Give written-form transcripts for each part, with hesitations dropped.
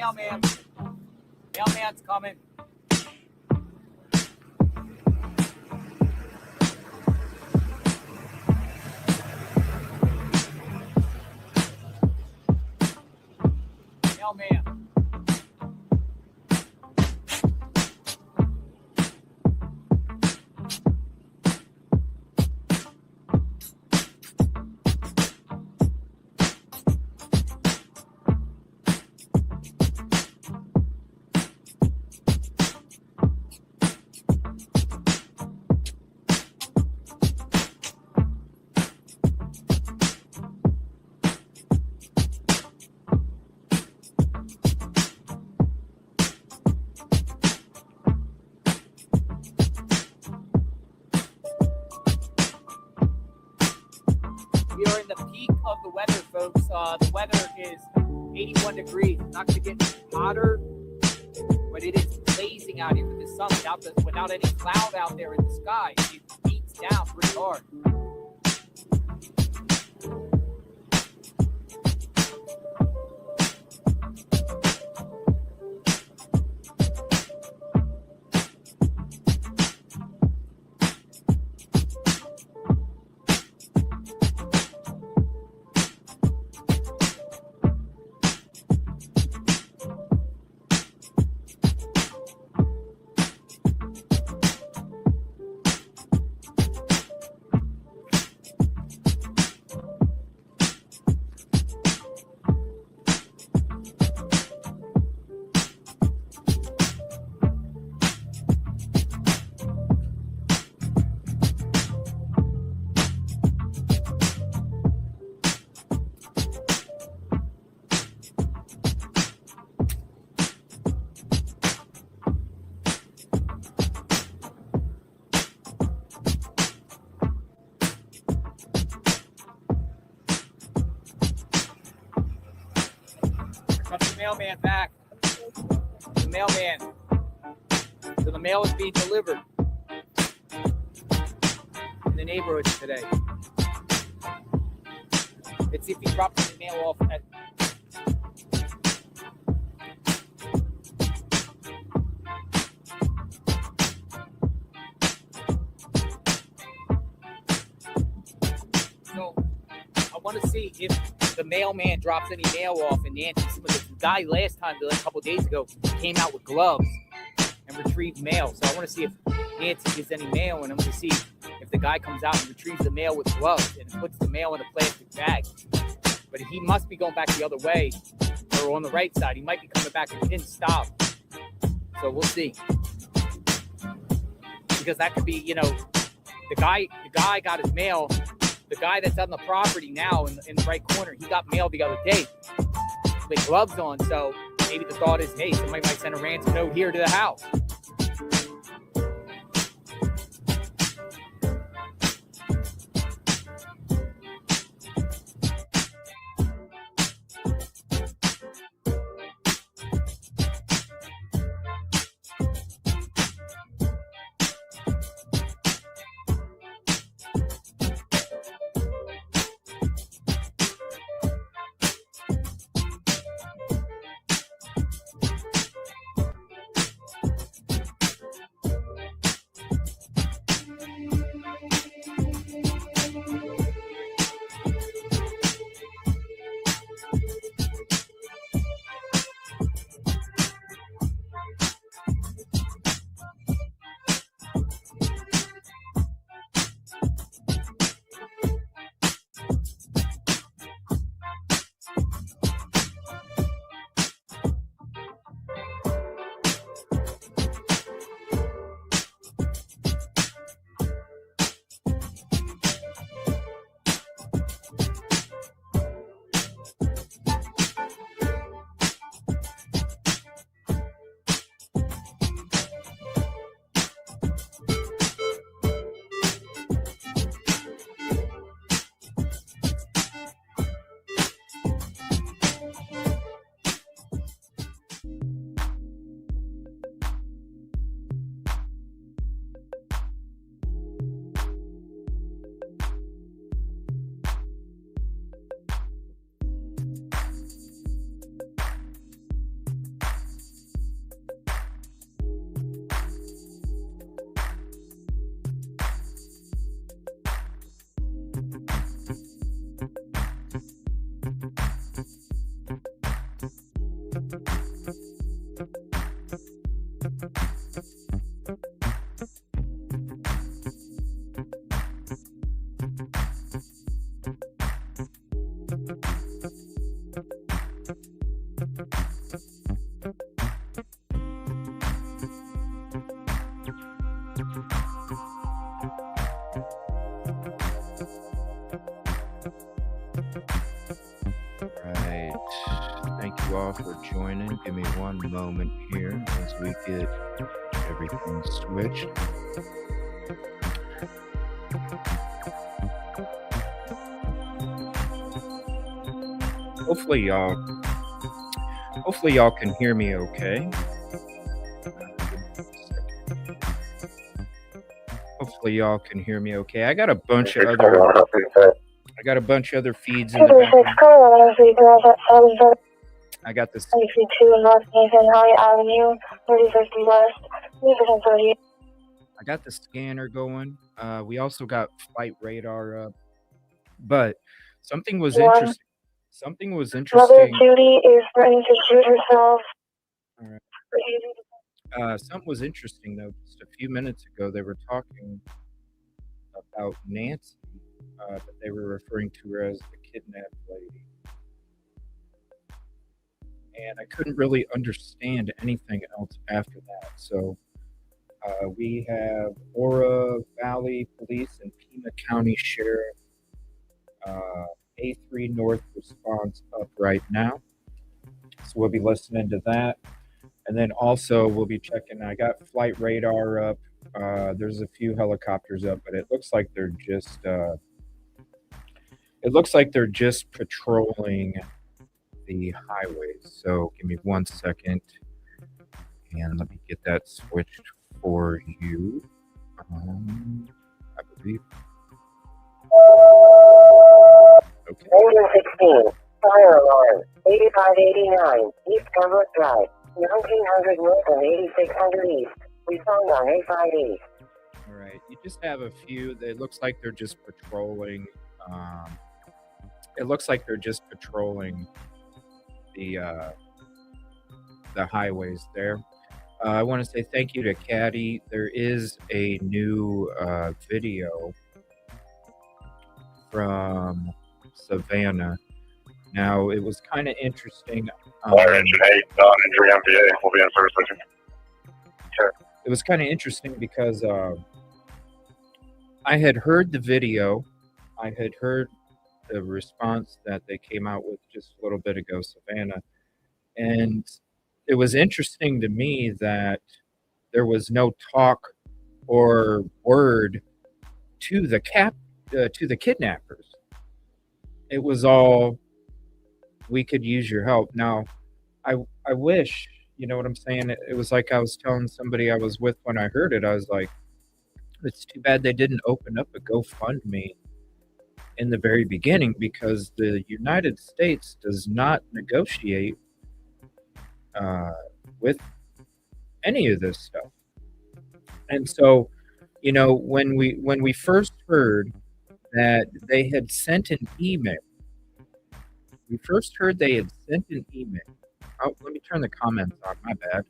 mailman. Mailman's coming. Mailman. We are in the peak of the weather, folks. The weather is 81 degrees. It's not going to get hotter, but it is blazing out here with the sun without any cloud out there in the sky. It beats down pretty hard. Mailman back. The mailman. So the mail is being delivered in the neighborhood today. Let's see if he drops the mail off at so I want to see if the mailman drops any mail off in Nancy. The guy last time, a couple days ago, came out with gloves and retrieved mail. So I want to see if Nancy gets any mail, and I'm going to see if the guy comes out and retrieves the mail with gloves and puts the mail in a plastic bag. But he must be going back the other way or on the right side. He might be coming back and he didn't stop. So we'll see. Because that could be, the guy got his mail. The guy that's on the property now in the right corner, he got mail the other day with gloves on. So maybe the thought is, hey, somebody might send a ransom note here to the house. Right. Thank you all for joining. Give me one moment here as we get everything switched. Hopefully y'all can hear me okay. Hopefully y'all can hear me okay. I got a bunch of other feeds in the background. I got this. 32 North Nathan High Avenue, 3050 West, 30. I got the scanner going. We also got flight radar up. But something was interesting. Mother Judy is threatening to shoot herself. All right. Something was interesting though. Just a few minutes ago, they were talking about Nancy, but they were referring to her as the kidnapped lady. And I couldn't really understand anything else after that. So we have Ora Valley Police and Pima County Sheriff A3 North response up right now. So we'll be listening to that. And then also we'll be checking. I got flight radar up. There's a few helicopters up, but it looks like they're just patrolling the highways. So give me 1 second and let me get that switched for you. I believe. Okay. 16, fire alarm, 8589, East Pembroke Drive, 1900 North and 8600 East. Respond on A5 East. All right. You just have a few. It looks like they're just patrolling. It looks like they're just patrolling the highways there. I want to say thank you to Caddy. There is a new video from Savannah. Now, it was kind of interesting. Fire engine 8, non-injury MVA. We'll be in service with you. Sure. It was kind of interesting because I had heard the video. I had heard the response that they came out with just a little bit ago, Savannah. And it was interesting to me that there was no talk or word to the kidnappers. It was all, we could use your help. Now, I wish, you know what I'm saying? It was like I was telling somebody I was with when I heard it. I was like, it's too bad they didn't open up a GoFundMe in the very beginning, because the United States does not negotiate with any of this stuff. And so, you know, when we first heard that they had sent an email, Oh, let me turn the comments on, my bad.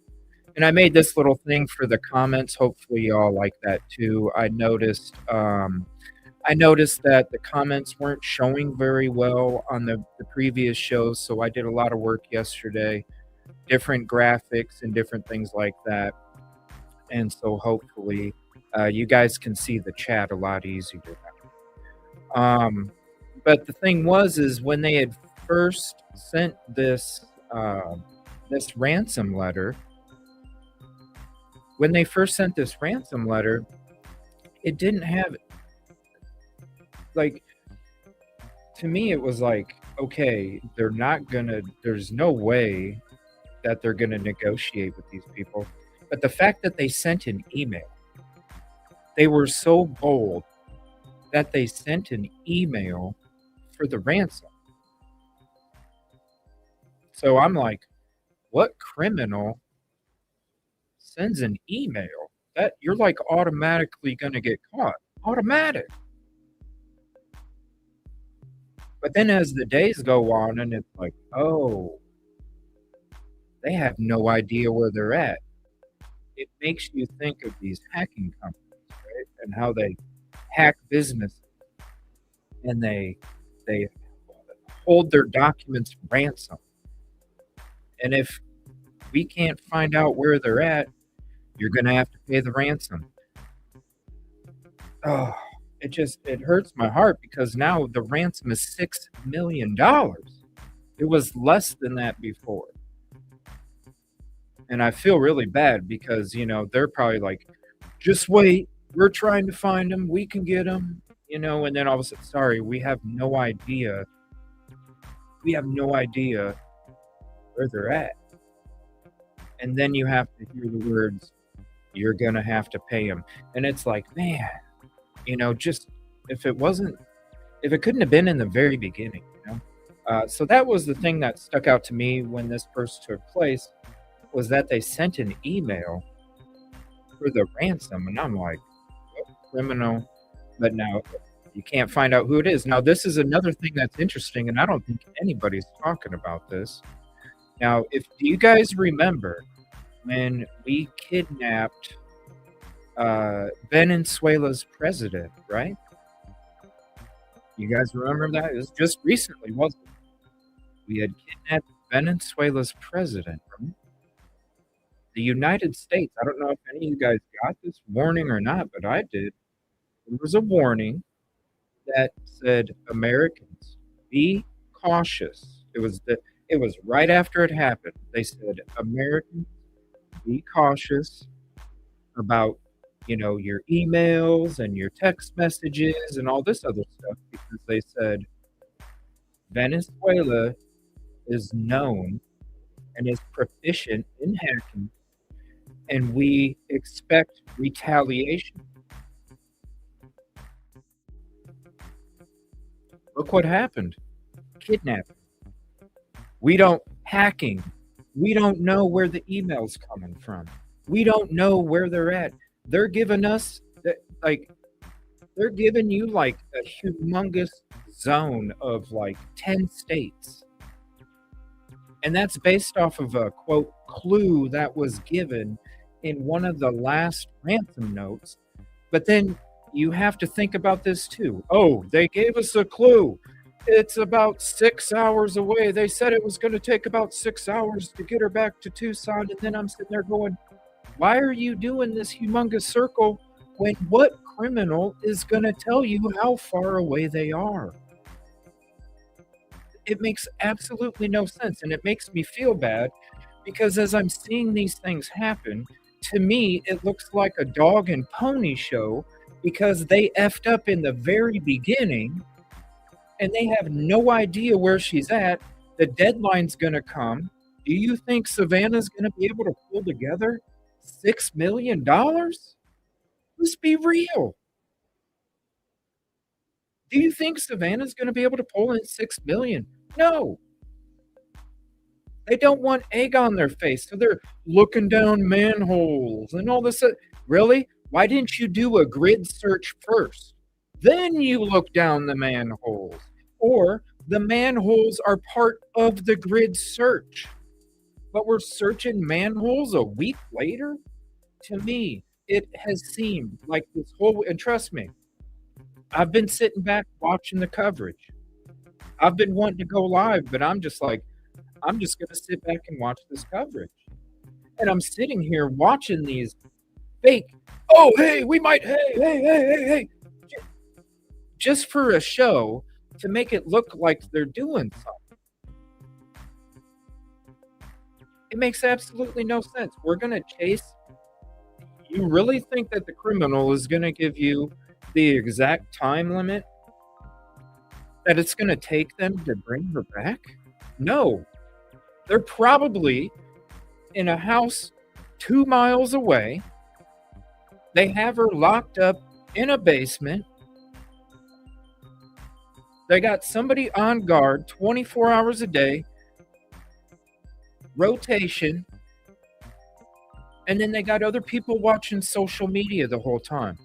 And I made this little thing for the comments. Hopefully y'all like that too. I noticed that the comments weren't showing very well on the previous shows, so I did a lot of work yesterday, different graphics and different things like that. And so hopefully you guys can see the chat a lot easier now. But the thing is when they had first sent this ransom letter, it didn't have, like, to me it was like, okay, there's no way that they're gonna negotiate with these people. But the fact that they sent an email, they were so bold that they sent an email for the ransom. So I'm like, what criminal sends an email? That you're like automatically gonna get caught. Automatic. But then as the days go on and it's like, oh, they have no idea where they're at. It makes you think of these hacking companies, right? And how they hack businesses and they hold their documents ransom. And if we can't find out where they're at, you're going to have to pay the ransom. Oh, it hurts my heart because now the ransom is $6 million. It was less than that before. And I feel really bad because, they're probably like, just wait. We're trying to find them. We can get them, and then all of a sudden, sorry, we have no idea. We have no idea where they're at. And then you have to hear the words, you're going to have to pay them. And it's like, man, just if it couldn't have been in the very beginning, So that was the thing that stuck out to me when this first took place, was that they sent an email for the ransom. And I'm like, what criminal? But now you can't find out who it is. Now, this is another thing that's interesting, and I don't think anybody's talking about this. Now, do you guys remember when we kidnapped Venezuela's president, right? You guys remember that? It was just recently, wasn't it? We had kidnapped Venezuela's president, right? The United States, I don't know if any of you guys got this warning or not, but I did. There was a warning that said, Americans, be cautious. It was right after it happened. They said, Americans, be cautious about, your emails and your text messages and all this other stuff, because they said Venezuela is known and is proficient in hacking, and we expect retaliation. Look what happened. Kidnapping. Hacking. We don't know where the email's coming from. We don't know where they're at. They're giving us, they're giving you like a humongous zone of like 10 states. And that's based off of a, quote, clue that was given in one of the last ransom notes. But then you have to think about this too. Oh, they gave us a clue. It's about 6 hours away. They said it was going to take about 6 hours to get her back to Tucson. And then I'm sitting there going, why are you doing this humongous circle when what criminal is going to tell you how far away they are? It makes absolutely no sense. And it makes me feel bad because as I'm seeing these things happen, to me, it looks like a dog and pony show because they effed up in the very beginning and they have no idea where she's at. The deadline's going to come. Do you think Savannah's going to be able to pull together $6 million? Let's be real. Do you think Savannah's going to be able to pull in $6 million? No. They don't want egg on their face, so they're looking down manholes and all this. Really? Why didn't you do a grid search first? Then you look down the manholes. Or the manholes are part of the grid search. But we're searching manholes a week later? To me, it has seemed like this whole, and trust me, I've been sitting back watching the coverage. I've been wanting to go live, but I'm just like, I'm just going to sit back and watch this coverage. And I'm sitting here watching these fake, oh, hey, we might, hey, just for a show to make it look like they're doing something. It makes absolutely no sense. We're going to chase. You really think that the criminal is going to give you the exact time limit that it's going to take them to bring her back? No. They're probably in a house 2 miles away. They have her locked up in a basement. They got somebody on guard 24 hours a day, rotation, and then they got other people watching social media the whole time.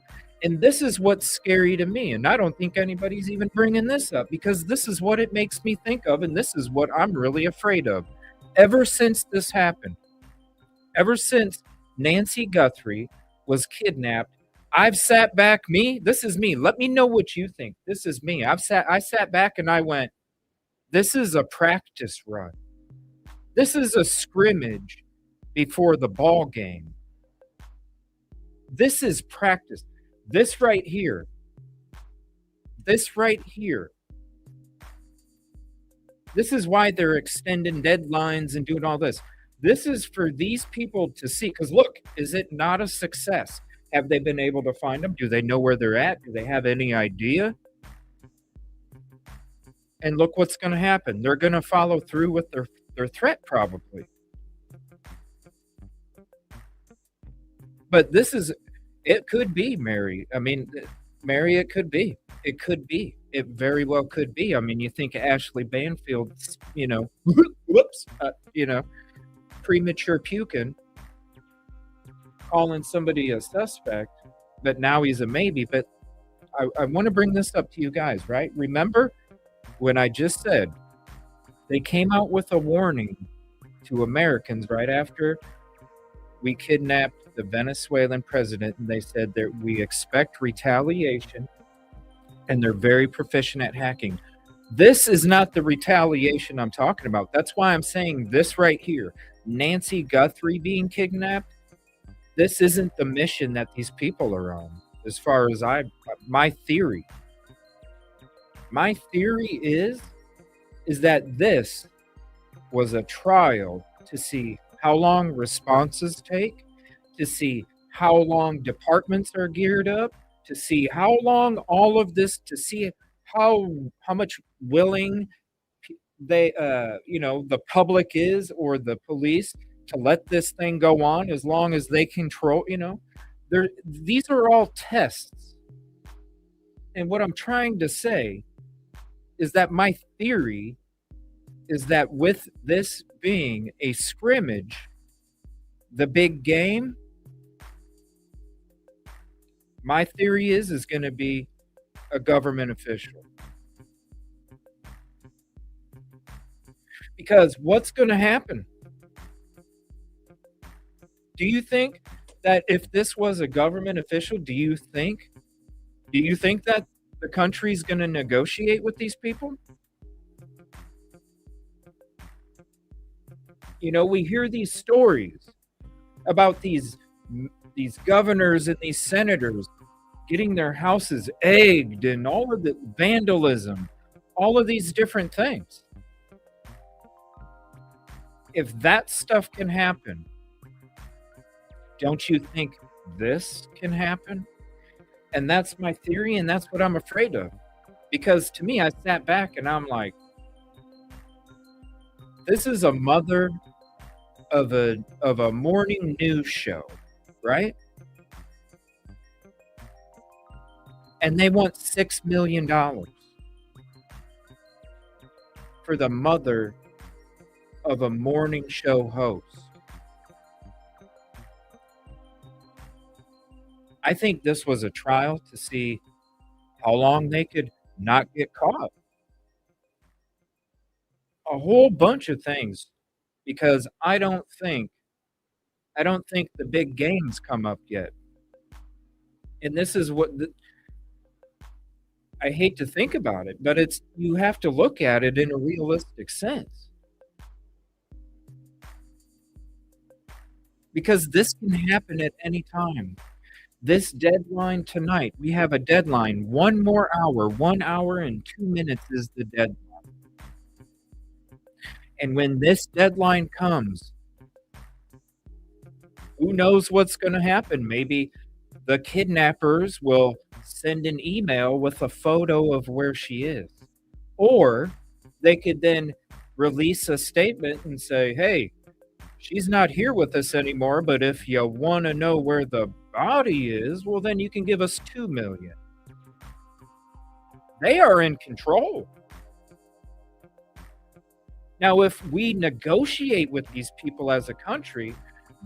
And this is what's scary to me, and I don't think anybody's even bringing this up because this is what it makes me think of, and this is what I'm really afraid of. Ever since this happened, ever since Nancy Guthrie was kidnapped, I've sat back, this is me. Let me know what you think. This is me. I sat back and I went, This is a practice run. This is a scrimmage before the ball game. This is practice. This right here. This is why they're extending deadlines and doing all this. This is for these people to see. Because look, is it not a success? Have they been able to find them? Do they know where they're at? Do they have any idea? And look what's going to happen. They're going to follow through with their threat probably. But it could be, Mary. I mean, Mary, it could be. It could be. It very well could be. I mean, you think Ashley Banfield, whoops, premature puking, calling somebody a suspect, but now he's a maybe. But I want to bring this up to you guys, right? Remember when I just said they came out with a warning to Americans right after we kidnapped the Venezuelan president, and they said that we expect retaliation and they're very proficient at hacking. This is not the retaliation I'm talking about. That's why I'm saying this right here. Nancy Guthrie being kidnapped, this isn't the mission that these people are on. As far as my theory is that this was a trial to see how long responses take, to see how long departments are geared up, to see how long all of this, to see how much willing they the public is, or the police, to let this thing go on as long as they control, these are all tests. And what I'm trying to say is that my theory is that with this being a scrimmage, the big game, my theory is going to be a government official. Because what's going to happen? Do you think that if this was a government official, do you think that the country's going to negotiate with these people? We hear these stories about these governors and these senators getting their houses egged and all of the vandalism, all of these different things. If that stuff can happen, don't you think this can happen? And that's my theory, and that's what I'm afraid of. Because to me, I sat back and I'm like, this is a mother of a morning news show, right? And they want $6 million for the mother of a morning show host. I think this was a trial to see how long they could not get caught. A whole bunch of things, because I don't think the big game's come up yet. And this is what I hate to think about it, but you have to look at it in a realistic sense. Because this can happen at any time. This deadline tonight, we have a deadline. 1 more hour, 1 hour and 2 minutes is the deadline. And when this deadline comes, who knows what's going to happen? Maybe the kidnappers will send an email with a photo of where she is. Or they could then release a statement and say, hey, she's not here with us anymore, but if you want to know where the body is, well, then you can give us $2 million. They are in control. Now, if we negotiate with these people as a country,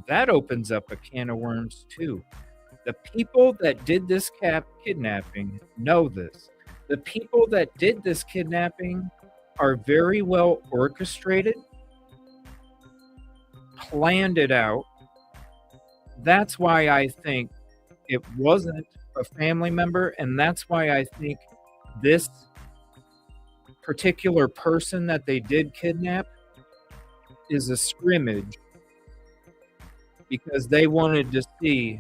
that opens up a can of worms too. The people that did this kidnapping know this. The people that did this kidnapping are very well orchestrated, planned it out. That's why I think it wasn't a family member, and that's why I think this particular person that they did kidnap is a scrimmage because they wanted to see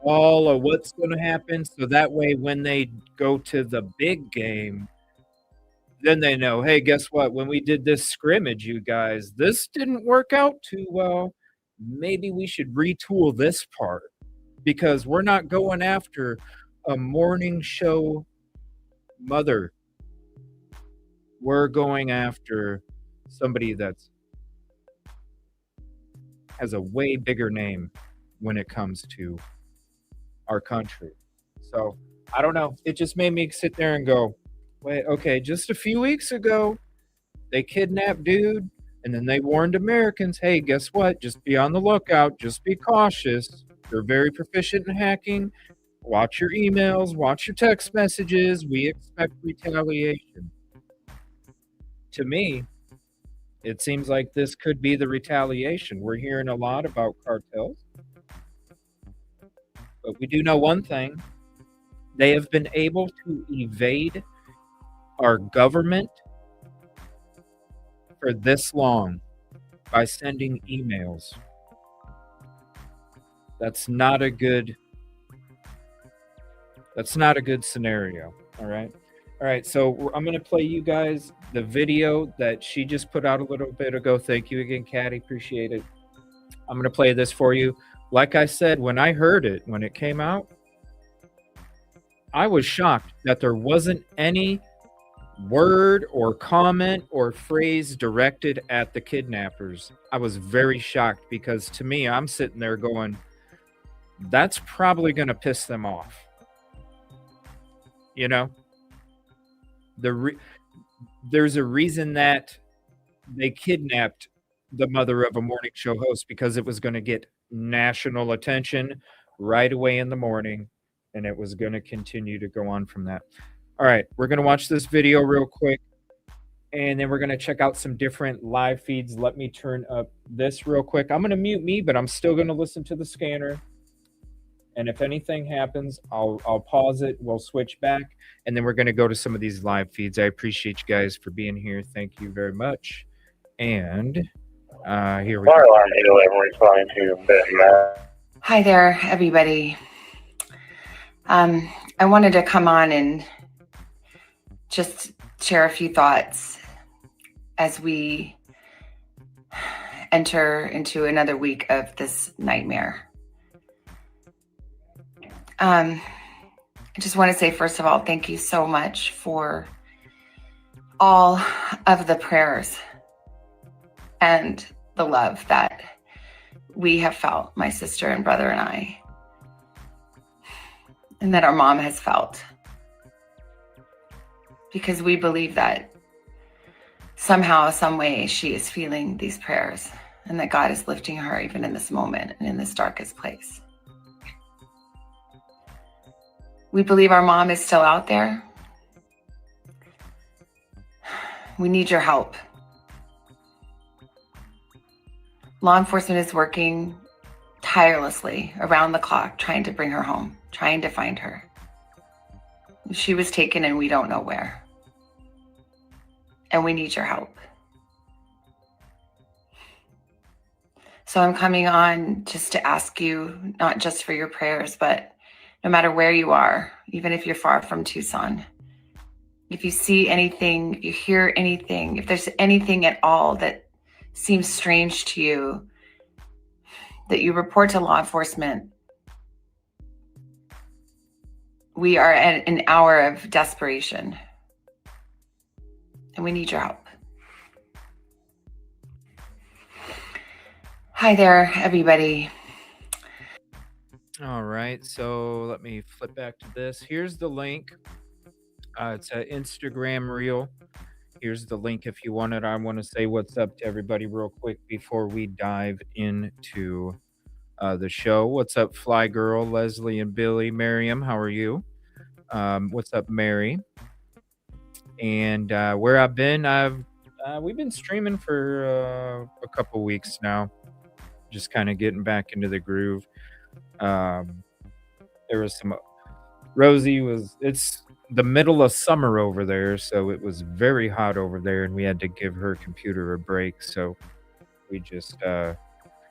all of what's going to happen. So that way, when they go to the big game, then they know, hey, guess what? When we did this scrimmage, you guys, this didn't work out too well. Maybe we should retool this part because we're not going after a morning show mother. We're going after somebody that's has a way bigger name when it comes to our country. So I don't know. It just made me sit there and go, wait, okay, just a few weeks ago, they kidnapped dude, and then they warned Americans, hey, guess what? Just be on the lookout. Just be cautious. They're very proficient in hacking. Watch your emails. Watch your text messages. We expect retaliation. To me, it seems like this could be the retaliation. We're hearing a lot about cartels. But we do know one thing. They have been able to evade our government for this long by sending emails. That's not a good scenario. All right, so I'm going to play you guys the video that she just put out a little bit ago. Thank you again, Caddy. Appreciate it. I'm going to play this for you. Like I said, when I heard it, when it came out, I was shocked that there wasn't any word or comment or phrase directed at the kidnappers. I was very shocked because to me, I'm sitting there going, that's probably going to piss them off. You know, there's a reason that they kidnapped the mother of a morning show host because it was going to get national attention right away in the morning, and it was going to continue to go on from that. All right, we're going to watch this video real quick, and then we're going to check out some different live feeds. Let me turn up this real quick. I'm going to mute me, but I'm still going to listen to the scanner. And if anything happens, I'll pause it. We'll switch back, and then we're going to go to some of these live feeds. I appreciate you guys for being here. Thank you very much. And here we go. Hi there, everybody. I wanted to come on and just share a few thoughts as we enter into another week of this nightmare. I just want to say, first of all, thank you so much for all of the prayers and the love that we have felt, my sister and brother and I, and that our mom has felt. Because we believe that somehow, some way, she is feeling these prayers and that God is lifting her even in this moment and in this darkest place. We believe our mom is still out there. We need your help. Law enforcement is working tirelessly around the clock, trying to bring her home, trying to find her. She was taken and we don't know where. And we need your help. So I'm coming on just to ask you, not just for your prayers, but no matter where you are, even if you're far from Tucson, if you see anything, if you hear anything, if there's anything at all that seems strange to you, that you report to law enforcement. We are at an hour of desperation, and we need your help. Hi there, everybody. All right, so let me flip back to this. Here's the link. It's an Instagram reel. Here's the link if you want it. I want to say what's up to everybody real quick before we dive into the show. What's up, Fly Girl, Leslie and Billy? Miriam, how are you? What's up, Mary? And where I've been, we've been streaming for a couple weeks now. Just kind of getting back into the groove. There was some Rosie was, it's the middle of summer over there, so it was very hot over there, and we had to give her computer a break. So we just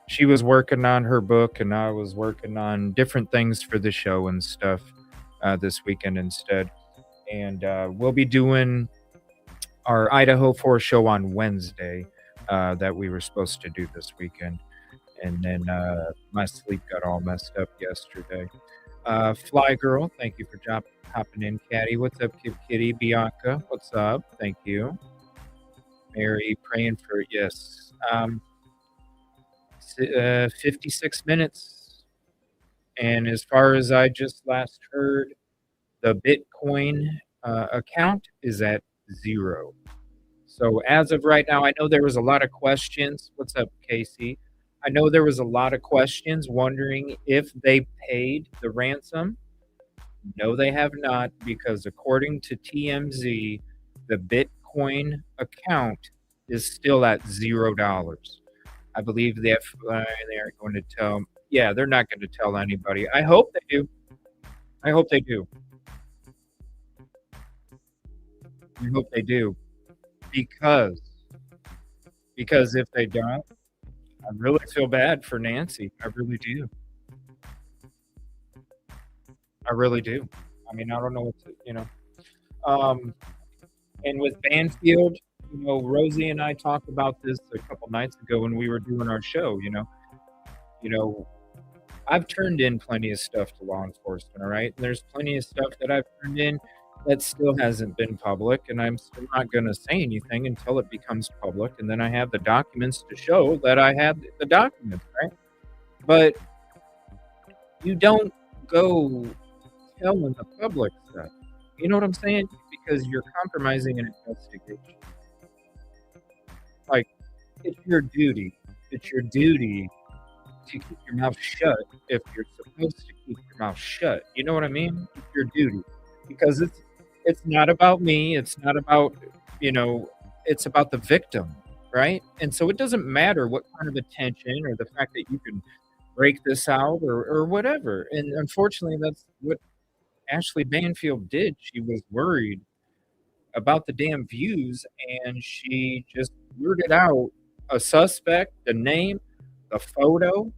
she was working on her book, and I was working on different things for the show and stuff this weekend instead. And we'll be doing our Idaho 4 show on Wednesday that we were supposed to do this weekend. And then my sleep got all messed up yesterday. Fly Girl, thank you for hopping in. Caddy, what's up, Kitty? Bianca, what's up? Thank you. Mary, praying for, yes. 56 minutes. And as far as I just last heard, the Bitcoin account is at 0. So as of right now, I know there was a lot of questions. What's up, Casey? I know there was a lot of questions wondering if they paid the ransom. No, they have not, because according to TMZ, the Bitcoin account is still at $0. I believe the FBI, they aren't going to tell. Yeah, they're not going to tell anybody. I hope they do. I hope they do. I hope they do. Because if they don't, I really feel bad for Nancy. I really do. I really do. I mean, I don't know what to, and with Banfield, Rosie and I talked about this a couple nights ago when we were doing our show, I've turned in plenty of stuff to law enforcement, all right? And there's plenty of stuff that I've turned in that still hasn't been public, and I'm still not going to say anything until it becomes public, and then I have the documents to show that I have the documents, right? But you don't go telling the public stuff. You know what I'm saying? Because you're compromising an investigation. Like, it's your duty. It's your duty to keep your mouth shut if you're supposed to keep your mouth shut. You know what I mean? It's your duty. Because it's not about me. It's not about, it's about the victim, right? And so it doesn't matter what kind of attention or the fact that you can break this out or whatever. And unfortunately, that's what Ashley Banfield did. She was worried about the damn views, and she just blurted out a suspect, the name, the photo,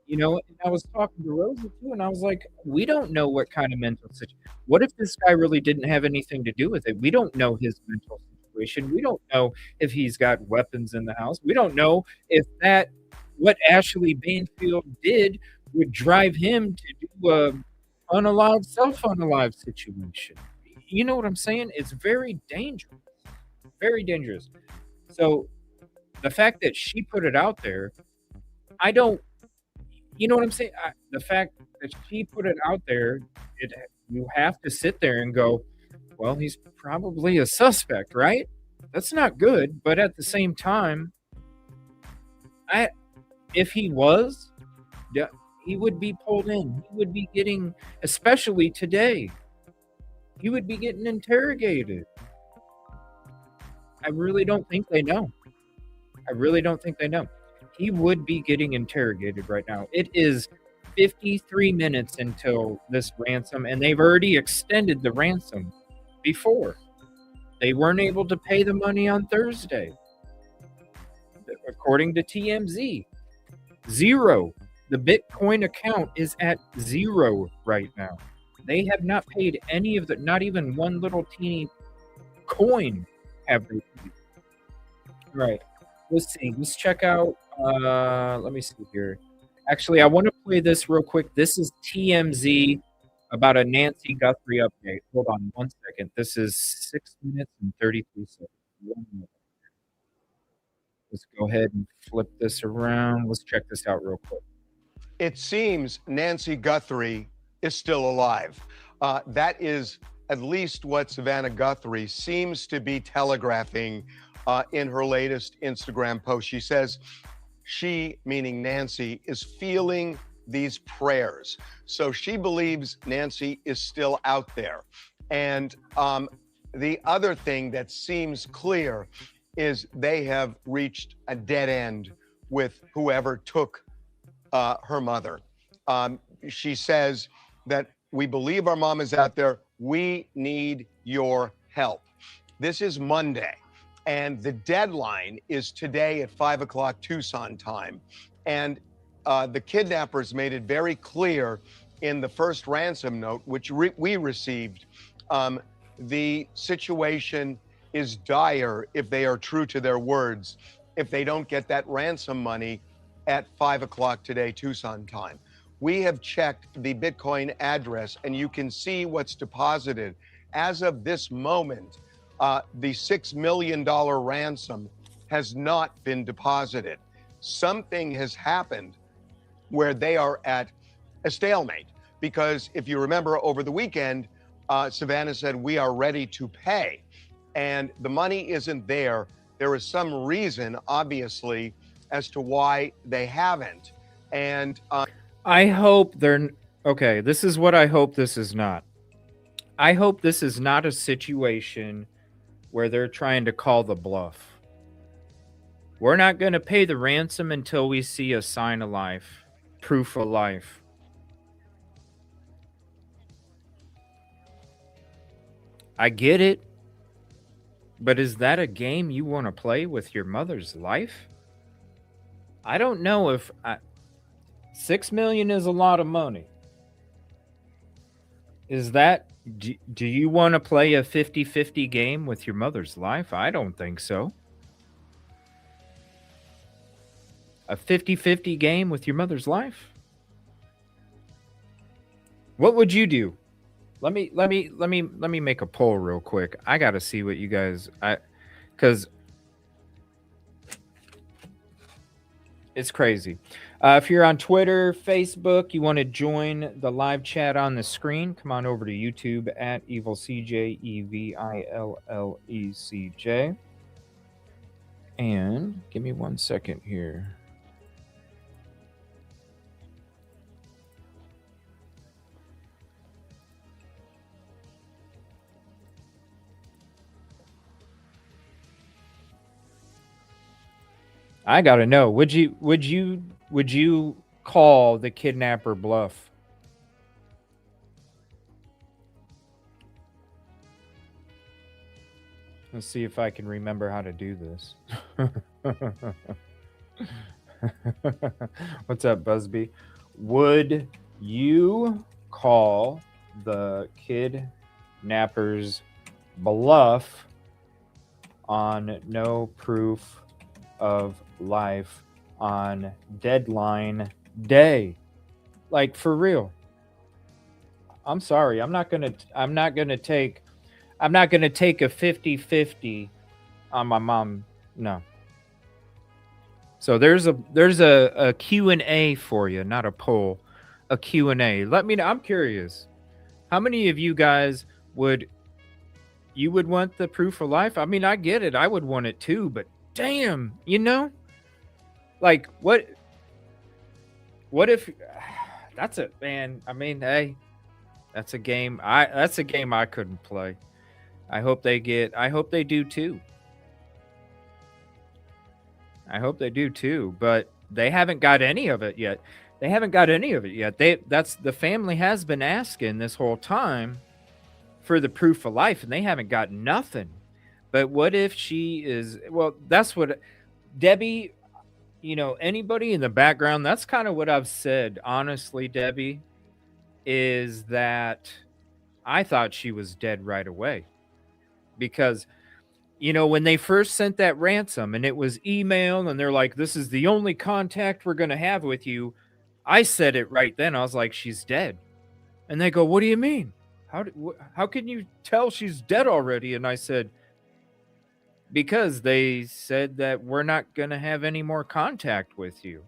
and I was talking to Rosie too, and I was like, we don't know what kind of mental situation. What if this guy really didn't have anything to do with it? We don't know his mental situation. We don't know if he's got weapons in the house. We don't know if what Ashley Banfield did would drive him to do a unalive, self-unalive situation. You know what I'm saying? It's very dangerous. Very dangerous. So the fact that she put it out there, you know what I'm saying? The fact that she put it out there, you have to sit there and go, well, he's probably a suspect, right? That's not good. But at the same time, if he was, he would be pulled in. He would be getting, especially today, he would be getting interrogated. I really don't think they know. He would be getting interrogated right now. It is 53 minutes until this ransom, and they've already extended the ransom before. They weren't able to pay the money on Thursday. According to TMZ, 0. The Bitcoin account is at 0 right now. They have not paid any of not even one little teeny coin have they paid. Right. Let's see. Let's check out. Let me see here. Actually, I want to play this real quick. This is TMZ about a Nancy Guthrie update. Hold on 1 second. This is 6 minutes and 33 seconds. 1 minute. Let's go ahead and flip this around. Let's check this out real quick. It seems Nancy Guthrie is still alive. That is at least what Savannah Guthrie seems to be telegraphing in her latest Instagram post. She says she, meaning Nancy, is feeling these prayers. So she believes Nancy is still out there. And the other thing that seems clear is they have reached a dead end with whoever took her mother. She says that we believe our mom is out there. We need your help. This is Monday, and the deadline is today at 5 o'clock Tucson time. And the kidnappers made it very clear in the first ransom note, which we received, the situation is dire if they are true to their words, if they don't get that ransom money at 5 o'clock today, Tucson time. We have checked the Bitcoin address, and you can see what's deposited. As of this moment, the $6 million ransom has not been deposited. Something has happened where they are at a stalemate, because if you remember over the weekend, Savannah said, we are ready to pay, and the money isn't there. There is some reason, obviously, as to why they haven't. And I hope they're okay. This is what I hope this is not. I hope this is not a situation where they're trying to call the bluff. We're not going to pay the ransom until we see a sign of life, proof of life. I get it, but is that a game you want to play with your mother's life? I don't know if $6 million is a lot of money. Is that, do you want to play a 50-50 game with your mother's life? I don't think so. A 50-50 game with your mother's life? What would you do? Let me make a poll real quick. I got to see what you guys, cuz it's crazy. If you're on Twitter, Facebook, you want to join the live chat on the screen, come on over to YouTube at EvilleCJ, EvilleCJ. And give me 1 second here. I gotta know. Would you call the kidnapper bluff? Let's see if I can remember how to do this. What's up, Busby? Would you call the kidnappers bluff on no proof of life on deadline day? Like, for real. I'm sorry. I'm not gonna take a 50-50 on my mom. No. So there's a Q&A for you, not a poll. A Q&A. Let me know. I'm curious. How many of you guys would want the proof of life? I mean, I get it. I would want it too, but damn, you know? Like, what if that's it, man? I mean, hey, that's a game I couldn't play. I hope they do too. But they haven't got any of it yet. The family has been asking this whole time for the proof of life, and they haven't got nothing. But what if she is, well, that's what, Debbie, you know, anybody in the background, that's kind of what I've said, honestly, Debbie, is that I thought she was dead right away. Because, you know, when they first sent that ransom and it was email and they're like, this is the only contact we're going to have with you, I said it right then. I was like, she's dead. And they go, what do you mean? How can you tell she's dead already? And I said, because they said that we're not going to have any more contact with you.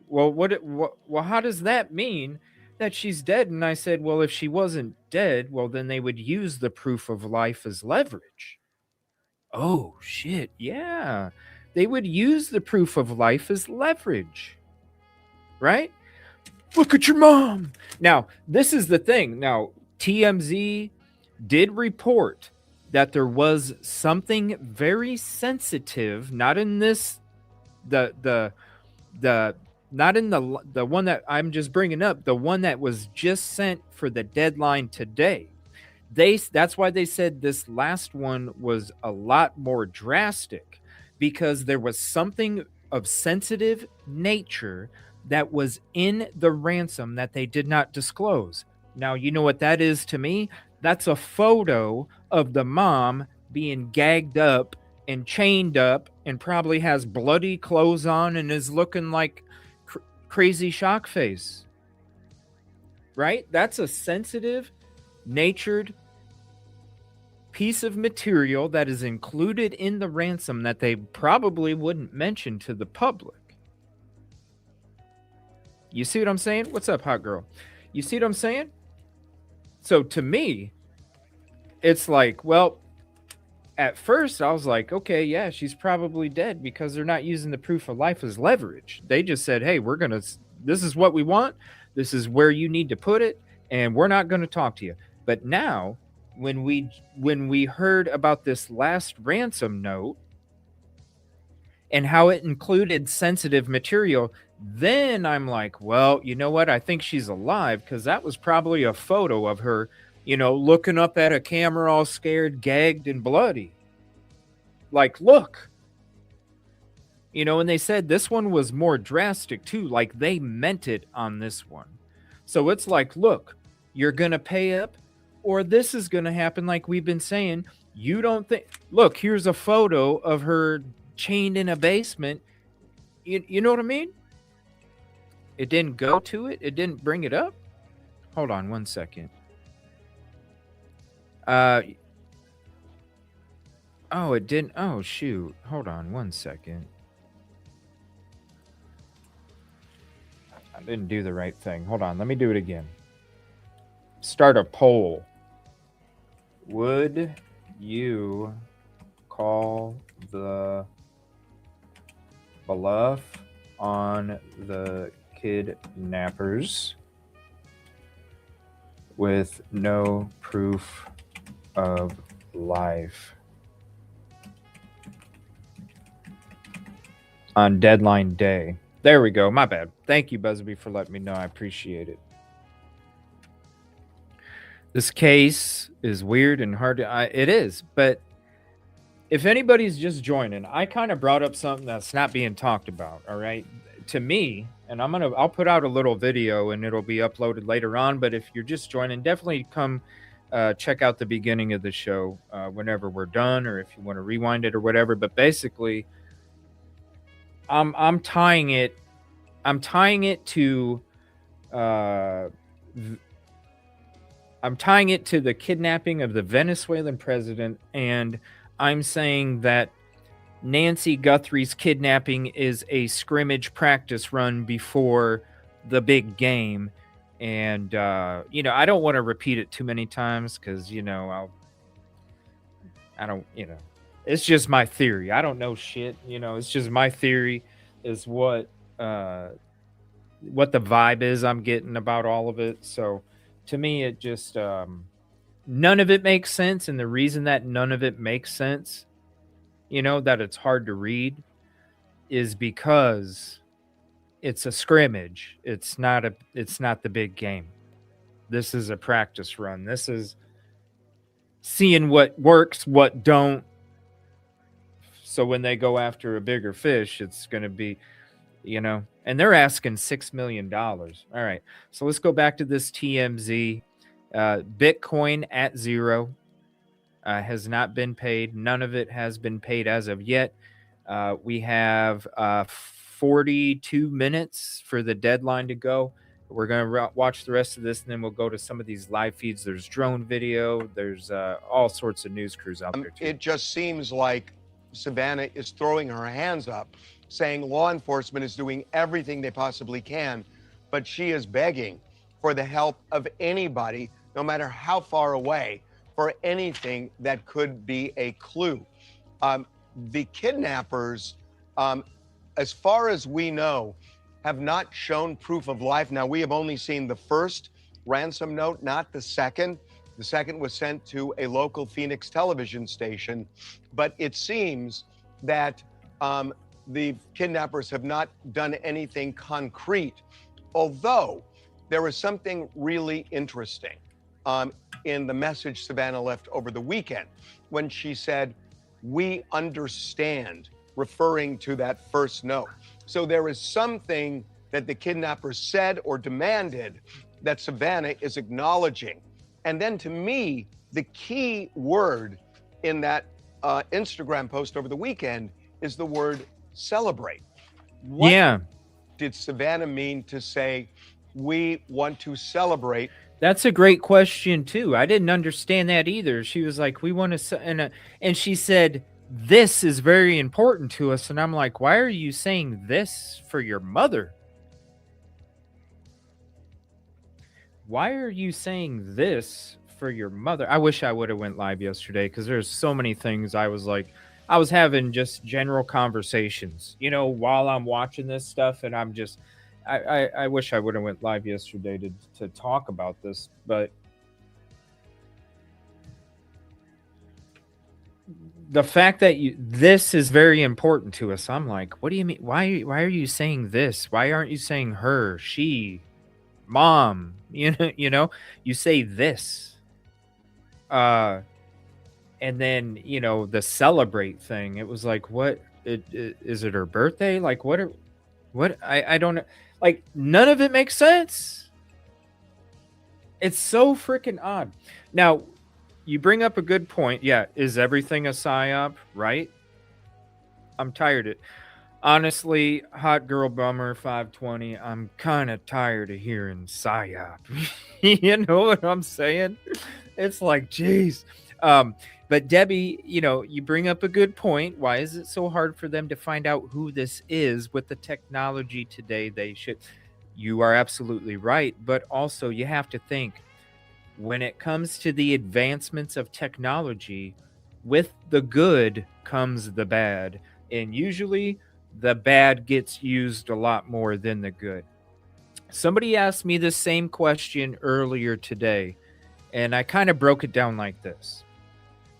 Well, well, how does that mean that she's dead? And I said, well, if she wasn't dead, well, then they would use the proof of life as leverage. Oh, shit. Yeah. They would use the proof of life as leverage. Right? Look at your mom. Now, this is the thing. Now, TMZ did report that there was something very sensitive, not in this, the not in the one that I'm just bringing up, the one that was just sent for the deadline today. That's why they said this last one was a lot more drastic, because there was something of sensitive nature that was in the ransom that they did not disclose. Now, you know what that is to me? That's a photo of the mom being gagged up and chained up and probably has bloody clothes on and is looking like crazy shock face. Right? That's a sensitive, natured piece of material that is included in the ransom that they probably wouldn't mention to the public. You see what I'm saying? What's up, hot girl? You see what I'm saying? So to me, it's like, well, at first I was like, okay, yeah, she's probably dead, because they're not using the proof of life as leverage. They just said, hey, this is what we want. This is where you need to put it, and we're not going to talk to you. But now, when we heard about this last ransom note and how it included sensitive material, then I'm like, well, you know what? I think she's alive, because that was probably a photo of her, looking up at a camera all scared, gagged, and bloody. Like, look. And they said this one was more drastic too. Like, they meant it on this one. So it's like, look, you're going to pay up, or this is going to happen, like we've been saying. You don't think... Look, here's a photo of her chained in a basement. You know what I mean? It didn't go to it. It didn't bring it up. Hold on one second. Oh, it didn't. Oh, shoot. Hold on one second. I didn't do the right thing. Hold on. Let me do it again. Start a poll. Would you call the bluff on the kidnappers with no proof of life on deadline day? There we go. My bad. Thank you, Busby, for letting me know. I appreciate it. This case is weird and hard to... it is, but if anybody's just joining, I kind of brought up something that's not being talked about, all right? To me, and I'll put out a little video and it'll be uploaded later on, but if you're just joining, definitely come check out the beginning of the show whenever we're done, or if you want to rewind it or whatever. But basically, I'm tying it to the kidnapping of the Venezuelan president, and I'm saying that Nancy Guthrie's kidnapping is a scrimmage practice run before the big game. And, I don't want to repeat it too many times, because, it's just my theory. I don't know shit. It's just my theory is what the vibe is I'm getting about all of it. So to me, it just, none of it makes sense. And the reason that none of it makes sense, that it's hard to read, is because it's a scrimmage. It's not the big game. This is a practice run. This is seeing what works, what don't. So when they go after a bigger fish, it's going to be, and they're asking $6 million. All right. So let's go back to this TMZ. Bitcoin at zero. Has not been paid. None of it has been paid as of yet. We have 42 minutes for the deadline to go. We're going to watch the rest of this, and then we'll go to some of these live feeds. There's drone video. There's all sorts of news crews out there, too. It just seems like Savannah is throwing her hands up, saying law enforcement is doing everything they possibly can, but she is begging for the help of anybody, no matter how far away, for anything that could be a clue. The kidnappers, as far as we know, have not shown proof of life. Now, we have only seen the first ransom note, not the second. The second was sent to a local Phoenix television station. But it seems that the kidnappers have not done anything concrete, although there is something really interesting in the message Savannah left over the weekend when she said, "We understand," referring to that first note. So there is something that the kidnappers said or demanded that Savannah is acknowledging. And then to me, the key word in that Instagram post over the weekend is the word celebrate. What did Savannah mean to say, we want to celebrate? That's a great question too. I didn't understand that either. She was like, "We want to," and she said, "This is very important to us." And I'm like, "Why are you saying this for your mother? Why are you saying this for your mother?" I wish I would have went live yesterday because there's so many things I was like, I was having just general conversations, you know, while I'm watching this stuff, and I'm just, I wish I would have went live yesterday to talk about this, but the fact that this is very important to us, I'm like, what do you mean? Why are you saying this? Why aren't you saying her, she, mom? You know, you say this. And then, you know, the celebrate thing, it was like, what, is it her birthday? Like, what, I don't know. Like, none of it makes sense. It's so freaking odd. Now, you bring up a good point. Yeah, is everything a psyop, right? I'm tired of it. Honestly, Hot Girl Bummer 520, I'm kind of tired of hearing psyop. You know what I'm saying? It's like, geez. But Debbie, you know, you bring up a good point. Why is it so hard for them to find out who this is with the technology today? They should. You are absolutely right. But also you have to think, when it comes to the advancements of technology, with the good comes the bad. And usually the bad gets used a lot more than the good. Somebody asked me the same question earlier today, and I kind of broke it down like this.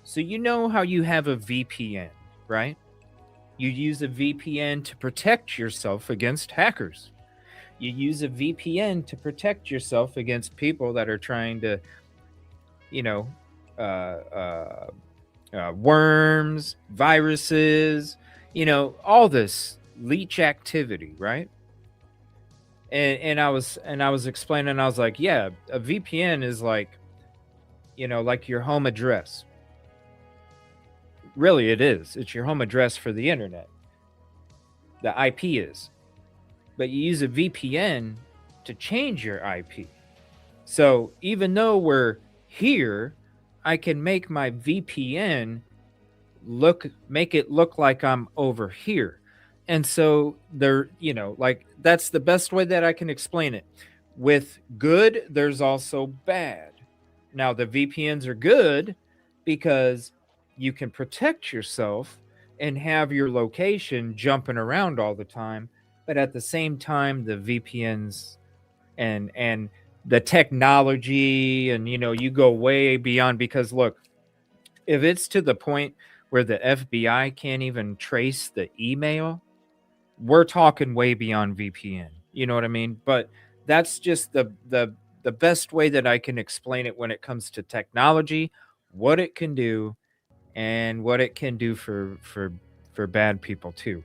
So you know how you have a VPN, right? You use a VPN to protect yourself against hackers. You use a VPN to protect yourself against people that are trying to, you know, worms, viruses, you know, all this leech activity, right? And I was explaining, I was like, yeah, a VPN is like, you know, like your home address. Really, it is. It's your home address for the internet. The IP is. But you use a VPN to change your IP. So even though we're here, I can make my VPN make it look like I'm over here. And so there, you know, like, that's the best way that I can explain it. With good, there's also bad. Now, the VPNs are good because you can protect yourself and have your location jumping around all the time. But at the same time, the VPNs and the technology, and, you know, you go way beyond, because look, if it's to the point where the FBI can't even trace the email, we're talking way beyond VPN. You know what I mean? But that's just the best way that I can explain it when it comes to technology, what it can do, and what it can do for bad people too.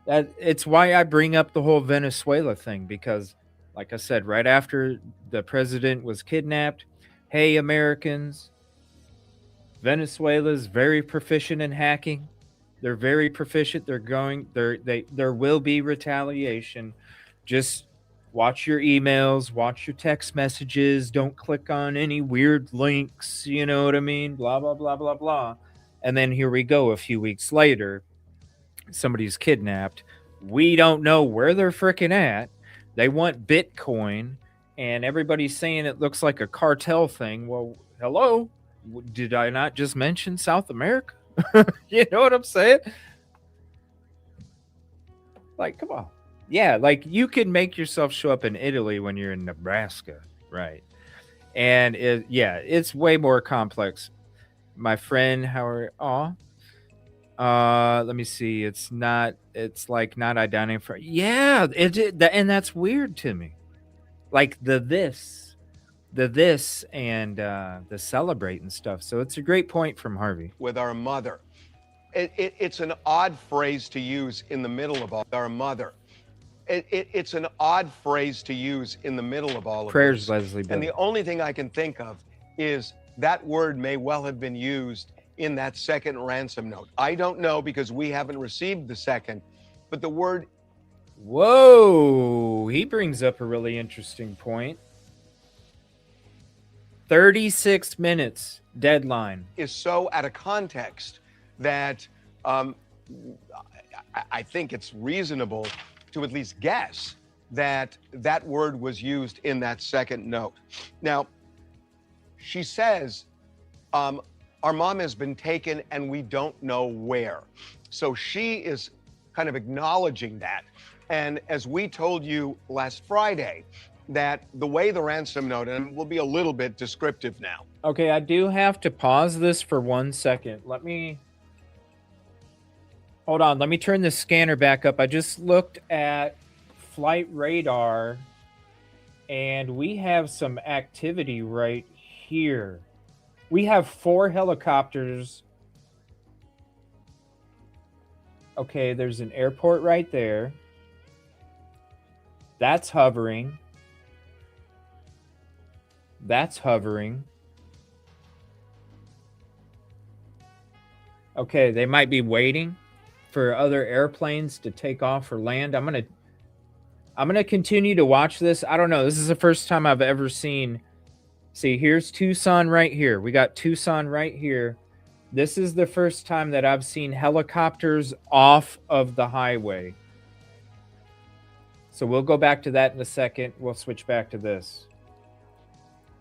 That it's why I bring up the whole Venezuela thing, because, like I said, right after the president was kidnapped, hey, Americans, Venezuela's very proficient in hacking. They're very proficient. There will be retaliation. Just watch your emails, watch your text messages. Don't click on any weird links. You know what I mean? Blah, blah, blah, blah, blah. And then here we go. A few weeks later, somebody's kidnapped. We don't know where they're freaking at. They want Bitcoin, and everybody's saying it looks like a cartel thing. Well, hello. Did I not just mention South America? You know what I'm saying? Like, come on. Yeah, like, you can make yourself show up in Italy when you're in Nebraska, right? And it's way more complex. My friend Howard, Let me see. It's like not identified. Yeah, and that's weird to me. Like the this and the celebrate and stuff. So it's a great point from Harvey. With our mother. It's an odd phrase to use in the middle of all our mother. It's an odd phrase to use in the middle of all of Prayers, this. Leslie. And the Bill. only thing I can think of is that word may well have been used in that second ransom note. I don't know because we haven't received the second, but the word. Whoa, he brings up a really interesting point. 36 minutes deadline is so out of context that I think it's reasonable to at least guess that that word was used in that second note. Now, she says, our mom has been taken and we don't know where. So she is kind of acknowledging that. And as we told you last Friday, that the way the ransom note, and we'll be a little bit descriptive now. Okay, I do have to pause this for 1 second. Hold on. Let me turn the scanner back up. I just looked at flight radar, and we have some activity right here. We have 4 helicopters. Okay, there's an airport right there. That's hovering. That's hovering. Okay, they might be waiting for other airplanes to take off or land. I'm gonna continue to watch this. I don't know. This is the first time I've ever seen. See, here's Tucson right here. We got Tucson right here. This is the first time that I've seen helicopters off of the highway. So we'll go back to that in a second. We'll switch back to this.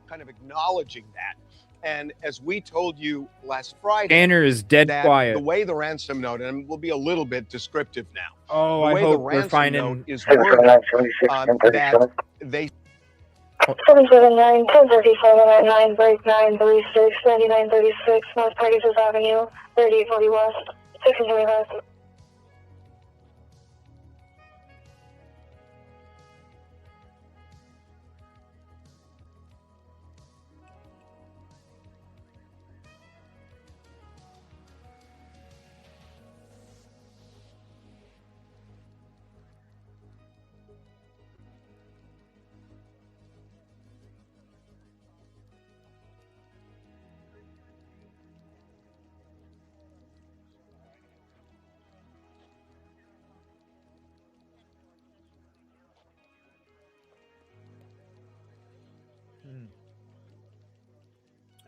Kind of acknowledging that. And as we told you last Friday, Scanner is dead quiet. The way the ransom note, and we'll be a little bit descriptive now. Oh, the I way hope the we're ransom finding note is worded, that they 779 1037 at 9 break 936 9936 North Pegasus Avenue 3840 West 620 West.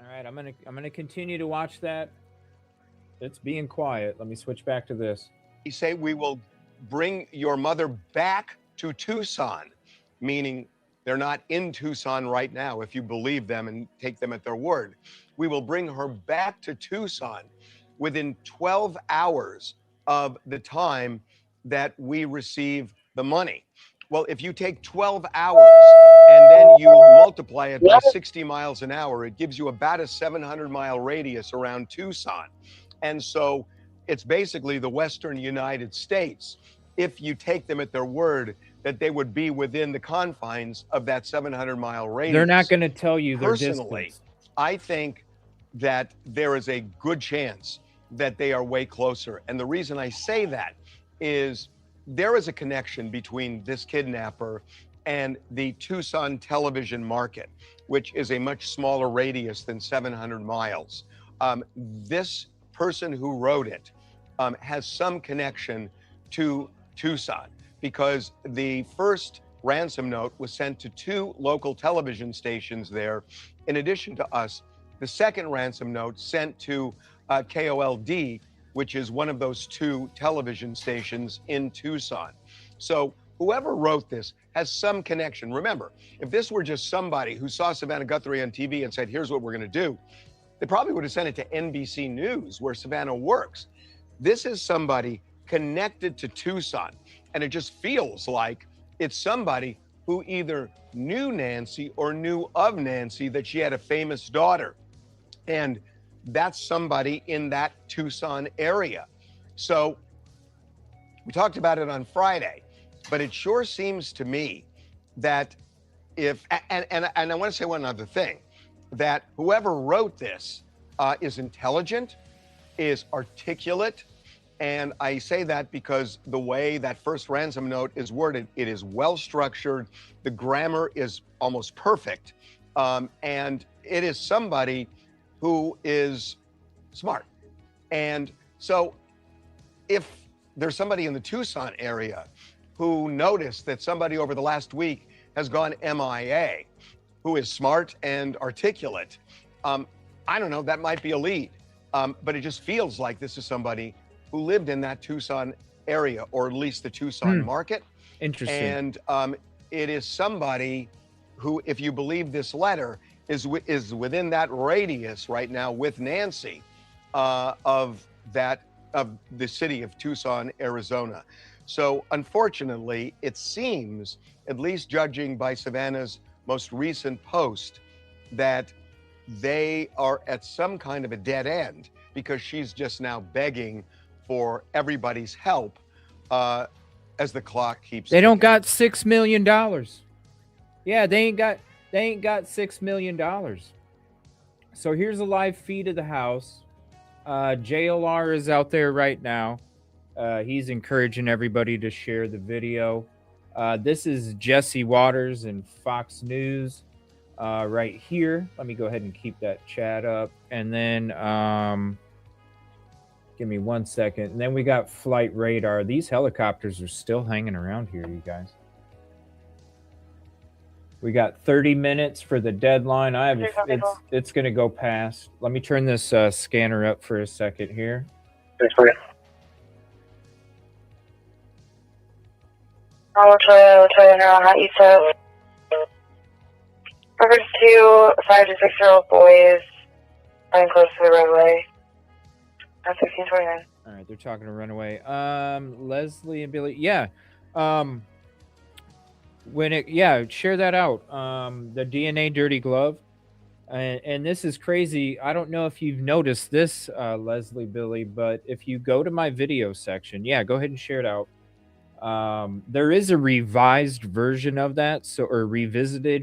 All right, I'm gonna continue to watch that. It's being quiet. Let me switch back to this. They say we will bring your mother back to Tucson, meaning they're not in Tucson right now, if you believe them and take them at their word. We will bring her back to Tucson within 12 hours of the time that we receive the money. Well, if you take 12 hours and then you multiply it by 60 miles an hour, it gives you about a 700-mile radius around Tucson. And so it's basically the Western United States, if you take them at their word, that they would be within the confines of that 700-mile radius. They're not going to tell you their Personally, distance. I think that there is a good chance that they are way closer. And the reason I say that is there is a connection between this kidnapper and the Tucson television market, which is a much smaller radius than 700 miles. This person who wrote it has some connection to Tucson, because the first ransom note was sent to 2 local television stations there, in addition to us. The second ransom note sent to KOLD, which is one of those 2 television stations in Tucson. So whoever wrote this has some connection. Remember, if this were just somebody who saw Savannah Guthrie on TV and said, here's what we're going to do, they probably would have sent it to NBC News, where Savannah works. This is somebody connected to Tucson, and it just feels like it's somebody who either knew Nancy or knew of Nancy, that she had a famous daughter. And that's somebody in that Tucson area. So we talked about it on Friday, but it sure seems to me that if, and I want to say one other thing, that whoever wrote this is intelligent, is articulate. And I say that because the way that first ransom note is worded, it is well structured. The grammar is almost perfect. And it is somebody who is smart. And so if there's somebody in the Tucson area who noticed that somebody over the last week has gone MIA, who is smart and articulate, I don't know, that might be a lead. But it just feels like this is somebody who lived in that Tucson area, or at least the Tucson market. Interesting. And it is somebody who, if you believe this letter, is within that radius right now with Nancy of the city of Tucson, Arizona. So unfortunately, it seems, at least judging by Savannah's most recent post, that they are at some kind of a dead end, because she's just now begging for everybody's help as the clock keeps They don't ticking. got $6 million. Yeah, they ain't got $6 million. So here's a live feed of the house. JLR is out there right now. He's encouraging everybody to share the video. This is Jesse Waters and Fox News right here. Let me go ahead and keep that chat up. And then give me 1 second. And then we got Flight Radar. These helicopters are still hanging around here, you guys. We got 30 minutes for the deadline. It's going to go past. Let me turn this scanner up for a second here. Thanks for you. I'll try to know how you said. Reference to 5 to 6-year-old boys running close to the roadway. 1629. All right, they're talking to Runaway. Leslie and Billy. Yeah. Share that out. The DNA dirty glove. And this is crazy. I don't know if you've noticed this, Leslie, Billy, but if you go to my video section, go ahead and share it out. There is a revised version of that,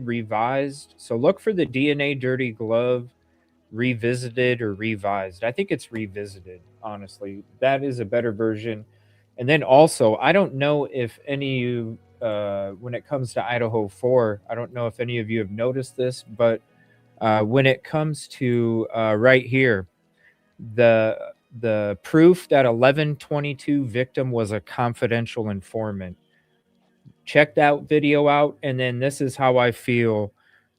revised. So look for the DNA dirty glove revisited or revised. I think it's revisited, honestly. That is a better version. And then also, I don't know if any of you, when it comes to Idaho 4, I don't know if any of you have noticed this, but when it comes to right here, the proof that 1122 victim was a confidential informant. Check that video out, and then this is how I feel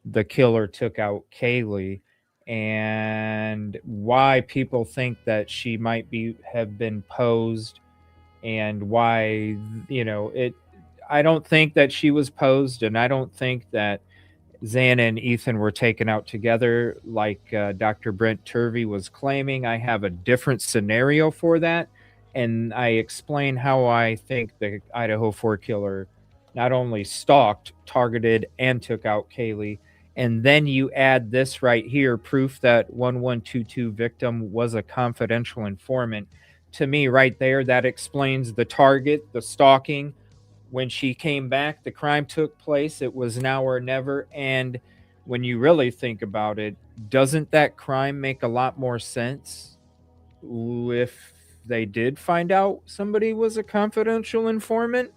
the killer took out Kaylee, and why people think that she might have been posed, and why, I don't think that she was posed, and I don't think that Xana and Ethan were taken out together like Dr. Brent Turvey was claiming. I have a different scenario for that, and I explain how I think the Idaho 4 killer not only stalked, targeted, and took out Kaylee. And then you add this right here, proof that 1122 victim was a confidential informant. To me, right there, that explains the target, the stalking. When she came back, the crime took place. It was now or never. And when you really think about it, doesn't that crime make a lot more sense if they did find out somebody was a confidential informant?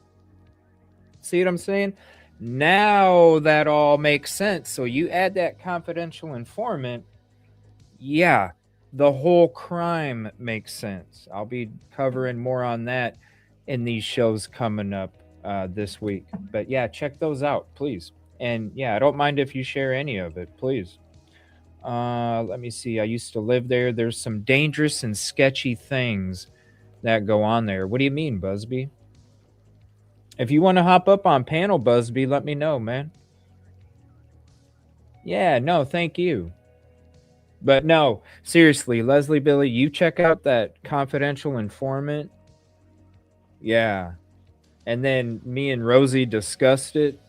See what I'm saying? Now that all makes sense. So you add that confidential informant, the whole crime makes sense. I'll be covering more on that in these shows coming up this week. But check those out, please. And I don't mind if you share any of it, please. Let me see. I used to live there. There's some dangerous and sketchy things that go on there. What do you mean, Busby? If you want to hop up on panel, Busby, let me know, man. No, thank you. But no, seriously, Leslie, Billy, you check out that confidential informant. Yeah. And then me and Rosie discussed it.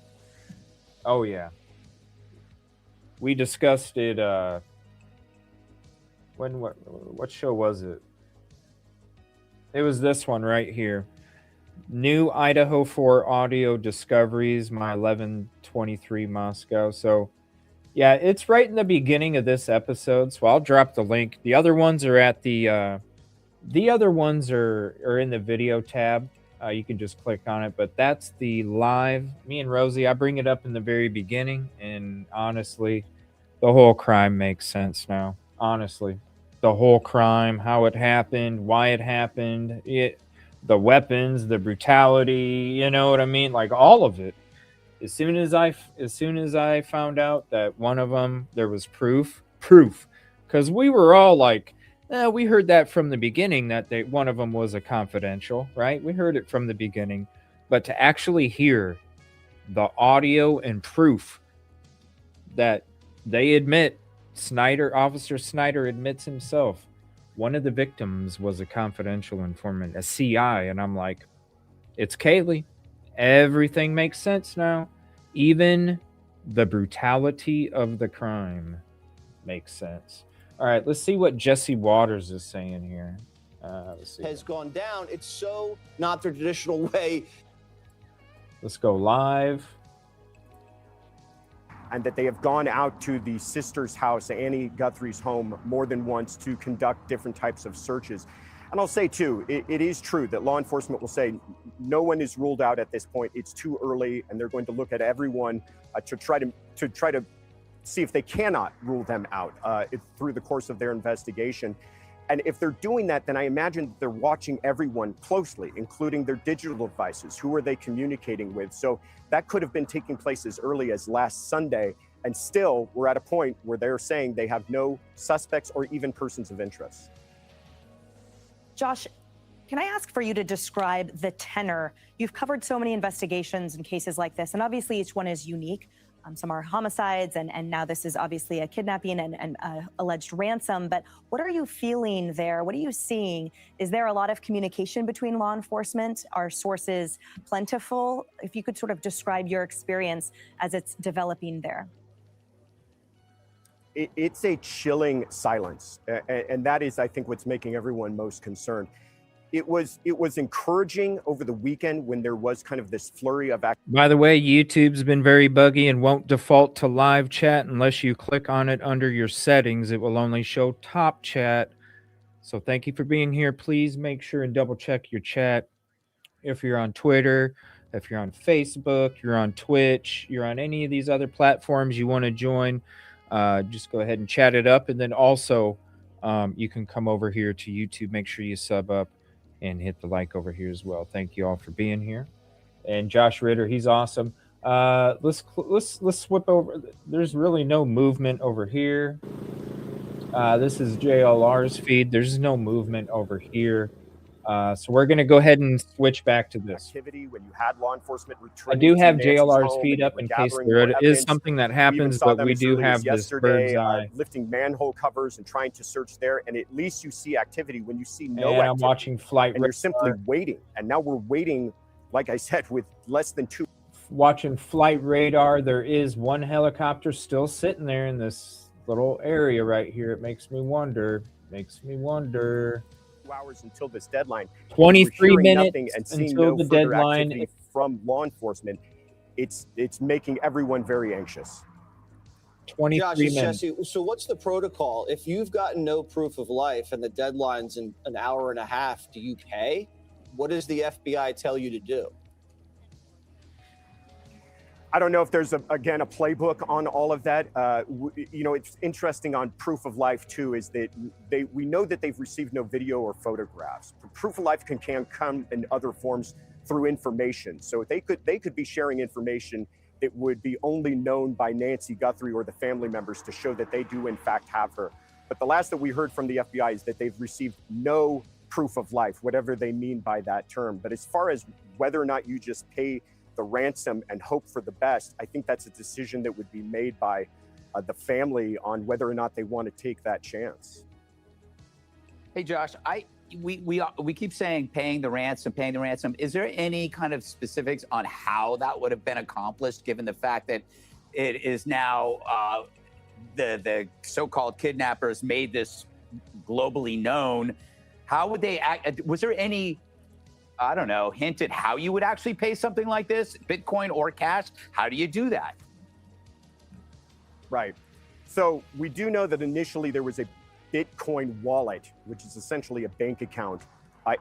Oh, yeah. We discussed it. What show was it? It was this one right here. New Idaho 4 audio discoveries, my 1123 Moscow. So, yeah, it's right in the beginning of this episode. So I'll drop the link. The other ones are at the other ones are in the video tab. You can just click on it. But that's the live. Me and Rosie, I bring it up in the very beginning, and honestly, the whole crime makes sense now. Honestly, the whole crime, how it happened, why it happened, the weapons, the brutality, you know what I mean? Like all of it. As soon as I found out that one of them, there was proof, because we were all like, we heard that from the beginning that one of them was a confidential, right? We heard it from the beginning, but to actually hear the audio and proof that they admit, Officer Snyder admits himself, one of the victims was a confidential informant, a CI, and I'm like, it's Kaylee. Everything makes sense now. Even the brutality of the crime makes sense. All right, let's see what Jesse Waters is saying here. Let's see. Has gone down. It's so not the traditional way. Let's go live. And that they have gone out to the sister's house, Annie Guthrie's home, more than once to conduct different types of searches. And I'll say, too, it is true that law enforcement will say no one is ruled out at this point. It's too early, and they're going to look at everyone to try to see if they cannot rule them out through the course of their investigation. And if they're doing that, then I imagine that they're watching everyone closely, including their digital devices. Who are they communicating with? So that could have been taking place as early as last Sunday. And still, we're at a point where they're saying they have no suspects or even persons of interest. Josh, can I ask for you to describe the tenor? You've covered so many investigations and cases like this, and obviously each one is unique. Some are homicides, and now this is obviously a kidnapping and alleged ransom. But what are you feeling there? What are you seeing? Is there a lot of communication between law enforcement? Are sources plentiful? If you could sort of describe your experience as it's developing there. It's a chilling silence, and that is, I think, what's making everyone most concerned. It was encouraging over the weekend when there was kind of this flurry of activity. By the way, YouTube's been very buggy and won't default to live chat unless you click on it under your settings. It will only show top chat. So thank you for being here. Please make sure and double check your chat. If you're on Twitter, if you're on Facebook, you're on Twitch, you're on any of these other platforms you want to join, just go ahead and chat it up. And then also you can come over here to YouTube. Make sure you sub up and hit the like over here as well. Thank you all for being here. And Josh Ritter, he's awesome. Let's swip over. There's really no movement over here. This is JLR's feed. There's no movement over here. So we're going to go ahead and switch back to this. Activity when you had law enforcement I do have JLR's feed up in case there is something that happens, but we do have this bird's eye. Lifting manhole covers and trying to search there, and at least you see activity. When you see no and activity, I'm watching Flight and Radar. you're simply waiting. And now we're waiting, like I said, with less than 2. Watching Flight Radar, there is one helicopter still sitting there in this little area right here. It makes me wonder. 2 hours until this deadline. 23 minutes and seeing until no the further deadline. activity from law enforcement. It's making everyone very anxious. 23 Josh, minutes. Jesse, so what's the protocol? If you've gotten no proof of life and the deadline's in an hour and a half, do you pay? What does the FBI tell you to do? I don't know if there's, again, a playbook on all of that. It's interesting on proof of life, too, is that we know that they've received no video or photographs. Proof of life can come in other forms through information. So they could be sharing information that would be only known by Nancy Guthrie or the family members to show that they do, in fact, have her. But the last that we heard from the FBI is that they've received no proof of life, whatever they mean by that term. But as far as whether or not you just pay the ransom and hope for the best, I think that's a decision that would be made by the family on whether or not they want to take that chance. Hey, Josh, we keep saying paying the ransom. Is there any kind of specifics on how that would have been accomplished, given the fact that it is now the so-called kidnappers made this globally known? How would they act? Was there any, I don't know, hint at how you would actually pay something like this, Bitcoin or cash? How do you do that? Right. So we do know that initially there was a Bitcoin wallet, which is essentially a bank account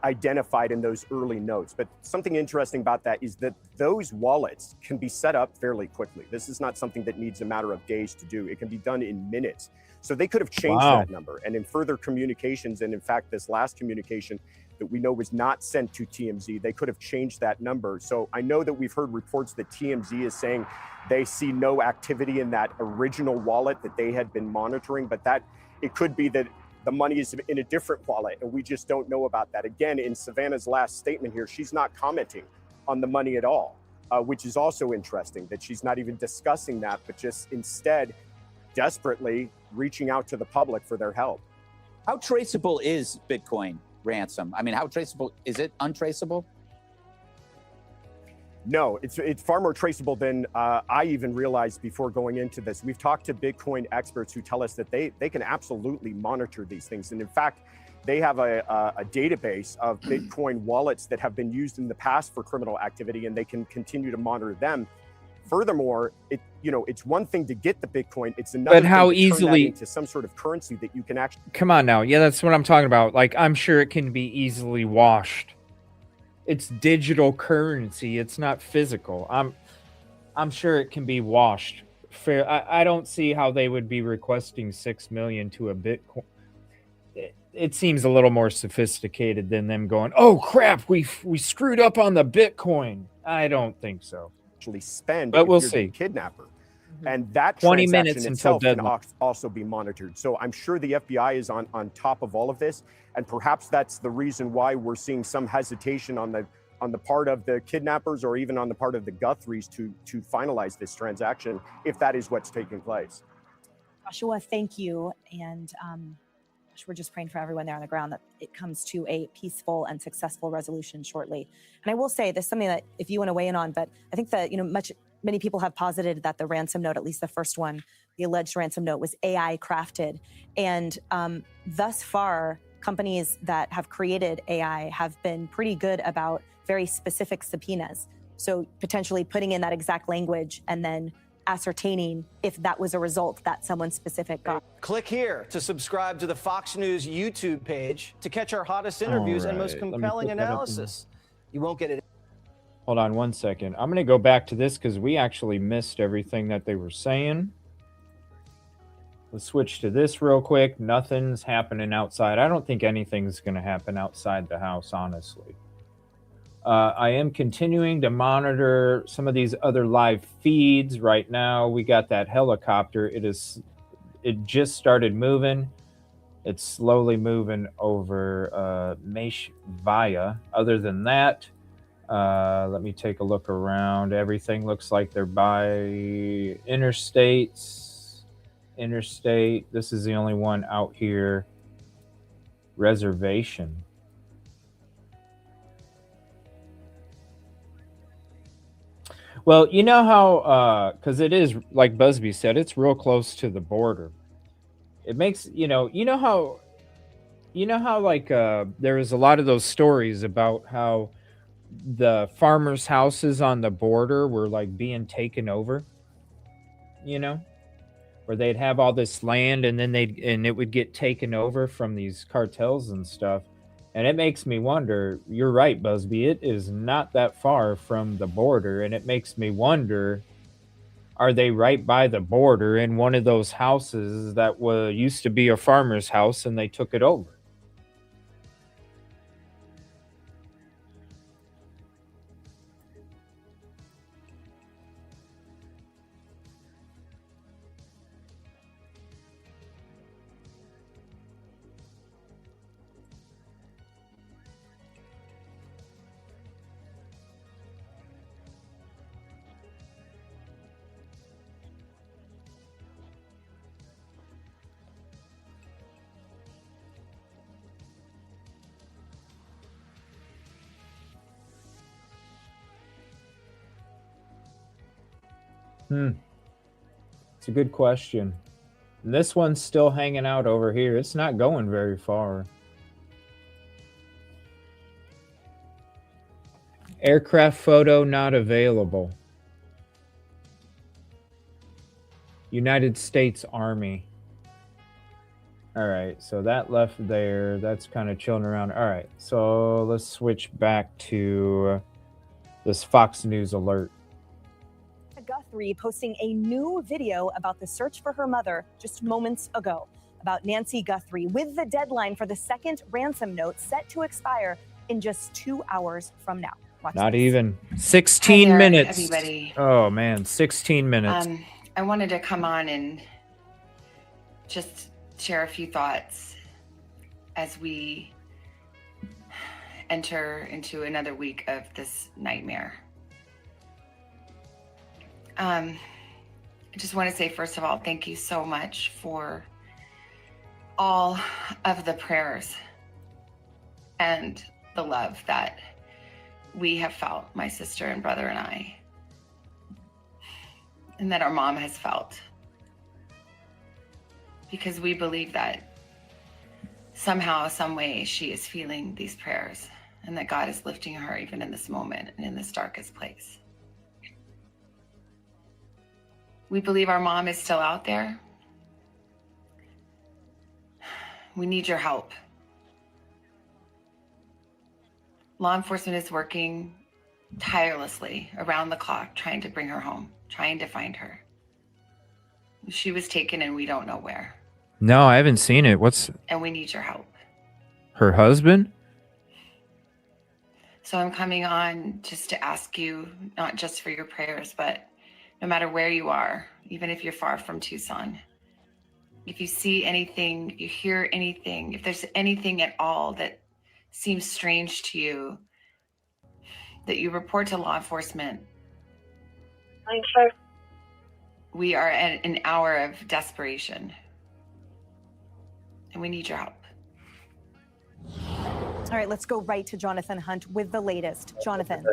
identified in those early notes. But something interesting about that is that those wallets can be set up fairly quickly. This is not something that needs a matter of days to do. It can be done in minutes. So they could have changed that number. And in further communications, and in fact, this last communication that we know was not sent to TMZ, they could have changed that number. So I know that we've heard reports that TMZ is saying they see no activity in that original wallet that they had been monitoring, but that it could be that the money is in a different wallet and we just don't know about that. Again, in Savannah's last statement here, she's not commenting on the money at all, which is also interesting that she's not even discussing that, but just instead desperately reaching out to the public for their help. How traceable is Bitcoin ransom? I mean, how traceable is it? Untraceable? No, it's far more traceable than I even realized before going into this. We've talked to Bitcoin experts who tell us that they can absolutely monitor these things. And in fact, they have a database of Bitcoin wallets that have been used in the past for criminal activity, and they can continue to monitor them. Furthermore, it's one thing to get the Bitcoin. It's another But how thing to turn easily that into some sort of currency that you can actually. Come on now. Yeah, that's what I'm talking about. Like, I'm sure it can be easily washed. It's digital currency. It's not physical. I'm sure it can be washed. Fair. I don't see how they would be requesting 6 million to a Bitcoin. It seems a little more sophisticated than them going, "Oh crap, we screwed up on the Bitcoin." I don't think so. Actually spend, but if we'll you're see. The kidnapper, and that 20 transaction minutes until itself can deadline. also be monitored. So I'm sure the FBI is on top of all of this, and perhaps that's the reason why we're seeing some hesitation on the part of the kidnappers or even on the part of the Guthries to finalize this transaction, if that is what's taking place. Joshua, thank you. And we're just praying for everyone there on the ground that it comes to a peaceful and successful resolution shortly. And I will say this is something that if you want to weigh in on, but I think that, many people have posited that the ransom note, at least the first one, the alleged ransom note, was AI crafted. And thus far, companies that have created AI have been pretty good about very specific subpoenas. So potentially putting in that exact language and then ascertaining if that was a result that someone specific got. Click here to subscribe to the Fox News YouTube page to catch our hottest interviews and most All right, let me compelling put that up in analysis. You won't get it. Hold on one second. I'm going to go back to this because we actually missed everything that they were saying. Let's switch to this real quick. Nothing's happening outside. I don't think anything's going to happen outside the house, honestly. I am continuing to monitor some of these other live feeds right now. We got that helicopter. It just started moving. It's slowly moving over Mesh Via. Other than that, let me take a look around. Everything looks like they're by interstates. Interstate. This is the only one out here. Reservation. Well, you know how, because it is, like Busby said, it's real close to the border. It makes, you know how like there was a lot of those stories about how the farmers' houses on the border were like being taken over, where they'd have all this land and then it would get taken over from these cartels and stuff. And it makes me wonder, you're right, Busby, it is not that far from the border. And it makes me wonder, are they right by the border in one of those houses that used to be a farmer's house and they took it over? It's a good question. And this one's still hanging out over here. It's not going very far. Aircraft photo not available. United States Army. All right, so that left there. That's kind of chilling around. All right, so let's switch back to this Fox News alert. Guthrie posting a new video about the search for her mother just moments ago, about Nancy Guthrie, with the deadline for the second ransom note set to expire in just 2 hours from now. Watch Not this. even 16 Hi there, minutes. everybody. Oh man, 16 minutes. I wanted to come on and just share a few thoughts as we enter into another week of this nightmare. I just want to say, first of all, thank you so much for all of the prayers and the love that we have felt, my sister and brother and I, and that our mom has felt. Because we believe that somehow, some way, she is feeling these prayers and that God is lifting her even in this moment and in this darkest place. We believe our mom is still out there. We need your help. Law enforcement is working tirelessly around the clock, trying to bring her home, trying to find her. She was taken and we don't know where. No, I haven't seen it. What's And we need your help. her husband? So I'm coming on just to ask you, not just for your prayers, but no matter where you are, even if you're far from Tucson, if you see anything, you hear anything, if there's anything at all that seems strange to you, that you report to law enforcement. We are at an hour of desperation, and we need your help. All right, let's go right to Jonathan Hunt with the latest. Jonathan.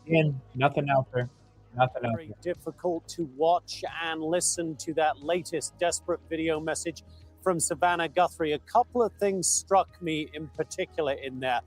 Again, nothing out there. Nothing out Very there. difficult to watch and listen to that latest desperate video message from Savannah Guthrie. A couple of things struck me in particular in there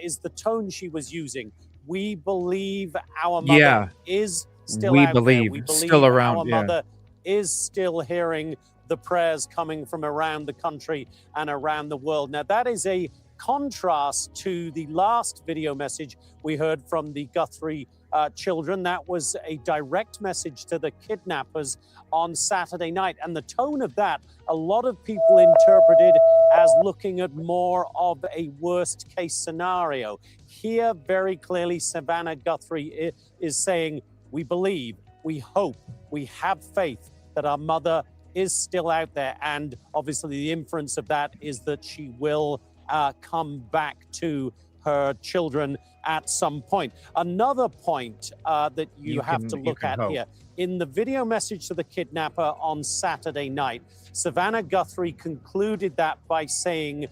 is the tone she was using. We believe our mother is still We out there. believe. We believe Still around, our yeah. mother is still hearing the prayers coming from around the country and around the world. Now, that is a contrast to the last video message we heard from the Guthrie children. That was a direct message to the kidnappers on Saturday night. And the tone of that, a lot of people interpreted as looking at more of a worst case scenario. Here, very clearly, Savannah Guthrie is saying, we believe, we hope, we have faith that our mother is still out there. And obviously the inference of that is that she will come back to her children at some point. Another point that you have to look at here, in the video message to the kidnapper on Saturday night, Savannah Guthrie concluded that by saying,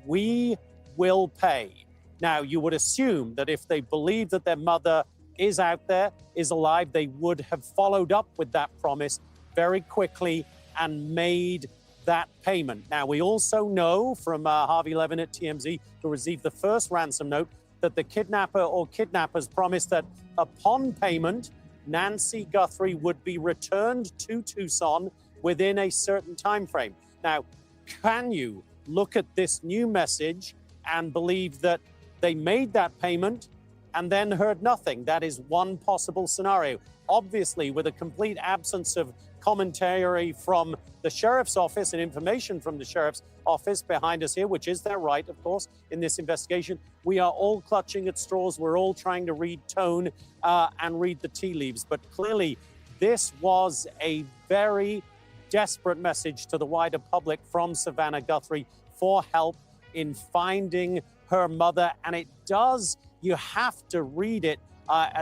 we will pay. Now, you would assume that if they believe that their mother is out there, is alive, they would have followed up with that promise very quickly and made that payment. Now, we also know from Harvey Levin at TMZ, who received the first ransom note, that the kidnapper or kidnappers promised that upon payment, Nancy Guthrie would be returned to Tucson within a certain time frame. Now, can you look at this new message and believe that they made that payment and then heard nothing? That is one possible scenario. Obviously, with a complete absence of commentary from the sheriff's office and information from the sheriff's office behind us here, which is their right, of course, in this investigation, we are all clutching at straws. We're all trying to read tone and read the tea leaves. But clearly, this was a very desperate message to the wider public from Savannah Guthrie for help in finding her mother. And it does, you have to read it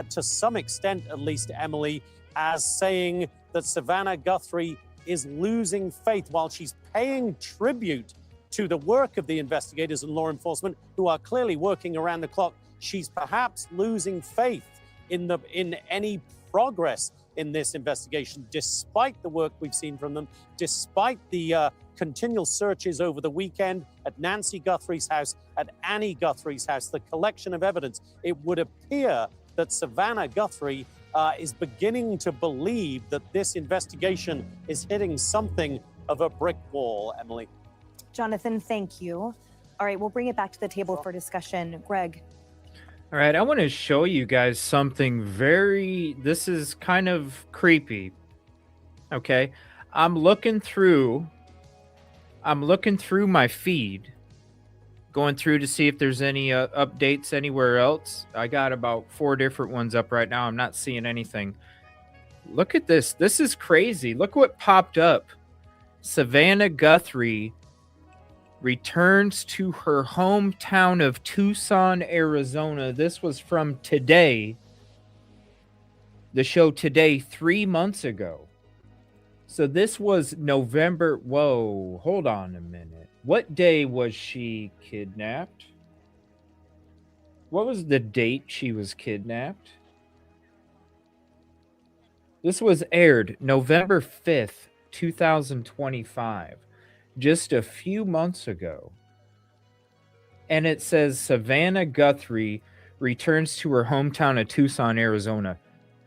to some extent, at least, Emily, as saying that Savannah Guthrie is losing faith while she's paying tribute to the work of the investigators and law enforcement who are clearly working around the clock. She's perhaps losing faith in any progress in this investigation, despite the work we've seen from them, despite the continual searches over the weekend at Nancy Guthrie's house, at Annie Guthrie's house, the collection of evidence. It would appear that Savannah Guthrie is beginning to believe that this investigation is hitting something of a brick wall, Emily. Jonathan, thank you. All right, we'll bring it back to the table for discussion. Greg. All right, I want to show you guys something this is kind of creepy. Okay, I'm looking through my feed, going through to see if there's any updates anywhere else. I got about 4 different ones up right now. I'm not seeing anything. Look at this. This is crazy. Look what popped up. Savannah Guthrie returns to her hometown of Tucson, Arizona. This was from Today. The show Today 3 months ago. So this was November. Whoa, hold on a minute. What day was she kidnapped? What was the date she was kidnapped? This was aired November 5th, 2025. Just a few months ago. And it says Savannah Guthrie returns to her hometown of Tucson, Arizona.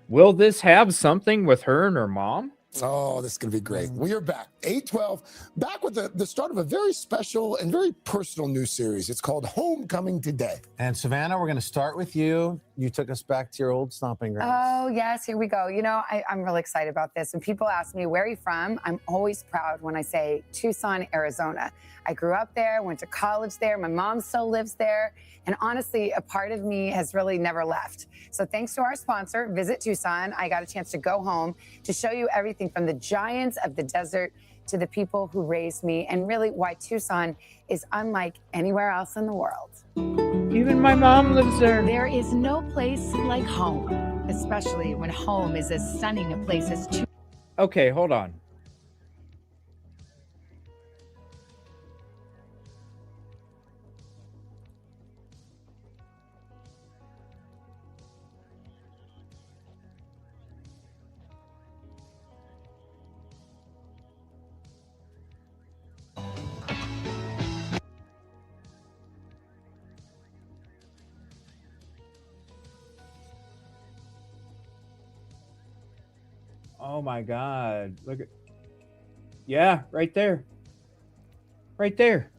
Will this have something with her and her mom? Oh, this is going to be great. We are back. 8/12, back with the start of a very special and very personal new series. It's called Homecoming Today. And Savannah, we're going to start with you. You took us back to your old stomping grounds. Oh, yes, here we go. You know, I'm really excited about this. When people ask me, where are you from? I'm always proud when I say Tucson, Arizona. I grew up there, went to college there. My mom still lives there. And honestly, a part of me has really never left. So thanks to our sponsor, Visit Tucson, I got a chance to go home to show you everything from the giants of the desert to the people who raised me, and really why Tucson is unlike anywhere else in the world. Even my mom lives there. There is no place like home, especially when home is as stunning a place as Tucson. Okay, hold on. Oh my God. Look at. Yeah, right there. Right there.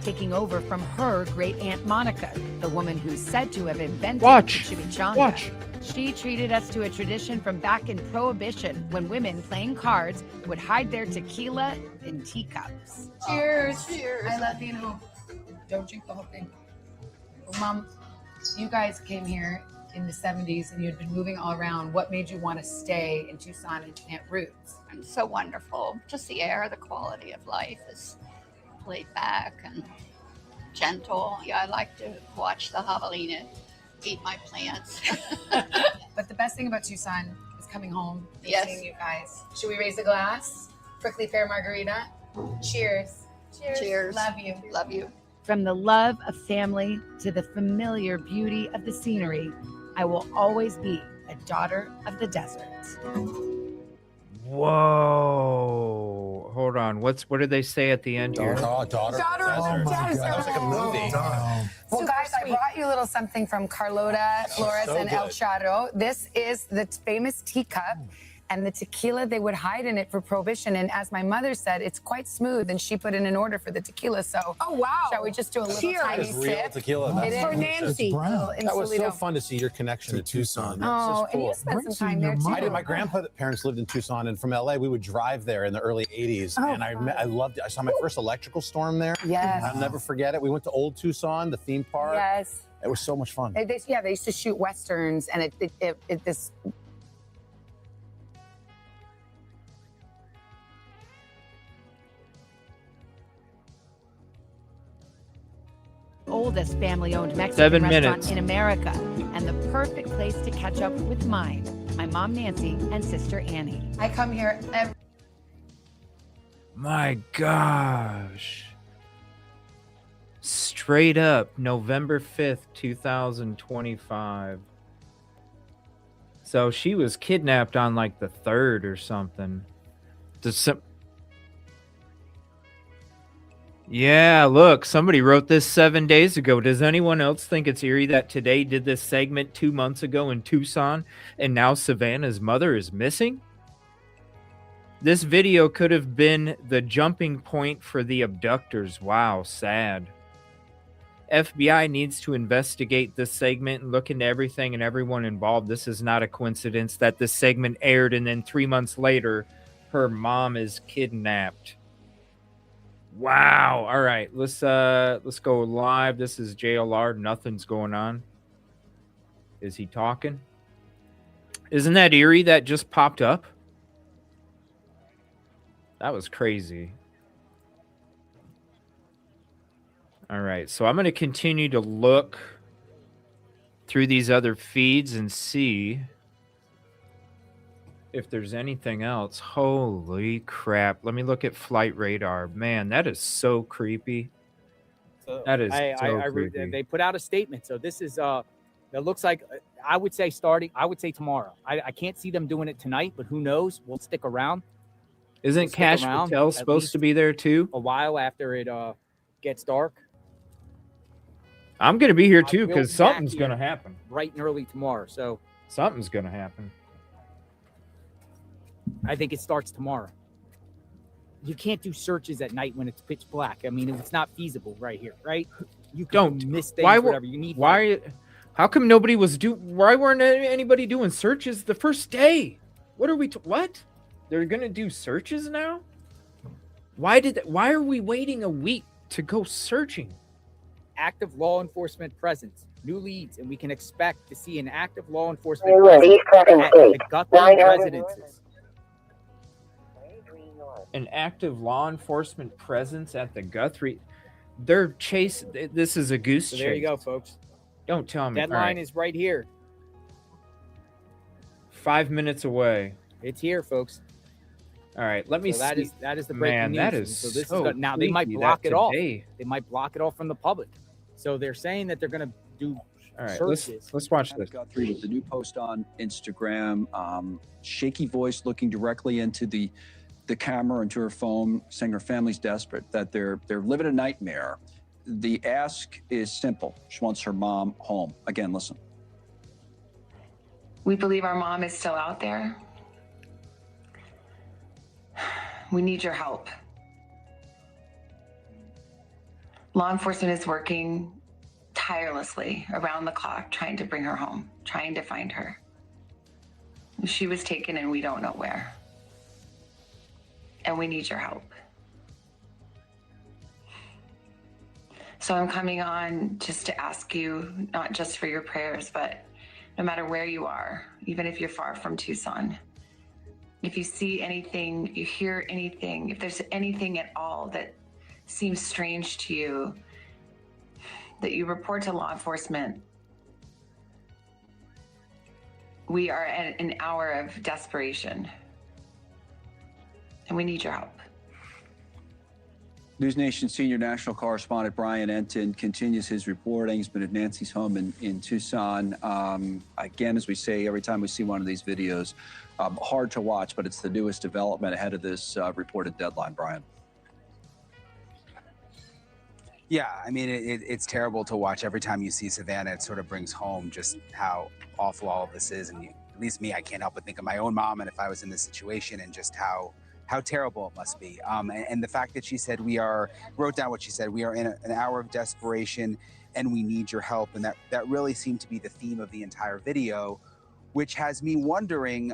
Taking over from her great aunt Monica, the woman who's said to have invented chimichanga. Watch. She treated us to a tradition from back in Prohibition when women playing cards would hide their tequila in teacups. Cheers. Cheers. I love you. Know, don't drink the whole thing. Well, Mom, you guys came here in the 70s and you'd been moving all around. What made you want to stay in Tucson and plant roots? It's so wonderful. Just the air, the quality of life is laid back and gentle. Yeah, I like to watch the javelina eat my plants. But the best thing about Tucson is coming home and Yes. seeing you guys. Should we raise a glass? Prickly Pear Margarita. Cheers. Cheers. Cheers. Love you. Love you. From the love of family to the familiar beauty of the scenery, I will always be a daughter of the desert. Whoa. Hold on. What did they say at the end here? Daughter of the Desert. That was like a movie. Well, guys, I brought you a little something from Carlota, Flores, so and El good. Charro. This is the famous teacup and the tequila they would hide in it for Prohibition. And as my mother said, it's quite smooth, and she put in an order for the tequila. So, Oh, wow. shall we just do a little Cheers. tiny It's real sip? tequila. It is. For Nancy. It's brown. That was so Insolito. fun to see your connection to Tucson. Oh, This is and you cool. spent some time there too. I did. My grandparents lived in Tucson, and from LA, we would drive there in the early 80s. Oh, and I loved it. I saw my first electrical storm there. Yes. I'll never forget it. We went to Old Tucson, the theme park. Yes. It was so much fun. They used to shoot westerns, and this. Oldest family-owned Mexican 7 restaurant minutes. in America, and the perfect place to catch up with mine, my mom Nancy and sister Annie. I come here every. My gosh. Straight up, November 5th, 2025. So she was kidnapped on like the 3rd or something. Yeah, look, somebody wrote this 7 days ago. Does anyone else think it's eerie that Today did this segment 2 months ago in Tucson and now Savannah's mother is missing? This video could have been the jumping point for the abductors. Wow, sad. FBI needs to investigate this segment and look into everything and everyone involved. This is not a coincidence that this segment aired and then 3 months later, her mom is kidnapped. Wow. All right, let's go live. This is JLR. Nothing's going on. Is he talking? Isn't that eerie that just popped up? That was crazy. All right, so I'm going to continue to look through these other feeds and see if there's anything else. Holy crap. Let me look at flight radar. Man, that is so creepy. So That is so creepy. they put out a statement. So this is it looks like I would say tomorrow. I can't see them doing it tonight, but who knows? We'll stick around. Isn't Cash Patel supposed to be there too? A while after it gets dark. I'm going to be here too We'll because be something's back going to here happen. bright and early tomorrow. So Something's going to happen. I think it starts tomorrow. You can't do searches at night when it's pitch black. I mean, it's not feasible right here, right? You Don't miss things. Why? Whatever you need. Why? How come nobody was Why weren't anybody doing searches the first day? What are we? What? They're gonna do searches now? Why are we waiting a week to go searching? Active law enforcement presence, new leads, and we can expect to see an active law enforcement England, East presence Second at State, the Guthrie 900 residences. An active law enforcement presence at the Guthrie. They're chase. This is a goose So chase. there you go, folks. Don't tell me. Deadline All right. is right here. 5 minutes away. It's here, folks. All right, let me So see. that is the breaking Man, news. that And is so this so is now they might creepy block that it off. today- They might block it off from the public. So they're saying that they're going to do All right, searches. let's watch this. Guthrie with the new post on Instagram. Shaky voice looking directly into the camera, into her phone, saying her family's desperate, that they're living a nightmare. The ask is simple. She wants her mom home. Again, listen. We believe our mom is still out there. We need your help. Law enforcement is working tirelessly around the clock trying to bring her home, trying to find her. She was taken and we don't know where. And we need your help. So I'm coming on just to ask you, not just for your prayers, but no matter where you are, even if you're far from Tucson, if you see anything, if you hear anything, if there's anything at all that seems strange to you, that you report to law enforcement. We are at an hour of desperation, and we need your help. News Nation senior national correspondent Brian Enton continues his reporting. He's been at Nancy's home in Tucson. Again, as we say every time we see one of these videos, hard to watch, but it's the newest development ahead of this reported deadline, Brian. Yeah, I mean, it's terrible to watch every time you see Savannah. It sort of brings home just how awful all of this is. And at least me, I can't help but think of my own mom and if I was in this situation and just how terrible it must be. And the fact that she said wrote down what she said, we are in an hour of desperation and we need your help. And that really seemed to be the theme of the entire video, which has me wondering,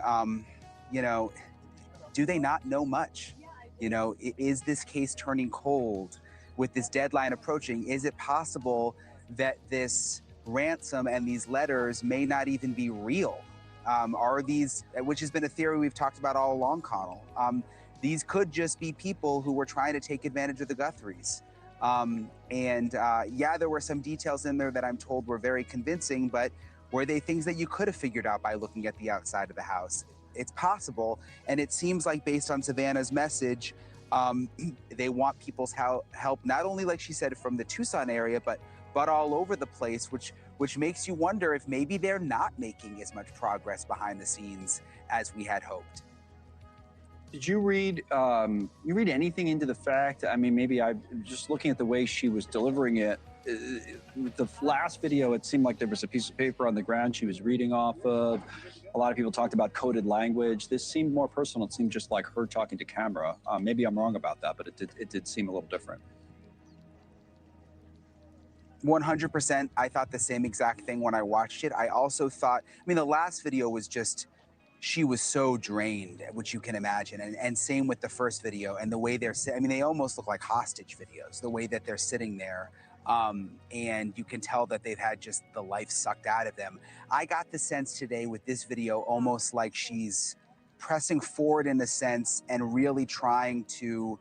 do they not know much? Is this case turning cold? With this deadline approaching, is it possible that this ransom and these letters may not even be real? Are these, which has been a theory we've talked about all along, Connell, these could just be people who were trying to take advantage of the Guthries. Yeah, there were some details in there that I'm told were very convincing, but were they things that you could have figured out by looking at the outside of the house? It's possible, and it seems like based on Savannah's message, they want people's help, not only, like she said, from the Tucson area, but butt all over the place, which makes you wonder if maybe they're not making as much progress behind the scenes as we had hoped. Did you read anything into the fact? I mean, maybe I just looking at the way she was delivering it. The last video, it seemed like there was a piece of paper on the ground she was reading off of. A lot of people talked about coded language. This seemed more personal. It seemed just like her talking to camera. Maybe I'm wrong about that, but it did seem a little different. 100%. I thought the same exact thing when I watched it. I also thought, I mean, the last video was just, she was so drained, which you can imagine. And same with the first video and the way they're sitting. I mean, they almost look like hostage videos, the way that they're sitting there. And you can tell that they've had just the life sucked out of them. I got the sense today with this video, almost like she's pressing forward in a sense and really trying to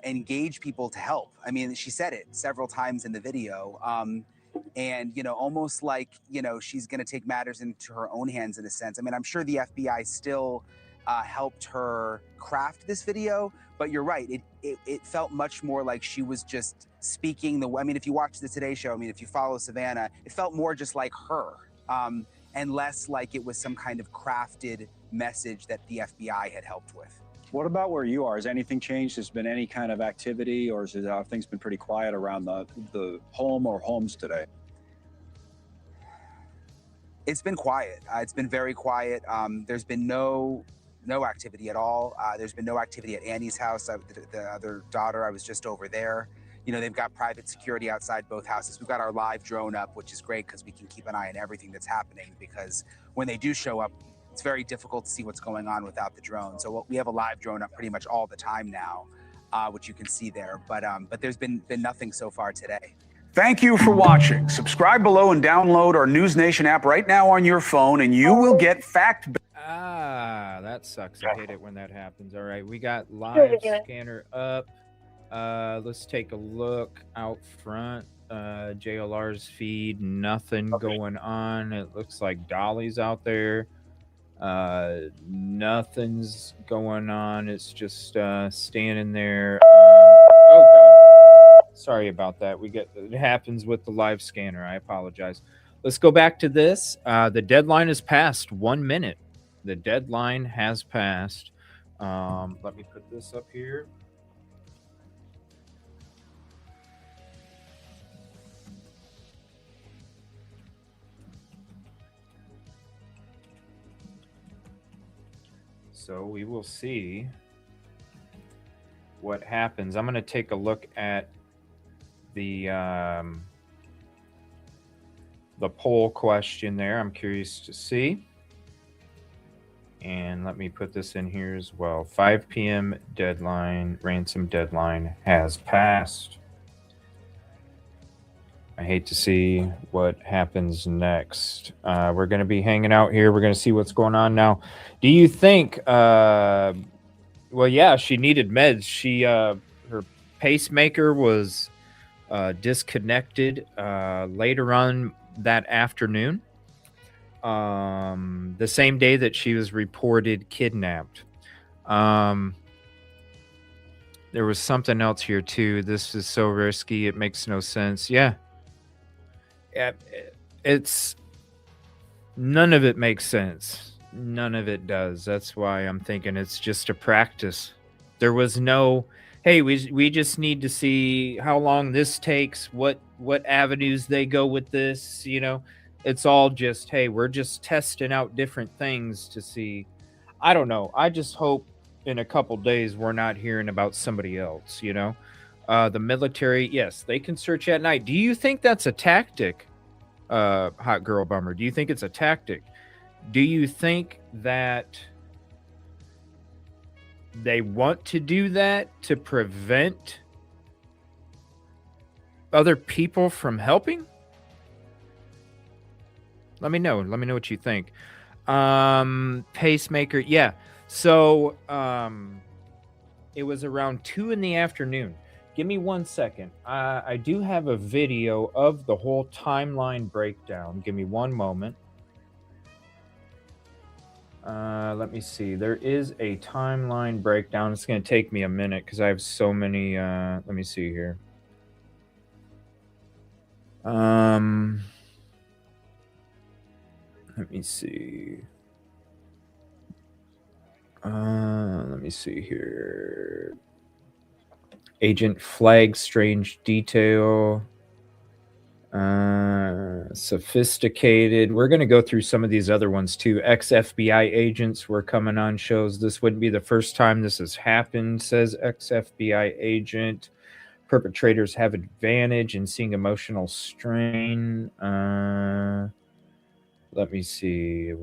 engage people to help. I mean, she said it several times in the video. And, you know, almost like, you know, she's going to take matters into her own hands in a sense. I mean, I'm sure the FBI still helped her craft this video, but you're right. It felt much more like she was just speaking the way, I mean, if you watch the Today Show, I mean, if you follow Savannah, it felt more just like her and less like it was some kind of crafted message that the FBI had helped with. What about where you are? Has anything changed? Has been any kind of activity, or have things been pretty quiet around the home or homes today? It's been quiet. It's been very quiet. There's been no activity at all. There's been no activity at Annie's house. The other daughter, I was just over there. You know, they've got private security outside both houses. We've got our live drone up, which is great because we can keep an eye on everything that's happening, because when they do show up, it's very difficult to see what's going on without the drone. So we have a live drone up pretty much all the time now, which you can see there. But there's been nothing so far today. Thank you for watching. Subscribe below and download our News Nation app right now on your phone, and you will get fact. That sucks. I hate it when that happens. All right, we got live scanner up. Let's take a look out front. JLR's feed, nothing going on. It looks like Dolly's out there. Nothing's going on. It's just standing there. Oh god, sorry about that. It happens with the live scanner. I apologize. Let's go back to this. The deadline has passed. 1 minute. The deadline has passed. Let me put this up here. So we will see what happens. I'm going to take a look at the poll question there. I'm curious to see. And let me put this in here as well. 5 p.m. deadline, ransom deadline has passed. I hate to see what happens next. We're going to be hanging out here. We're going to see what's going on now. Do you think, well, yeah, she needed meds. Her pacemaker was disconnected later on that afternoon. The same day that she was reported kidnapped. There was something else here too. This is so risky. It makes no sense. Yeah. It's none of it makes sense. None of it does. That's why I'm thinking it's just a practice. There was no, hey, we just need to see how long this takes, what avenues they go with this, you know. It's all just, hey, we're just testing out different things to see. I don't know. I just hope in a couple days we're not hearing about somebody else, you know. The military, yes, they can search at night. Do you think that's a tactic, Hot Girl Bummer? Do you think it's a tactic? Do you think that they want to do that to prevent other people from helping? Let me know. Let me know what you think. Pacemaker, yeah. So it was around 2 in the afternoon. Give me 1 second. I do have a video of the whole timeline breakdown. Give me one moment. Let me see. There is a timeline breakdown. It's going to take me a minute because I have so many. Let me see here. Let me see. Let me see here. Agent flag strange detail. Sophisticated. We're going to go through some of these other ones too. Ex-FBI agents were coming on shows. This wouldn't be the first time this has happened, says ex-FBI agent. Perpetrators have advantage in seeing emotional strain. Let me see.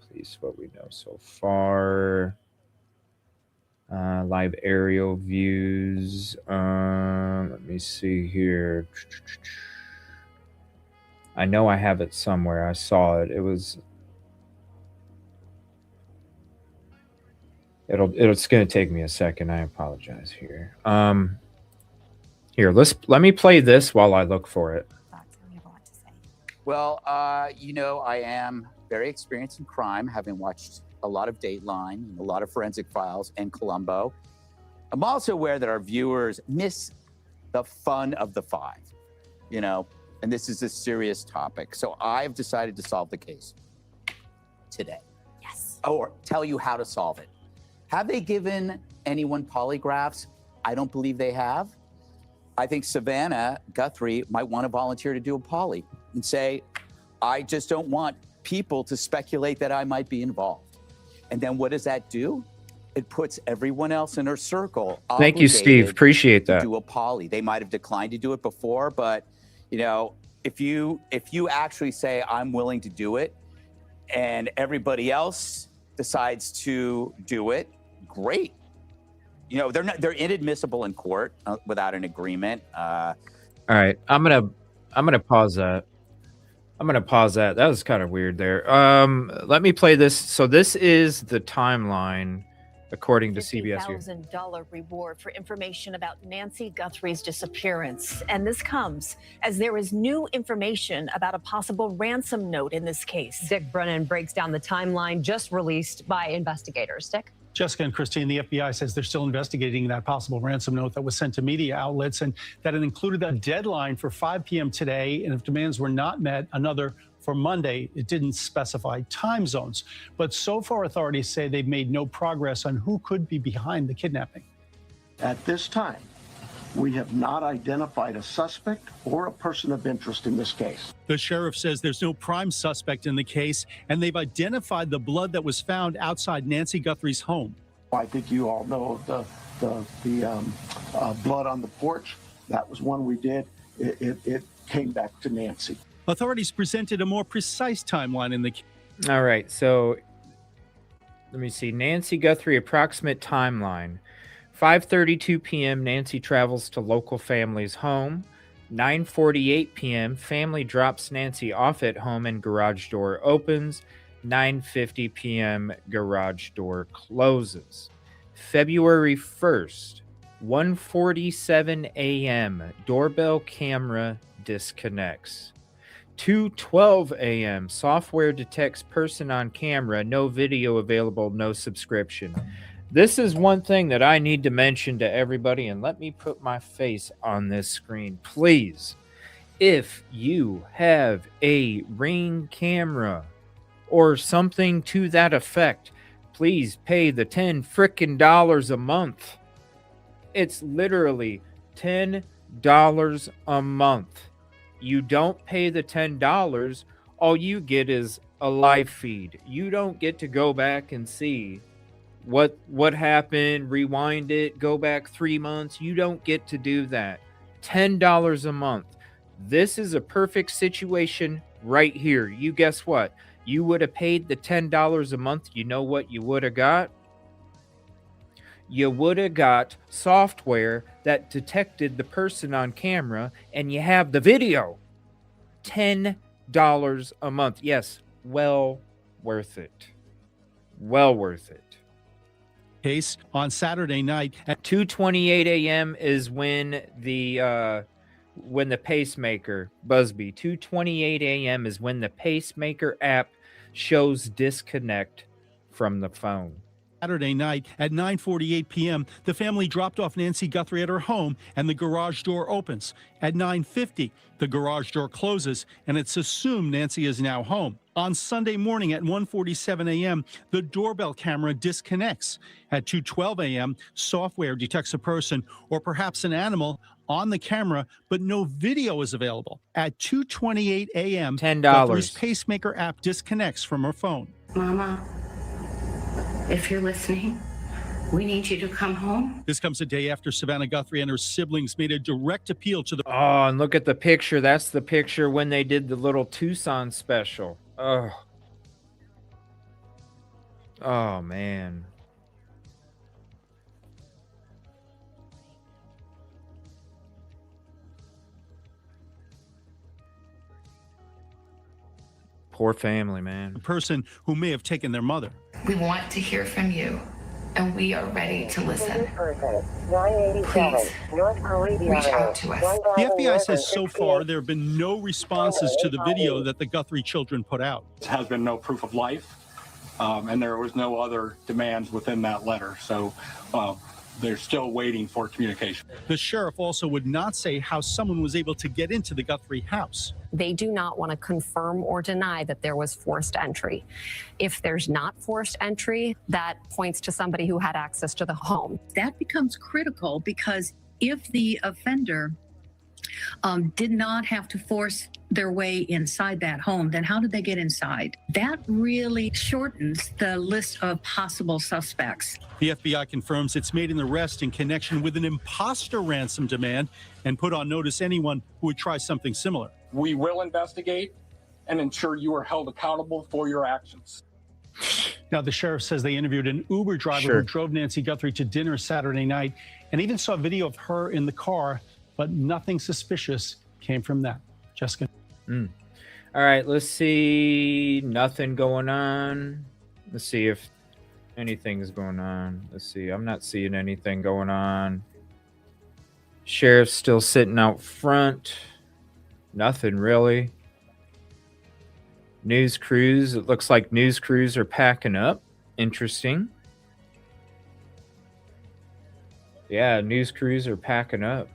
Please, what we know so far. Live aerial views. Let me see here. I know I have it somewhere. I saw it. It was. It's going to take me a second. I apologize here. Here, let me play this while I look for it. Well, you know, I am very experienced in crime, having watched a lot of Dateline, a lot of Forensic Files, and Columbo. I'm also aware that our viewers miss the fun of the five, you know, and this is a serious topic. So I've decided to solve the case today. Yes. Or tell you how to solve it. Have they given anyone polygraphs? I don't believe they have. I think Savannah Guthrie might want to volunteer to do a poly and say, I just don't want people to speculate that I might be involved. And then what does that do? It puts everyone else in her circle. Thank you, Steve. Appreciate that. To do a poly. They might have declined to do it before, but you know, if you actually say I'm willing to do it, and everybody else decides to do it, great. You know, they're inadmissible in court without an agreement. All right, I'm gonna pause that. That was kind of weird there. Let me play this. So this is the timeline, according to CBS. $50,000 reward for information about Nancy Guthrie's disappearance. And this comes as there is new information about a possible ransom note in this case. Dick Brennan breaks down the timeline just released by investigators. Dick? Jessica and Christine, the FBI says they're still investigating that possible ransom note that was sent to media outlets, and that it included a deadline for 5 p.m. today, and if demands were not met, another for Monday. It didn't specify time zones. But so far, authorities say they've made no progress on who could be behind the kidnapping. At this time, we have not identified a suspect or a person of interest in this case. The sheriff says there's no prime suspect in the case, and they've identified the blood that was found outside Nancy Guthrie's home. I think you all know the blood on the porch. That was one we did. It came back to Nancy. Authorities presented a more precise timeline in the case. All right, so let me see. Nancy Guthrie approximate timeline. 5:32 p.m. Nancy travels to local family's home. 9:48 p.m. family drops Nancy off at home and garage door opens. 9:50 p.m. garage door closes. February 1st, 1:47 a.m. doorbell camera disconnects. 2:12 a.m. software detects person on camera, no video available, no subscription. This is one thing that I need to mention to everybody, and let me put my face on this screen, please. If you have a Ring camera or something to that effect, please pay the $10 a month. It's literally $10 a month. You don't pay the $10, all you get is a live feed. You don't get to go back and see what happened, rewind it, go back 3 months. You don't get to do that. $10 a month. This is a perfect situation right here. You guess what? You would have paid the $10 a month. You know what you would have got? You would have got software that detected the person on camera, and you have the video. $10 a month. Yes, well worth it. Well worth it. Case on Saturday night at 2:28 a.m. is when the pacemaker, Busby, 2:28 a.m. is when the pacemaker app shows disconnect from the phone. Saturday night at 9:48 p.m., the family dropped off Nancy Guthrie at her home and the garage door opens. At 9:50, the garage door closes and it's assumed Nancy is now home. On Sunday morning at 1:47 a.m., the doorbell camera disconnects. At 2:12 a.m., software detects a person or perhaps an animal on the camera, but no video is available. At 2:28 a.m., $10. Guthrie's pacemaker app disconnects from her phone. Mama, if you're listening, we need you to come home. This comes a day after Savannah Guthrie and her siblings made a direct appeal to the... Oh, and look at the picture. That's the picture when they did the little Tucson special. Oh. Oh, man. Poor family, man. A person who may have taken their mother. We want to hear from you, and we are ready to listen. Please, reach out to us. The FBI says so far there have been no responses to the video that the Guthrie children put out. There has been no proof of life, and there was no other demands within that letter. So they're still waiting for communication. The sheriff also would not say how someone was able to get into the Guthrie house. They do not want to confirm or deny that there was forced entry. If there's not forced entry, that points to somebody who had access to the home. That becomes critical because if the offender did not have to force their way inside that home, then how did they get inside? That really shortens the list of possible suspects. The FBI confirms it's made an arrest in connection with an imposter ransom demand and put on notice anyone who would try something similar. We will investigate and ensure you are held accountable for your actions. Now, the sheriff says they interviewed an Uber driver who drove Nancy Guthrie to dinner Saturday night and even saw video of her in the car, but nothing suspicious came from that. Jessica. All right, let's see. Nothing going on. Let's see if anything's going on. Let's see. I'm not seeing anything going on. Sheriff's still sitting out front. Nothing really. News crews. It looks like news crews are packing up. Interesting. Yeah, news crews are packing up.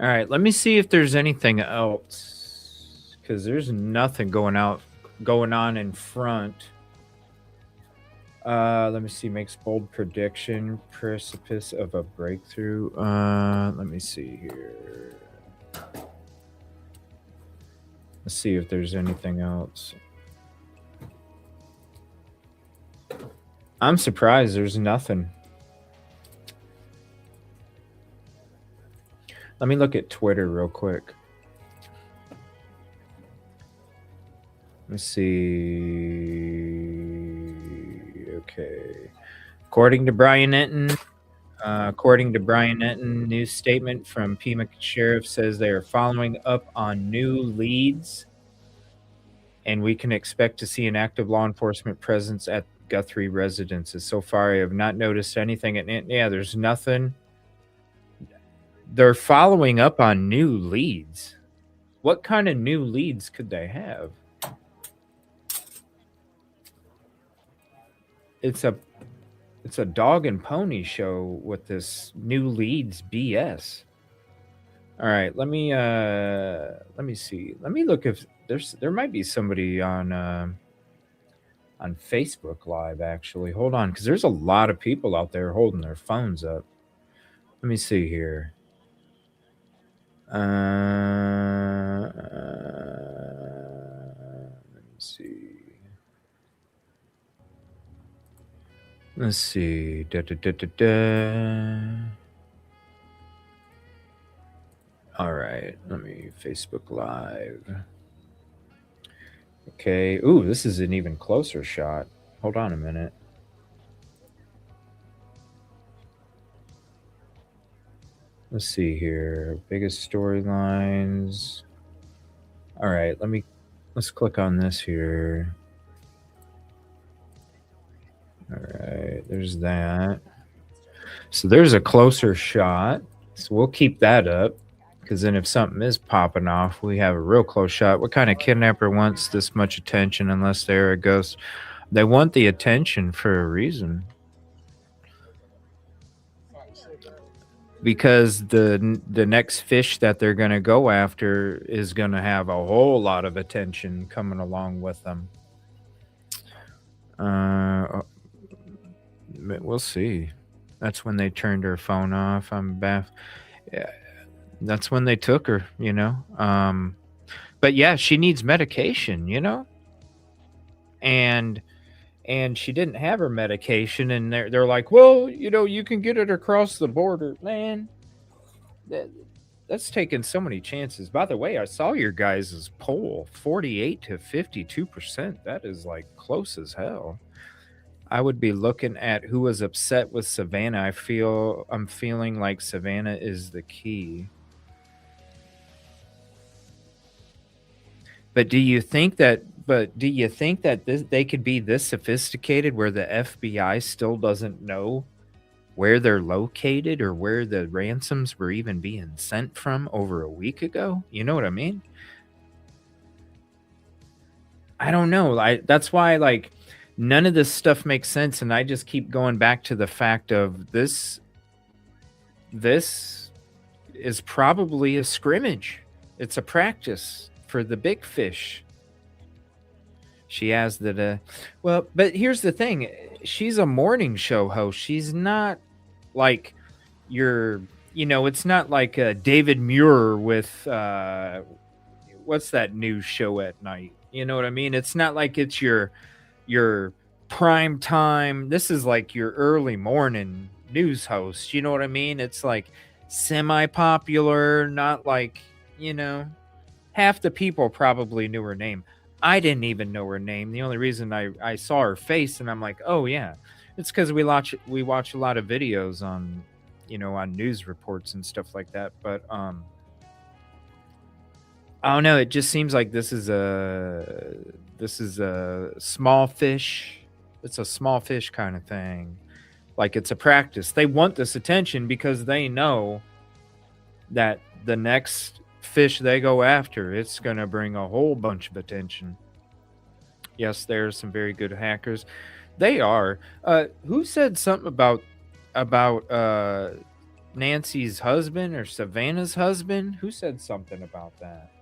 All right, let me see if there's anything else, because there's nothing going on in front. Let me see. Makes bold prediction. Precipice of a breakthrough. Let me see here. Let's see if there's anything else. I'm surprised there's nothing. Let me look at Twitter real quick. Let's see. Okay. According to Brian Etten, news statement from Pima Sheriff says they are following up on new leads, and we can expect to see an active law enforcement presence at Guthrie residences. So far, I have not noticed anything. Yeah, there's nothing. They're following up on new leads. What kind of new leads could they have? It's a dog and pony show with this new leads BS. All right, let me see. Let me look if there might be somebody on Facebook Live actually. Hold on, because there's a lot of people out there holding their phones up. Let me see here. Let me see. Let's see. All right, let me Facebook Live. Okay. Ooh, this is an even closer shot. Hold on a minute. Let's see here. Biggest storylines. All right, let's click on this here. All right, there's that. So there's a closer shot. So we'll keep that up, because then if something is popping off, we have a real close shot. What kind of kidnapper wants this much attention unless they're a ghost? They want the attention for a reason. Because the next fish that they're going to go after is going to have a whole lot of attention coming along with them. We'll see. That's when they turned her phone off. I'm baffled. Yeah, that's when they took her, you know. But yeah, she needs medication, you know. And she didn't have her medication, and they're like, well, you know, you can get it across the border. Man, that's taking so many chances. By the way, I saw your guys' poll, 48 to 52%. That is like close as hell. I would be looking at who was upset with Savannah. I'm feeling like Savannah is the key. But do you think that they could be this sophisticated where the FBI still doesn't know where they're located or where the ransoms were even being sent from over a week ago? You know what I mean? I don't know. That's why, like, none of this stuff makes sense, and I just keep going back to the fact of this is probably a scrimmage. It's a practice for the big fish. She has that. Well, but here's the thing. She's a morning show host. She's not like it's not like David Muir with what's that news show at night? You know what I mean? It's not like it's your prime time. This is like your early morning news host. You know what I mean? It's like semi-popular, not like, half the people probably knew her name. I didn't even know her name. The only reason I saw her face and I'm like, oh yeah, it's because we watch a lot of videos on, on news reports and stuff like that. But I don't know. It just seems like this is a small fish. It's a small fish kind of thing. Like it's a practice. They want this attention because they know that the next fish they go after, it's going to bring a whole bunch of attention. Yes, there's some very good hackers. They are. Who said something about Nancy's husband or Savannah's husband? Who said something about that?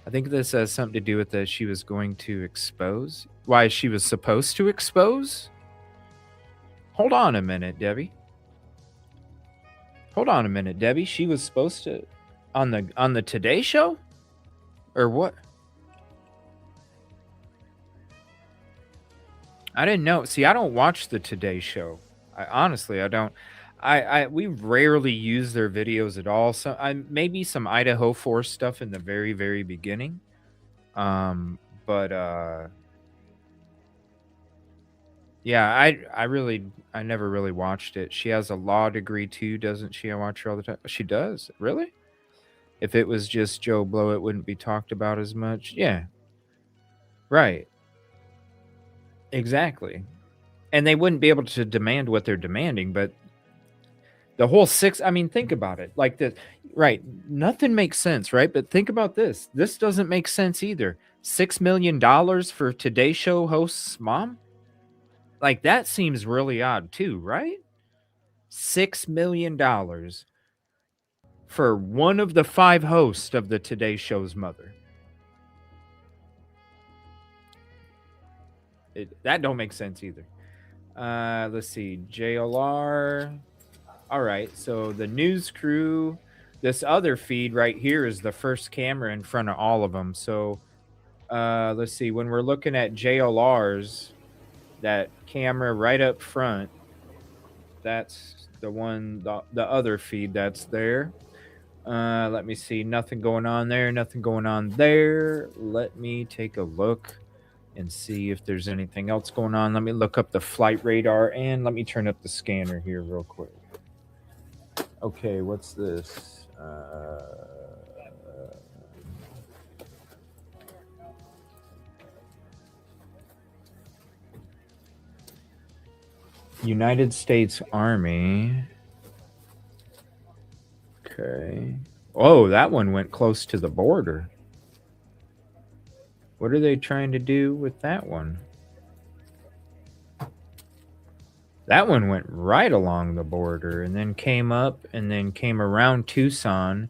I think this has something to do with that she was going to expose. Why she was supposed to expose? Hold on a minute, Debbie. She was supposed to on the Today Show? Or what? I didn't know. See, I don't watch the Today Show. Honestly, I don't. We rarely use their videos at all. So maybe some Idaho Force stuff in the very, very beginning. But yeah, I never really watched it. She has a law degree too, doesn't she? I watch her all the time. She does? Really? If it was just Joe Blow, it wouldn't be talked about as much. Yeah. Right. Exactly. And they wouldn't be able to demand what they're demanding, but the whole think about it. Like this, right? Nothing makes sense, right? But think about this. This doesn't make sense either. $6 million for Today Show host's mom? Like that seems really odd too, right? $6 million for one of the 5 hosts of the Today Show's mother. That don't make sense either. Let's see. JLR. All right. So the news crew, this other feed right here is the first camera in front of all of them. So let's see. When we're looking at JLR's, that camera right up front, that's the one, the other feed that's there. Let me see. Nothing going on there. Nothing going on there. Let me take a look and see if there's anything else going on. Let me look up the flight radar and let me turn up the scanner here real quick. Okay, what's this? United States Army. Okay. Oh, that one went close to the border. What are they trying to do with that one? That one went right along the border and then came up and then came around Tucson.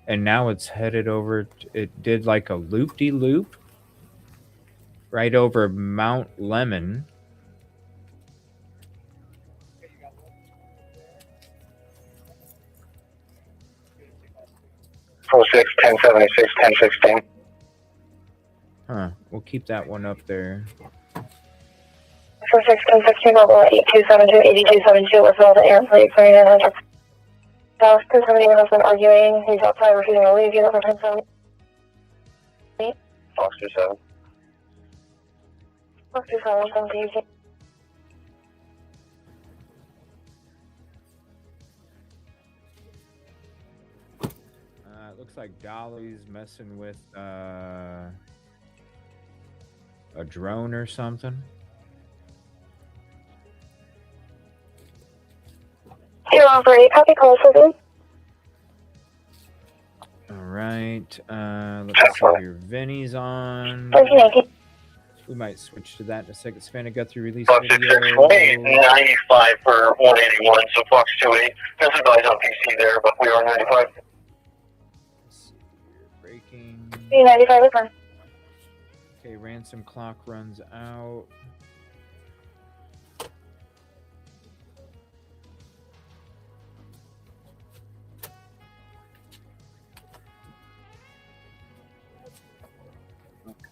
And now it's headed over. It did like a loop-de-loop right over Mount Lemmon. Four 6 1076 1016. Huh. We'll keep that one up there. 4 6 1016 level 8272 8272 with all the airplane 3900. Dallas 271 has been arguing. He's outside refusing to leave. You know, 1078. Fox 27. Fox 27, thank you. It looks like Dolly's messing with a drone or something. You're on for 8. Copy call, Susan. All right. Let's see here. Vinny's on. We might switch to that in a second. Savannah Guthrie release Fox video. 668, 95 for 181. So Fox 28. There's a guys on PC there, but we are 95. Breaking. 95 is fine. Okay, ransom clock runs out.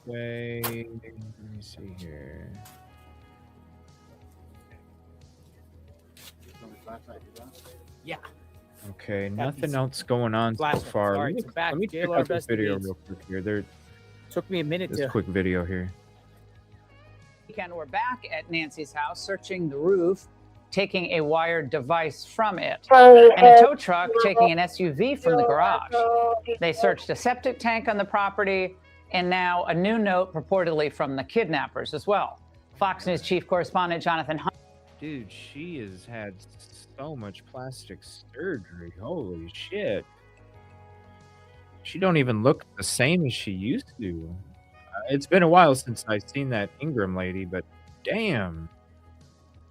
Okay, let me see here. Yeah. Okay, nothing else going on so far. Sorry, Let me check out this video real quick here. Took me a minute This to. quick video here. Weekend, we're back at Nancy's house, searching the roof, taking a wired device from it, and a tow truck taking an SUV from the garage. They searched a septic tank on the property, and now a new note purportedly from the kidnappers as well. Fox News chief correspondent Jonathan Hunt. Dude, she has had so much plastic surgery. Holy shit. She don't even look the same as she used to. It's been a while since I've seen that Ingram lady, but damn.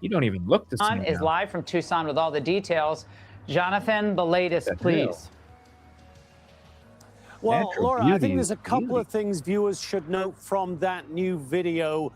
You don't even look the same is now. live from Tucson with all the details. Jonathan, the latest, please. Well, Natural Laura, I beauty think is there's a couple of things viewers should note from that new video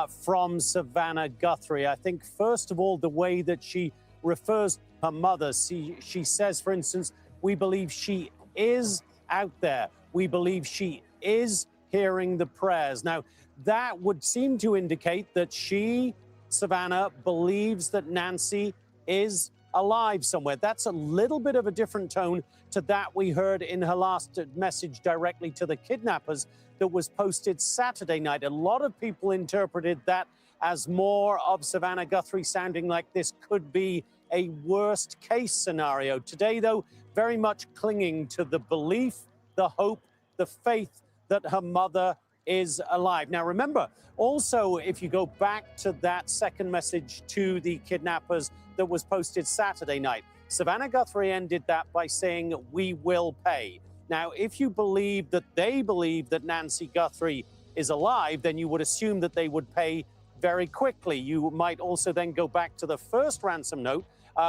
from Savannah Guthrie. I think, first of all, the way that she refers to her mother. She says, for instance, we believe she is out there. We believe she is hearing the prayers. Now, that would seem to indicate that she, Savannah, believes that Nancy is alive somewhere. That's a little bit of a different tone to that we heard in her last message directly to the kidnappers that was posted Saturday night. A lot of people interpreted that as more of Savannah Guthrie sounding like this could be a worst case scenario. Today, though, very much clinging to the belief, the hope, the faith that her mother is alive. Now, remember, also, if you go back to that second message to the kidnappers that was posted Saturday night, Savannah Guthrie ended that by saying, we will pay. Now, if you believe that they believe that Nancy Guthrie is alive, then you would assume that they would pay very quickly. You might also then go back to the first ransom note,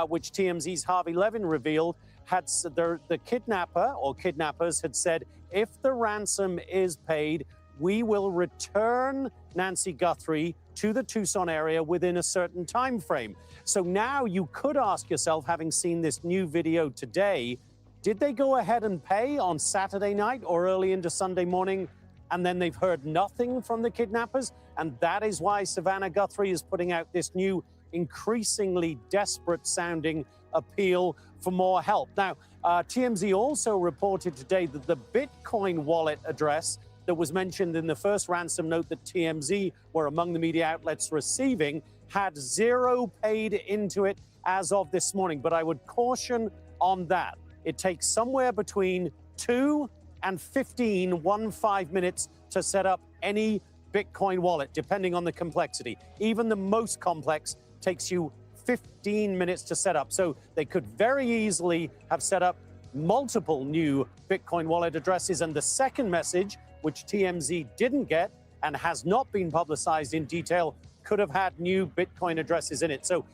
which TMZ's Harvey Levin revealed, had the kidnapper or kidnappers had said, if the ransom is paid, we will return Nancy Guthrie to the Tucson area within a certain time frame. So now you could ask yourself, having seen this new video today, did they go ahead and pay on Saturday night or early into Sunday morning? and then they've heard nothing from the kidnappers. And that is why Savannah Guthrie is putting out this new, increasingly desperate sounding appeal for more help. Now, TMZ also reported today that the Bitcoin wallet address that was mentioned in the first ransom note that TMZ were among the media outlets receiving had zero paid into it as of this morning. But I would caution on that. It takes somewhere between 2 and 15 minutes to set up any Bitcoin wallet, depending on the complexity. Even the most complex takes you 15 minutes to set up. So they could very easily have set up multiple new Bitcoin wallet addresses. And the second message, which TMZ didn't get and has not been publicized in detail, could have had new Bitcoin addresses in it. So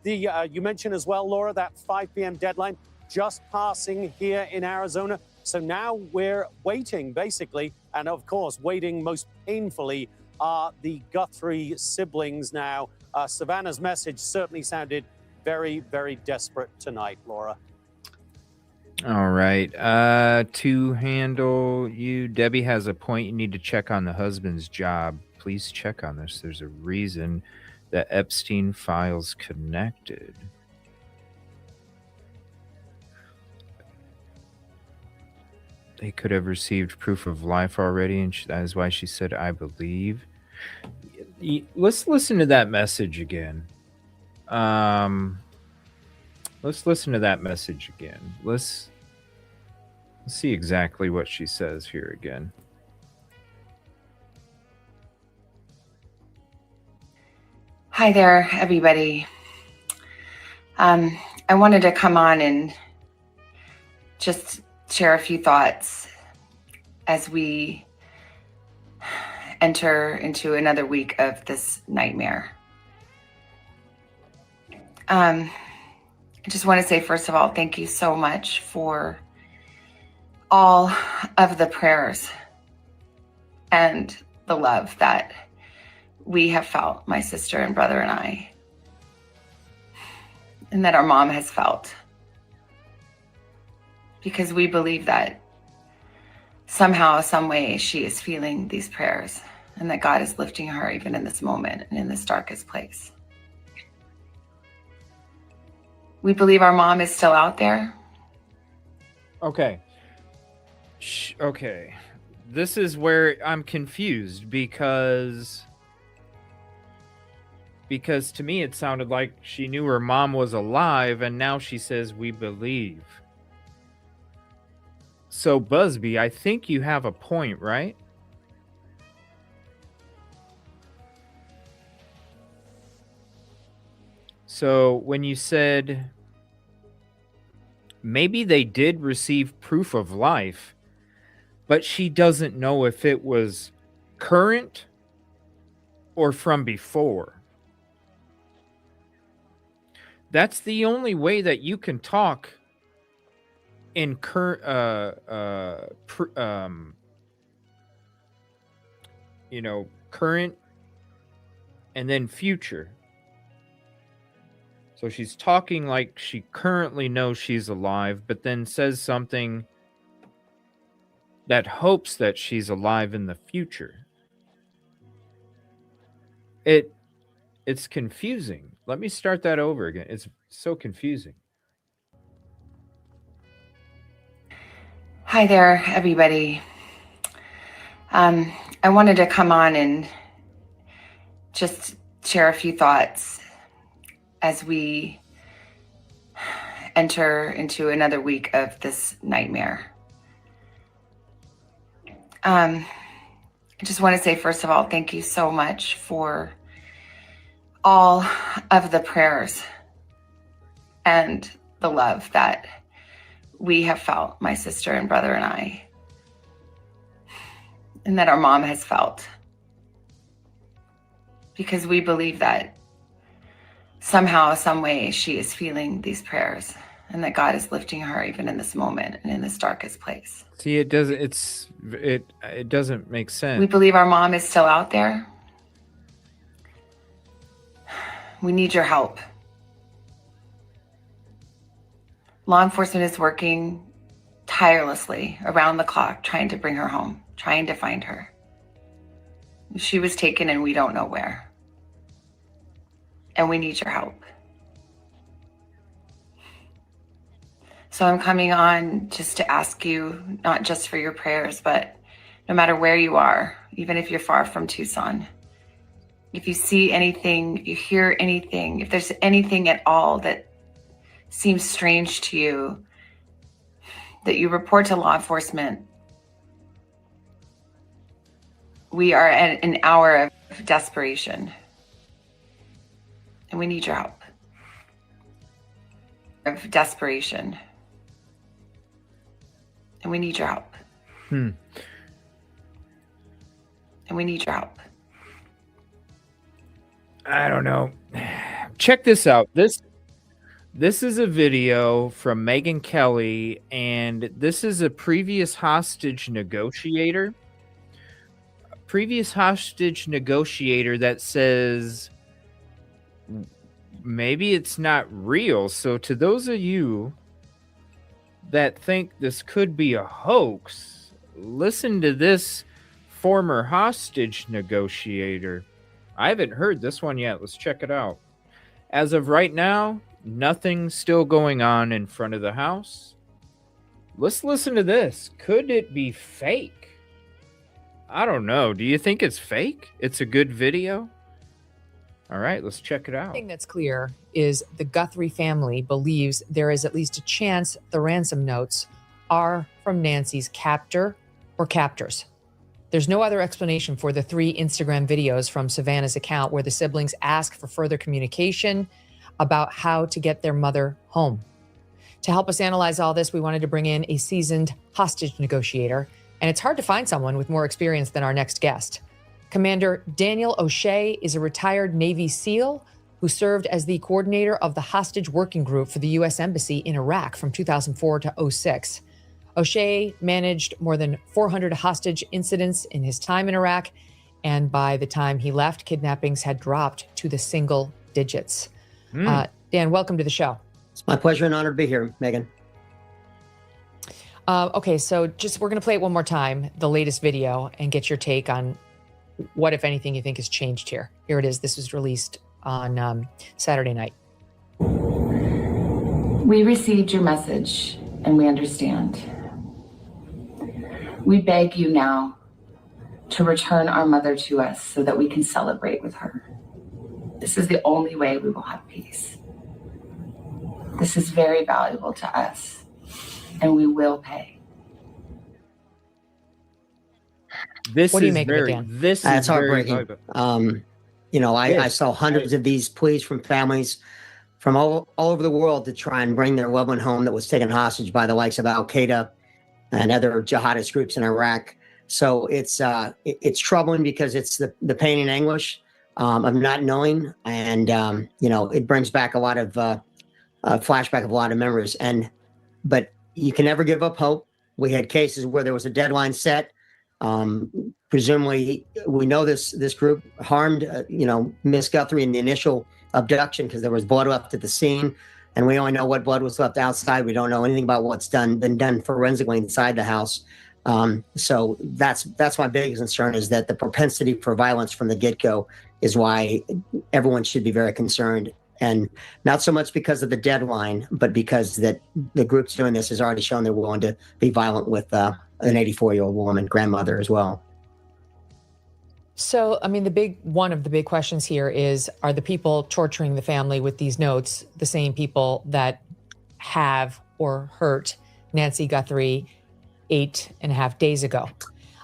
you mentioned as well, Laura, that 5 p.m. deadline just passing here in Arizona. So now we're waiting, basically, and of course, waiting most painfully are the Guthrie siblings now. Savannah's message certainly sounded very, very desperate tonight, Laura. All right. To handle you, Debbie has a point. You need to check on the husband's job. Please check on this. There's a reason that Epstein files connected. They could have received proof of life already, and that is why she said, I believe. Let's listen to that message again. Let's listen to that message again. Let's see exactly what she says here again. Hi there, everybody. I wanted to come on and just share a few thoughts as we enter into another week of this nightmare. I just want to say, first of all, thank you so much for all of the prayers and the love that we have felt, my sister and brother and I, and that our mom has felt. Because we believe that somehow, some way, she is feeling these prayers and that God is lifting her even in this moment and in this darkest place. We believe our mom is still out there. Okay. Okay. This is where I'm confused because to me it sounded like she knew her mom was alive, and now she says we believe. So, Busby, I think you have a point, right? So, when you said maybe they did receive proof of life, but she doesn't know if it was current or from before. That's the only way that you can talk in current, current and then future. So she's talking like she currently knows she's alive, but then says something that hopes that she's alive in the future. It's confusing. Let me start that over again. It's so confusing. Hi there, everybody. I wanted to come on and just share a few thoughts as we enter into another week of this nightmare. I just want to say, first of all, thank you so much for all of the prayers and the love that we have felt, my sister and brother and I, and that our mom has felt. Because we believe that somehow, some way, she is feeling these prayers and that God is lifting her even in this moment and in this darkest place. See, it doesn't make sense. We believe our mom is still out there. We need your help. Law enforcement is working tirelessly around the clock, trying to bring her home, trying to find her. She was taken and we don't know where. And we need your help. So I'm coming on just to ask you, not just for your prayers, but no matter where you are, even if you're far from Tucson, if you see anything, if you hear anything, if there's anything at all that seems strange to you, that you report to law enforcement. We are at an hour of desperation, and we need your help. Of desperation, and we need your help. And we need your help. I don't know. Check this out. This is a video from Megyn Kelly, and this is a previous hostage negotiator. That says maybe it's not real. So to those of you that think this could be a hoax, listen to this former hostage negotiator. I haven't heard this one yet. Let's check it out. As of right now, nothing's still going on in front of the house. Let's listen to this. Could it be fake? I don't know. Do you think it's fake? It's a good video? All right, let's check it out. The thing that's clear is the Guthrie family believes there is at least a chance the ransom notes are from Nancy's captor or captors. There's no other explanation for the 3 Instagram videos from Savannah's account where the siblings ask for further communication about how to get their mother home. To help us analyze all this, we wanted to bring in a seasoned hostage negotiator, and it's hard to find someone with more experience than our next guest. Commander Daniel O'Shea is a retired Navy SEAL who served as the coordinator of the hostage working group for the U.S. Embassy in Iraq from 2004 to 2006. O'Shea managed more than 400 hostage incidents in his time in Iraq, and by the time he left, kidnappings had dropped to the single digits. Dan, welcome to the show. It's my pleasure and honor to be here, Megan. Okay, so we're going to play it one more time, the latest video, and get your take on what, if anything, you think has changed here. Here it is. This was released on Saturday night. We received your message, and we understand. We beg you now to return our mother to us so that we can celebrate with her. This is the only way we will have peace. This is very valuable to us, and we will pay. What do you make of it, Dan? That's heartbreaking. I saw hundreds of these pleas from families from all over the world to try and bring their loved one home that was taken hostage by the likes of Al-Qaeda and other jihadist groups in Iraq. So it's troubling because it's the pain and anguish of not knowing, and it brings back a lot of flashback of a lot of memories. But you can never give up hope. We had cases where there was a deadline set. Presumably, we know this group harmed Miss Guthrie in the initial abduction because there was blood left at the scene, and we only know what blood was left outside. We don't know anything about what's been done forensically inside the house. So that's my biggest concern, is that the propensity for violence from the get-go is why everyone should be very concerned, and not so much because of the deadline, but because that the group's doing this has already shown they're willing to be violent with an 84-year-old woman, grandmother as well. So, I mean, one of the big questions here is, are the people torturing the family with these notes the same people that have or hurt Nancy Guthrie 8.5 days ago?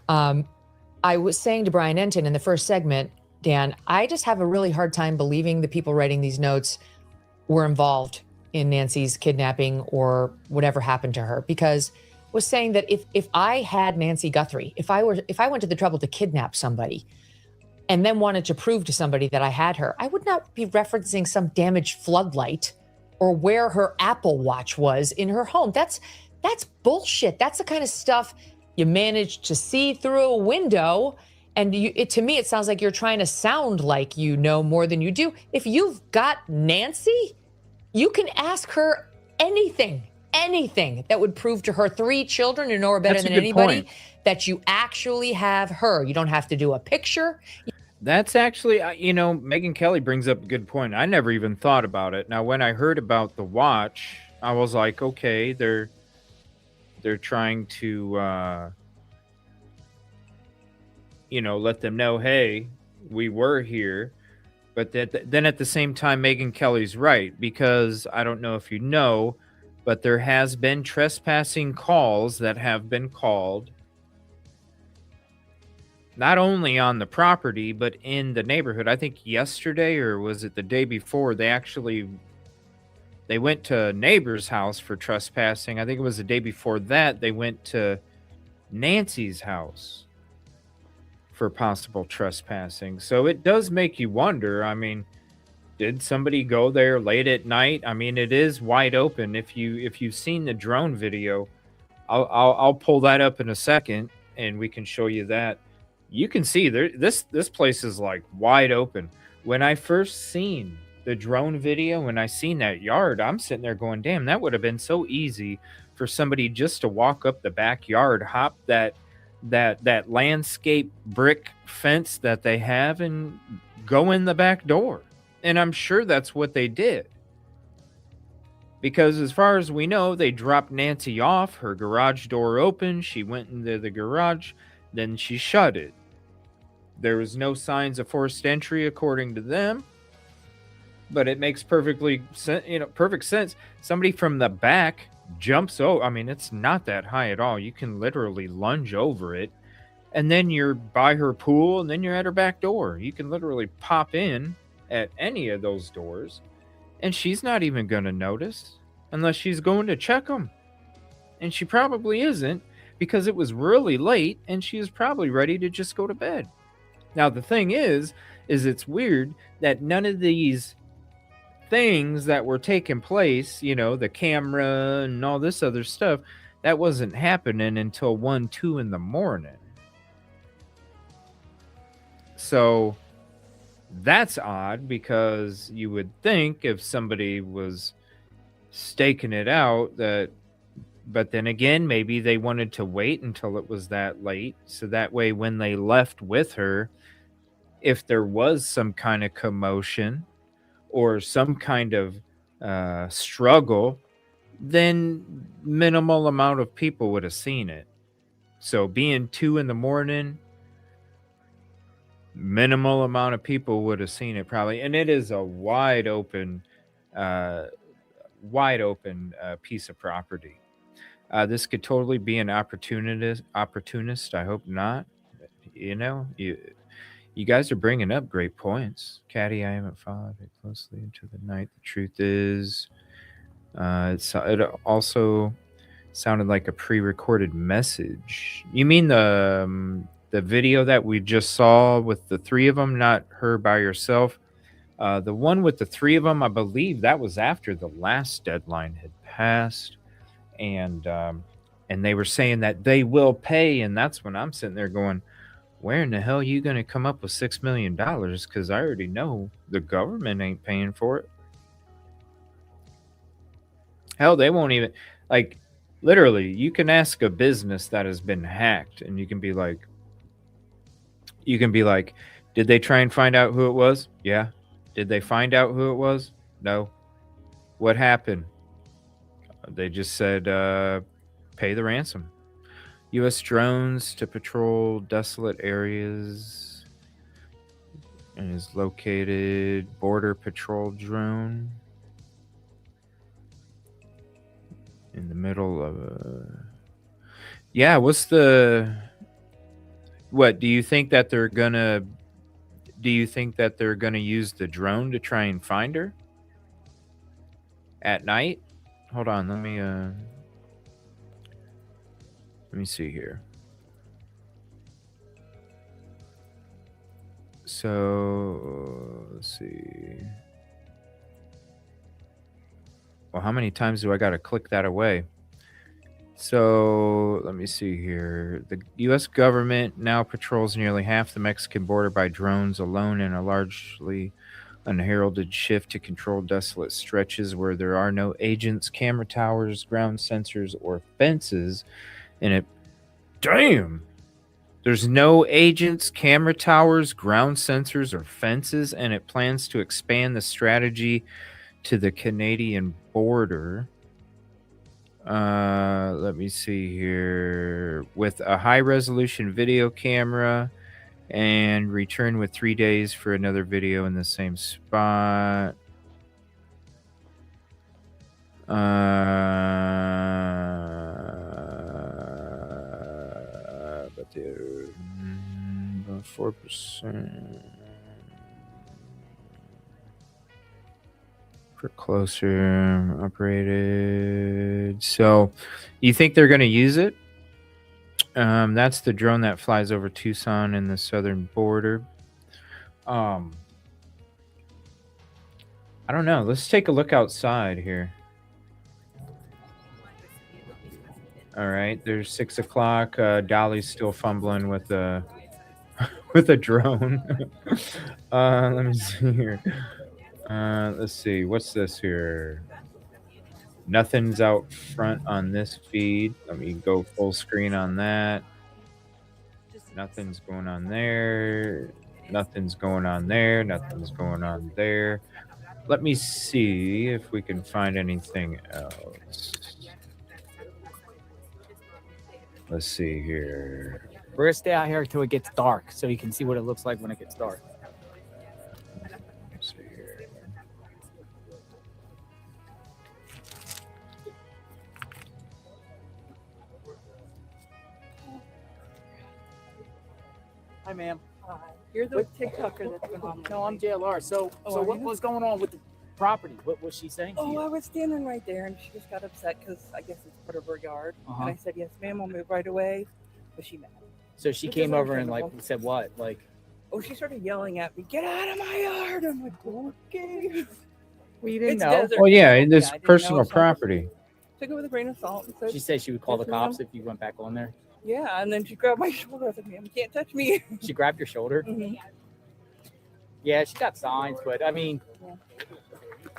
I was saying to Brian Enton in the first segment, Dan, I just have a really hard time believing the people writing these notes were involved in Nancy's kidnapping or whatever happened to her, because was saying that if I had Nancy Guthrie, if I went to the trouble to kidnap somebody and then wanted to prove to somebody that I had her, I would not be referencing some damaged floodlight or where her Apple Watch was in her home. That's bullshit. That's the kind of stuff you manage to see through a window. And to me, it sounds like you're trying to sound like you know more than you do. If you've got Nancy, you can ask her anything. anything that would prove to her 3 children who know her better That's a than good anybody point. that you actually have her. You don't have to do a picture. That's actually, Megyn Kelly brings up a good point. I never even thought about it. Now, when I heard about the watch, I was like, okay, they're trying to, let them know, hey, we were here. But then at the same time, Megyn Kelly's right, because I don't know if you know, but there has been trespassing calls that have been called, not only on the property, but in the neighborhood. I think yesterday, or was it the day before, they went to a neighbor's house for trespassing. I think it was the day before that, they went to Nancy's house for possible trespassing. So it does make you wonder. I mean, did somebody go there late at night? I mean, it is wide open. If you've seen the drone video, I'll pull that up in a second and we can show you that. You can see there this place is like wide open. When I first seen the drone video, when I seen that yard, I'm sitting there going, damn, that would have been so easy for somebody just to walk up the backyard, hop that landscape brick fence that they have and go in the back door. And I'm sure that's what they did. Because as far as we know, they dropped Nancy off, her garage door open, she went into the garage, then she shut it. There was no signs of forced entry according to them. But it makes perfect sense. Somebody from the back jumps over. I mean, it's not that high at all. You can literally lunge over it. And then you're by her pool, and then you're at her back door. You can literally pop in at any of those doors, and she's not even going to notice unless she's going to check them. And she probably isn't, because it was really late, and she is probably ready to just go to bed. Now, the thing is it's weird that none of these things that were taking place, the camera and all this other stuff, that wasn't happening until 1, 2 in the morning. So that's odd, because you would think if somebody was staking it out but then again, maybe they wanted to wait until it was that late. So that way, when they left with her, if there was some kind of commotion or some kind of struggle, then minimal amount of people would have seen it. So being 2 in the morning, minimal amount of people would have seen it probably. And it is a wide open piece of property. This could totally be an opportunist. I hope not. You guys are bringing up great points. Caddy, I haven't followed it closely into the night. The truth is, it also sounded like a pre-recorded message. You mean the video that we just saw with the 3 of them, not her by herself? The one with the 3 of them, I believe that was after the last deadline had passed, and they were saying that they will pay, and that's when I'm sitting there going, where in the hell are you going to come up with $6 million? Because I already know the government ain't paying for it. Hell, they won't even, literally, you can ask a business that has been hacked, and you can be like, did they try and find out who it was? Yeah. Did they find out who it was? No. What happened? They just said, pay the ransom. U.S. drones to patrol desolate areas and is located. Border Patrol drone in the middle of a... Yeah, what do you think that they're gonna... Do you think that they're gonna use the drone to try and find her? At night? Hold on, let me see here. So, let's see. Well, how many times do I got to click that away? So, let me see here. The U.S. government now patrols nearly half the Mexican border by drones alone in a largely unheralded shift to control desolate stretches where there are no agents, camera towers, ground sensors, or fences. And it, damn, there's no agents, camera towers, ground sensors, or fences, and it plans to expand the strategy to the Canadian border. Let me see here. With a high-resolution video camera, and return with 3 days for another video in the same spot. But they're 4% for closer operated. So, you think they're going to use it? That's the drone that flies over Tucson and the southern border. I don't know. Let's take a look outside here. All right, there's 6 o'clock. Dolly's still fumbling with a with a drone. Let me see here. Let's see. What's this here? Nothing's out front on this feed. Let me go full screen on that. Nothing's going on there. Nothing's going on there. Nothing's going on there. Let me see if we can find anything else. Let's see here. We're gonna stay out here until it gets dark, so you can see what it looks like when it gets dark. Let's see here. Hi, ma'am. You're the TikToker that's been on. No, I'm JLR. So are what you? was going on with the property? What was she saying to Oh, you? I was standing right there, and she just got upset because I guess it's part of her yard. Uh-huh. And I said, "Yes, ma'am, I'll move right away." But she mad. So she Which came is over and like understandable. said what? Like, Oh, she started yelling at me, "Get out of my yard!" I'm like, "Okay." well, you didn't It's know. desert. Well, yeah, I this didn't know, personal so I property. Took it with a grain of salt. And said, She said she would call "Yes, the cops ma'am." if you went back on there. Yeah, and then she grabbed my shoulder. I said, "Ma'am, you can't touch me." She grabbed your shoulder. Mhm. Yeah, she got signs, but I mean,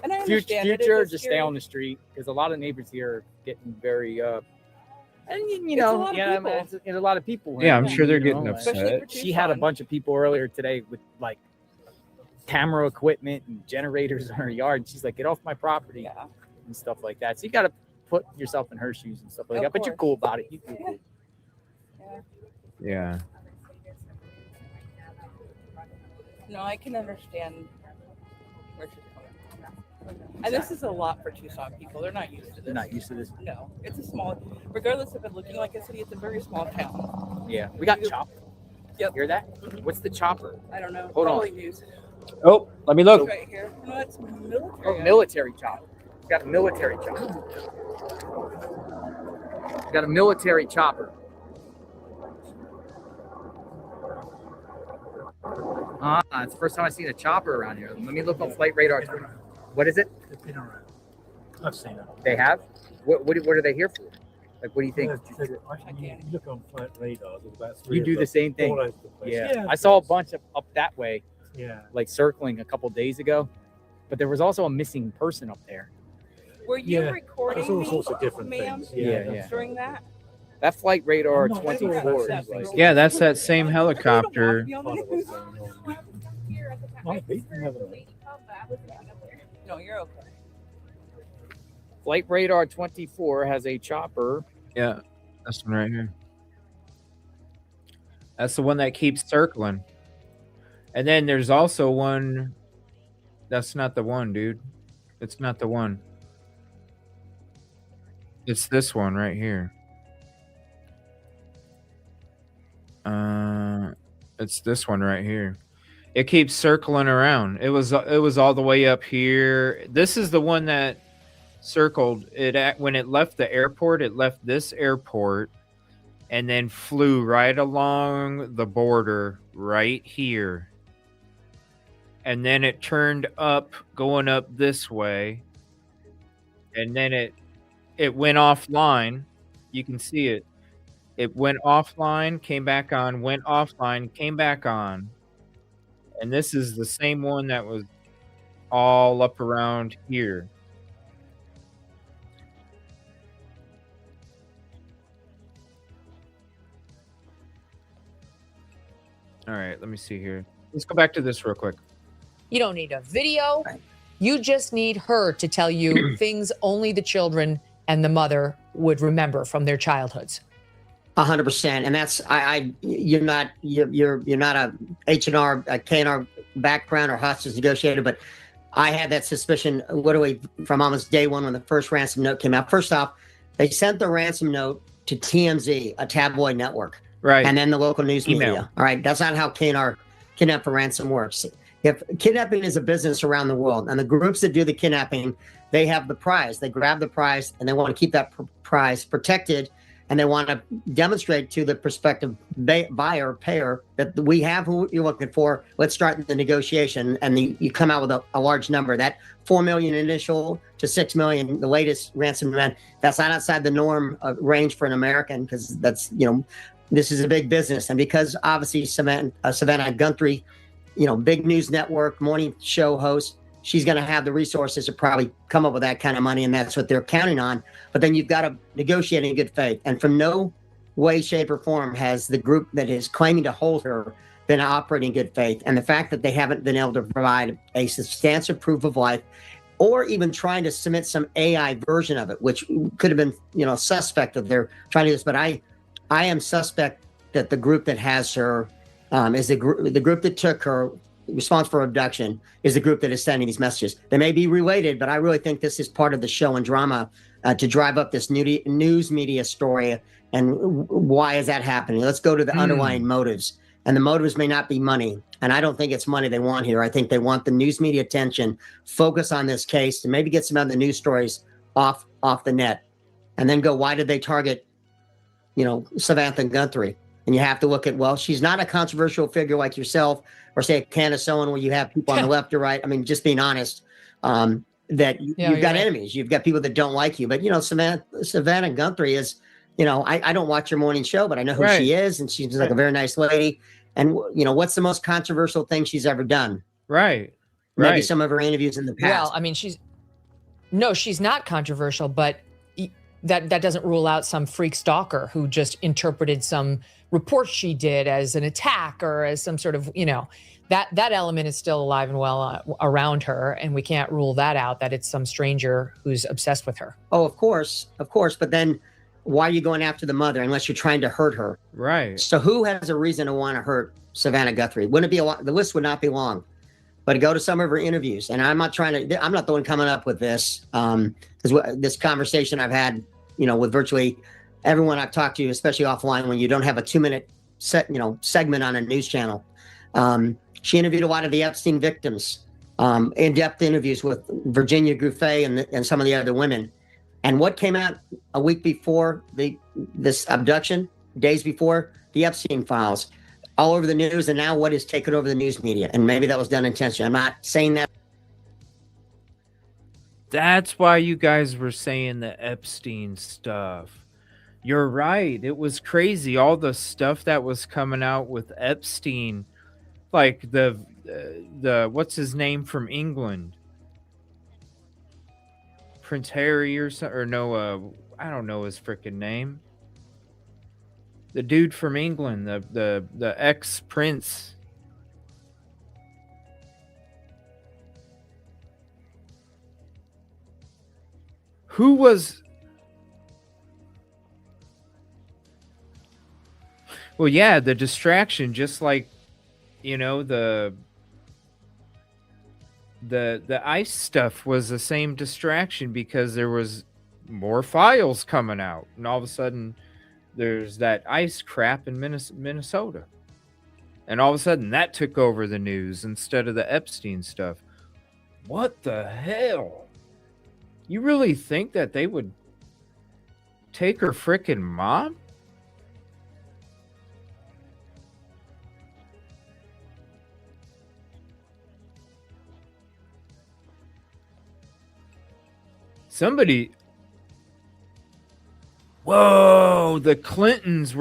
And I understand it is future, a just scary- stay on the street because a lot of neighbors here are getting very, and you It's a know, lot of yeah, people. it's a lot of people. Yeah, I'm and, sure they're you getting know, upset. for She had a Tucson. bunch of people earlier today with like camera equipment and generators in her yard. And she's like, "Get off my property," and stuff like that. So you got to put yourself in her shoes and stuff like Of that. But you're course. cool about it. You cool. Yeah. No, I can understand where she's coming from. And this is a lot for Tucson people. They're not used to this. They're not used to this. No, it's a small, regardless of it looking like a city, it's a very small town. Yeah, we got chopped. Yep. Hear that? What's the chopper? I don't know. Hold on. Probably news. Oh, let me look. Right here. No, it's military. Oh, military chopper. We got a military chopper. We got a military chopper. It's the first time I've seen a chopper around here. Let me look on flight radar. What is it? It's been around. I've seen it. They have? What are they here for? Like, what do you think? You look on flight radar, there's about three You of do the them same thing. all over the place. Yeah. I saw a bunch up that way, Yeah. like circling a couple days ago. But there was also a missing person up there. Were you Yeah, recording there's all me, sorts of different ma'am, things. Yeah. during that? That flight radar I'm not sure 24 that's is like, Yeah, that's that same helicopter. Might be. You never know. No, you're okay. Flight radar 24 has a chopper. Yeah, that's one right here. That's the one that keeps circling. And then there's also one. That's not the one, dude. It's not the one. It's this one right here. It's this one right here. It keeps circling around. It was all the way up here. This is the one that circled it when it left the airport. It left this airport and then flew right along the border right here. And then it turned up, going up this way. And then it went offline. You can see it. It went offline, came back on, went offline, came back on. And this is the same one that was all up around here. All right, let me see here. Let's go back to this real quick. You don't need a video. You just need her to tell you things only the children and the mother would remember from their childhoods. 100%, and that's you're not a H&R, a K&R background or hostage negotiator, but I had that suspicion literally from almost day one when the first ransom note came out. First off, they sent the ransom note to TMZ, a tabloid network, right, and then the local news media. All right, that's not how K&R kidnap for ransom works. If kidnapping is a business around the world, and the groups that do the kidnapping, they have the prize. They grab the prize, and they want to keep that prize protected, and they want to demonstrate to the prospective buyer, payer, that we have who you're looking for. Let's start the negotiation, and you come out with a large number. That $4 million initial to $6 million, the latest ransom demand, that's not outside the norm range for an American, because that's, this is a big business. And because obviously Savannah Guthrie, big news network, morning show host, she's going to have the resources to probably come up with that kind of money, and that's what they're counting on. But then you've got to negotiate in good faith. And from no way, shape, or form has the group that is claiming to hold her been operating in good faith. And the fact that they haven't been able to provide a substantial proof of life, or even trying to submit some AI version of it, which could have been, suspect that they're trying to do this. But I am suspect that the group that has her is the group that took her response for abduction is the group that is sending these messages. They may be related, but I really think this is part of the show and drama to drive up this news media story. And why is that happening? Let's go to the underlying motives. And the motives may not be money. And I don't think it's money they want here. I think they want the news media attention, focus on this case, and maybe get some other news stories off the net. And then go, why did they target, Savannah Guthrie? And you have to look at, well, she's not a controversial figure like yourself, or say Candace Owen, where you have people on the left or right. I mean, just being honest, that you've got enemies. You've got people that don't like you. But, Savannah Guthrie is, I don't watch her morning show, but I know who she is. And she's like a very nice lady. And, what's the most controversial thing she's ever done? Right. Maybe some of her interviews in the past. Well, I mean, she's not controversial, but that doesn't rule out some freak stalker who just interpreted some report she did as an attack or as some sort of, that element is still alive and well around her. And we can't rule that out, that it's some stranger who's obsessed with her. Oh, of course. But then why are you going after the mother unless you're trying to hurt her? Right. So who has a reason to want to hurt Savannah Guthrie? Wouldn't it be the list would not be long, but go to some of her interviews. And I'm not the one coming up with this. Because this conversation I've had, with virtually everyone I've talked to, especially offline, when you don't have a 2-minute segment on a news channel. She interviewed a lot of the Epstein victims, in-depth interviews with Virginia Guthrie and some of the other women. And what came out a week before this abduction, days before, the Epstein files, all over the news. And now what is taking over the news media? And maybe that was done intentionally. I'm not saying that. That's why you guys were saying the Epstein stuff. You're right. It was crazy. All the stuff that was coming out with Epstein, like the what's his name from England? Prince Harry or no, I don't know his freaking name. The dude from England, the ex-prince. Who was... Well, yeah, the distraction, just like, the ICE stuff was the same distraction because there was more files coming out. And all of a sudden, there's that ICE crap in Minnesota. And all of a sudden, that took over the news instead of the Epstein stuff. What the hell? You really think that they would take her frickin' mom? Somebody... Whoa, the Clintons.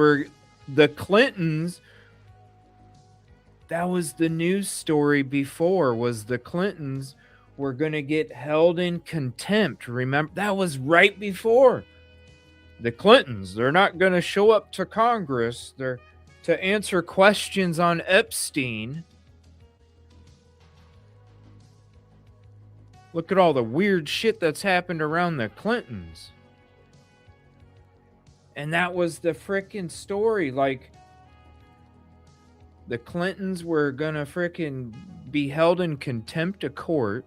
That was the news story before, was the Clintons were going to get held in contempt. Remember, that was right before the Clintons. They're not going to show up to Congress. They're to answer questions on Epstein. Look at all the weird shit that's happened around the Clintons. And that was the frickin' story. Like, the Clintons were gonna frickin' be held in contempt of court.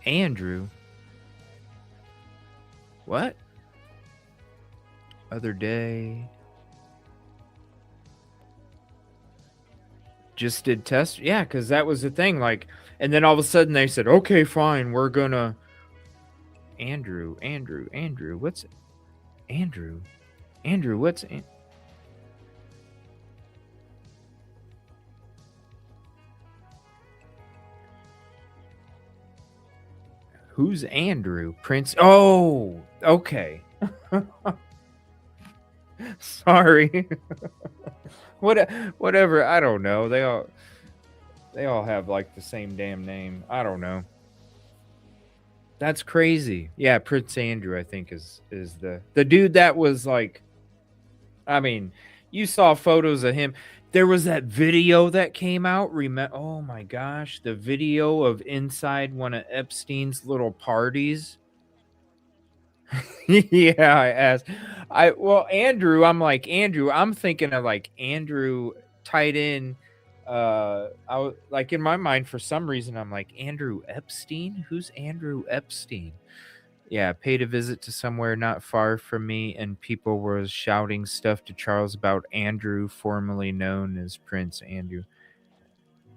Andrew. What? Other day. Just did test. Yeah, because that was the thing. Like, and then all of a sudden they said, okay, fine, we're gonna. Andrew, what's Andrew? Andrew, what's who's Andrew? Prince? Oh, okay. Sorry. Whatever. I don't know. They all have like the same damn name. I don't know. That's crazy. Yeah, Prince Andrew, I think, is the dude that was like, I mean, you saw photos of him. There was that video that came out. Oh my gosh, the video of inside one of Epstein's little parties. Yeah, I asked. Andrew, I'm like, Andrew, I'm thinking of like Andrew tied in. I was like, in my mind, for some reason, I'm like, Andrew Epstein? Who's Andrew Epstein? Yeah, paid a visit to somewhere not far from me, and people were shouting stuff to Charles about Andrew, formerly known as Prince Andrew.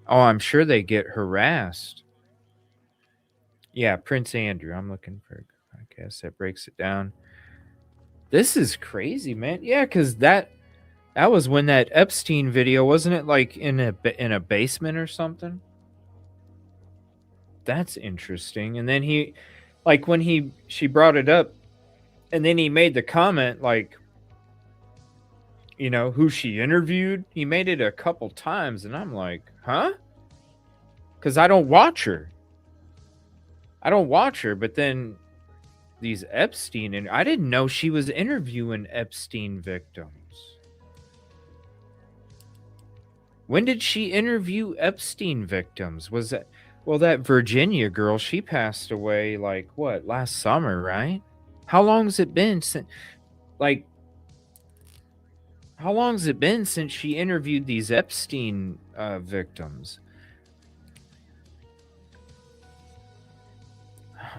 Oh, I'm sure they get harassed. Yeah, Prince Andrew. I'm looking for a podcast that breaks it down. This is crazy, man. Yeah, because that was when that Epstein video, wasn't it? Like in a basement or something. That's interesting. And then he, like when she brought it up, and then he made the comment, like, you know, who she interviewed. He made it a couple times, and I'm like, huh? Because I don't watch her. But then these Epstein, and I didn't know she was interviewing Epstein victims. When did she interview Epstein victims? Was that, well, that Virginia girl, she passed away like what, last summer, right? How long has it been since, like, how long has it been since she interviewed these Epstein victims?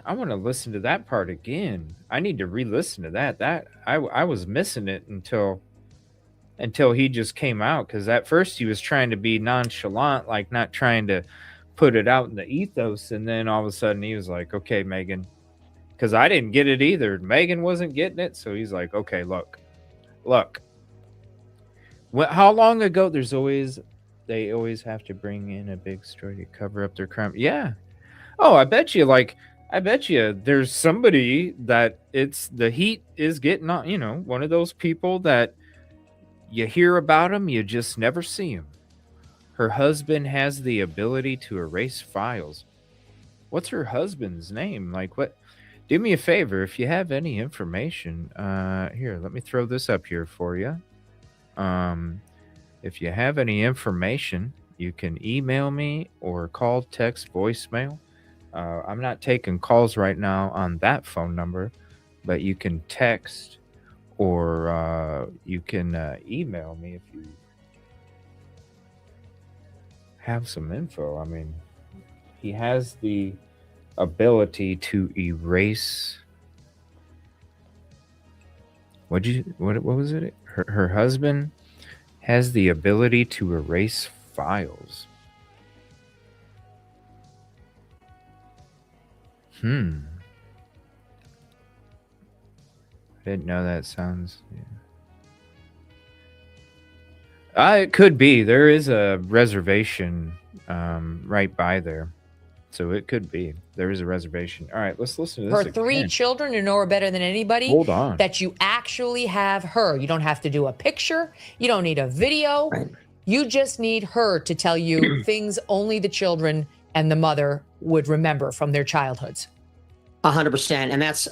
I want to listen to that part again. I need to re-listen to that. I was missing it until he just came out, because at first he was trying to be nonchalant, like not trying to put it out in the ethos, and then all of a sudden he was like, okay, Megan, because I didn't get it either. Megan wasn't getting it, so he's like, okay, look. How long ago? They always have to bring in a big story to cover up their crime. Yeah. Oh, I bet you there's somebody that the heat is getting on, you know, one of those people that you hear about them, you just never see them. Her husband has the ability to erase files. What's her husband's name? Like, what? Do me a favor, if you have any information, here, let me throw this up here for you. If you have any information, you can email me or call, text, voicemail. I'm not taking calls right now on that phone number, but you can text or you can email me if you have some info. I mean, he has the ability to erase. What was it? Her husband has the ability to erase files. I didn't know that. Sounds. Yeah. It could be. There is a reservation right by there, so it could be. There is a reservation. All right, let's listen to this. Her three children, you know her better than anybody. Hold on. That you actually have her. You don't have to do a picture. You don't need a video. Right. You just need her to tell you things only the children and the mother would remember from their childhoods. 100%, and that's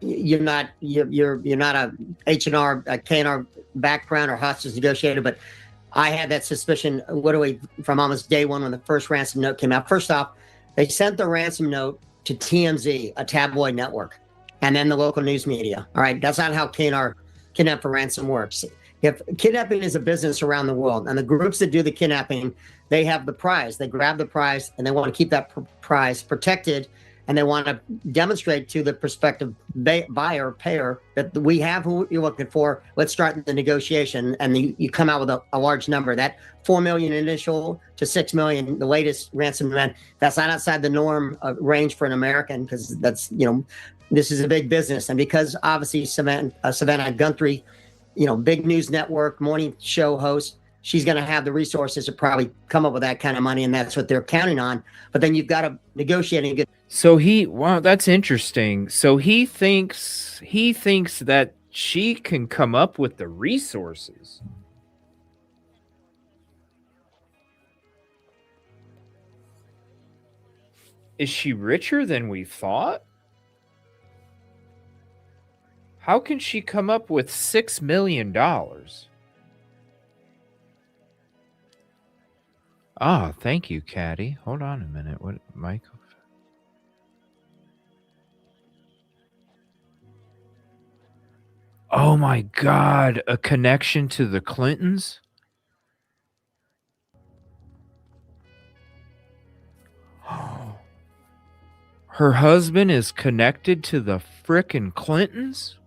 you're not a H&R, a K&R background or hostage negotiator, but I had that suspicion literally from almost day one when the first ransom note came out. First off, they sent the ransom note to TMZ, a tabloid network, and then the local news media. All right, that's not how K&R Kidnap for Ransom works. If kidnapping is a business around the world, and the groups that do the kidnapping, they have the prize. They grab the prize, and they want to keep that prize protected, and they want to demonstrate to the prospective buyer, payer, that we have who you're looking for. Let's start the negotiation, and you come out with a large number. That $4 million initial to $6 million, the latest ransom demand, that's not outside the norm range for an American, because that's, this is a big business. And because obviously Savannah Guthrie, big news network, morning show host, she's going to have the resources to probably come up with that kind of money, and that's what they're counting on. But then you've got to negotiate and get. So wow, that's interesting. So he thinks that she can come up with the resources. Is she richer than we thought? How can she come up with $6 million? Ah, thank you, Caddy. Hold on a minute. What, Michael? Oh my God, a connection to the Clintons? Her husband is connected to the frickin' Clintons?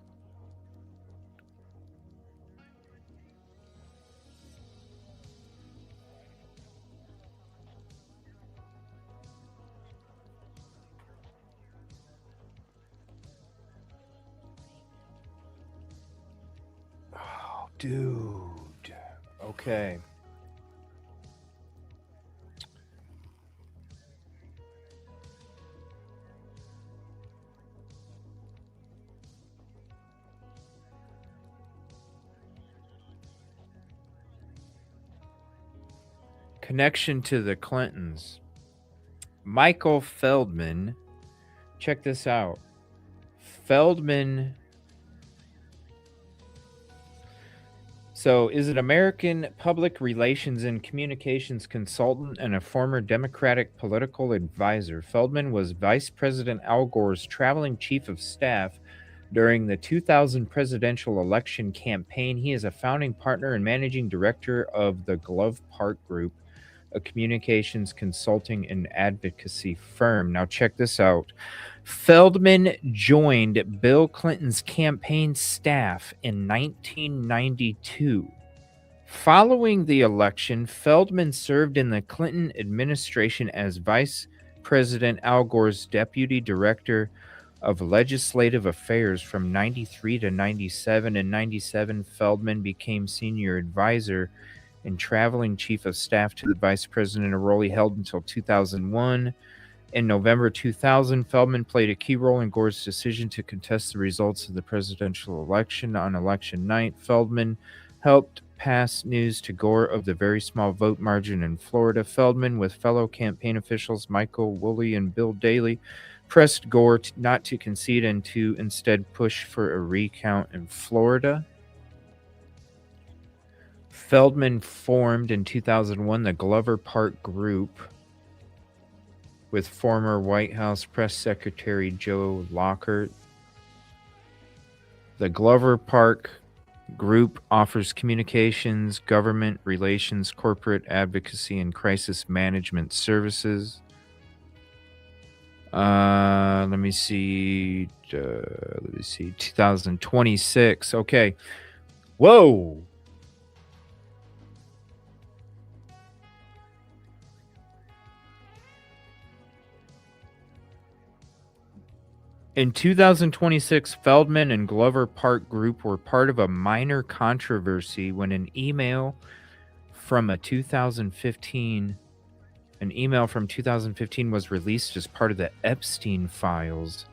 Oh, dude. Okay. Connection to the Clintons. Michael Feldman. Check this out. Feldman. So, is an American public relations and communications consultant and a former Democratic political advisor. Feldman was Vice President Al Gore's traveling chief of staff during the 2000 presidential election campaign. He is a founding partner and managing director of the Glove Park Group, a communications consulting and advocacy firm. Now check this out. Feldman joined Bill Clinton's campaign staff in 1992. Following the election, Feldman served in the Clinton administration as Vice President Al Gore's deputy director of legislative affairs from 93 to 97. In 97, Feldman became senior advisor and traveling chief of staff to the vice president, a role he held until 2001. In November 2000, Feldman played a key role in Gore's decision to contest the results of the presidential election. On election night, Feldman helped pass news to Gore of the very small vote margin in Florida. Feldman, with fellow campaign officials Michael Woolley and Bill Daley, pressed Gore not to concede and to instead push for a recount in Florida. Feldman formed in 2001 the Glover Park Group with former White House Press Secretary Joe Lockhart. The Glover Park Group offers communications, government relations, corporate advocacy, and crisis management services. Let me see. 2026. Okay. Whoa. In 2026, Feldman and Glover Park Group were part of a minor controversy when an email from 2015 was released as part of the Epstein files.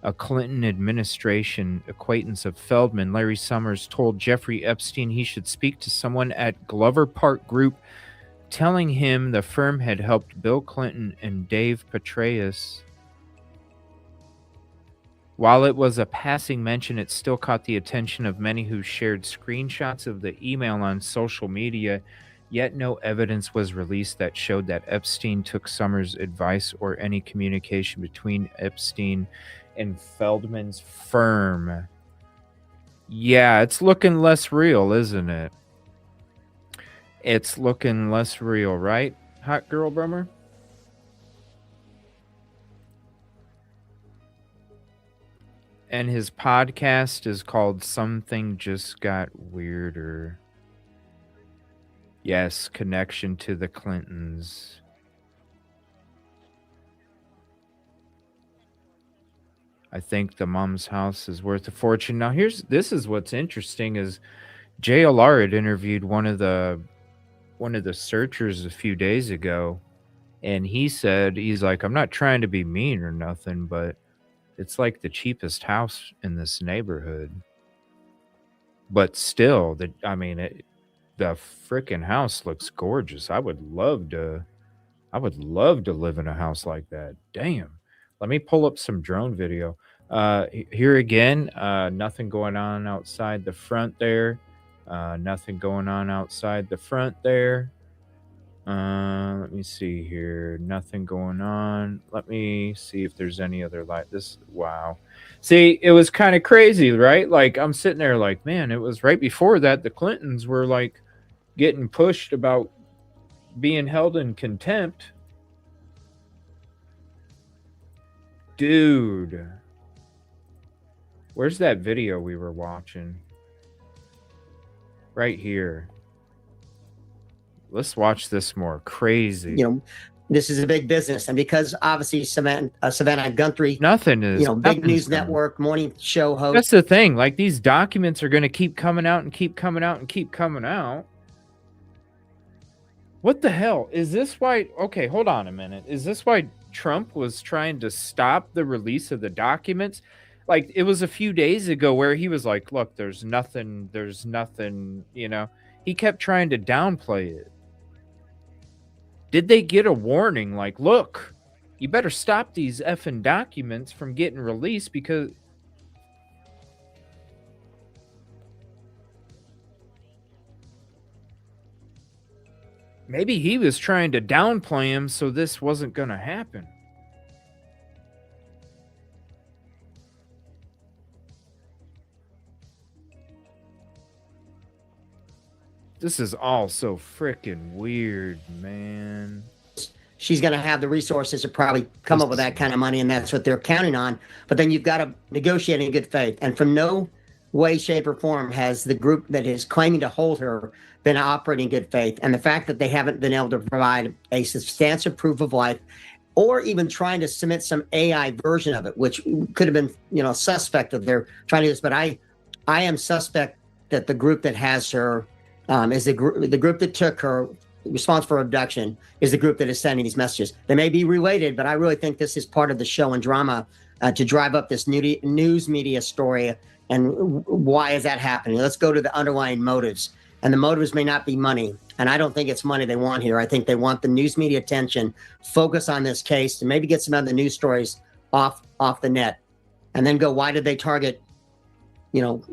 A Clinton administration acquaintance of Feldman, Larry Summers, told Jeffrey Epstein he should speak to someone at Glover Park Group, telling him the firm had helped Bill Clinton and Dave Petraeus. While it was a passing mention, it still caught the attention of many who shared screenshots of the email on social media, yet no evidence was released that showed that Epstein took Summers' advice or any communication between Epstein and Feldman's firm. Yeah, it's looking less real, isn't it? It's looking less real, right, Hot Girl Brummer? And his podcast is called Something Just Got Weirder. Yes, connection to the Clintons. I think the mom's house is worth a fortune. Now, this is what's interesting is JLR had interviewed one of the searchers a few days ago, and he said, he's like, I'm not trying to be mean or nothing, but it's like the cheapest house in this neighborhood. But still, the freaking house looks gorgeous. I would love to live in a house like that. Damn. Let me pull up some drone video. Here again, nothing going on outside the front there. Nothing going on outside the front there. Let me see here. Nothing going on. Let me see if there's any other light. Wow. See, it was kind of crazy, right? Like, I'm sitting there like, man, it was right before that the Clintons were like getting pushed about being held in contempt. Dude. Where's that video we were watching? Right here. Let's watch this more. Crazy. You know, this is a big business. And because obviously Savannah Guthrie, nothing is, big news network, morning show host. That's the thing. Like, these documents are going to keep coming out and keep coming out and keep coming out. What the hell? Is this why? Okay, hold on a minute. Is this why Trump was trying to stop the release of the documents? Like, it was a few days ago where he was like, look, there's nothing, you know. He kept trying to downplay it. Did they get a warning like, look, you better stop these effing documents from getting released because... Maybe he was trying to downplay him so this wasn't going to happen. This is all so freaking weird, man. She's going to have the resources to probably come up with that kind of money, and that's what they're counting on. But then you've got to negotiate in good faith. And from no way, shape, or form has the group that is claiming to hold her been operating in good faith. And the fact that they haven't been able to provide a substantial proof of life, or even trying to submit some AI version of it, which could have been, suspect of their trying to do this. But I am suspect that the group that has her is the group that took her responsible for abduction is the group that is sending these messages. They may be related, but I really think this is part of the show and drama to drive up this news media story. And why is that happening? Let's go to the underlying motives. And the motives may not be money. And I don't think it's money they want here. I think they want the news media attention, focus on this case, and maybe get some other news stories off the net. And then go, why did they target,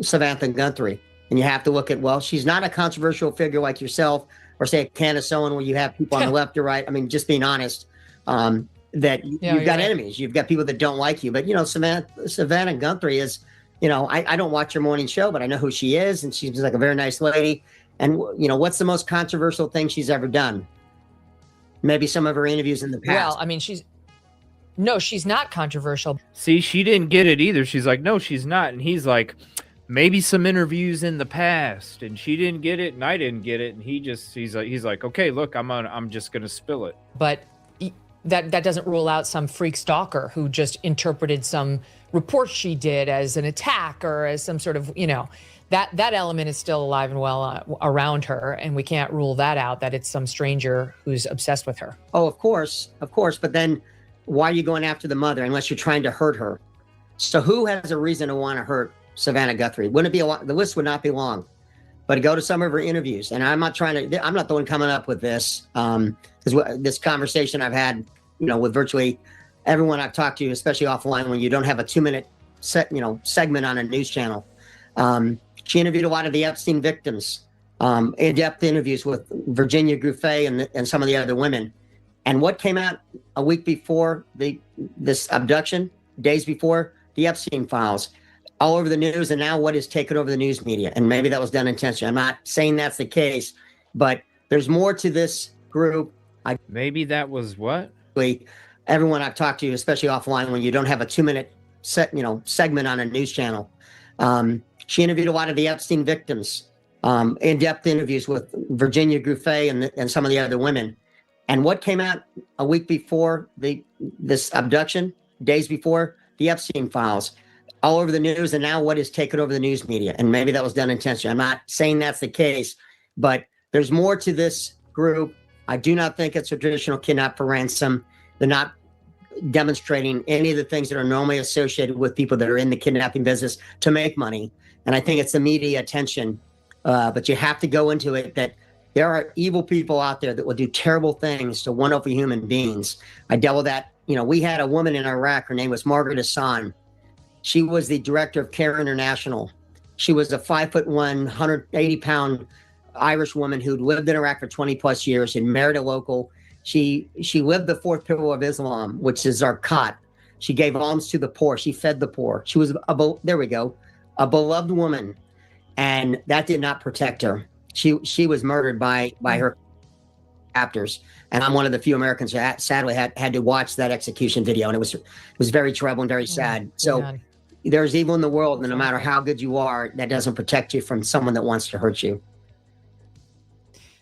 Savannah Guthrie? And you have to look at, well, she's not a controversial figure like yourself, or say a Candace Owen, where you have people on the left or right. I mean, just being honest, that you've got enemies. You've got people that don't like you. But, Savannah Guthrie is, I don't watch her morning show, but I know who she is. And she's like a very nice lady. And, what's the most controversial thing she's ever done? Maybe some of her interviews in the past. Well, I mean, she's not controversial. See, she didn't get it either. She's like, no, she's not. And he's like, maybe some interviews in the past, and she didn't get it and I didn't get it. And he's like, okay, look, I'm just going to spill it. But that doesn't rule out some freak stalker who just interpreted some report she did as an attack or as some sort of, that element is still alive and well around her. And we can't rule that out, that it's some stranger who's obsessed with her. Oh, of course. But then why are you going after the mother unless you're trying to hurt her? So who has a reason to want to hurt Savannah Guthrie? Wouldn't it be a lot? The list would not be long. But go to some of her interviews, and I'm not the one coming up with this. Because this conversation I've had, with virtually everyone I've talked to, especially offline, when you don't have a 2-minute segment on a news channel. She interviewed a lot of the Epstein victims, in-depth interviews with Virginia Guthrie and some of the other women. And what came out a week before this abduction, days before, the Epstein files, all over the news, and now what is taken over the news media. And maybe that was done intentionally. I'm not saying that's the case, but there's more to this group. Maybe that was what? Everyone I've talked to, especially offline, when you don't have a 2-minute segment on a news channel. She interviewed a lot of the Epstein victims, in-depth interviews with Virginia Guthrie and some of the other women. And what came out a week before this abduction, days before, the Epstein files, all over the news, and now what is taken over the news media. And maybe that was done intentionally. I'm not saying that's the case, but there's more to this group. I do not think it's a traditional kidnap for ransom. They're not demonstrating any of the things that are normally associated with people that are in the kidnapping business to make money. And I think it's the media attention. But you have to go into it that there are evil people out there that will do terrible things to wonderful human beings. I dealt with that. We had a woman in Iraq. Her name was Margaret Hassan. She was the director of CARE International. She was a 5'1", 180-pound Irish woman who'd lived in Iraq for 20 plus years and married a local. She lived the fourth pillar of Islam, which is zakat. She gave alms to the poor. She fed the poor. She was a beloved woman, and that did not protect her. She was murdered by her captors, and I'm one of the few Americans who sadly had to watch that execution video, and it was very troubling, very sad. So there's evil in the world, and no matter how good you are, that doesn't protect you from someone that wants to hurt you.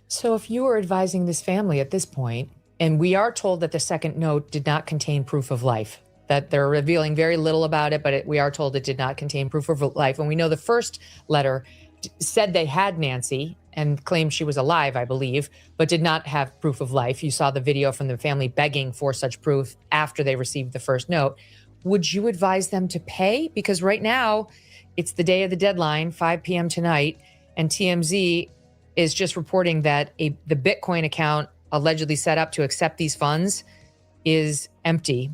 So if you were advising this family at this point, and we are told that the second note did not contain proof of life, that they're revealing very little about it, but we are told it did not contain proof of life. And we know the first letter said they had Nancy and claimed she was alive, I believe, but did not have proof of life. You saw the video from the family begging for such proof after they received the first note. Would you advise them to pay? Because right now it's the day of the deadline, 5 p.m. tonight, and TMZ is just reporting that the Bitcoin account allegedly set up to accept these funds is empty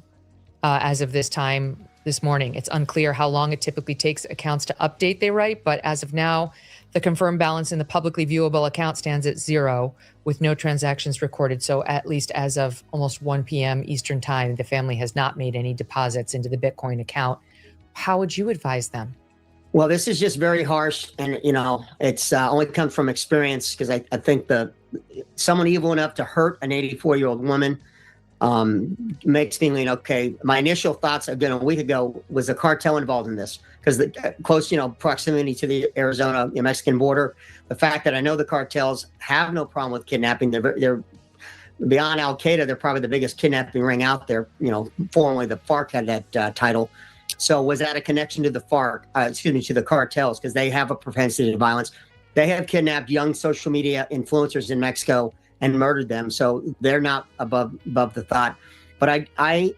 as of this time this morning. It's unclear how long it typically takes accounts to update, they write, but as of now, the confirmed balance in the publicly viewable account stands at 0 with no transactions recorded. So at least as of almost 1 p.m. Eastern time, the family has not made any deposits into the Bitcoin account. How would you advise them? Well, this is just very harsh, and it's only comes from experience, because I think someone evil enough to hurt an 84-year-old woman makes me lean, okay. My initial thoughts again a week ago was the cartel involved in this, because the close proximity to the Arizona Mexican border, the fact that I know the cartels have no problem with kidnapping. They're beyond Al Qaeda. They're probably the biggest kidnapping ring out there. Formerly the FARC had that title. So was that a connection to the FARC? To the cartels, because they have a propensity to violence. They have kidnapped young social media influencers in Mexico and murdered them. So they're not above the thought. But I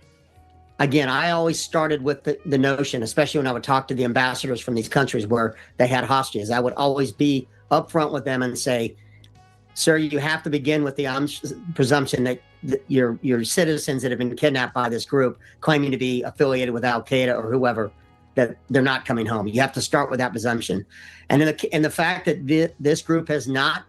always started with the notion, especially when I would talk to the ambassadors from these countries where they had hostages, I would always be upfront with them and say, sir, you have to begin with the presumption that your citizens that have been kidnapped by this group claiming to be affiliated with Al Qaeda or whoever, that they're not coming home. You have to start with that presumption. And the fact that this group has not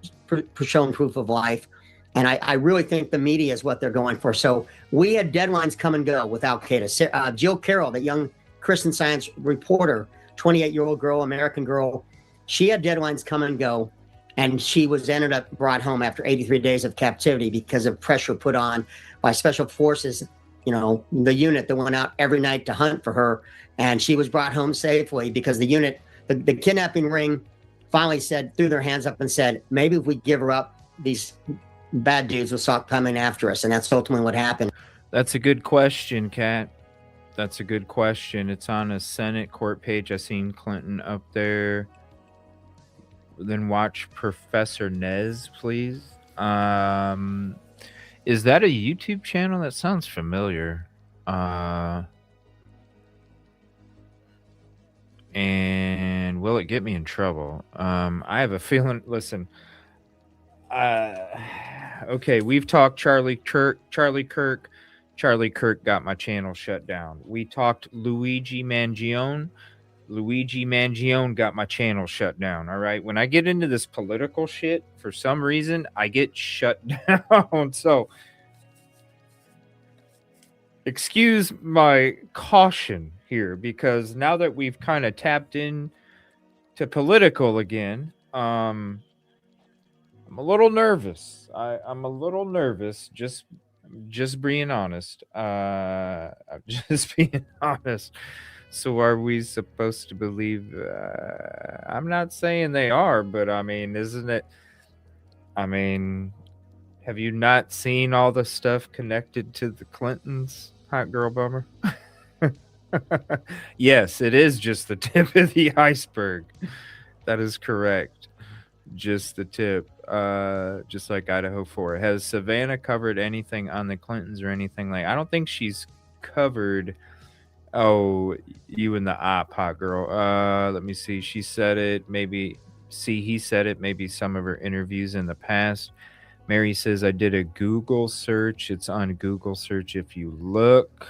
shown proof of life, and I really think the media is what they're going for. So we had deadlines come and go with Al Qaeda. Jill Carroll, the young Christian Science reporter, 28-year-old girl, American girl, she had deadlines come and go. And she ended up brought home after 83 days of captivity because of pressure put on by special forces, the unit that went out every night to hunt for her. And she was brought home safely because the unit, the kidnapping ring, finally threw their hands up and said, maybe if we give her up, these bad dudes will stop coming after us. And that's ultimately what happened. That's a good question, Kat. That's a good question. It's on a Senate court page. I seen Clinton up there. Then watch Professor Nez, please. Is that a YouTube channel? That sounds familiar. And will it get me in trouble? I have a feeling. Listen, okay, we've talked Charlie Kirk. Charlie Kirk got my channel shut down. We talked Luigi Mangione. Luigi Mangione got my channel shut down. All right. When I get into this political shit, for some reason, I get shut down. So excuse my caution here, because now that we've kind of tapped in to political again, I'm a little nervous. I'm a little nervous. Just being honest. I'm just being honest. So are we supposed to believe? I'm not saying they are, but I mean, isn't it? I mean, have you not seen all the stuff connected to the Clintons? Hot girl bummer. Yes, it is just the tip of the iceberg. That is correct. Just the tip. Just like Idaho 4. Has Savannah covered anything on the Clintons or anything like? I don't think she's covered. Oh, you and the op, hot girl. Let me see. She said it. Maybe. See, he said it. Maybe some of her interviews in the past. Mary says, I did a Google search. It's on Google search if you look.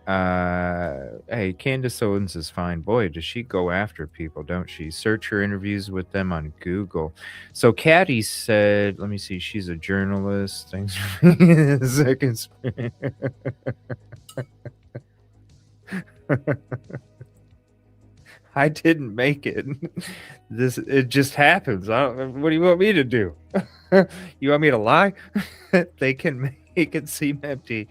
Hey, Candace Owens is fine. Boy, does she go after people, don't she? Search her interviews with them on Google. So Caddy said, let me see, she's a journalist. Thanks for being the second spirit. I didn't make it. It just happens. What do you want me to do? You want me to lie? They can make it seem empty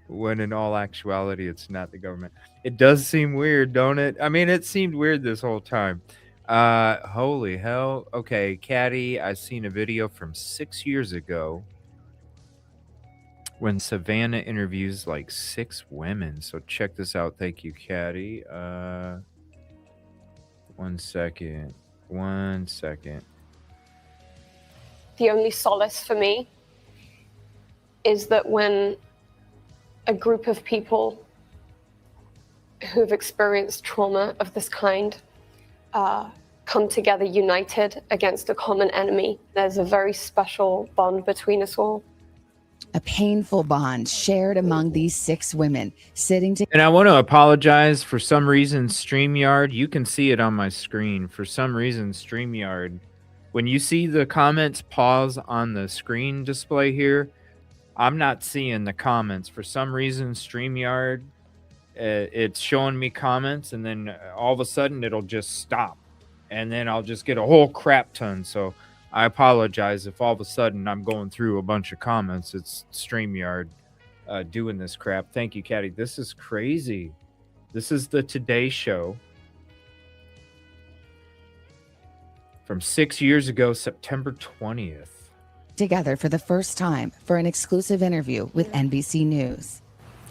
when in all actuality it's not the government. It does seem weird, don't it? I mean, it seemed weird this whole time. Holy hell. Okay, Caddy, I seen a video from 6 years ago when Savannah interviews like 6 women. So check this out. Thank you, Caddy. 1 second. 1 second. The only solace for me is that when a group of people who've experienced trauma of this kind come together united against a common enemy, there's a very special bond between us all. A painful bond shared among these 6 women sitting together. And I want to apologize. For some reason, StreamYard, you can see it on my screen. For some reason, StreamYard, when you see the comments pause on the screen display here, I'm not seeing the comments. For some reason, StreamYard, it's showing me comments, and then all of a sudden it'll just stop. And then I'll just get a whole crap ton. So I apologize if all of a sudden I'm going through a bunch of comments. It's StreamYard doing this crap. Thank you, Caddy. This is crazy. This is the Today Show from 6 years ago, September 20th. Together for the first time for an exclusive interview with NBC News.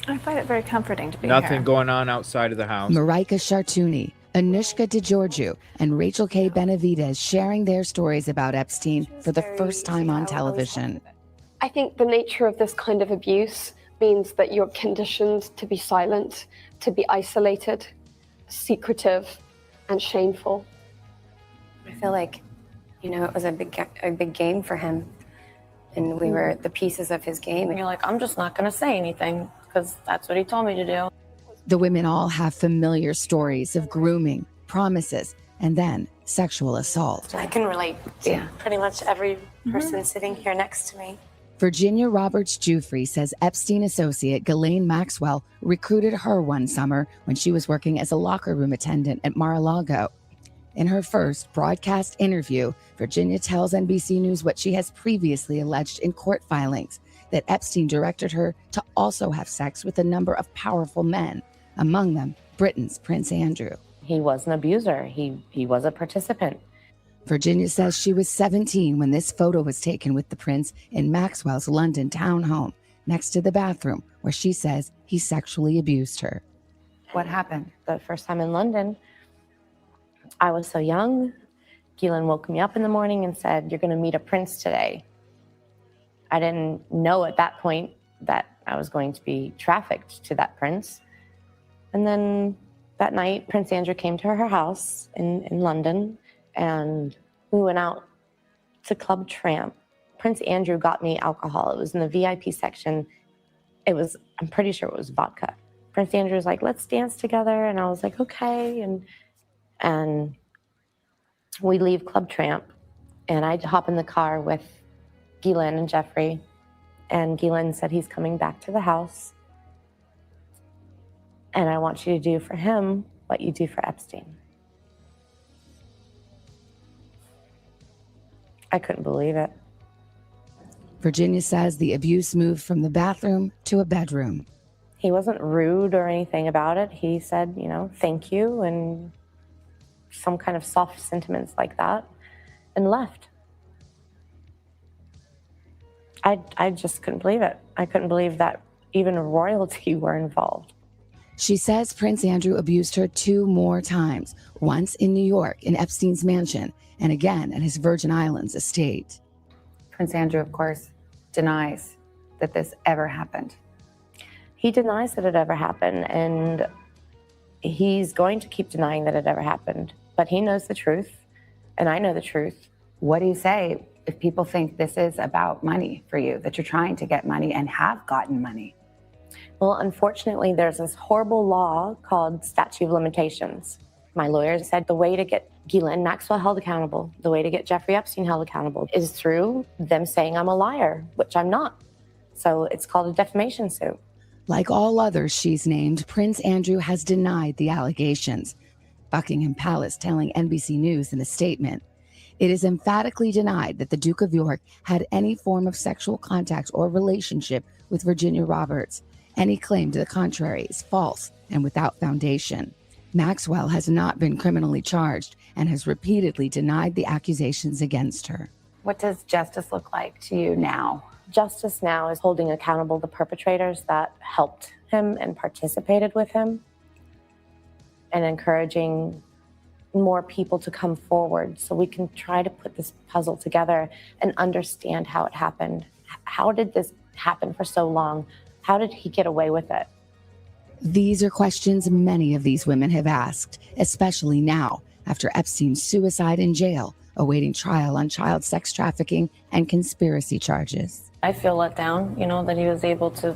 I find it very comforting to be Nothing here. going on outside of the house. Marika Chartouni, Anushka DeGiorgio, and Rachel K. Benavidez sharing their stories about Epstein for the first time on television. I think the nature of this kind of abuse means that you're conditioned to be silent, to be isolated, secretive, and shameful. I feel like, it was a big game for him. And we were the pieces of his game. And you're like, I'm just not going to say anything because that's what he told me to do. The women all have familiar stories of grooming, promises, and then sexual assault. I can relate to pretty much every person sitting here next to me. Virginia Roberts-Giuffre says Epstein associate Ghislaine Maxwell recruited her one summer when she was working as a locker room attendant at Mar-a-Lago. In her first broadcast interview, Virginia tells NBC News what she has previously alleged in court filings, that Epstein directed her to also have sex with a number of powerful men, among them Britain's Prince Andrew. He was an abuser. He was a participant. Virginia says she was 17 when this photo was taken with the prince in Maxwell's London townhome, next to the bathroom, where she says he sexually abused her. What happened? The first time in London, I was so young. Keelan woke me up in the morning and said, "You're going to meet a prince today." I didn't know at that point that I was going to be trafficked to that prince. And then That night, Prince Andrew came to her house in London, and we went out to Club Tramp. Prince Andrew got me alcohol. It was in the VIP section. I'm pretty sure it was vodka. Prince Andrew was like, let's dance together. And I was like, okay. And we leave Club Tramp, and I hop in the car with Ghislaine and Jeffrey. And Ghislaine said he's coming back to the house. And I want you to do for him what you do for Epstein. I couldn't believe it. Virginia says the abuse moved from the bathroom to a bedroom. He wasn't rude or anything about it. He said, thank you, and some kind of soft sentiments like that, and left. I just couldn't believe it. I couldn't believe that even royalty were involved. She says Prince Andrew abused her 2 more times, once in New York in Epstein's mansion, and again at his Virgin Islands estate. Prince Andrew, of course, denies that this ever happened. He denies that it ever happened, and he's going to keep denying that it ever happened. But he knows the truth, and I know the truth. What do you say if people think this is about money for you, that you're trying to get money and have gotten money? Well, unfortunately, there's this horrible law called statute of limitations. My lawyer said the way to get Ghislaine Maxwell held accountable, the way to get Jeffrey Epstein held accountable is through them saying I'm a liar, which I'm not. So it's called a defamation suit. Like all others she's named, Prince Andrew has denied the allegations. Buckingham Palace telling NBC News in a statement, it is emphatically denied that the Duke of York had any form of sexual contact or relationship with Virginia Roberts. Any claim to the contrary is false and without foundation. Maxwell has not been criminally charged and has repeatedly denied the accusations against her. What does justice look like to you now? Justice now is holding accountable the perpetrators that helped him and participated with him, and encouraging more people to come forward so we can try to put this puzzle together and understand how it happened. How did this happen for so long? How did he get away with it? These are questions many of these women have asked, especially now after Epstein's suicide in jail, awaiting trial on child sex trafficking and conspiracy charges. I feel let down, that he was able to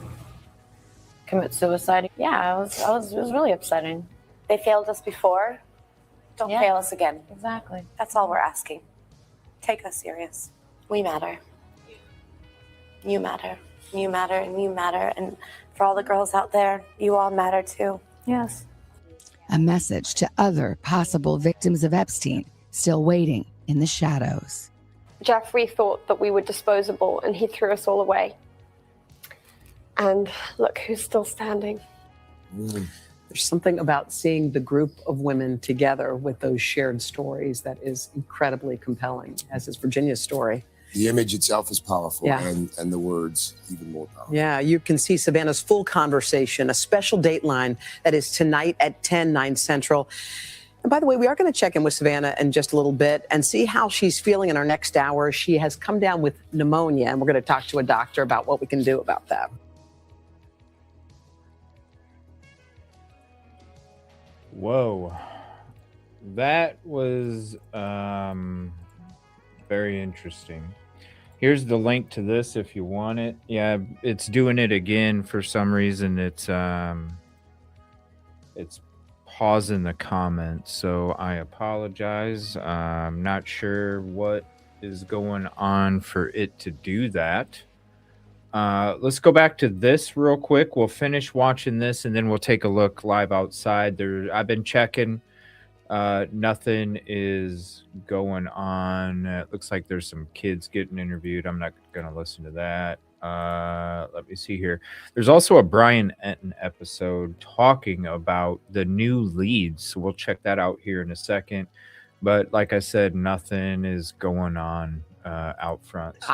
commit suicide. Yeah, it was really upsetting. They failed us before. Don't fail us again. Exactly. That's all we're asking. Take us serious. We matter. You matter. You matter, and you matter. And for all the girls out there, you all matter too. Yes. A message to other possible victims of Epstein still waiting in the shadows. Jeffrey thought that we were disposable, and he threw us all away. And look who's still standing. There's something about seeing the group of women together with those shared stories that is incredibly compelling, as is Virginia's story. The image itself is powerful, Yeah. and the words even more powerful. Yeah, you can see Savannah's full conversation, a special Dateline that is tonight at 10, 9 Central. And by the way, we are going to check in with Savannah in just a little bit and see how she's feeling in our next hour. She has come down with pneumonia, and we're going to talk to a doctor about what we can do about that. Whoa. That was very interesting. Here's the link to this if you want it. Yeah, it's doing it again for some reason. It's pausing the comments, so I apologize. I'm not sure what is going on for it to do that. Let's go back to this real quick. We'll finish watching this and then we'll take a look live outside. I've been checking. Nothing is going on. It looks like there's some kids getting interviewed. I'm not going to listen to that. Let me see here. There's also a Brian Enton episode talking about the new leads. So we'll check that out here in a second. But like I said, nothing is going on out front. So.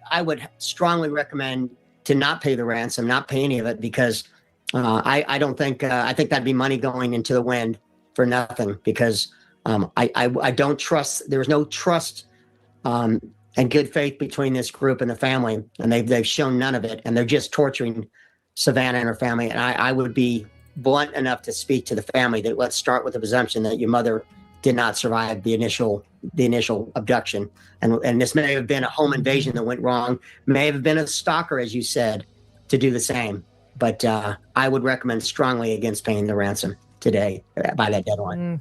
I would strongly recommend to not pay the ransom, not pay any of it, because I don't think I think that'd be money going into the wind for nothing, because I don't trust. There's no trust and good faith between this group and the family, and they've shown none of it, and they're just torturing Savannah and her family. And I would be blunt enough to speak to the family that let's start with the presumption that your mother did not survive the initial abduction. And this may have been a home invasion that went wrong, may have been a stalker, as you said, to do the same. But I would recommend strongly against paying the ransom today by that deadline.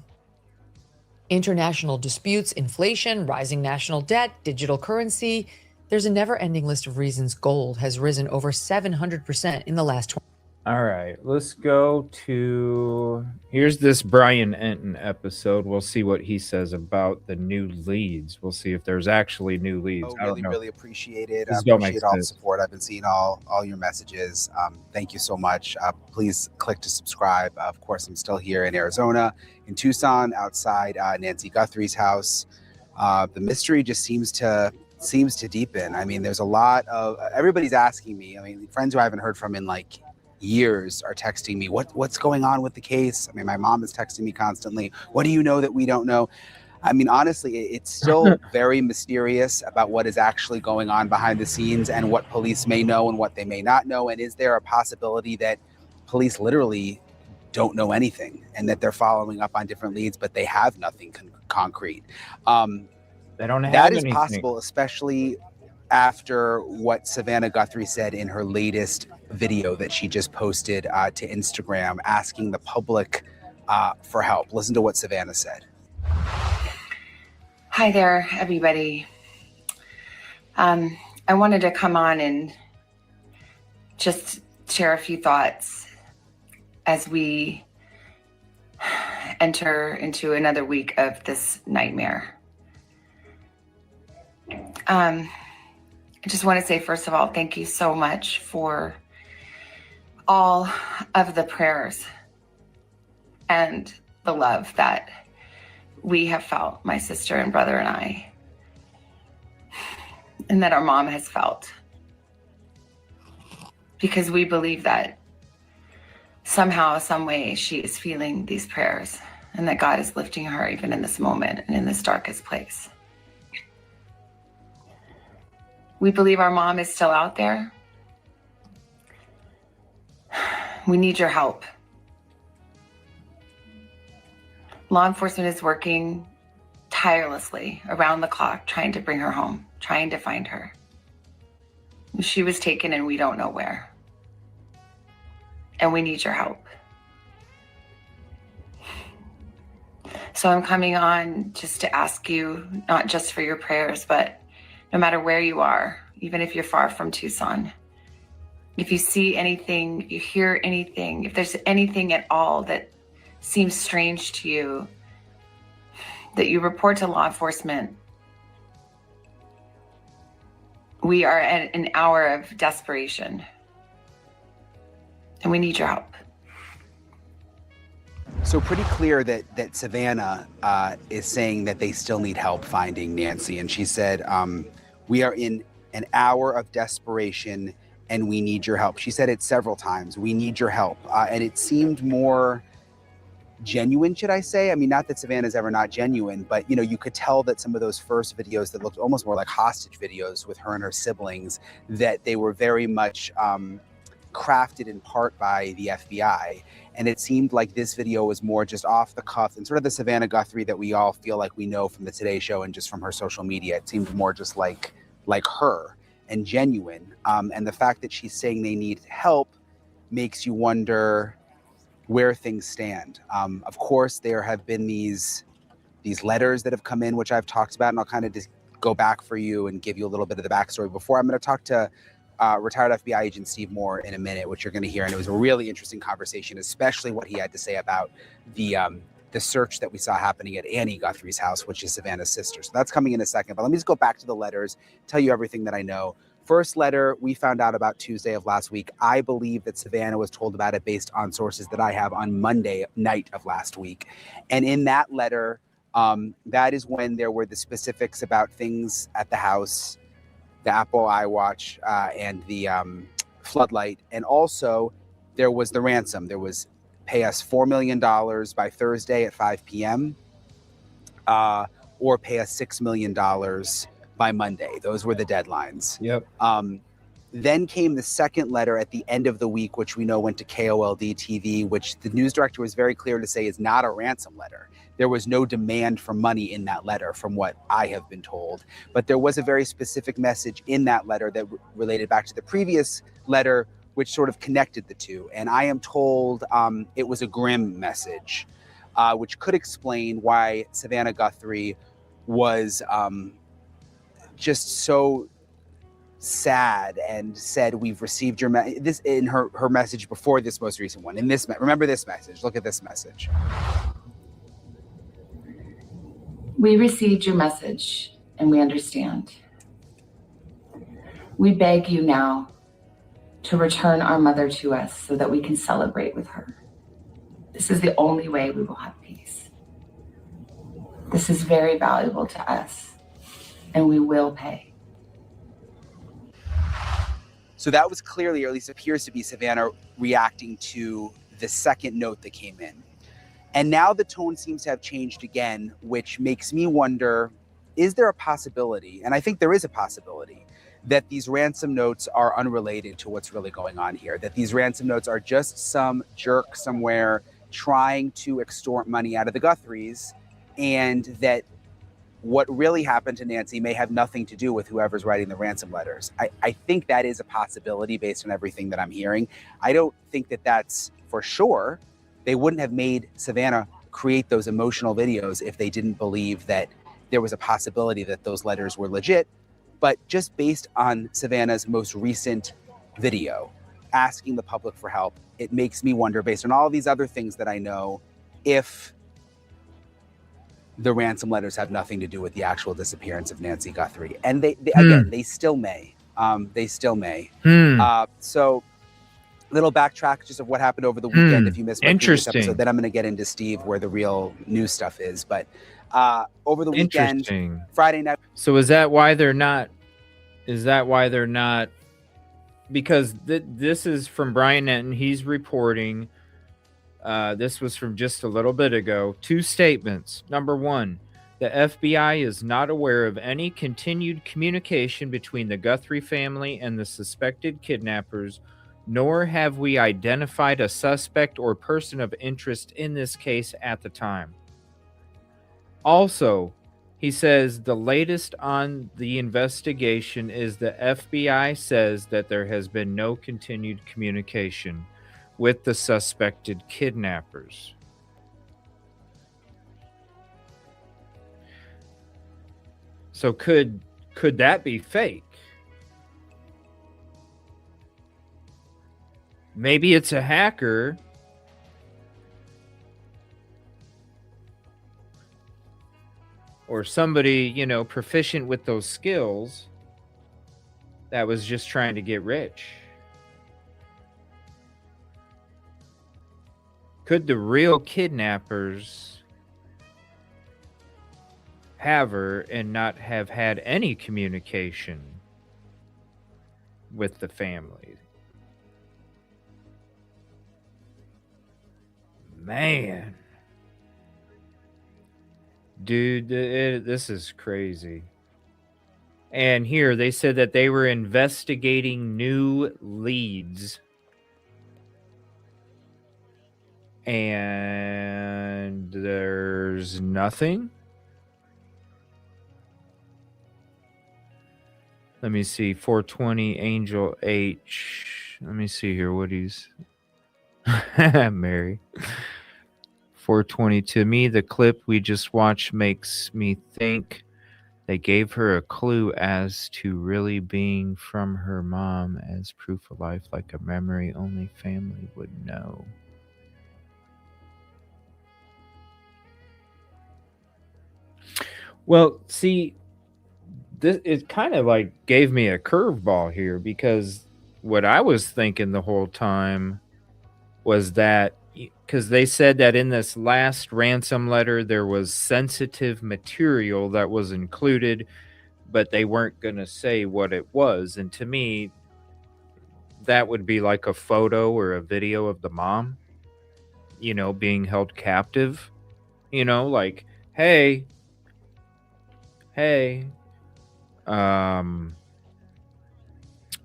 International disputes, inflation, rising national debt, digital currency. There's a never-ending list of reasons gold has risen over 700% in the last 20. All right, let's go to, here's this Brian Enton episode. We'll see what he says about the new leads. We'll see if there's actually new leads. I don't know. Really appreciate it. This I don't appreciate make all the sense. support. I've been seeing all your messages. Thank you so much. Please click to subscribe. Of course, I'm still here in Arizona, in Tucson, outside Nancy Guthrie's house. The mystery just seems to deepen. I mean, there's a lot of, everybody's asking me. I mean, friends who I haven't heard from in like years are texting me, what's going on with the case? I mean, my mom is texting me constantly. What do you know that we don't know? I mean, honestly, it's still very mysterious about what is actually going on behind the scenes and what police may know and what they may not know. And is there a possibility that police literally don't know anything and that they're following up on different leads, but they have nothing concrete? They don't have that is anything. possible, especially after what Savannah Guthrie said in her latest video that she just posted to Instagram, asking the public for help. Listen to what Savannah said. Hi there, everybody. I wanted to come on and just share a few thoughts as we enter into another week of this nightmare. I just want to say, first of all, thank you so much for all of the prayers and the love that we have felt, my sister and brother and I, and that our mom has felt. Because we believe that somehow, some way, she is feeling these prayers and that God is lifting her even in this moment and in this darkest place. We believe our mom is still out there. We need your help. Law enforcement is working tirelessly around the clock, trying to bring her home, trying to find her. She was taken and we don't know where. And we need your help. So I'm coming on just to ask you, not just for your prayers, but no matter where you are, even if you're far from Tucson, if you see anything, if you hear anything, if there's anything at all that seems strange to you, that you report to law enforcement. We are at an hour of desperation, and we need your help. So pretty clear that Savannah is saying that they still need help finding Nancy. And she said, we are in an hour of desperation and we need your help. She said it several times, we need your help. And it seemed more genuine, should I say? I mean, not that Savannah's ever not genuine, but you could tell that some of those first videos that looked almost more like hostage videos with her and her siblings, that they were very much crafted in part by the FBI. And it seemed like this video was more just off the cuff and sort of the Savannah Guthrie that we all feel like we know from the Today Show and just from her social media. It seemed more just like her and genuine. And the fact that she's saying they need help makes you wonder where things stand. Of course, there have been these letters that have come in, which I've talked about, and I'll kind of just go back for you and give you a little bit of the backstory before. I'm going to talk to retired FBI agent Steve Moore in a minute, which you're going to hear. And it was a really interesting conversation, especially what he had to say about the search that we saw happening at Annie Guthrie's house, which is Savannah's sister. So that's coming in a second. But let me just go back to the letters, tell you everything that I know. First letter we found out about Tuesday of last week. I believe that Savannah was told about it based on sources that I have on Monday night of last week. And in that letter, that is when there were the specifics about things at the house, the Apple iWatch and the floodlight. And also there was the ransom. There was pay us $4 million by Thursday at 5 p.m. Or pay us $6 million by Monday. Those were the deadlines. Yep. Then came the second letter at the end of the week, which we know went to KOLD TV, which the news director was very clear to say is not a ransom letter. There was no demand for money in that letter, from what I have been told. But there was a very specific message in that letter that related back to the previous letter, which sort of connected the two. And I am told it was a grim message, which could explain why Savannah Guthrie was just so sad and said, "We've received your this," in her message before this most recent one. In this, remember this message. Look at this message. We received your message and we understand. We beg you now to return our mother to us so that we can celebrate with her. This is the only way we will have peace. This is very valuable to us, and we will pay. So that was clearly, or at least appears to be, Savannah reacting to the second note that came in. And now the tone seems to have changed again, which makes me wonder, is there a possibility, and I think there is a possibility, that these ransom notes are unrelated to what's really going on here, that these ransom notes are just some jerk somewhere trying to extort money out of the Guthries, and that what really happened to Nancy may have nothing to do with whoever's writing the ransom letters. I think that is a possibility based on everything that I'm hearing. I don't think that that's for sure. They wouldn't have made Savannah create those emotional videos if they didn't believe that there was a possibility that those letters were legit. But just based on Savannah's most recent video, asking the public for help, it makes me wonder, based on all these other things that I know, if the ransom letters have nothing to do with the actual disappearance of Nancy Guthrie. And again, they still may. They still may. So little backtrack just of what happened over the weekend. If you missed my previous episode, then I'm going to get into Steve where the real news stuff is. But over the weekend, Friday night. So is that why they're not? Is that why they're not? Because this is from Brian Nenton. He's reporting. This was from just a little bit ago. 2 statements. Number 1, the FBI is not aware of any continued communication between the Guthrie family and the suspected kidnappers, nor have we identified a suspect or person of interest in this case at the time. Also, he says the latest on the investigation is the FBI says that there has been no continued communication with the suspected kidnappers. So could that be fake? Maybe it's a hacker or somebody, proficient with those skills that was just trying to get rich. Could the real kidnappers have her and not have had any communication with the family? Man. Dude, this is crazy. And here they said that they were investigating new leads. And there's nothing. Let me see. 420 Angel H. Let me see here what he's. Mary. 420. To me, the clip we just watched makes me think they gave her a clue as to really being from her mom as proof of life, like a memory only family would know. Well, see, this it kind of like gave me a curveball here, because what I was thinking the whole time was that, because they said that in this last ransom letter there was sensitive material that was included, but they weren't going to say what it was. And to me, that would be like a photo or a video of the mom, being held captive, like, hey,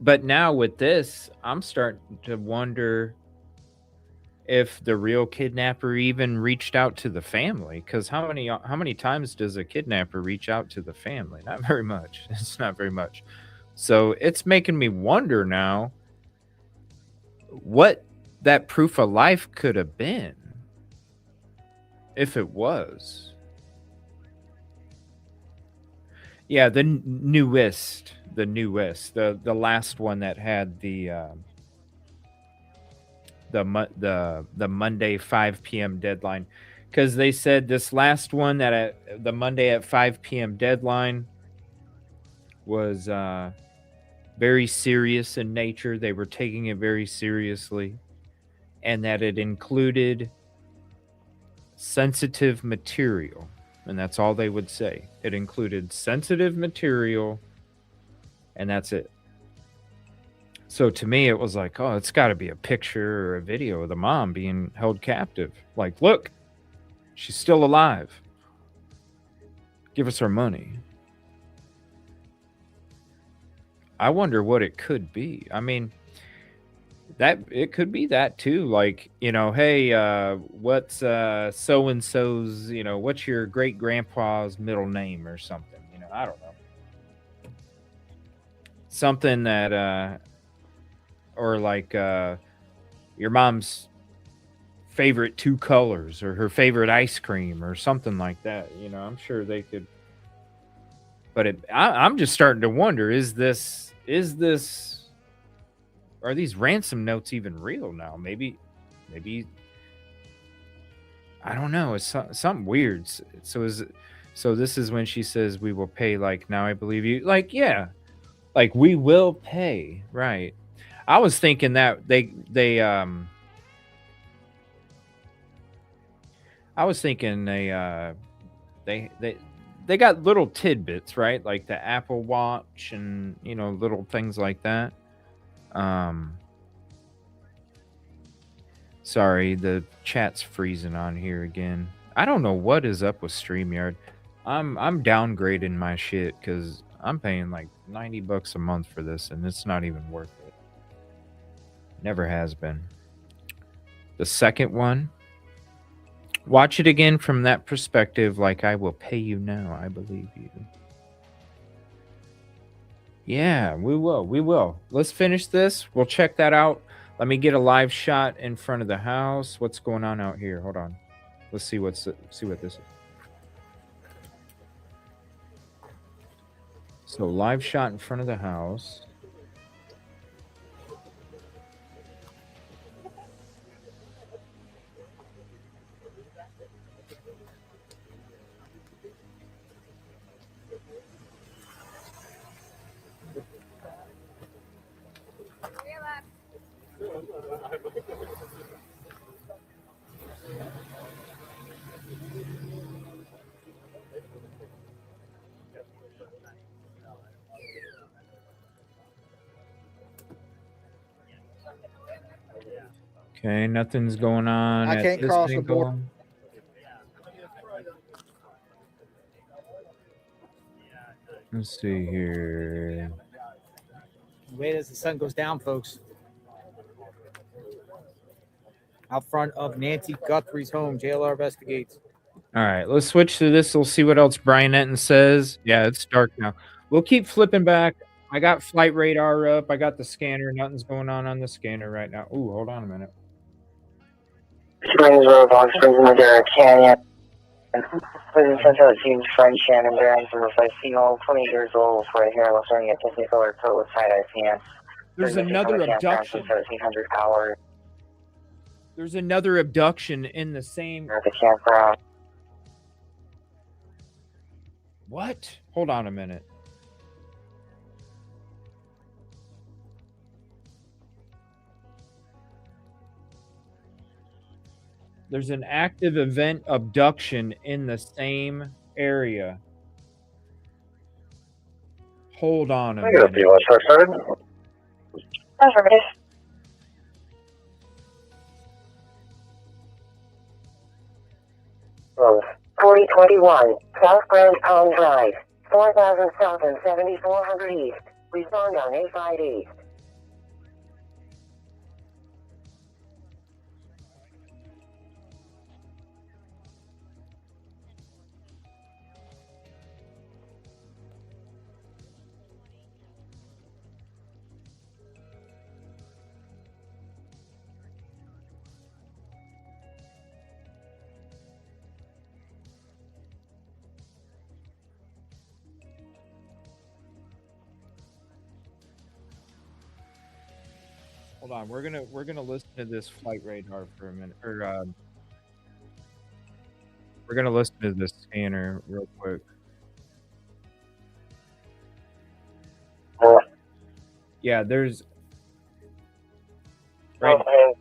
But now with this, I'm starting to wonder if the real kidnapper even reached out to the family. Because how many times does a kidnapper reach out to the family? Not very much. It's not very much. So it's making me wonder now what that proof of life could have been, if it was. Yeah, the newest, the last one that had the Monday 5 p.m. deadline, because they said this last one that the Monday at 5 p.m. deadline was very serious in nature. They were taking it very seriously, and that it included sensitive material. And that's all they would say. It included sensitive material, and that's it. So to me, it was like, oh, it's got to be a picture or a video of the mom being held captive. Like, look, she's still alive. Give us our money. I wonder what it could be. I mean, that it could be that too. Like, you know, hey, what's so-and-so's, you know, what's your great grandpa's middle name or something? You know, I don't know. Something that, or like your mom's favorite 2 colors or her favorite ice cream or something like that. You know, I'm sure they could. But I'm just starting to wonder, are these ransom notes even real now? Maybe, I don't know. It's something weird. So this is when she says, we will pay. Like, now I believe you. Like, yeah, like we will pay. Right. I was thinking that they got little tidbits, right? Like the Apple Watch and, you know, little things like that. Sorry, the chat's freezing on here again. I don't know what is up with StreamYard. I'm downgrading my shit because I'm paying like $90 a month for this, and it's not even worth it. Never has been. The second one, watch it again from that perspective, like I will pay you now. I believe you. Yeah, we will. Let's finish this. We'll check that out. Let me get a live shot in front of the house. What's going on out here? Hold on. Let's see what this is. So live shot in front of the house. Okay, nothing's going on. I can't cross the border. Let's see here. Wait as the sun goes down, folks. Out front of Nancy Guthrie's home, JLR investigates. All right, let's switch to this. We'll see what else Brian Etten says. Yeah, it's dark now. We'll keep flipping back. I got flight radar up. I got the scanner. Nothing's going on the scanner right now. Ooh, hold on a minute. Springs Road, Long Springs, Madera Canyon. Prison Central, James Frank Shannon, Barons, Rufino, 20 years old, right here, was wearing a Technicolor coat with tie-dye pants. There's another abduction. 1700 hours. There's another abduction in the same. At the campground. What? Hold on a minute. There's an active event abduction in the same area. Hold on a minute. Affirmative. Road 4021, South Grand Elm Drive, 4000 South and 7400 East. Respond on A5 East. Hold on, we're gonna listen to this flight radar for a minute, or we're gonna listen to this scanner real quick. Yeah, there's right. Alright,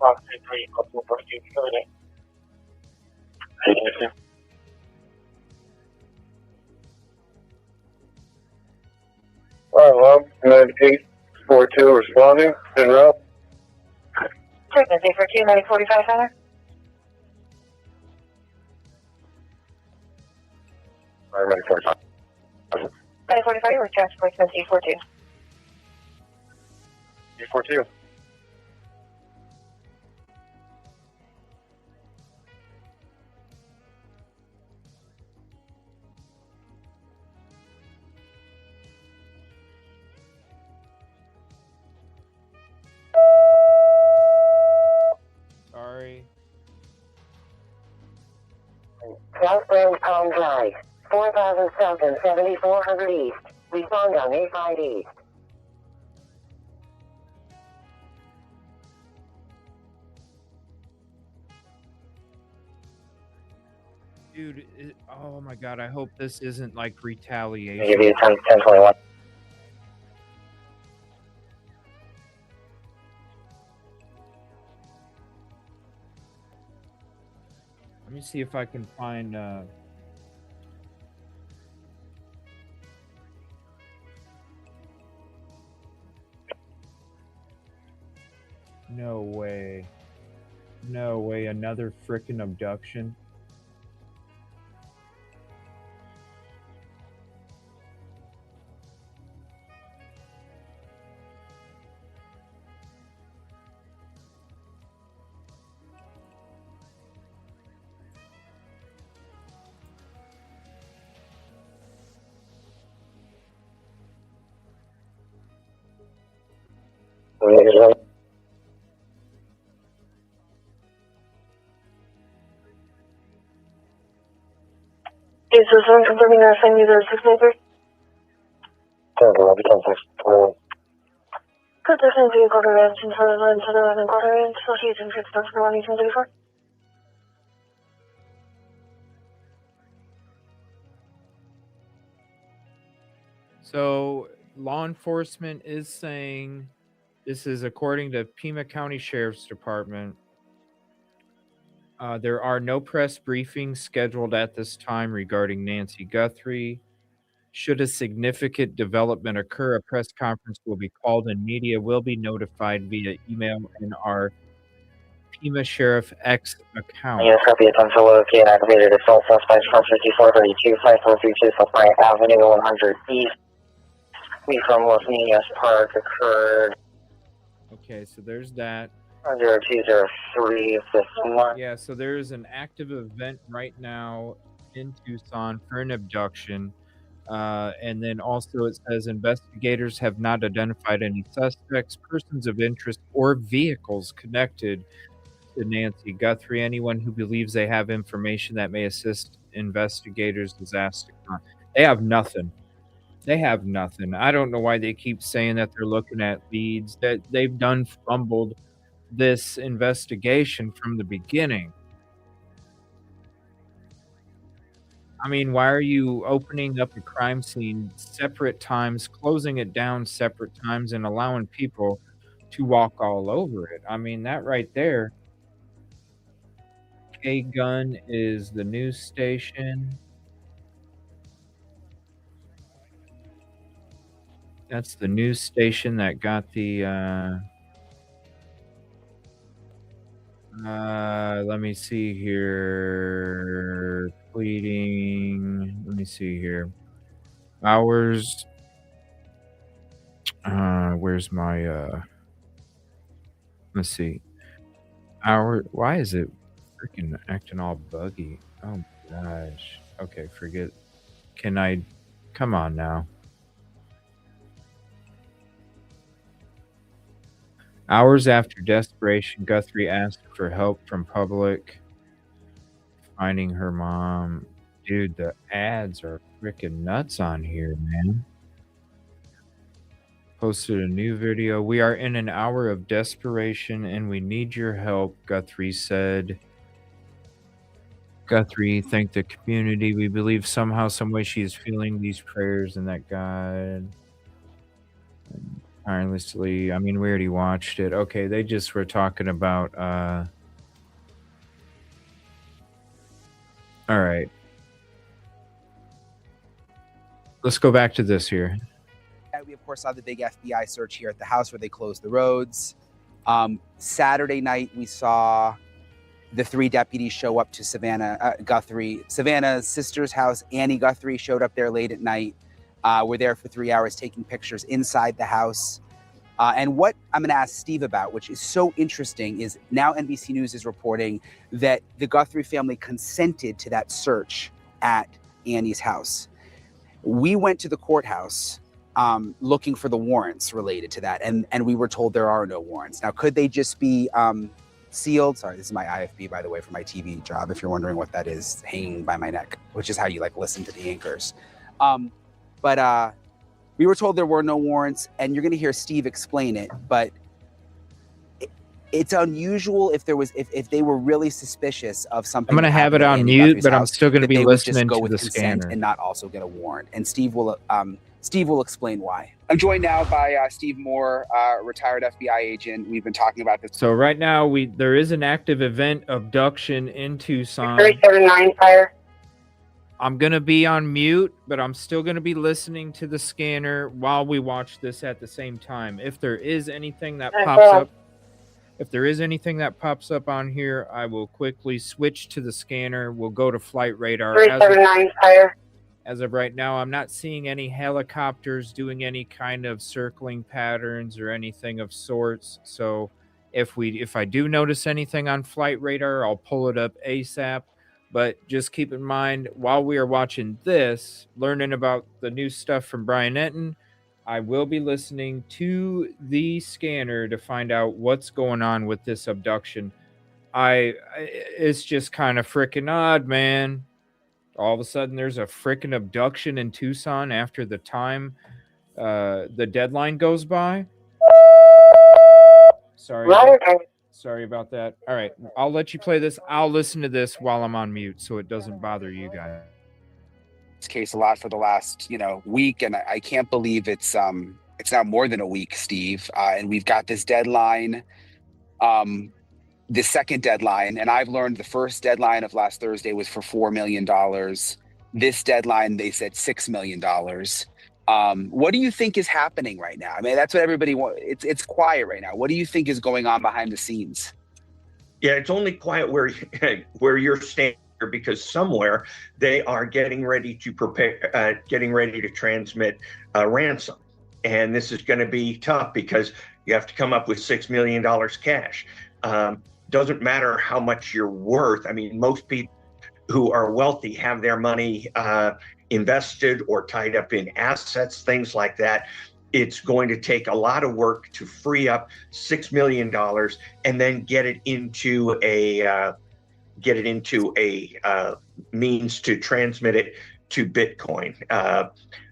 9842 responding. En route. Frequency for Q945 Center. 945. 945, we're traffic frequency 42. 42. Sorry. Southbound Palm Drive, 4000 South and 7400 East. Respond on 85 East. Dude, oh my god, I hope this isn't like I'll retaliation. give you 1021. Let me see if I can find no way. No way, another frickin' abduction. Is this one confirming that I send you the 6 paper? Good, this is the quarter range and for the line to the 11 quarter range, so he's in 6 for 1834. So law enforcement is saying, this is according to Pima County Sheriff's Department, there are no press briefings scheduled at this time regarding Nancy Guthrie. Should a significant development occur, a press conference will be called and media will be notified via email in our Pima Sheriff X account. Yes, copy attention locate activated assault suspects from 5432 5432 Sapphire Avenue 100 East. We from Los Niños Park occurred. Okay, so there's that. 0203 51. Yeah, so there's an active event right now in Tucson for an abduction. And then also it says investigators have not identified any suspects, persons of interest, or vehicles connected to Nancy Guthrie. Anyone who believes they have information that may assist investigators is asked to contact. They have nothing. They have nothing. I don't know why they keep saying that they're looking at leads. That they've done fumbled this investigation from the beginning. I mean, why are you opening up a crime scene separate times, closing it down separate times, and allowing people to walk all over it? I mean, that right there. K-Gun is the news station. That's the news station that got the, let me see here. Pleading. Let me see here. Hours. Where's my, let's see. Why is it freaking acting all buggy? Oh my gosh. Okay, forget. Come on now. Hours after desperation, Guthrie asked for help from public finding her mom. Dude, the ads are freaking nuts on here, man. posted a new video. We are in an hour of desperation and we need your help, Guthrie said. Guthrie thanked the community. We believe somehow, some way she is feeling these prayers and that God tirelessly. I mean, we already watched it. Okay, they just were talking about all right. Let's go back to this here. We, of course, saw the big FBI search here at the house where they closed the roads. Saturday night, we saw the 3 deputies show up to Savannah Guthrie. Savannah's sister's house, Annie Guthrie, showed up there late at night. We're there for 3 hours taking pictures inside the house. And what I'm going to ask Steve about, which is so interesting, is now NBC News is reporting that the Guthrie family consented to that search at Annie's house. We went to the courthouse looking for the warrants related to that, and we were told there are no warrants. Now, could they just be sealed? Sorry, this is my IFB, by the way, for my TV job, if you're wondering what that is, hanging by my neck, which is how you like listen to the anchors. But we were told there were no warrants, and you're going to hear Steve explain it, but it's unusual if they were really suspicious of something. I'm going to have it on mute, but I'm still going to be listening to the scanner and not also get a warrant. And Steve will explain why. I'm joined now by Steve Moore, retired FBI agent. We've been talking about this. So right now there is an active event abduction in Tucson. 379 fire. I'm going to be on mute, but I'm still going to be listening to the scanner while we watch this at the same time. If there is anything that pops up on here, I will quickly switch to the scanner. We'll go to flight radar. 379 fire. As of right now, I'm not seeing any helicopters doing any kind of circling patterns or anything of sorts. So if I do notice anything on flight radar, I'll pull it up ASAP. But just keep in mind, while we are watching this, learning about the new stuff from Brian Enton, I will be listening to the scanner to find out what's going on with this abduction. It's just kind of freaking odd, man. All of a sudden, there's a freaking abduction in Tucson after the time the deadline goes by. Sorry about that. All right, I'll let you play this. I'll listen to this while I'm on mute so it doesn't bother you guys. This case a lot for the last week, and I can't believe it's now more than a week, Steve. And we've got this deadline, the second deadline, and I've learned the first deadline of last Thursday was for $4 million. This deadline, they said $6 million. What do you think is happening right now? I mean, that's what everybody wants. It's quiet right now. What do you think is going on behind the scenes? Yeah, it's only quiet where you're standing, because somewhere they are getting ready to transmit ransom. And this is going to be tough because you have to come up with $6 million cash. Doesn't matter how much you're worth. I mean, most people who are wealthy have their money invested or tied up in assets, things like that. It's going to take a lot of work to free up $6 million and then get it into a means to transmit it to Bitcoin.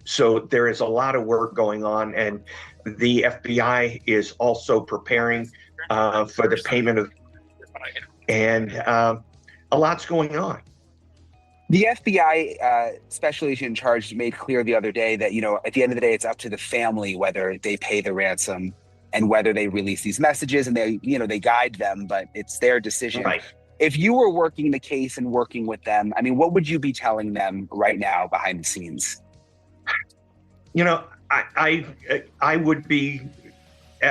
So there is a lot of work going on, and the FBI is also preparing for the payment of, and a lot's going on. The FBI special agent in charge made clear the other day that, at the end of the day, it's up to the family whether they pay the ransom and whether they release these messages, and they guide them, but it's their decision. Right. If you were working the case and working with them, I mean, what would you be telling them right now behind the scenes? I would be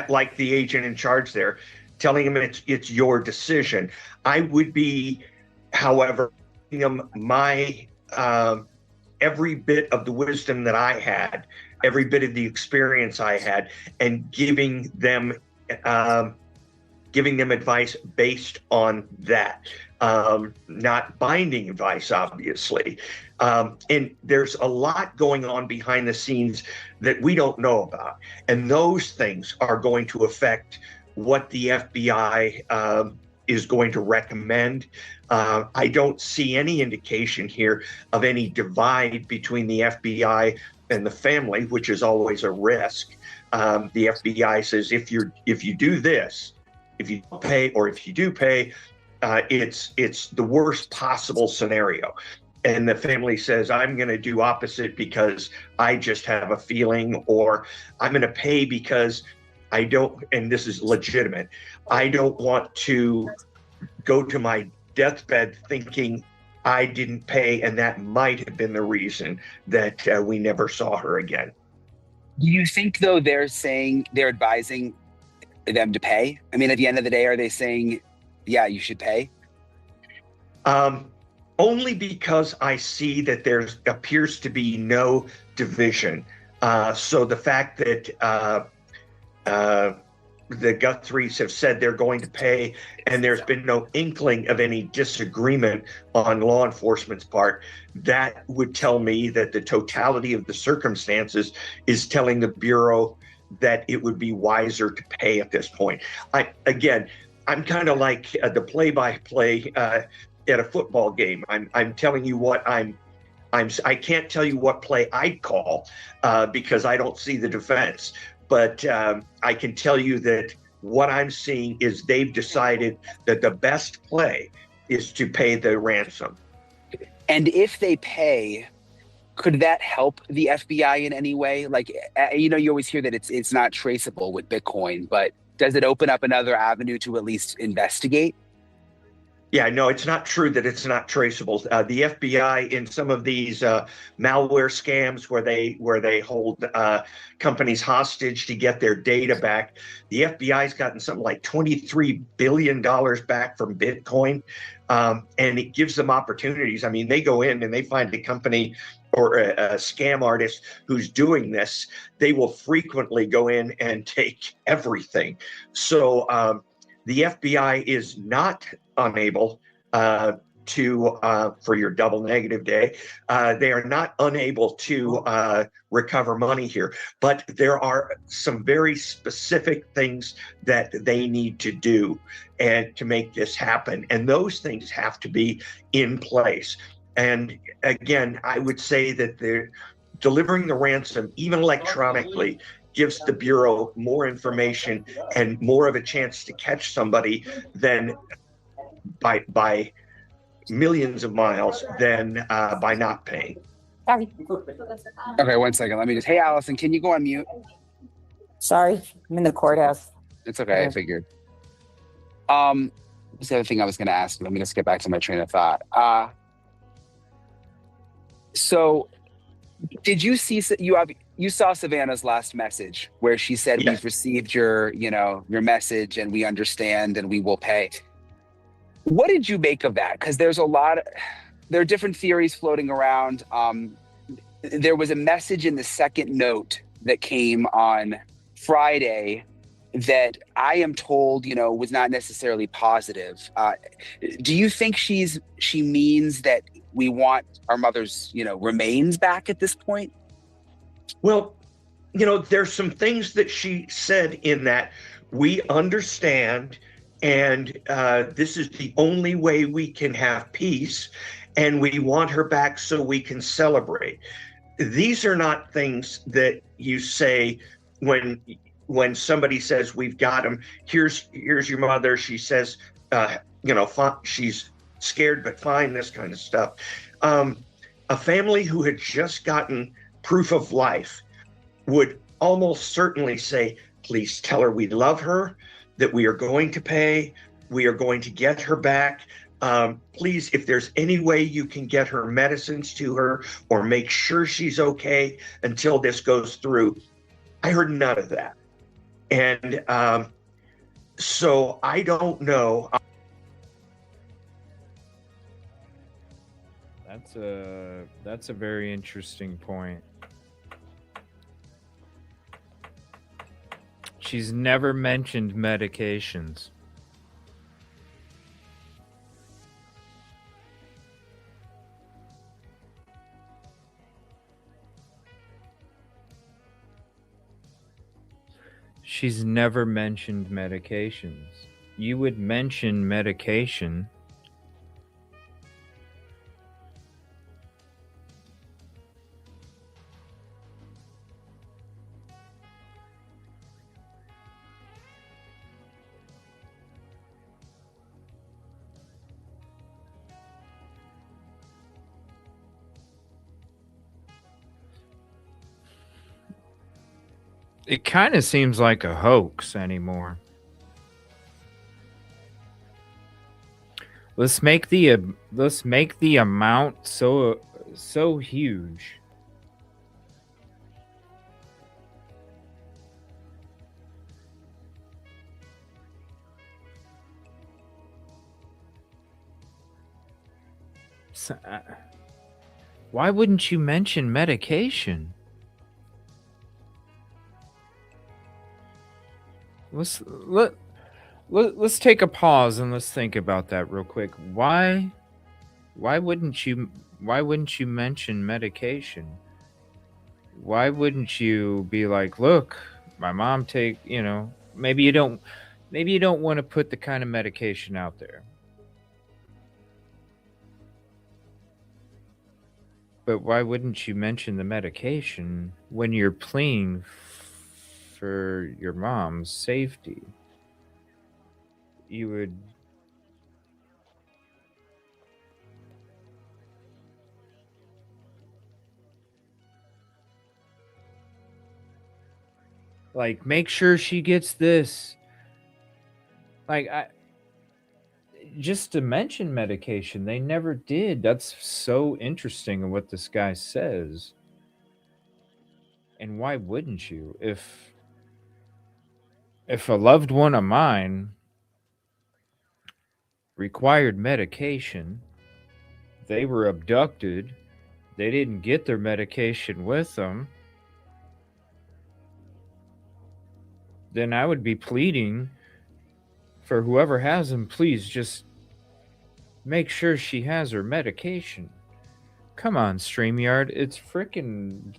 like the agent in charge there, telling him it's your decision. I would be, however, them my every bit of the wisdom that I had, every bit of the experience I had, and giving them advice based on that, not binding advice, obviously. And there's a lot going on behind the scenes that we don't know about, and those things are going to affect what the FBI is going to recommend. I don't see any indication here of any divide between the FBI and the family, which is always a risk. The FBI says if you do this, if you don't pay, or if you do pay, it's the worst possible scenario. And the family says, I'm going to do opposite because I just have a feeling, or I'm going to pay because I don't, and this is legitimate, I don't want to go to my deathbed thinking I didn't pay, and that might have been the reason that we never saw her again. Do you think, though, they're advising them to pay? I mean, at the end of the day, are they saying, yeah, you should pay? Only because I see that there appears to be no division. So the fact that the Guthries have said they're going to pay, and there's been no inkling of any disagreement on law enforcement's part, that would tell me that the totality of the circumstances is telling the Bureau that it would be wiser to pay at this point. I'm kind of like the play-by-play at a football game. I'm telling you what I can't tell you what play I'd call because I don't see the defense. But I can tell you that what I'm seeing is they've decided that the best play is to pay the ransom. And if they pay, could that help the FBI in any way? Like, you always hear that it's not traceable with Bitcoin, but does it open up another avenue to at least investigate? Yeah, no, it's not true that it's not traceable. The FBI in some of these malware scams where they hold companies hostage to get their data back, the FBI's gotten something like $23 billion back from Bitcoin, and it gives them opportunities. I mean, they go in and they find a company or a scam artist who's doing this. They will frequently go in and take everything. So the FBI is not unable for your double negative day, they are not unable to recover money here. But there are some very specific things that they need to do and to make this happen. And those things have to be in place. And again, I would say that they're delivering the ransom, even electronically, gives the Bureau more information and more of a chance to catch somebody than by millions of miles than by not paying. Sorry. Okay, 1 second. Let me just. Hey, Allison, can you go on mute? Sorry, I'm in the courthouse. It's okay. I figured. What's the other thing I was going to ask? Let me just get back to my train of thought. So, did you see you saw Savannah's last message where she said, yes, we've received your message and we understand and we will pay. What did you make of that? Because there are different theories floating around. There was a message in the second note that came on Friday that I am told, was not necessarily positive. Do you think she means that we want our mother's, remains back at this point? Well, there's some things that she said in that we understand, and this is the only way we can have peace, and we want her back so we can celebrate. These are not things that you say when somebody says, we've got him, here's your mother, she says, she's scared but fine, this kind of stuff. A family who had just gotten proof of life would almost certainly say, please tell her we love her, that we are going to pay, we are going to get her back. Please, if there's any way you can get her medicines to her or make sure she's okay until this goes through. I heard none of that. And so I don't know. That's a very interesting point. She's never mentioned medications. She's never mentioned medications. you would mention medication. It kind of seems like a hoax anymore. Let's make the amount so huge. So, why wouldn't you mention medication? Let's take a pause and let's think about that real quick. Why wouldn't you mention medication? Why wouldn't you be like, look, my mom maybe you don't want to put the kind of medication out there. But why wouldn't you mention the medication when you're pleading for your mom's safety? You would like make sure she gets this. Just to mention medication, they never did. That's so interesting in what this guy says. And why wouldn't you? If a loved one of mine required medication, they were abducted, they didn't get their medication with them, then I would be pleading for whoever has them, please just make sure she has her medication. Come on, StreamYard. It's freaking...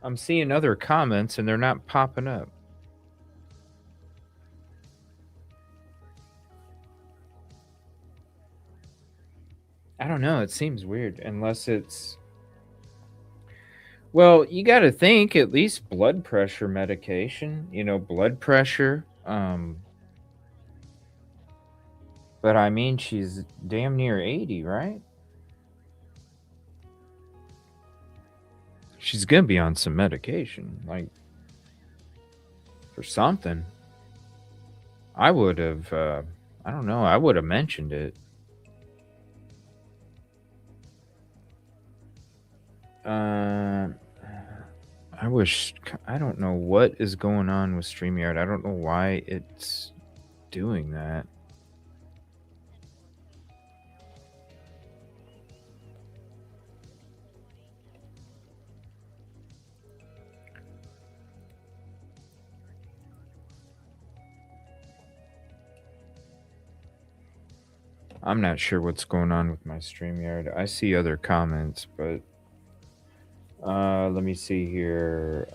I'm seeing other comments and they're not popping up. I don't know. It seems weird unless it's... Well, you got to think at least blood pressure medication, blood pressure. But I mean, she's damn near 80, right? She's going to be on some medication, like for something. I would have, I don't know, I would have mentioned it. I don't know what is going on with StreamYard. I don't know why it's doing that. I'm not sure what's going on with my StreamYard. I see other comments, but let me see here.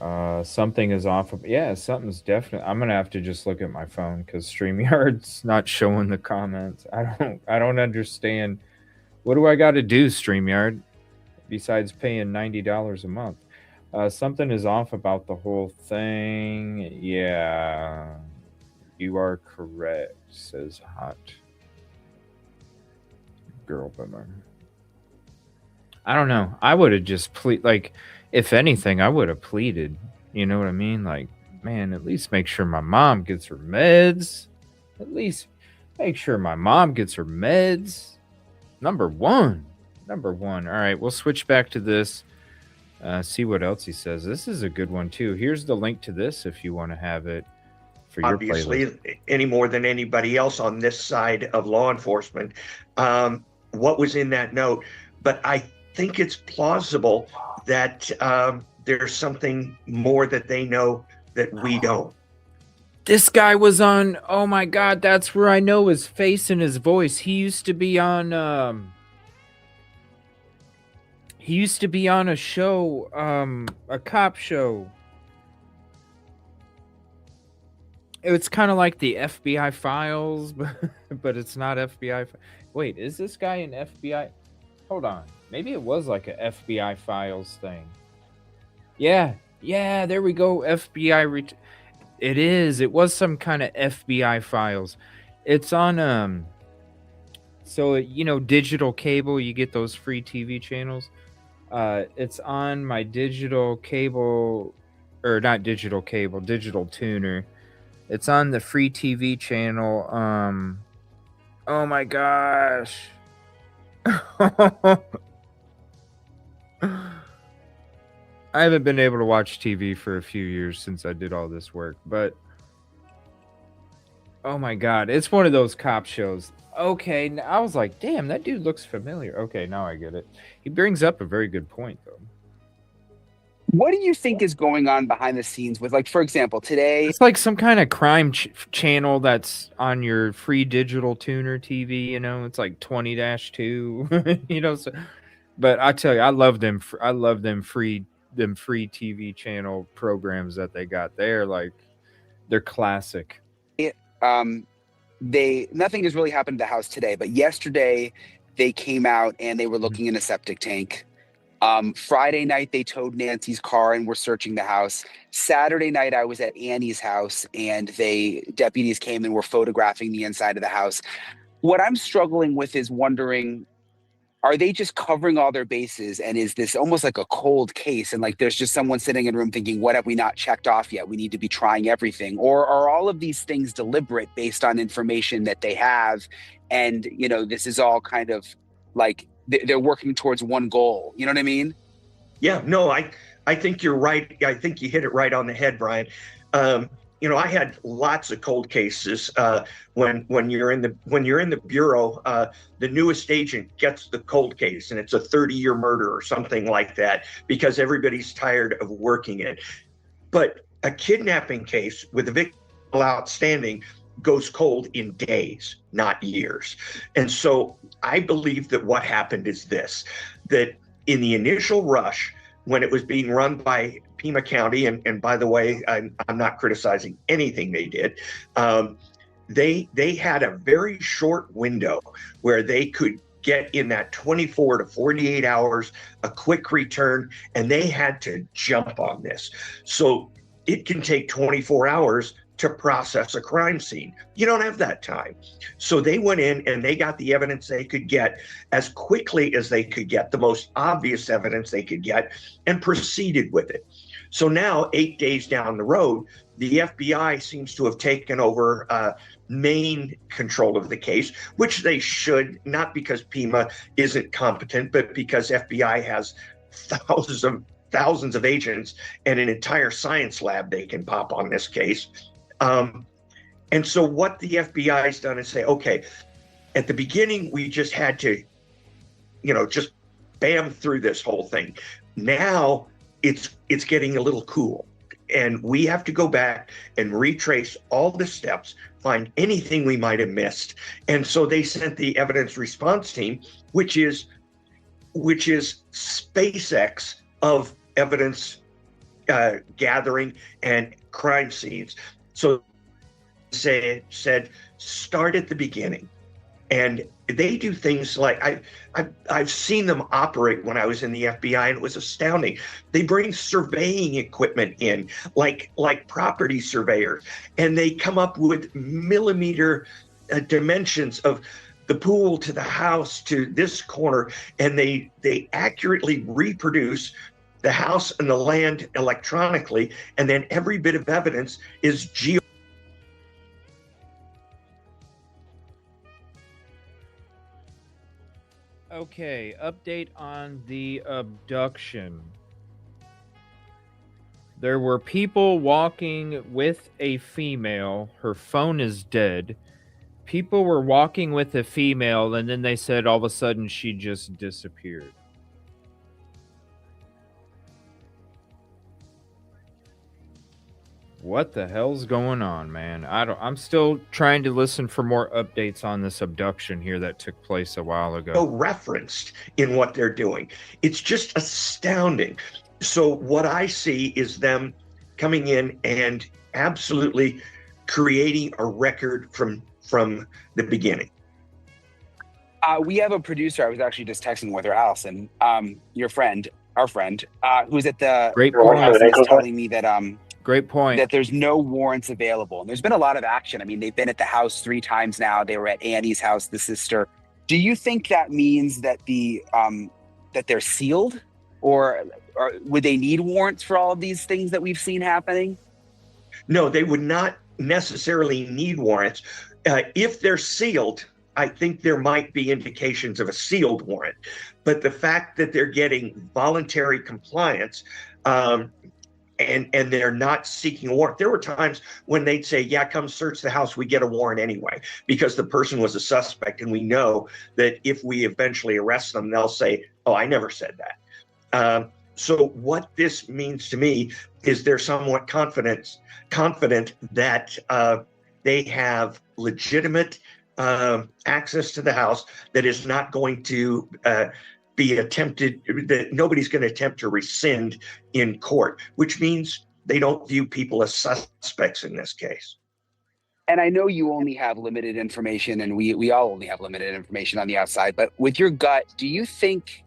Something is off. Yeah, something's definitely. I'm gonna have to just look at my phone because StreamYard's not showing the comments. I don't understand. What do I got to do, StreamYard, besides paying $90 a month? Something is off about the whole thing. Yeah, you are correct, says Hot Girl Boomer. I don't know. I would have just if anything, I would have pleaded. You know what I mean? Like, man, at least make sure my mom gets her meds. At least make sure my mom gets her meds. Number one. All right, we'll switch back to this. See what else he says. This is a good one too. Here's the link to this if you want to have it for your Obviously, playlist. any more than anybody else on this side of law enforcement. What was in that note? But I think it's plausible that there's something more that they know that we don't. This guy was on, oh my God, that's where I know his face and his voice. He used to be on a show, a cop show. It's kind of like the FBI files, but it's not FBI. Wait, is this guy an FBI? Hold on. Maybe it was like a FBI files thing. Yeah, there we go. FBI. It is. It was some kind of FBI files. It's on so digital cable. You get those free TV channels. It's on my digital cable, or not digital cable, digital tuner. It's on the free TV channel. Oh my gosh. I haven't been able to watch TV for a few years since I did all this work, but oh my God, it's one of those cop shows. Okay, I was like, damn, that dude looks familiar. Okay, now I get it. He brings up a very good point, though. What do you think is going on behind the scenes with, like, for example, today? It's like some kind of crime channel that's on your free digital tuner TV. It's like 20-2. So, but I tell you, I love them. I love them free TV channel programs that they got there. Like, they're classic. Nothing has really happened to the house today, but yesterday they came out and they were looking in a septic tank. Friday night, they towed Nancy's car and were searching the house. Saturday night, I was at Annie's house and deputies came and were photographing the inside of the house. What I'm struggling with is wondering, are they just covering all their bases? And is this almost like a cold case? And like, there's just someone sitting in a room thinking, what have we not checked off yet? We need to be trying everything. Or are all of these things deliberate based on information that they have? And, this is all kind of like, they're working towards one goal. You know what I mean? Yeah, no, I think you're right. I think you hit it right on the head, Brian. I had lots of cold cases. When you're in the bureau, the newest agent gets the cold case, and it's a 30-year murder or something like that, because everybody's tired of working it. But a kidnapping case with a victim outstanding goes cold in days, not years. And so I believe that what happened is this, that in the initial rush, when it was being run by Pima County, and by the way, I'm not criticizing anything they did, they had a very short window where they could get in that 24 to 48 hours, a quick return, and they had to jump on this. So it can take 24 hours to process a crime scene. You don't have that time. So they went in and they got the evidence they could get as quickly as they could get, the most obvious evidence they could get, and proceeded with it. So now, 8 days down the road, the FBI seems to have taken over main control of the case, which they should, not because Pima isn't competent, but because FBI has thousands of agents and an entire science lab they can pop on this case. And so what the FBI has done is say, okay, at the beginning, we just had to, just bam through this whole thing. Now it's getting a little cool, and we have to go back and retrace all the steps, find anything we might have missed. And so they sent the evidence response team, which is SpaceX of evidence gathering and crime scenes. So said start at the beginning, and they do things like I've seen them operate when I was in the FBI, and it was astounding. They bring surveying equipment in, like property surveyors, and they come up with millimeter dimensions of the pool to the house to this corner, and they accurately reproduce the house and the land electronically, and then every bit of evidence is geo. Okay, update on the abduction. There were people walking with a female. Her phone is dead. People were walking with a female, and then they said all of a sudden she just disappeared. What the hell's going on, man? I'm still trying to listen for more updates on this abduction here that took place a while ago. Referenced in what they're doing. It's just astounding. So what I see is them coming in and absolutely creating a record from the beginning. We have a producer. I was actually just texting with her, Allison, your friend, our friend, who's at the Great point. is telling me that Great point. that there's no warrants available. And there's been a lot of action. I mean, they've been at the house 3 times now. They were at Annie's house, the sister. Do you think that means that that they're sealed, or would they need warrants for all of these things that we've seen happening? No, they would not necessarily need warrants. If they're sealed, I think there might be indications of a sealed warrant. But the fact that they're getting voluntary compliance, and they're not seeking a warrant. There were times when they'd say, yeah, come search the house. We get a warrant anyway, because the person was a suspect. And we know that if we eventually arrest them, they'll say, oh, I never said that. So what this means to me is they're somewhat confident that they have legitimate access to the house that is not going to be attempted, that nobody's going to attempt to rescind in court, which means they don't view people as suspects in this case. And I know you only have limited information, and we all only have limited information on the outside, but with your gut, do you think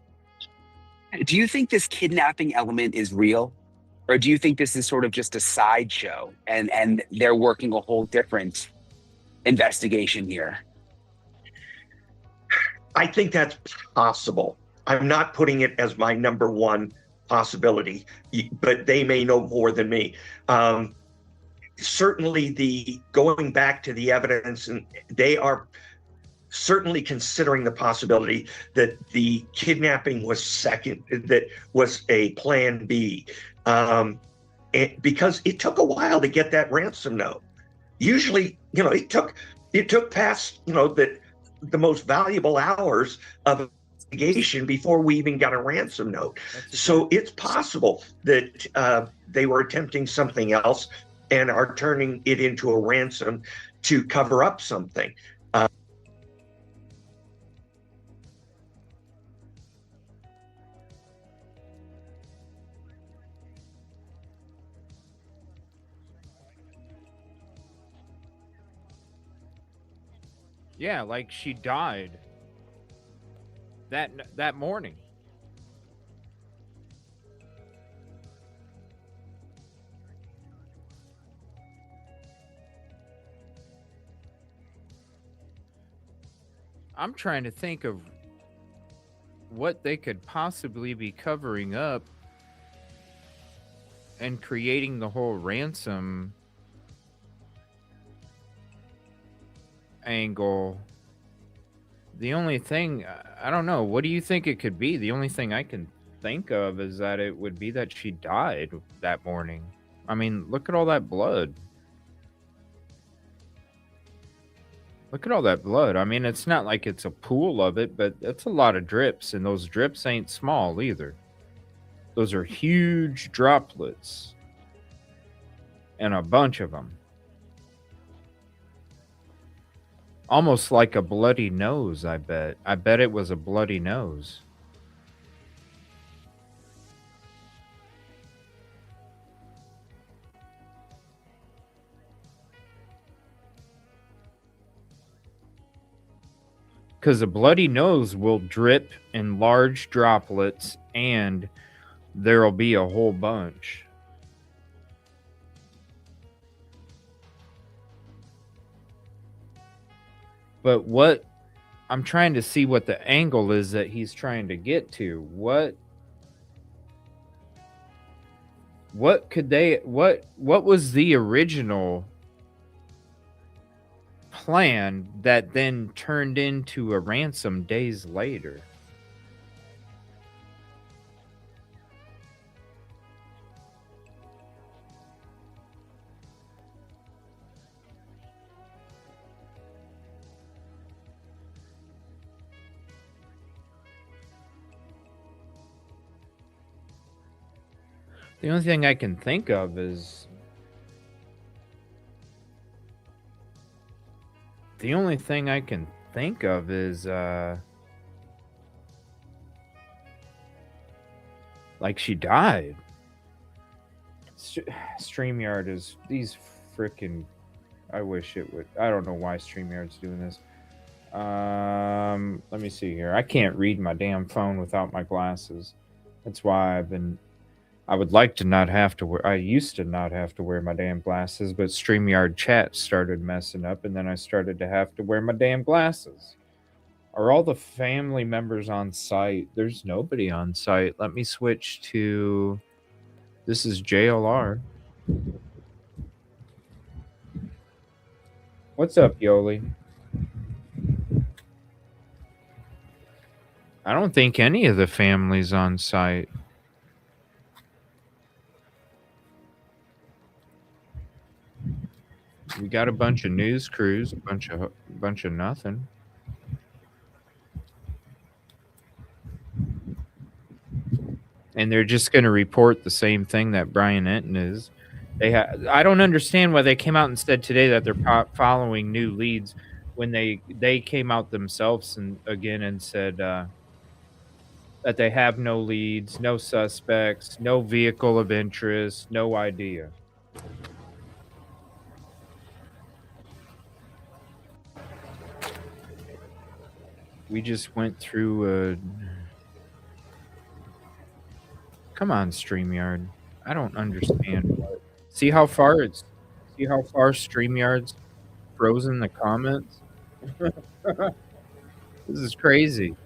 this kidnapping element is real? Or do you think this is sort of just a sideshow and they're working a whole different investigation here? I think that's possible. I'm not putting it as my number one possibility, but they may know more than me. Certainly going back to the evidence, and they are certainly considering the possibility that the kidnapping was that was a plan B. Because it took a while to get that ransom note. Usually, it took past, the most valuable hours of investigation before we even got a ransom note. So it's possible that they were attempting something else and are turning it into a ransom to cover up something. Yeah, like she died that morning. I'm trying to think of what they could possibly be covering up and creating the whole ransom angle. The only thing, I don't know, what do you think it could be? The only thing I can think of is that it would be that she died that morning. I mean, look at all that blood. Look at all that blood. I mean, it's not like it's a pool of it, but it's a lot of drips, and those drips ain't small either. Those are huge droplets, and a bunch of them. Almost like a bloody nose, I bet. I bet it was a bloody nose. Because a bloody nose will drip in large droplets, and there'll be a whole bunch. But what I'm trying to see what the angle is that he's trying to get to. What could they, what was the original plan that then turned into a ransom days later? The only thing I can think of is like she died. StreamYard is these freaking, I wish it would. I don't know why StreamYard's doing this. Let me see here. I can't read my damn phone without my glasses. That's why I would like to not have to wear. I used to not have to wear my damn glasses, but StreamYard chat started messing up, and then I started to have to wear my damn glasses. Are all the family members on site? There's nobody on site. Let me switch to. This is JLR. What's up, Yoli? I don't think any of the family's on site. We got a bunch of news crews, a bunch of nothing. And they're just going to report the same thing that Brian Enton is. I don't understand why they came out and said today that they're following new leads when they came out themselves and said that they have no leads, no suspects, no vehicle of interest, no idea. We just went through Come on, StreamYard. I don't understand. See how far StreamYard's frozen the comments? This is crazy.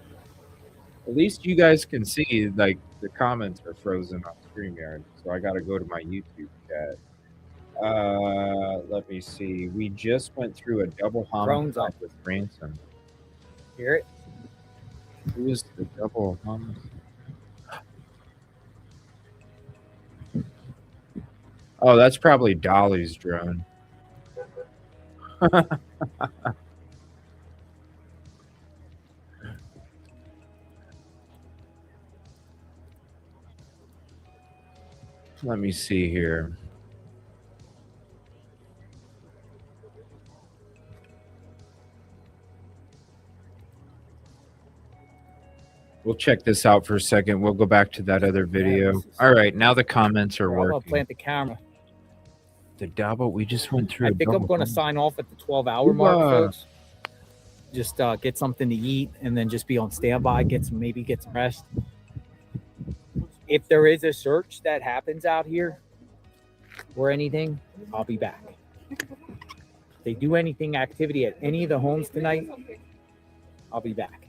At least you guys can see, like, the comments are frozen on StreamYard. So I got to go to my YouTube chat. Let me see. We just went through a double homicide with Ransom. Hear it? Who is the double homicide? Oh, that's probably Dolly's drone. Let me see here. We'll check this out for a second. We'll go back to that other video. All right, now the comments are working. I'll plant the camera. The double, we just went through. I think I'm going to sign off at the 12-hour mark, folks. Just get something to eat and then just be on standby. Maybe get some rest. If there is a search that happens out here or anything, I'll be back. If they do activity at any of the homes tonight, I'll be back.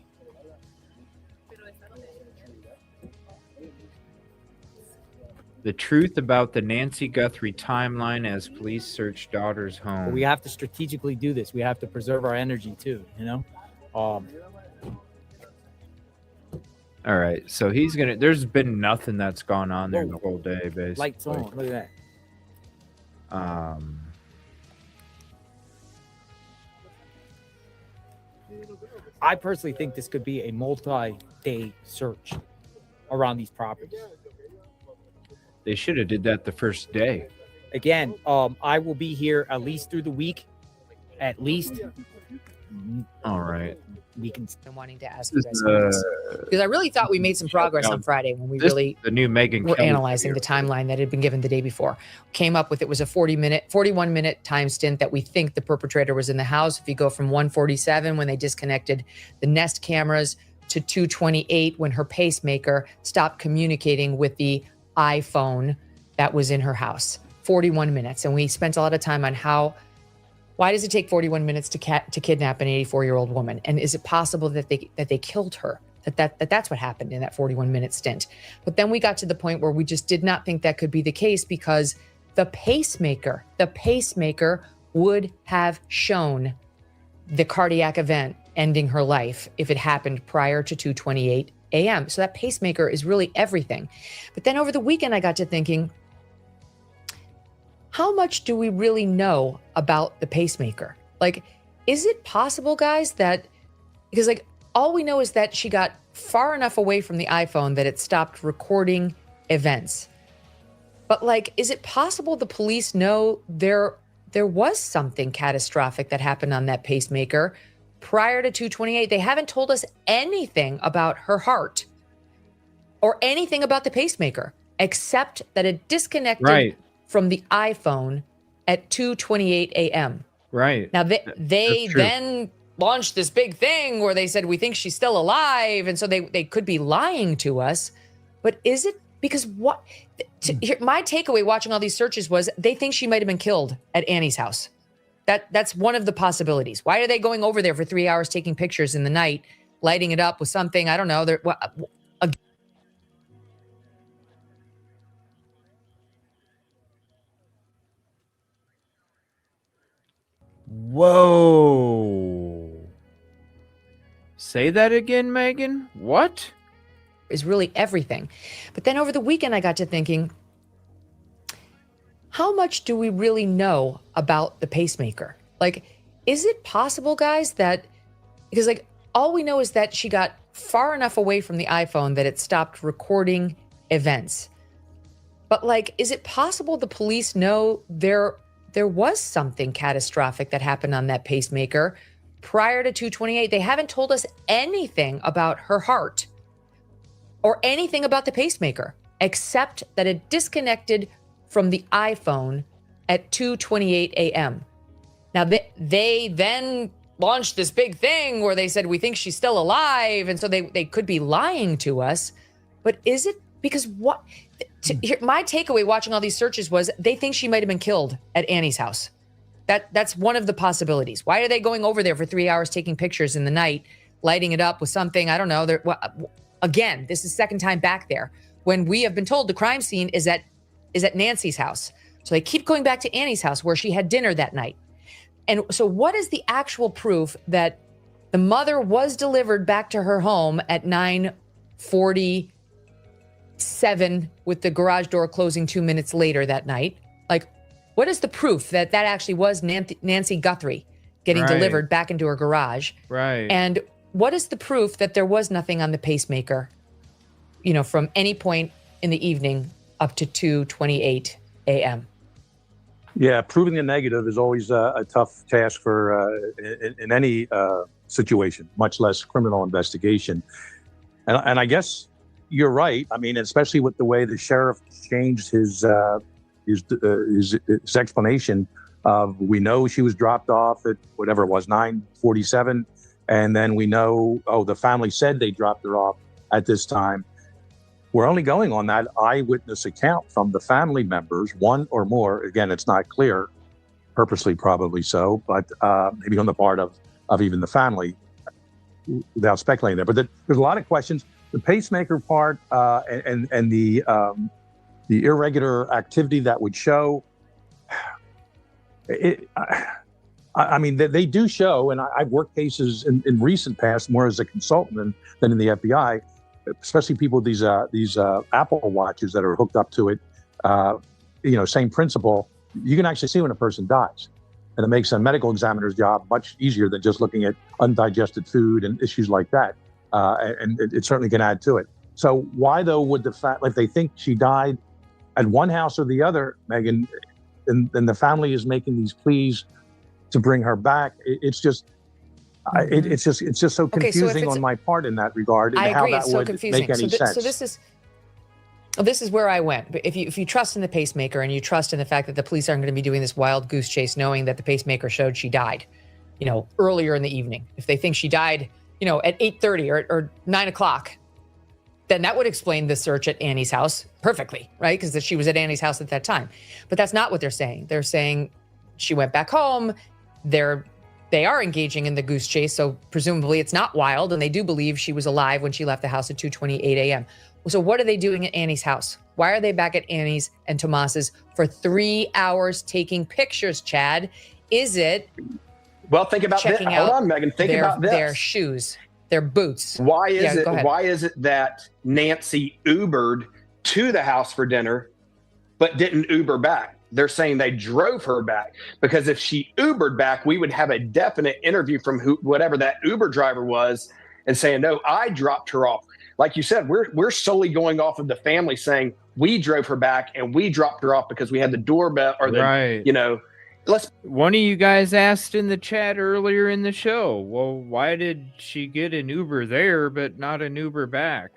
The truth about the Nancy Guthrie timeline as police search daughter's home. But we have to strategically do this. We have to preserve our energy too, you know? All right, so there's been nothing that's gone on there the whole day, basically. Lights on, look at that. I personally think this could be a multi-day search around these properties. They should have did that the first day. Again, I will be here at least through the week. At least. All right. We can. I'm wanting to ask you guys because I really thought we made some progress on Friday when we the new Megan were Kelly analyzing the timeline that had been given the day before. Came up with it was a 41 minute time stint that we think the perpetrator was in the house. If you go from 147 when they disconnected the Nest cameras to 228 when her pacemaker stopped communicating with the iPhone that was in her house. 41 minutes. And we spent a lot of time on why does it take 41 minutes to kidnap an 84-year-old woman? And is it possible that they killed her? That's what happened in that 41-minute stint. But then we got to the point where we just did not think that could be the case because the pacemaker would have shown the cardiac event ending her life if it happened prior to 2:28 a.m. So that pacemaker is really everything. But then over the weekend, I got to thinking, how much do we really know about the pacemaker? Like, is it possible, guys, because all we know is that she got far enough away from the iPhone that it stopped recording events. But is it possible the police know there was something catastrophic that happened on that pacemaker prior to 2:28? They haven't told us anything about her heart or anything about the pacemaker, except that it disconnected from the iPhone at 2:28 a.m. Right. Now, That's they true. then launched this big thing where they said, we think she's still alive. And so they could be lying to us. But is it because what? My takeaway watching all these searches was they think she might have been killed at Annie's house. That's one of the possibilities. Why are they going over there for 3 hours taking pictures in the night, lighting it up with something? I don't know. Whoa. Say that again, Megan? What? Is really everything. But then over the weekend, I got to thinking, how much do we really know about the pacemaker? Like, is it possible, guys, that, because like all we know is that she got far enough away from the iPhone that it stopped recording events. But like, is it possible the police know there was something catastrophic that happened on that pacemaker prior to 2/28? They haven't told us anything about her heart or anything about the pacemaker, except that it disconnected from the iPhone at 2:28 a.m. Now, they then launched this big thing where they said, we think she's still alive. And so they could be lying to us. But is it because what? My takeaway watching all these searches was they think she might have been killed at Annie's house. That's one of the possibilities. Why are they going over there for 3 hours taking pictures in the night, lighting it up with something? I don't know. Again, this is second time back there when we have been told the crime scene is at Nancy's house. So they keep going back to Annie's house where she had dinner that night. And so what is the actual proof that the mother was delivered back to her home at 9:47 with the garage door closing 2 minutes later that night? Like, what is the proof that actually was Nancy Guthrie getting delivered back into her garage? Right. And what is the proof that there was nothing on the pacemaker, from any point in the evening up to 2:28 a.m.? Yeah, proving the negative is always a tough task for in any situation, much less criminal investigation. And I guess you're right. I mean, especially with the way the sheriff changed his explanation of, we know she was dropped off at whatever it was, 9:47, and then we know, the family said they dropped her off at this time. We're only going on that eyewitness account from the family members, one or more. Again, it's not clear, purposely probably so, but maybe on the part of even the family, without speculating there. But there's a lot of questions. The pacemaker part and the irregular activity that would show, I mean, they do show, and I've worked cases in recent past more as a consultant than in the FBI, especially people with these Apple watches that are hooked up to it. Same principle. You can actually see when a person dies, and it makes a medical examiner's job much easier than just looking at undigested food and issues like that. And it certainly can add to it. So why though would the fact, if they think she died at one house or the other, Megan, and the family is making these pleas to bring her back? It's just so confusing on my part in that regard, and how that would make any sense. So this is where I went. But if you trust in the pacemaker and you trust in the fact that the police aren't going to be doing this wild goose chase, knowing that the pacemaker showed she died, earlier in the evening. If they think she died, at 8:30 or 9 o'clock, then that would explain the search at Annie's house perfectly, right? Because she was at Annie's house at that time. But that's not what they're saying. They're saying she went back home. They are engaging in the goose chase, so presumably it's not wild, and they do believe she was alive when she left the house at 2:28 a.m. So what are they doing at Annie's house? Why are they back at Annie's and Tomas's for 3 hours taking pictures, Chad? Is it think about this. Hold on, Megan. Think about this. Their shoes, their boots. Why is it that Nancy Ubered to the house for dinner, but didn't Uber back? They're saying they drove her back, because if she Ubered back, we would have a definite interview from whatever that Uber driver was, and saying, no, I dropped her off. Like you said, we're solely going off of the family saying we drove her back and we dropped her off because we had the doorbell or One of you guys asked in the chat earlier in the show, well, why did she get an Uber there but not an Uber back?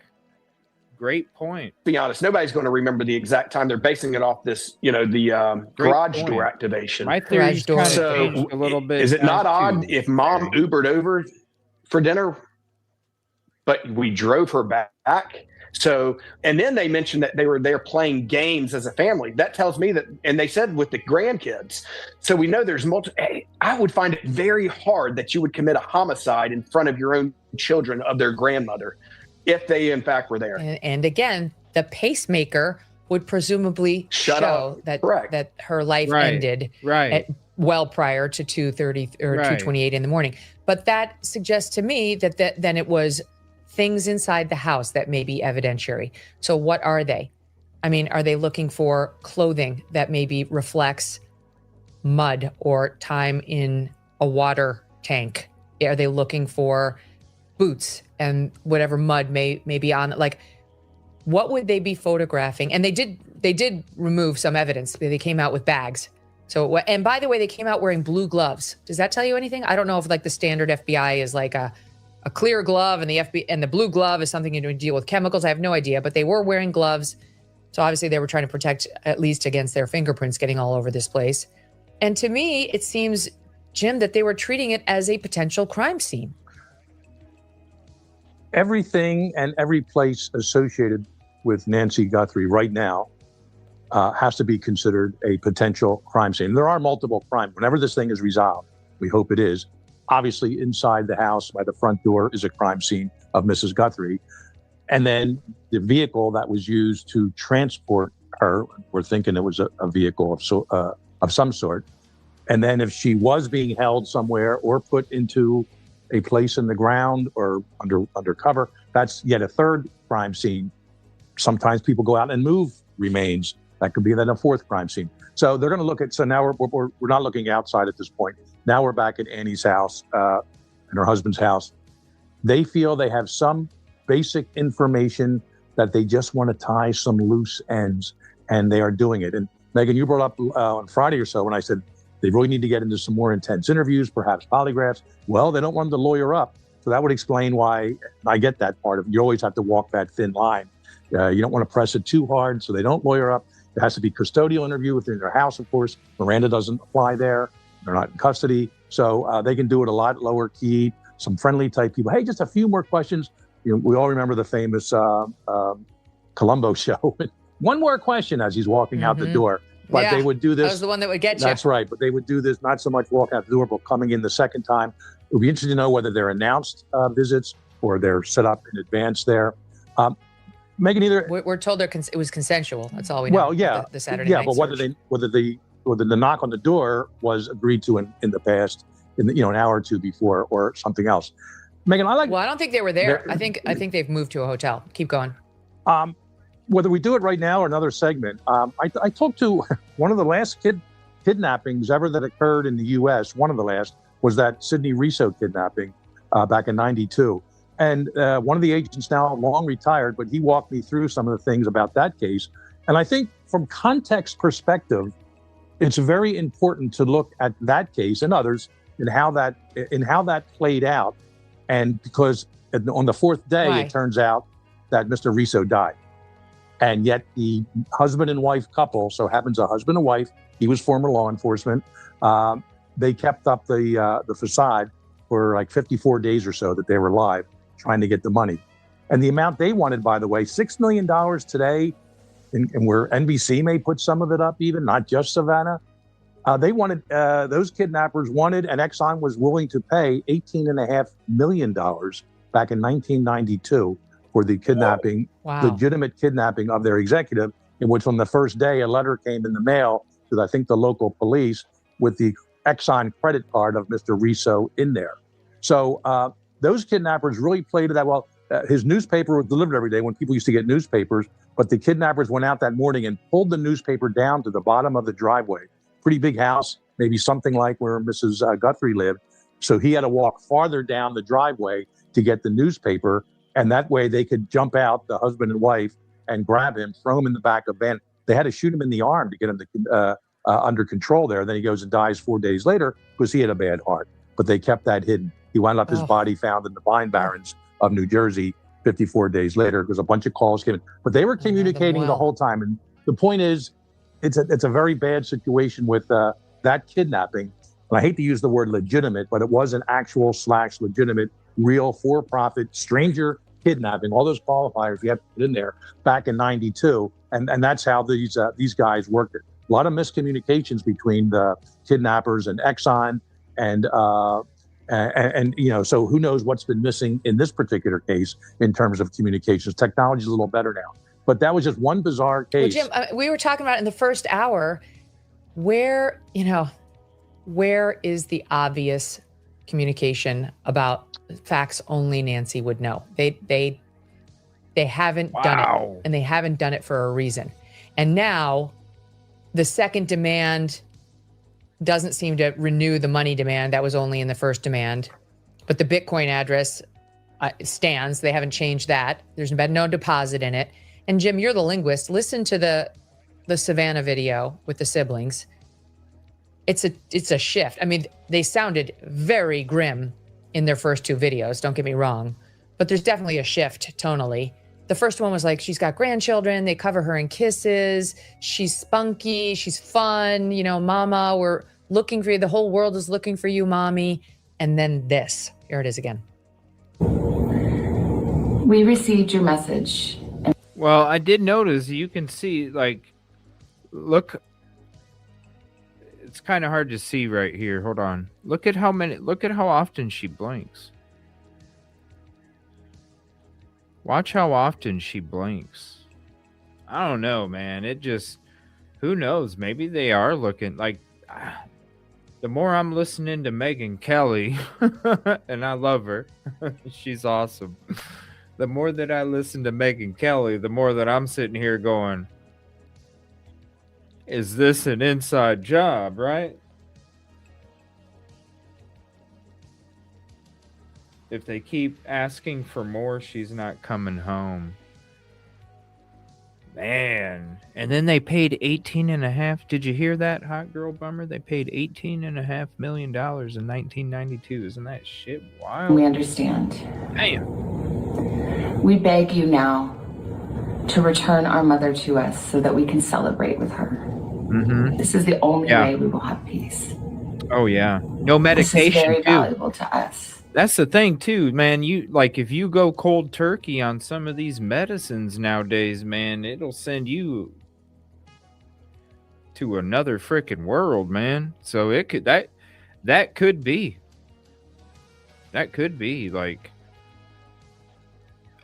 Great point. Be honest, nobody's going to remember the exact time. They're basing it off this, the garage door activation. My theory's kind of changed a little bit. Is it not now, odd too. if mom Ubered over for dinner, but we drove her back? So, and then they mentioned that they were there playing games as a family. That tells me that, and they said with the grandkids. So we know there's multiple. I would find it very hard that you would commit a homicide in front of your own children of their grandmother, if they in fact were there. And again, the pacemaker would presumably show that her life ended well prior to 2:30 or 2:28 in the morning. But that suggests to me that then it was things inside the house that may be evidentiary. So what are they? I mean, are they looking for clothing that maybe reflects mud or time in a water tank? Are they looking for boots and whatever mud may be on? Like, what would they be photographing? And they did remove some evidence. They came out with bags. So, and by the way, they came out wearing blue gloves. Does that tell you anything? I don't know if like the standard FBI is like a clear glove and the blue glove is something you deal with chemicals. I have no idea, but they were wearing gloves. So obviously they were trying to protect at least against their fingerprints getting all over this place. And to me, it seems, Jim, that they were treating it as a potential crime scene. Everything and every place associated with Nancy Guthrie right now has to be considered a potential crime scene. There are multiple crimes. Whenever this thing is resolved, we hope it is. Obviously, inside the house by the front door is a crime scene of Mrs. Guthrie. And then the vehicle that was used to transport her, we're thinking it was a vehicle of some sort. And then if she was being held somewhere or put into a place in the ground or under cover, that's yet a third crime scene. Sometimes people go out and move remains. That could be then a fourth crime scene. So they're going to look at, so now we're not looking outside at this point. Now we're back at Annie's house and her husband's house. They feel they have some basic information that they just want to tie some loose ends, and they are doing it. And Megan, you brought up on Friday or so when I said they really need to get into some more intense interviews, perhaps polygraphs. Well, they don't want them to lawyer up. So that would explain why. I get that part of it. You always have to walk that thin line. You don't want to press it too hard, so they don't lawyer up. It has to be custodial interview within their house, of course. Miranda doesn't apply there. They're not in custody. So they can do it a lot lower key, some friendly type people. Hey, just a few more questions. We all remember the famous Columbo show. One more question as he's walking out the door. But they would do this. That was the one that would get you. That's right. But they would do this not so much walking out the door, but coming in the second time. It would be interesting to know whether they're announced visits or they're set up in advance there. Megan, either we're told it was consensual. That's all we know. Well, yeah, the Saturday yeah, night but whether the knock on the door was agreed to in the past, an hour or two before, or something else. Megan, I don't think they were there. I think they've moved to a hotel. Keep going. Whether we do it right now or another segment, I talked to one of the last kidnappings ever that occurred in the U.S. One of the last was that Sidney Riso kidnapping back in '92. And one of the agents now long retired, but he walked me through some of the things about that case. And I think from context perspective, it's very important to look at that case and others and how that played out. And because on the fourth day, it turns out that Mr. Riso died. And yet the husband and wife couple, so happens a husband and wife, he was former law enforcement, they kept up the facade for like 54 days or so that they were live trying to get the money. And the amount they wanted, by the way, $6 million today, and where NBC may put some of it up even, not just Savannah. They wanted, those kidnappers wanted, and Exxon was willing to pay $18.5 million back in 1992 for the kidnapping, legitimate kidnapping of their executive, in which on the first day, a letter came in the mail to, I think, the local police with the Exxon credit card of Mr. Riso in there. So those kidnappers really played to that. Well, his newspaper was delivered every day when people used to get newspapers, but the kidnappers went out that morning and pulled the newspaper down to the bottom of the driveway. Pretty big house, maybe something like where Mrs. Guthrie lived. So he had to walk farther down the driveway to get the newspaper. And that way they could jump out, the husband and wife, and grab him, throw him in the back of a van. They had to shoot him in the arm to get him under control there. Then he goes and dies 4 days later because he had a bad heart. But they kept that hidden. He wound up his body found in the Pine Barrens of New Jersey 54 days later, because a bunch of calls came in. But they were communicating the whole time. And the point is, it's a very bad situation with that kidnapping. And I hate to use the word legitimate, but it was an actual / legitimate, real for-profit stranger kidnapping. All those qualifiers you have to put in there back in '92, and that's how these guys worked it. A lot of miscommunications between the kidnappers and Exxon, and so who knows what's been missing in this particular case in terms of communications. Technology is a little better now, but that was just one bizarre case. Well, Jim, we were talking about in the first hour, where is the obvious communication about facts only Nancy would know? They haven't done it, and they haven't done it for a reason. And now the second demand doesn't seem to renew the money demand that was only in the first demand, but the Bitcoin address stands. They haven't changed that. There's been no deposit in it. And Jim, you're the linguist. Listen to the Savannah video with the siblings. It's a shift. I mean, they sounded very grim in their first two videos, don't get me wrong, but there's definitely a shift tonally. The first one was like, she's got grandchildren, they cover her in kisses, she's spunky, she's fun, mama, we're looking for you, the whole world is looking for you, mommy. And then this, here it is again. We received your message. Well, I did notice, you can see, look, it's kind of hard to see right here. Hold on. Look at how often she blinks. Watch how often she blinks. I don't know, man. Who knows? Maybe they are looking the more I'm listening to Megyn Kelly, and I love her. She's awesome. The more that I listen to Megyn Kelly, the more that I'm sitting here going, is this an inside job, right? If they keep asking for more, she's not coming home. Man. And then they paid 18.5. Did you hear that, Hot Girl Bummer? They paid $18.5 million in 1992. Isn't that shit wild? We understand. Damn. We beg you now to return our mother to us so that we can celebrate with her. Mm-hmm. This is the only way we will have peace. Oh, yeah. No medication, this is very too. valuable to us. That's the thing, too, man. If you go cold turkey on some of these medicines nowadays, man, it'll send you to another freaking world, man. So that could be. That could be,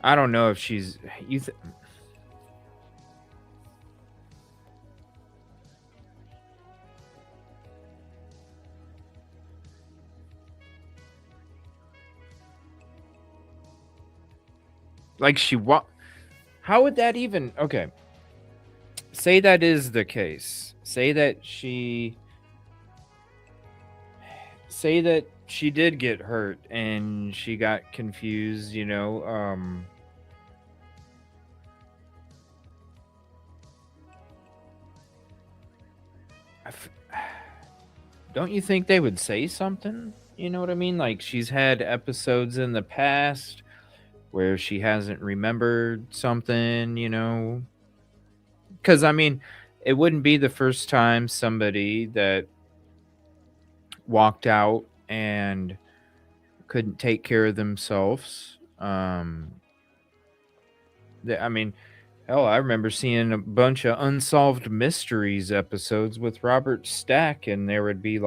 I don't know if she's... how would that even... Okay. Say that is the case. Say that she did get hurt and she got confused, don't you think they would say something? You know what I mean? She's had episodes in the past where she hasn't remembered something, because it wouldn't be the first time somebody that walked out and couldn't take care of themselves. Hell, I remember seeing a bunch of Unsolved Mysteries episodes with Robert Stack, and there would be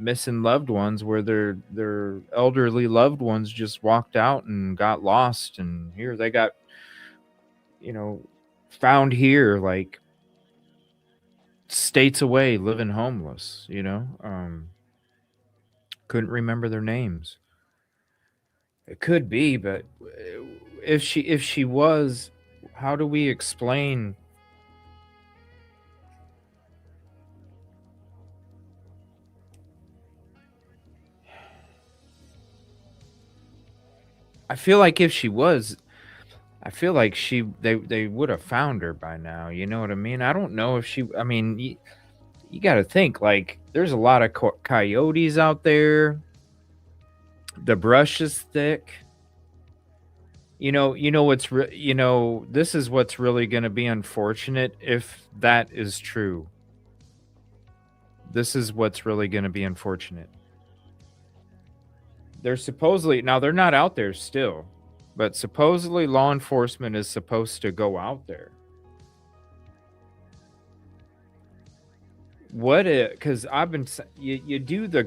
missing loved ones where their elderly loved ones just walked out and got lost, and here they got found here states away, living homeless, couldn't remember their names. It could be, but if she was, how do we explain I feel like if she was, they would have found her by now. You know what I mean? I don't know if she, you got to think, there's a lot of coyotes out there. The brush is thick. You know what's this is what's really going to be unfortunate if that is true. This is what's really going to be unfortunate. They're supposedly, now they're not out there still, but supposedly law enforcement is supposed to go out there. What if, because I've been, you do the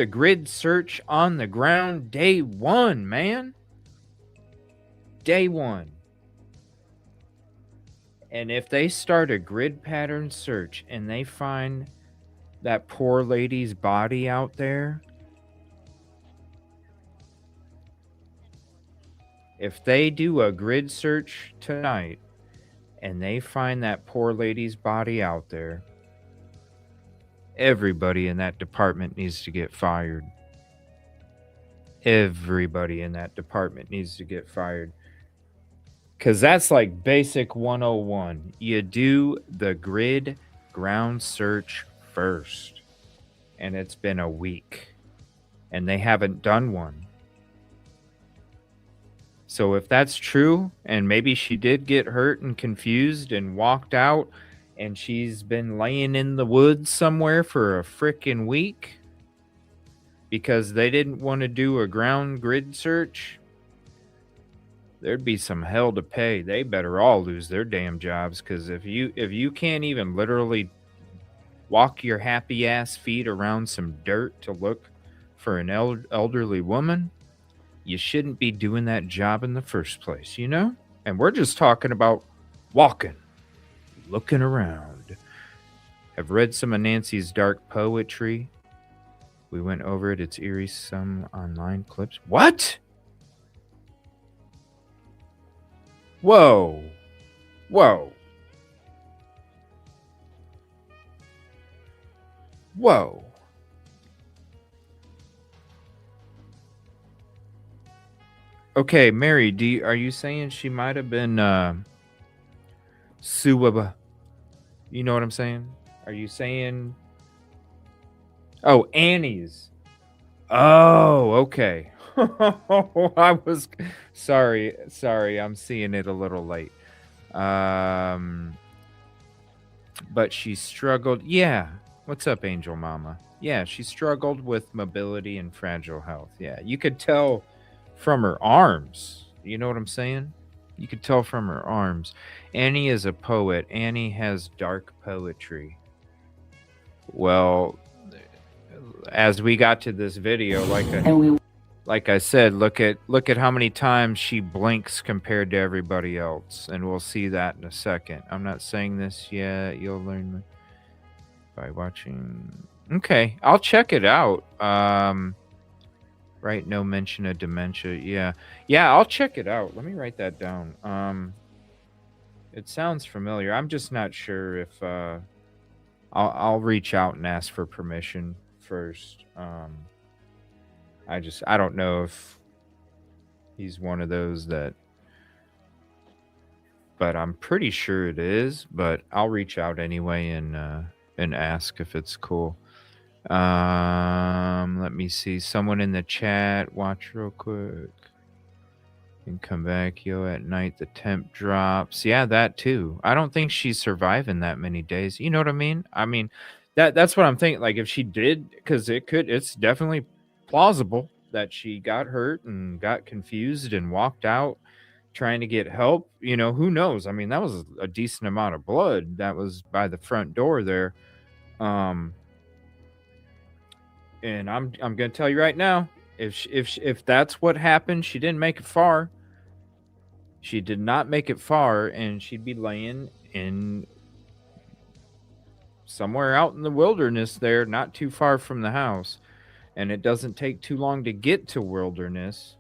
grid search on the ground day one, man. Day one. And if they start a grid pattern search and they find that poor lady's body out there, if they do a grid search tonight and they find that poor lady's body out there, everybody in that department needs to get fired. Everybody in that department needs to get fired. Because that's like basic 101. You do the grid ground search first. And it's been a week. And they haven't done one. So if that's true, and maybe she did get hurt and confused and walked out, and she's been laying in the woods somewhere for a frickin' week because they didn't want to do a ground grid search, there'd be some hell to pay. They better all lose their damn jobs, because if you can't even literally walk your happy ass feet around some dirt to look for an elderly woman, you shouldn't be doing that job in the first place, you know? And we're just talking about walking, looking around. I've read some of Nancy's dark poetry. We went over it. It's eerie. Some online clips. What? Whoa. Whoa. Whoa. Okay, Mary, are you saying she might have been Suwaba? You know what I'm saying? Are you saying? Oh, Annie's. Oh, okay. I was sorry. I'm seeing it a little late. But she struggled. Yeah. What's up, Angel Mama? Yeah, she struggled with mobility and fragile health. Yeah, you could tell from her arms. You know what I'm saying? You could tell from her arms. Annie is a poet. Annie has dark poetry. Well, as we got to this video, like I said, look at how many times she blinks compared to everybody else, and we'll see that in a second. I'm not saying this yet. You'll learn by watching. Okay, I'll check it out. Right, no mention of dementia. Yeah, I'll check it out. Let me write that down. It sounds familiar. I'm just not sure if I'll reach out and ask for permission first. I don't know if he's one of those that, but I'm pretty sure it is, but I'll reach out anyway and ask if it's cool. Let me see. Someone in the chat, watch real quick and come back. Yo, at night the temp drops. Yeah, that too. I don't think she's surviving that many days. You know what I mean? I mean, that's what I'm thinking. Like, if she did, because it's definitely plausible that she got hurt and got confused and walked out trying to get help. You know, who knows? I mean, that was a decent amount of blood that was by the front door there. And I'm gonna tell you right now, if that's what happened, she didn't make it far. She did not make it far, and she'd be laying in somewhere out in the wilderness there, not too far from the house. And it doesn't take too long to get to wilderness.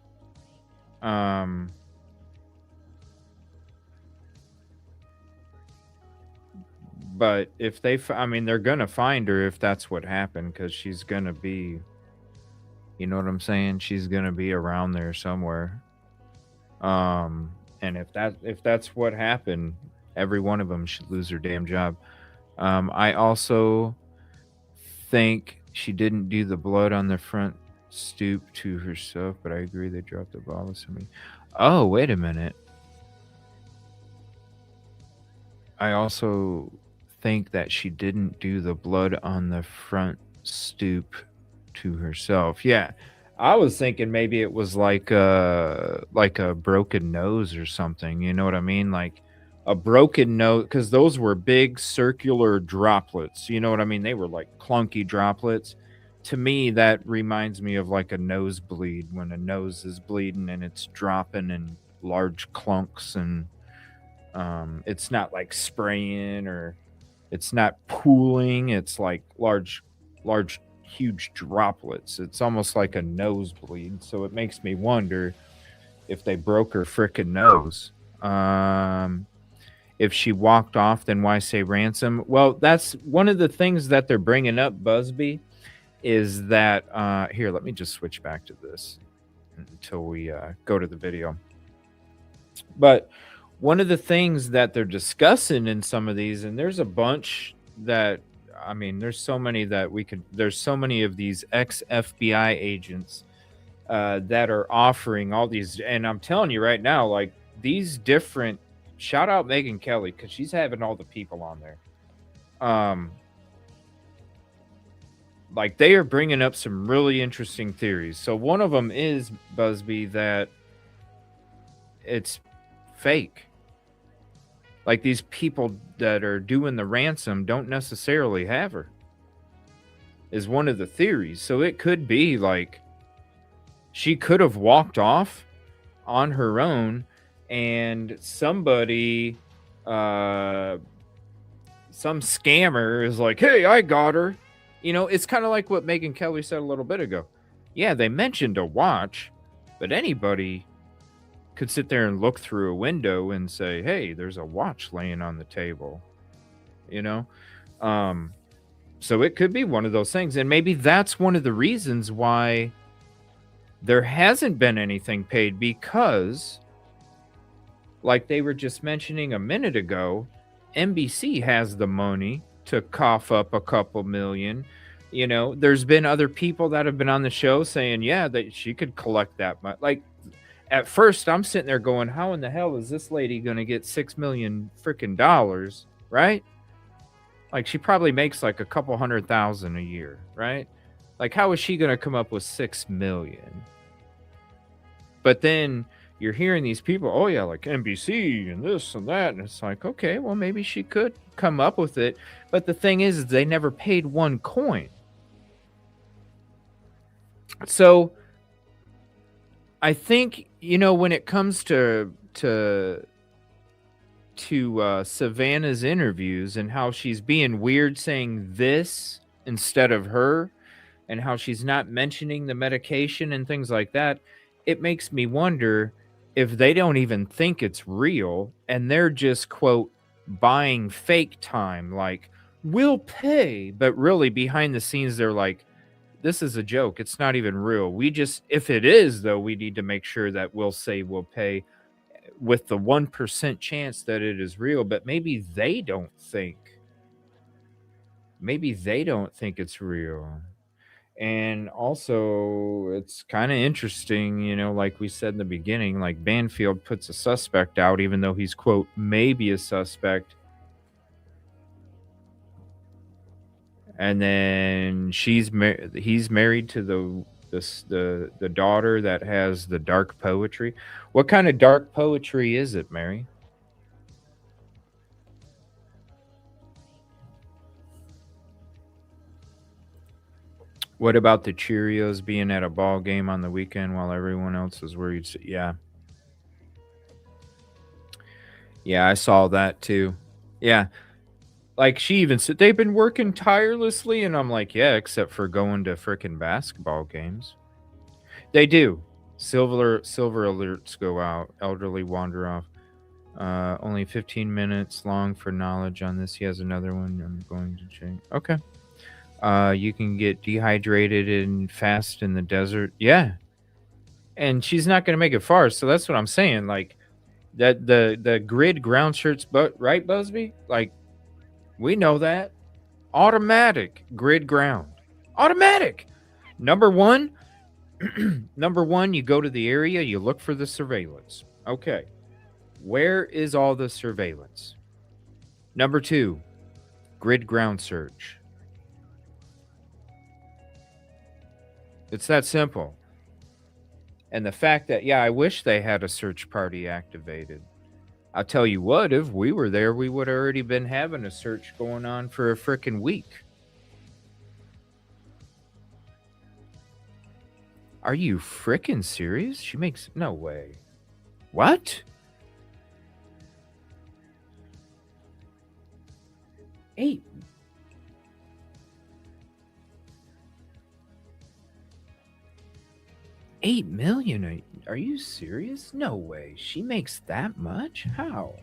But if they're gonna find her if that's what happened, because she's gonna be, you know what I'm saying? She's gonna be around there somewhere. And if that's what happened, every one of them should lose their damn job. I also think she didn't do the blood on the front stoop to herself, but I agree they dropped the ball with somebody. Oh, wait a minute. I also think that she didn't do the blood on the front stoop to herself. Yeah. I was thinking maybe it was like a broken nose or something. You know what I mean? Like a broken nose, because those were big circular droplets. You know what I mean? They were like clunky droplets. To me, that reminds me of like a nosebleed, when a nose is bleeding and it's dropping in large clunks, and it's not like spraying, or it's not pooling. It's like large, huge droplets. It's almost like a nosebleed. So it makes me wonder if they broke her frickin' nose. If she walked off, then why say ransom? Well, that's one of the things that they're bringing up, Busby, is that here, let me just switch back to this until we go to the video. But one of the things that they're discussing in some of these, and there's a bunch that, I mean, there's so many that there's so many of these ex-FBI agents that are offering all these, and I'm telling you right now, like these different, shout out Megyn Kelly, because she's having all the people on there. Like they are bringing up some really interesting theories. So one of them is, Busby, that it's fake. Like these people that are doing the ransom don't necessarily have her, is one of the theories. So it could be like she could have walked off on her own, and somebody, some scammer is like, hey, I got her. You know, it's kind of like what Megyn Kelly said a little bit ago. Yeah, they mentioned a watch, but anybody could sit there and look through a window and say, hey, there's a watch laying on the table, you know? So it could be one of those things. And maybe that's one of the reasons why there hasn't been anything paid, because like they were just mentioning a minute ago, NBC has the money to cough up a couple million. You know, there's been other people that have been on the show saying, yeah, that she could collect that much. Like, at first, I'm sitting there going, how in the hell is this lady going to get $6 million freaking dollars, right? Like, she probably makes like a couple $100,000 a year, right? Like, how is she going to come up with $6 million? But then you're hearing these people, oh yeah, like NBC and this and that, and it's like, okay, well, maybe she could come up with it. But the thing is they never paid one coin. So I think, you know, when it comes to Savannah's interviews and how she's being weird saying this instead of her, and how she's not mentioning the medication and things like that, it makes me wonder if they don't even think it's real and they're just, quote, buying fake time, like, we'll pay, but really behind the scenes they're like, this is a joke. It's not even real. We just, if it is, though, we need to make sure that we'll say we'll pay with the 1% chance that it is real. But maybe they don't think it's real. And also, it's kind of interesting, you know, like we said in the beginning, like Banfield puts a suspect out, even though he's, quote, maybe a suspect. And then he's married to the daughter that has the dark poetry. What kind of dark poetry is it, Mary? What about the Cheerios being at a ball game on the weekend while everyone else is worried? Yeah. Yeah, I saw that too. Yeah. Like, she even said, they've been working tirelessly. And I'm like, yeah, except for going to frickin' basketball games. They do. Silver alerts go out. Elderly wander off. Only 15 minutes long for knowledge on this. He has another one. I'm going to change. Okay. You can get dehydrated and fast in the desert. Yeah. And she's not going to make it far. So that's what I'm saying. Like, that the grid ground shirts, but right, Busby? Like, we know that. Automatic grid ground. Automatic. Number one, Number one, you go to the area, you look for the surveillance. Okay. Where is all the surveillance? Number two, grid ground search. It's that simple. And the fact that, yeah, I wish they had a search party activated. I'll tell you what, if we were there, we would have already been having a search going on for a frickin' week. Are you frickin' serious? She makes no way. What? $8 million? Are you serious? No way. She makes that much? How?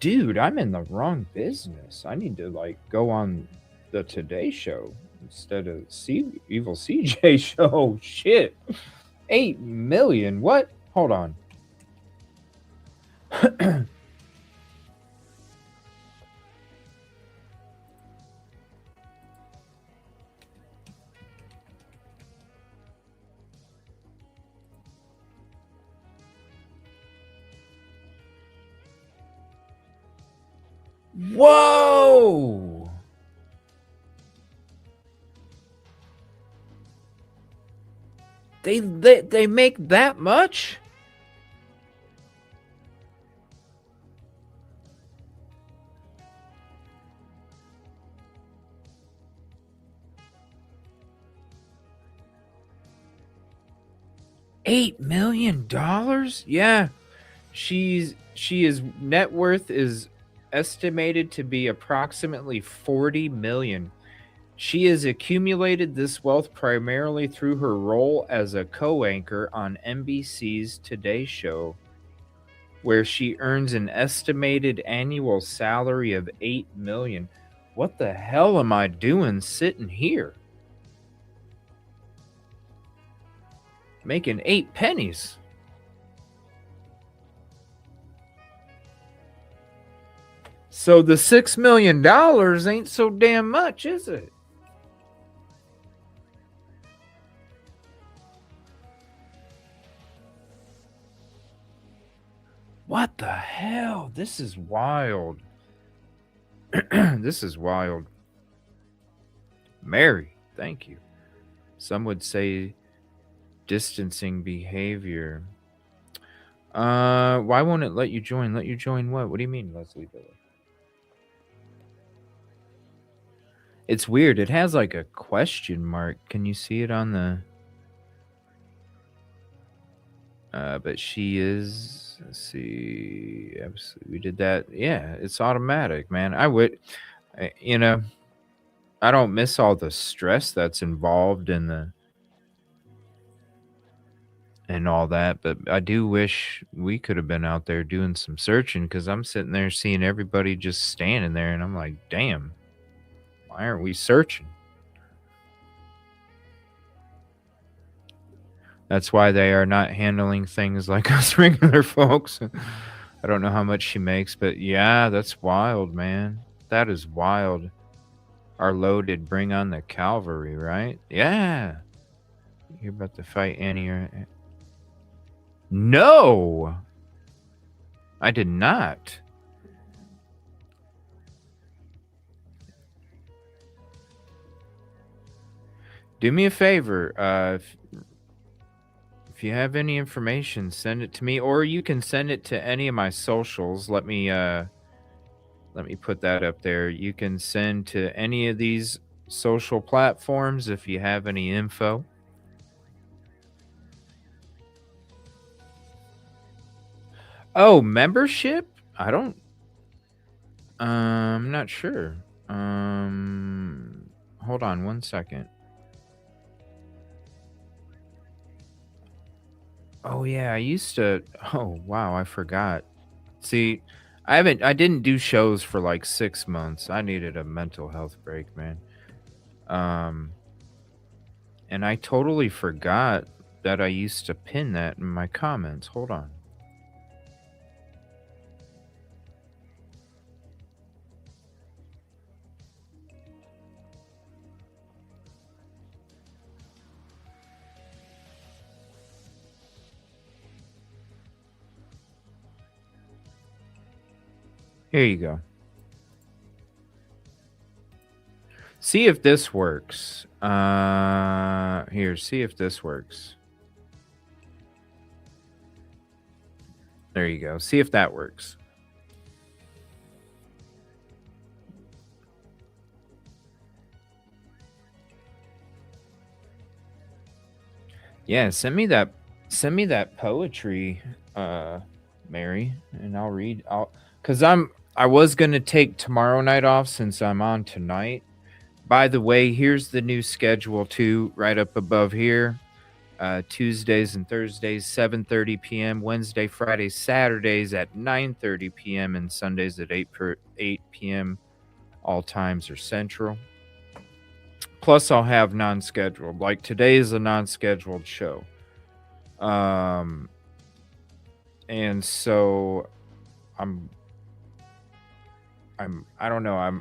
Dude, I'm in the wrong business. I need to like go on the Today Show instead of EvilleCJ show. Shit. 8 million. What? Hold on. Whoa! They make that much? $8 million? Yeah. His net worth is estimated to be approximately 40 million. She has accumulated this wealth primarily through her role as a co-anchor on NBC's Today Show, where she earns an estimated annual salary of 8 million. What the hell am I doing sitting here? Making 8 pennies. So the $6 million ain't so damn much, is it? What the hell? This is wild. This is wild. Mary, thank you. Some would say distancing behavior. Why won't it let you join? Let you join what? What do you mean, Leslie Billy? It's weird. It has like a question mark. Can you see it on the... but she is... Let's see. Absolutely. We did that. Yeah, it's automatic, man. I would... You know, I don't miss all the stress that's involved in the... and all that, but I do wish we could have been out there doing some searching, because I'm sitting there seeing everybody just standing there, and I'm like, damn. Why aren't we searching? That's why they are not handling things like us regular folks. I don't know how much she makes, but yeah, that's wild, man. That is wild. Our loaded bring on the cavalry, right? Yeah. You're about to fight Annie. No! I did not. Do me a favor. If you have any information, send it to me, or you can send it to any of my socials. Let me put that up there. You can send to any of these social platforms if you have any info. Oh, membership? I don't... I'm not sure. Hold on one second. Oh yeah, I used to... Oh wow, I forgot. See, I didn't do shows for like 6 months. I needed a mental health break, man. And I totally forgot that I used to pin that in my comments. Hold on. Here you go. See if this works. Here, see if this works. There you go. See if that works. Yeah, send me that poetry, Mary, and I'll read. Cause I was gonna take tomorrow night off since I'm on tonight. By the way, here's the new schedule too, right up above here. Tuesdays and Thursdays, 7:30 p.m. Wednesday, Fridays, Saturdays at 9:30 p.m. and Sundays at 8 p.m. All times are Central. Plus, I'll have non-scheduled. Like today is a non-scheduled show. And so I don't know.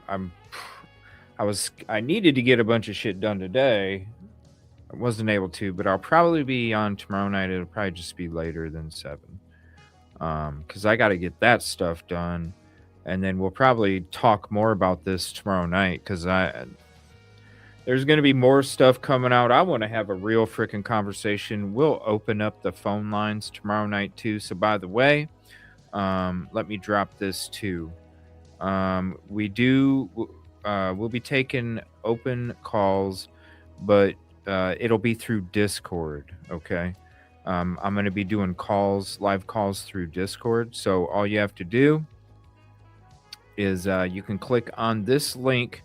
I needed to get a bunch of shit done today. I wasn't able to, but I'll probably be on tomorrow night. It'll probably just be later than 7. Because I got to get that stuff done. And then we'll probably talk more about this tomorrow night because there's going to be more stuff coming out. I want to have a real freaking conversation. We'll open up the phone lines tomorrow night too. So by the way, let me drop this too. We'll be taking open calls, but it'll be through Discord. Okay. I'm going to be doing live calls through Discord. So all you have to do is you can click on this link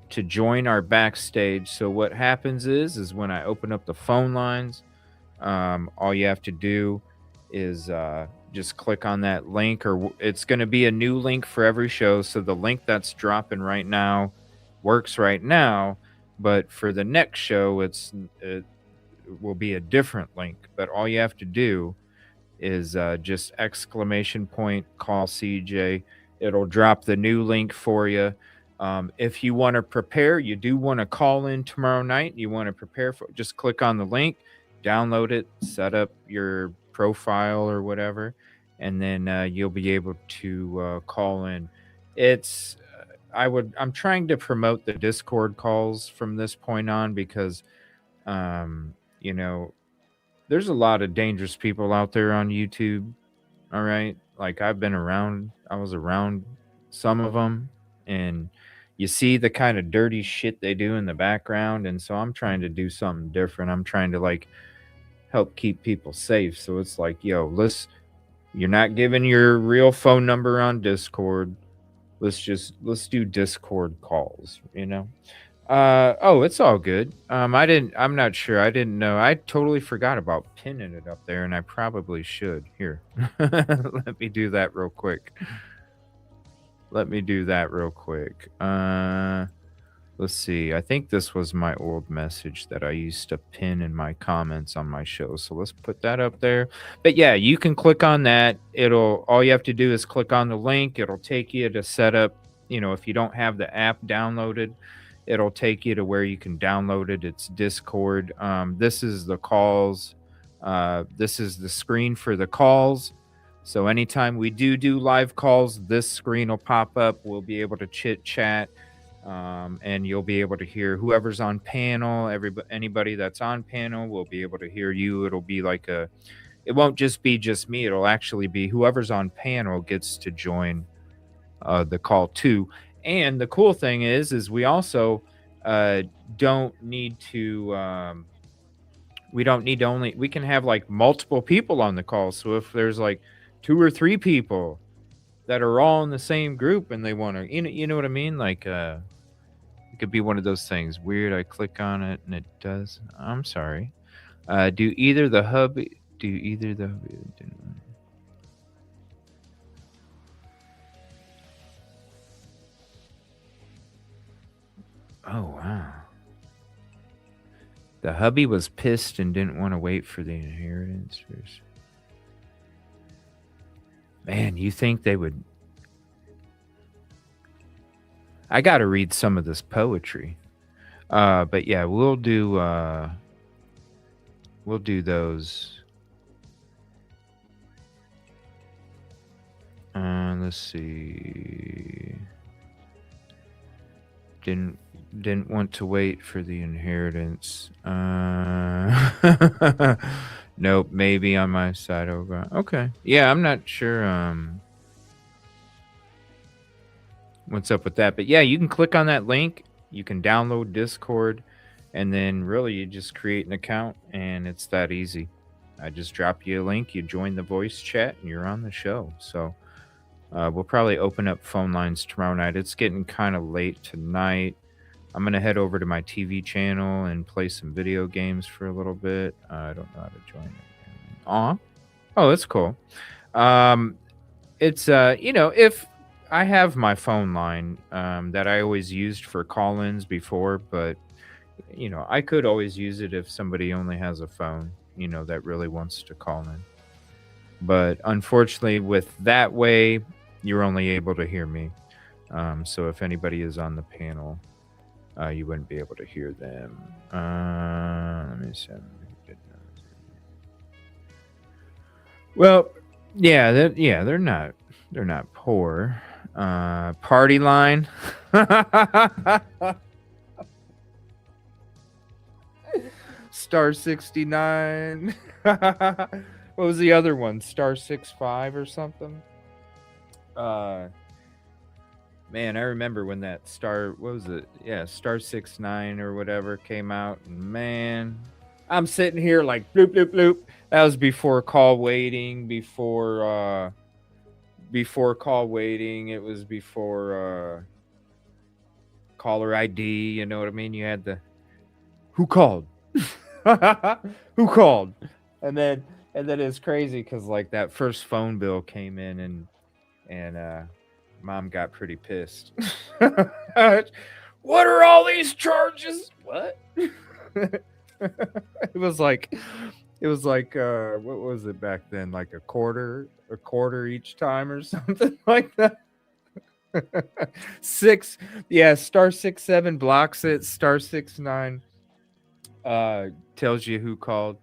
to join our backstage. So what happens is when I open up the phone lines, all you have to do is just click on that link, or it's going to be a new link for every show. So the link that's dropping right now works right now, but for the next show, it will be a different link. But all you have to do is just exclamation point call CJ. It'll drop the new link for you. If you want to prepare, you do want to call in tomorrow night, you want to prepare for, just click on the link, download it, set up your profile or whatever, and then you'll be able to call in. I'm trying to promote the Discord calls from this point on because, there's a lot of dangerous people out there on YouTube. All right. Like I was around some of them, and you see the kind of dirty shit they do in the background. And so I'm trying to do something different. I'm trying to help keep people safe. So it's like, yo, you're not giving your real phone number on Discord. Let's do Discord calls, Oh, it's all good. I'm not sure. I didn't know. I totally forgot about pinning it up there, and I probably should. Here. Let me do that real quick. Let's see. I think this was my old message that I used to pin in my comments on my show. So let's put that up there. But yeah, you can click on that. All you have to do is click on the link. It'll take you to set up, if you don't have the app downloaded, it'll take you to where you can download it. It's Discord. This is the calls. This is the screen for the calls. So anytime we do live calls, this screen will pop up. We'll be able to chit chat, and you'll be able to hear whoever's on panel. Anybody that's on panel will be able to hear you. It'll be it won't just be me. It'll actually be whoever's on panel gets to join the call too. And the cool thing is we also don't need to. We don't need to we can have multiple people on the call. So if there's 2 or 3 people that are all in the same group and they want to, you know what I mean? It could be one of those things. Weird. I click on it and it does. I'm sorry. Do either the hubby. Oh, wow. The hubby was pissed and didn't want to wait for the inheritance. Man, you think they would... I got to read some of this poetry. But yeah, we'll do those. Let's see. Didn't want to wait for the inheritance. Nope, maybe on my side over. Okay. Yeah, I'm not sure what's up with that. But yeah, you can click on that link. You can download Discord, and then really you just create an account, and it's that easy. I just drop you a link, you join the voice chat, and you're on the show. So we'll probably open up phone lines tomorrow night. It's getting kind of late tonight. I'm going to head over to my TV channel and play some video games for a little bit. I don't know how to join it. Oh, that's cool. It's, if I have my phone line that I always used for call-ins before, but, I could always use it if somebody only has a phone, that really wants to call in. But unfortunately, with that way, you're only able to hear me. So if anybody is on the panel, you wouldn't be able to hear them. Let me see. Well, yeah, they're not poor. Party line. Star 69. What was the other one? Star 65 or something? Man, I remember when that Star, what was it? Yeah, Star 69 or whatever came out. And man, I'm sitting here like bloop, bloop, bloop. That was before call waiting, before call waiting. It was before caller ID, you know what I mean? You had the, who called? Who called? And then it's crazy because like that first phone bill came in and Mom got pretty pissed. What are all these charges? What? It was like what was it back then? Like a quarter each time or something like that. Star 67 blocks it. Star 69 tells you who called.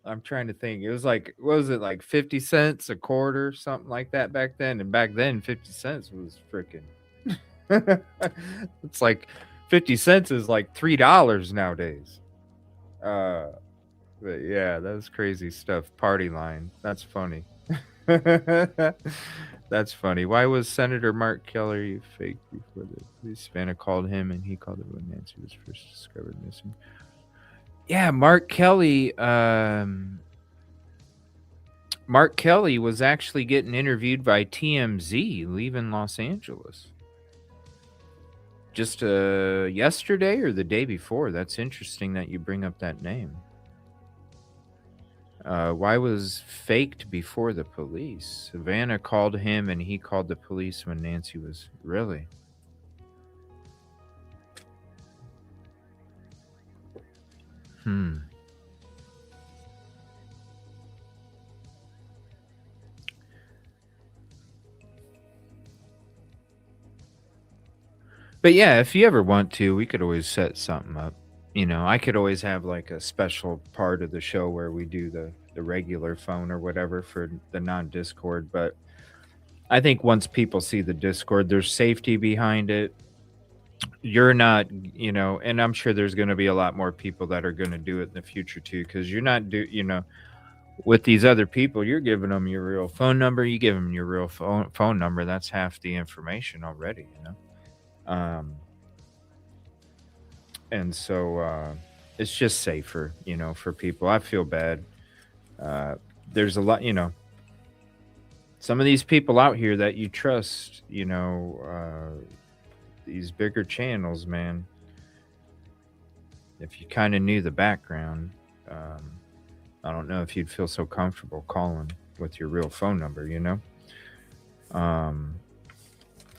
I'm trying to think. It was like, what was it, like 50 cents a quarter, something like that back then? And back then 50 cents was freaking it's like 50 cents is like $3 nowadays. But yeah, that's crazy stuff. Party line. That's funny. That's funny. Why was Senator Mark Kelly fake before the police? Savannah called him and he called it when Nancy was first discovered missing. Yeah, Mark Kelly was actually getting interviewed by TMZ leaving Los Angeles. Just yesterday or the day before. That's interesting that you bring up that name. Why was faked before the police? Savannah called him and he called the police when Nancy was really. But yeah, if you ever want to, we could always set something up. I could always have like a special part of the show where we do the regular phone or whatever for the non-Discord. But I think once people see the Discord, there's safety behind it. You're not, and I'm sure there's going to be a lot more people that are going to do it in the future too, because you're not with these other people, you're giving them your real phone number. You give them your real phone number. That's half the information already, and so it's just safer, for people. I feel bad. There's a lot, some of these people out here that you trust, these bigger channels, man. If you kind of knew the background, I don't know if you'd feel so comfortable calling with your real phone number,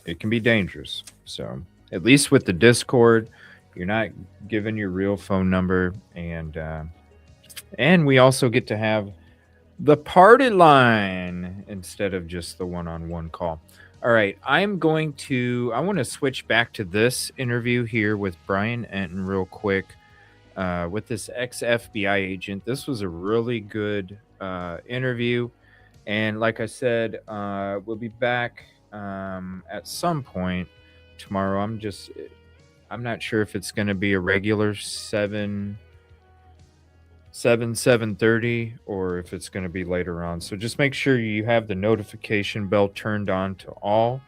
it can be dangerous. So at least with the Discord, you're not giving your real phone number, and we also get to have the party line instead of just the one-on-one call. All right, I want to switch back to this interview here with Brian Enton real quick with this ex-FBI agent. This was a really good interview, And like I said, we'll be back at some point tomorrow. I'm not sure if it's going to be a regular 7:30 or if it's going to be later on. So just make sure you have the notification bell turned on to all.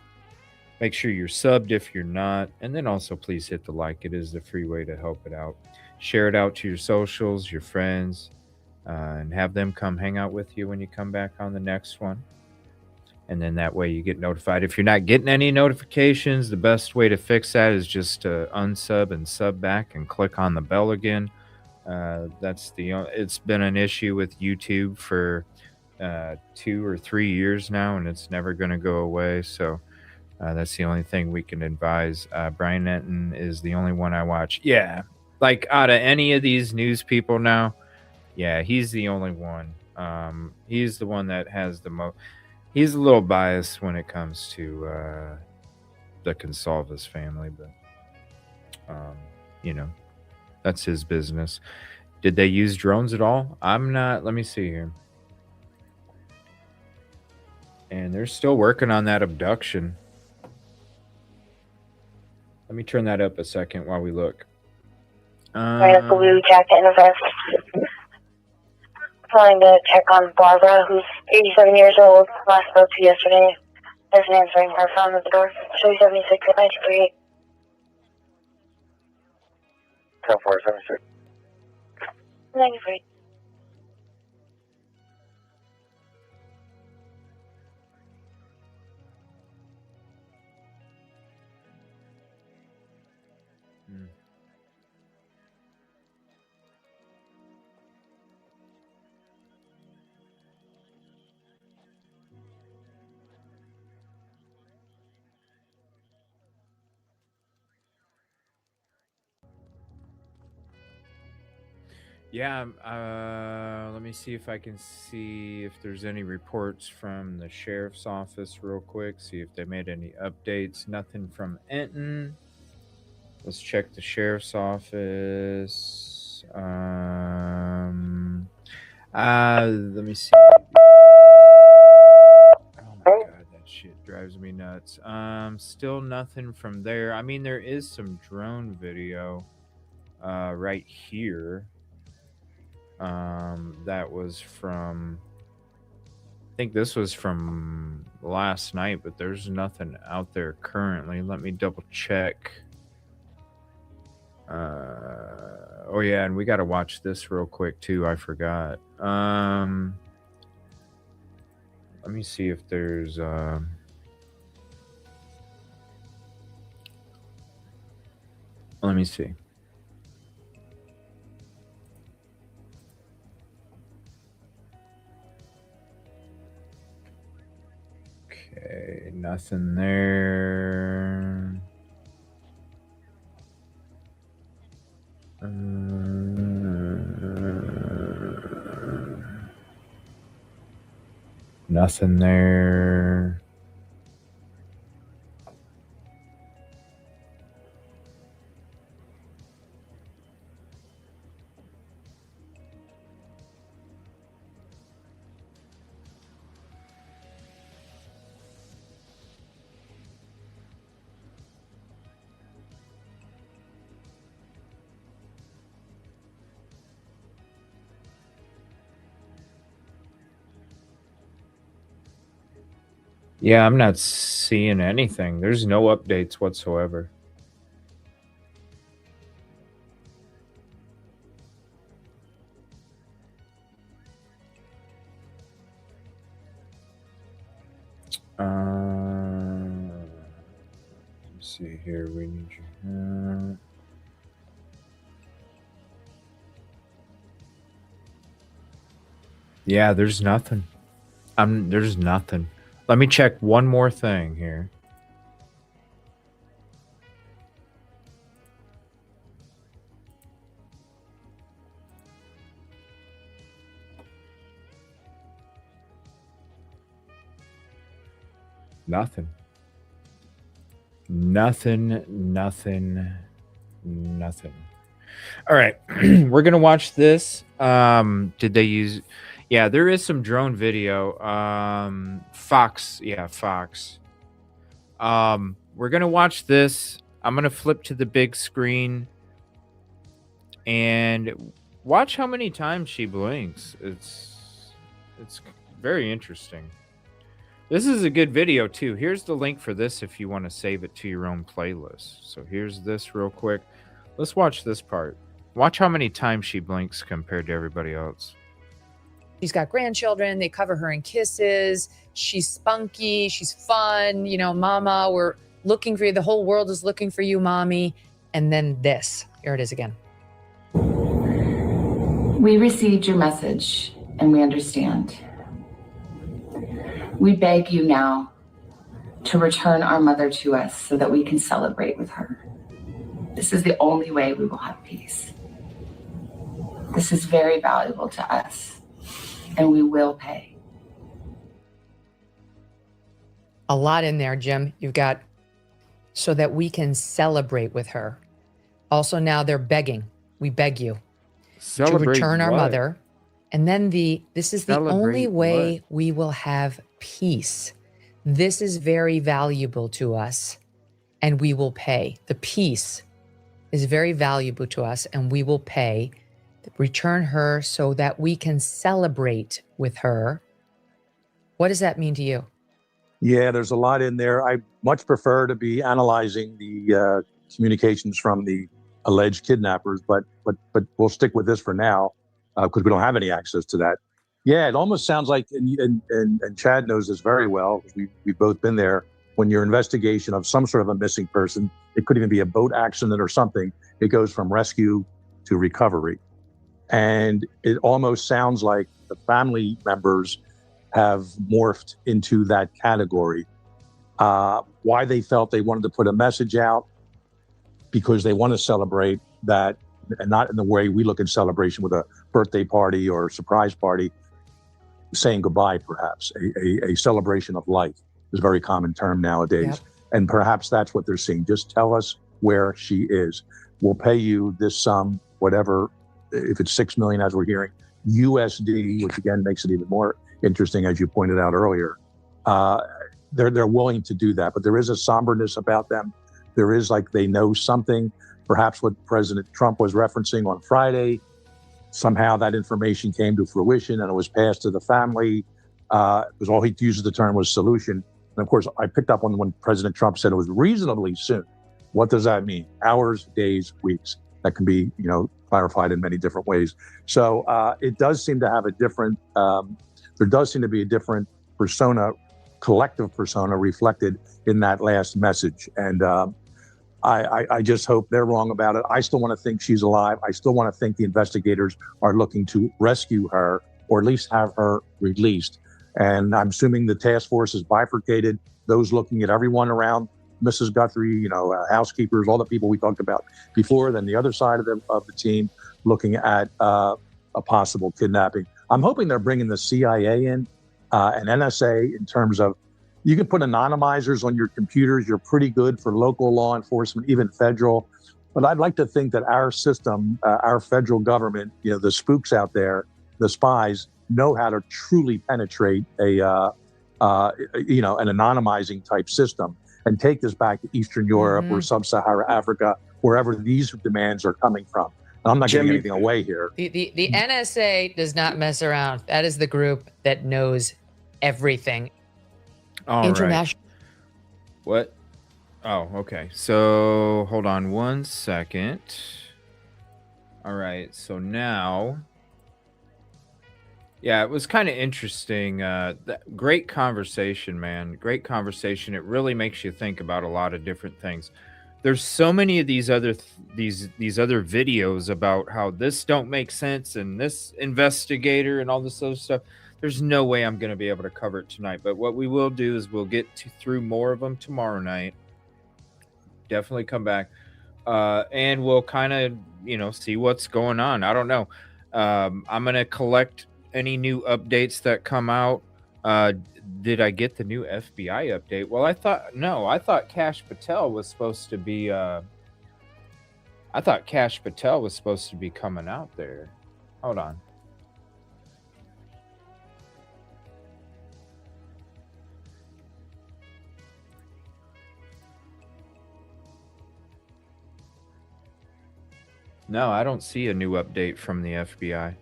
Make sure you're subbed if you're not. And then also please hit the like. It is the free way to help it out. Share it out to your socials, your friends, and have them come hang out with you when you come back on the next one. And then that way you get notified. If you're not getting any notifications, the best way to fix that is just to unsub and sub back and click on the bell again. It's been an issue with YouTube for 2 or 3 years now, and it's never going to go away. So that's the only thing we can advise. Brian Enton is the only one I watch. Yeah, like out of any of these news people now, yeah, he's the only one. He's the one that has the most. He's a little biased when it comes to the Consalvis family, but that's his business. Did they use drones at all? I'm not. Let me see here. And they're still working on that abduction. Let me turn that up a second while we look. Wearing a blue jacket and a vest. Trying to check on Barbara, who's 87 years old. Last spoke to yesterday. There's an answering her phone at the door. Show 76 at 93. 10-4-73. 93. Yeah, let me see if I can see if there's any reports from the sheriff's office real quick. See if they made any updates. Nothing from Enton. Let's check the sheriff's office. Let me see. Oh my god, that shit drives me nuts. Still nothing from there. I mean, there is some drone video right here. That was from, I think this was from last night, but there's nothing out there currently. Let me double check. Oh yeah, and we got to watch this real quick too. I forgot. Let me see if there's let me see. Okay, nothing there. Nothing there. Yeah, I'm not seeing anything. There's no updates whatsoever. Let's see here. We need you. Yeah, there's nothing. There's nothing. Let me check one more thing here. Nothing. Nothing. All right. We're going to watch this. Did they use... Yeah, there is some drone video. Fox. Yeah, Fox. We're going to watch this. I'm going to flip to the big screen and watch how many times she blinks. It's very interesting. This is a good video too. Here's the link for this if you want to save it to your own playlist. So here's this real quick. Let's watch this part. Watch how many times she blinks compared to everybody else. She's got grandchildren. They cover her in kisses. She's spunky. She's fun. You know, mama, we're looking for you. The whole world is looking for you, mommy. And then this. Here it is again. We received your message and we understand. We beg you now to return our mother to us so that we can celebrate with her. This is the only way we will have peace. This is very valuable to us, and we will pay. A lot in there, Jim. You've got so that we can celebrate with her. Also, now they're begging. We beg you to return our mother. And then this is the only way we will have peace. This is very valuable to us, and we will pay. The peace is very valuable to us, and we will pay. Return her so that we can celebrate with her. What does that mean to you? Yeah, there's a lot in there. I much prefer to be analyzing the communications from the alleged kidnappers, but we'll stick with this for now because we don't have any access to that. Yeah, it almost sounds like, and Chad knows this very well, we've both been there, when your investigation of some sort of a missing person, it could even be a boat accident or something, it goes from rescue to recovery. And it almost sounds like the family members have morphed into that category. Why they felt they wanted to put a message out, because they want to celebrate that, and not in the way we look at celebration with a birthday party or a surprise party, saying goodbye, perhaps. A celebration of life is a very common term nowadays. Yep. And perhaps that's what they're seeing. Just tell us where she is. We'll pay you this sum, whatever, if it's 6 million, as we're hearing, USD, which again makes it even more interesting, as you pointed out earlier. They're willing to do that, but there is a somberness about them. There is like they know something, perhaps what President Trump was referencing on Friday. Somehow that information came to fruition and it was passed to the family. Because all he used the term was solution. And of course, I picked up on when President Trump said it was reasonably soon. What does that mean? Hours, days, weeks. That can be, clarified in many different ways. So it does seem to have a different, there does seem to be a different persona, collective persona reflected in that last message. And I just hope they're wrong about it. I still want to think she's alive. I still want to think the investigators are looking to rescue her or at least have her released. And I'm assuming the task force is bifurcated, those looking at everyone around Mrs. Guthrie, housekeepers, all the people we talked about before, then the other side of the team looking at a possible kidnapping. I'm hoping they're bringing the CIA in and NSA in terms of, you can put anonymizers on your computers. You're pretty good for local law enforcement, even federal. But I'd like to think that our system, our federal government, the spooks out there, the spies, know how to truly penetrate an anonymizing type system and take this back to Eastern Europe or Sub-Saharan Africa, wherever these demands are coming from. And I'm not giving anything away here. The NSA does not mess around. That is the group that knows everything. All International. Right. What? Oh, okay. So hold on one second. All right. So now, yeah, it was kind of interesting. Great conversation, man. Great conversation. It really makes you think about a lot of different things. There's so many of these other these other videos about how this don't make sense and this investigator and all this other stuff. There's no way I'm going to be able to cover it tonight. But what we will do is we'll get through more of them tomorrow night. Definitely come back. And we'll kind of, see what's going on. I don't know. I'm going to collect any new updates that come out. Did I get the new FBI update? Well, I thought Kash Patel was supposed to be, coming out there. Hold on. No, I don't see a new update from the FBI.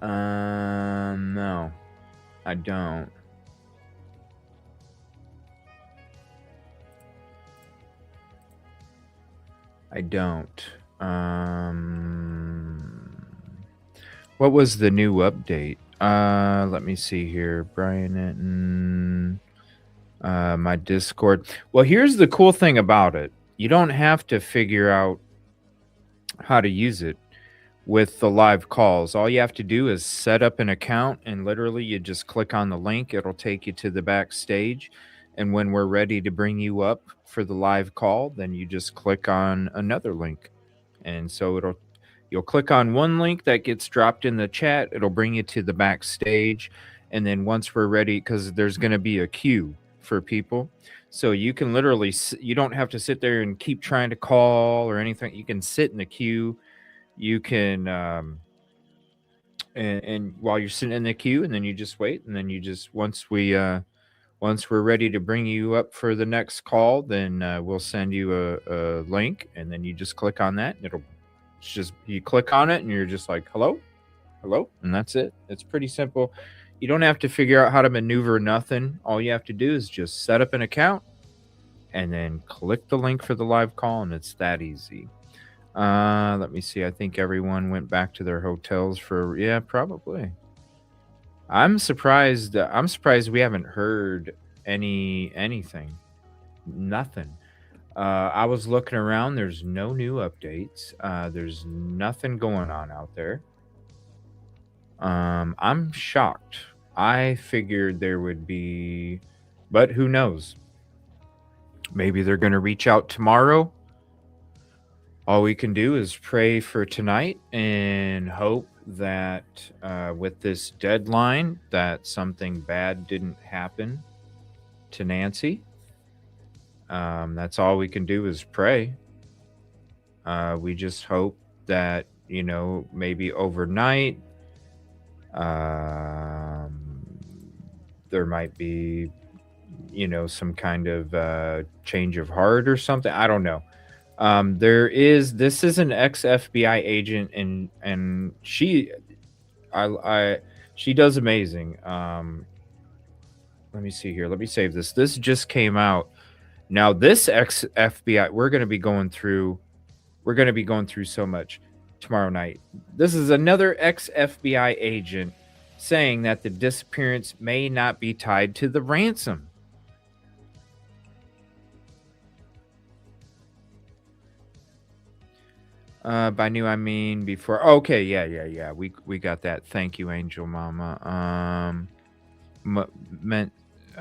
No, I don't. I don't. What was the new update? Let me see here. Brian Etton. My Discord. Well, here's the cool thing about it. You don't have to figure out how to use it with the live calls. All you have to do is set up an account, and literally you just click on the link. It'll take you to the backstage. And when we're ready to bring you up for the live call, then you just click on another link. And so you'll click on one link that gets dropped in the chat. It'll bring you to the backstage. And then once we're ready, because there's going to be a queue for people. So you can literally, you don't have to sit there and keep trying to call or anything. You can sit in the queue. You can, and while you're sitting in the queue, and then you just wait. And then you just, once we're ready to bring you up for the next call, then we'll send you a link, and then you just click on that. And you click on it, and you're just like, hello, and that's it. It's pretty simple. You don't have to figure out how to maneuver nothing. All you have to do is just set up an account, and then click the link for the live call, and it's that easy. Let me see. I think everyone went back to their hotels yeah, probably. I'm surprised we haven't heard anything. Nothing. I was looking around. There's no new updates. There's nothing going on out there. I'm shocked. I figured there would be, but who knows? Maybe they're going to reach out tomorrow. All we can do is pray for tonight and hope that with this deadline that something bad didn't happen to Nancy. That's all we can do is pray. We just hope that, maybe overnight there might be, some kind of change of heart or something. I don't know. This is an ex-FBI agent, and she does amazing. Let me see here. Let me save this. This just came out. Now this ex-FBI, we're going to be going through so much tomorrow night. This is another ex-FBI agent saying that the disappearance may not be tied to the ransom. By new, I mean before. Okay, yeah. We got that. Thank you, Angel Mama. Meant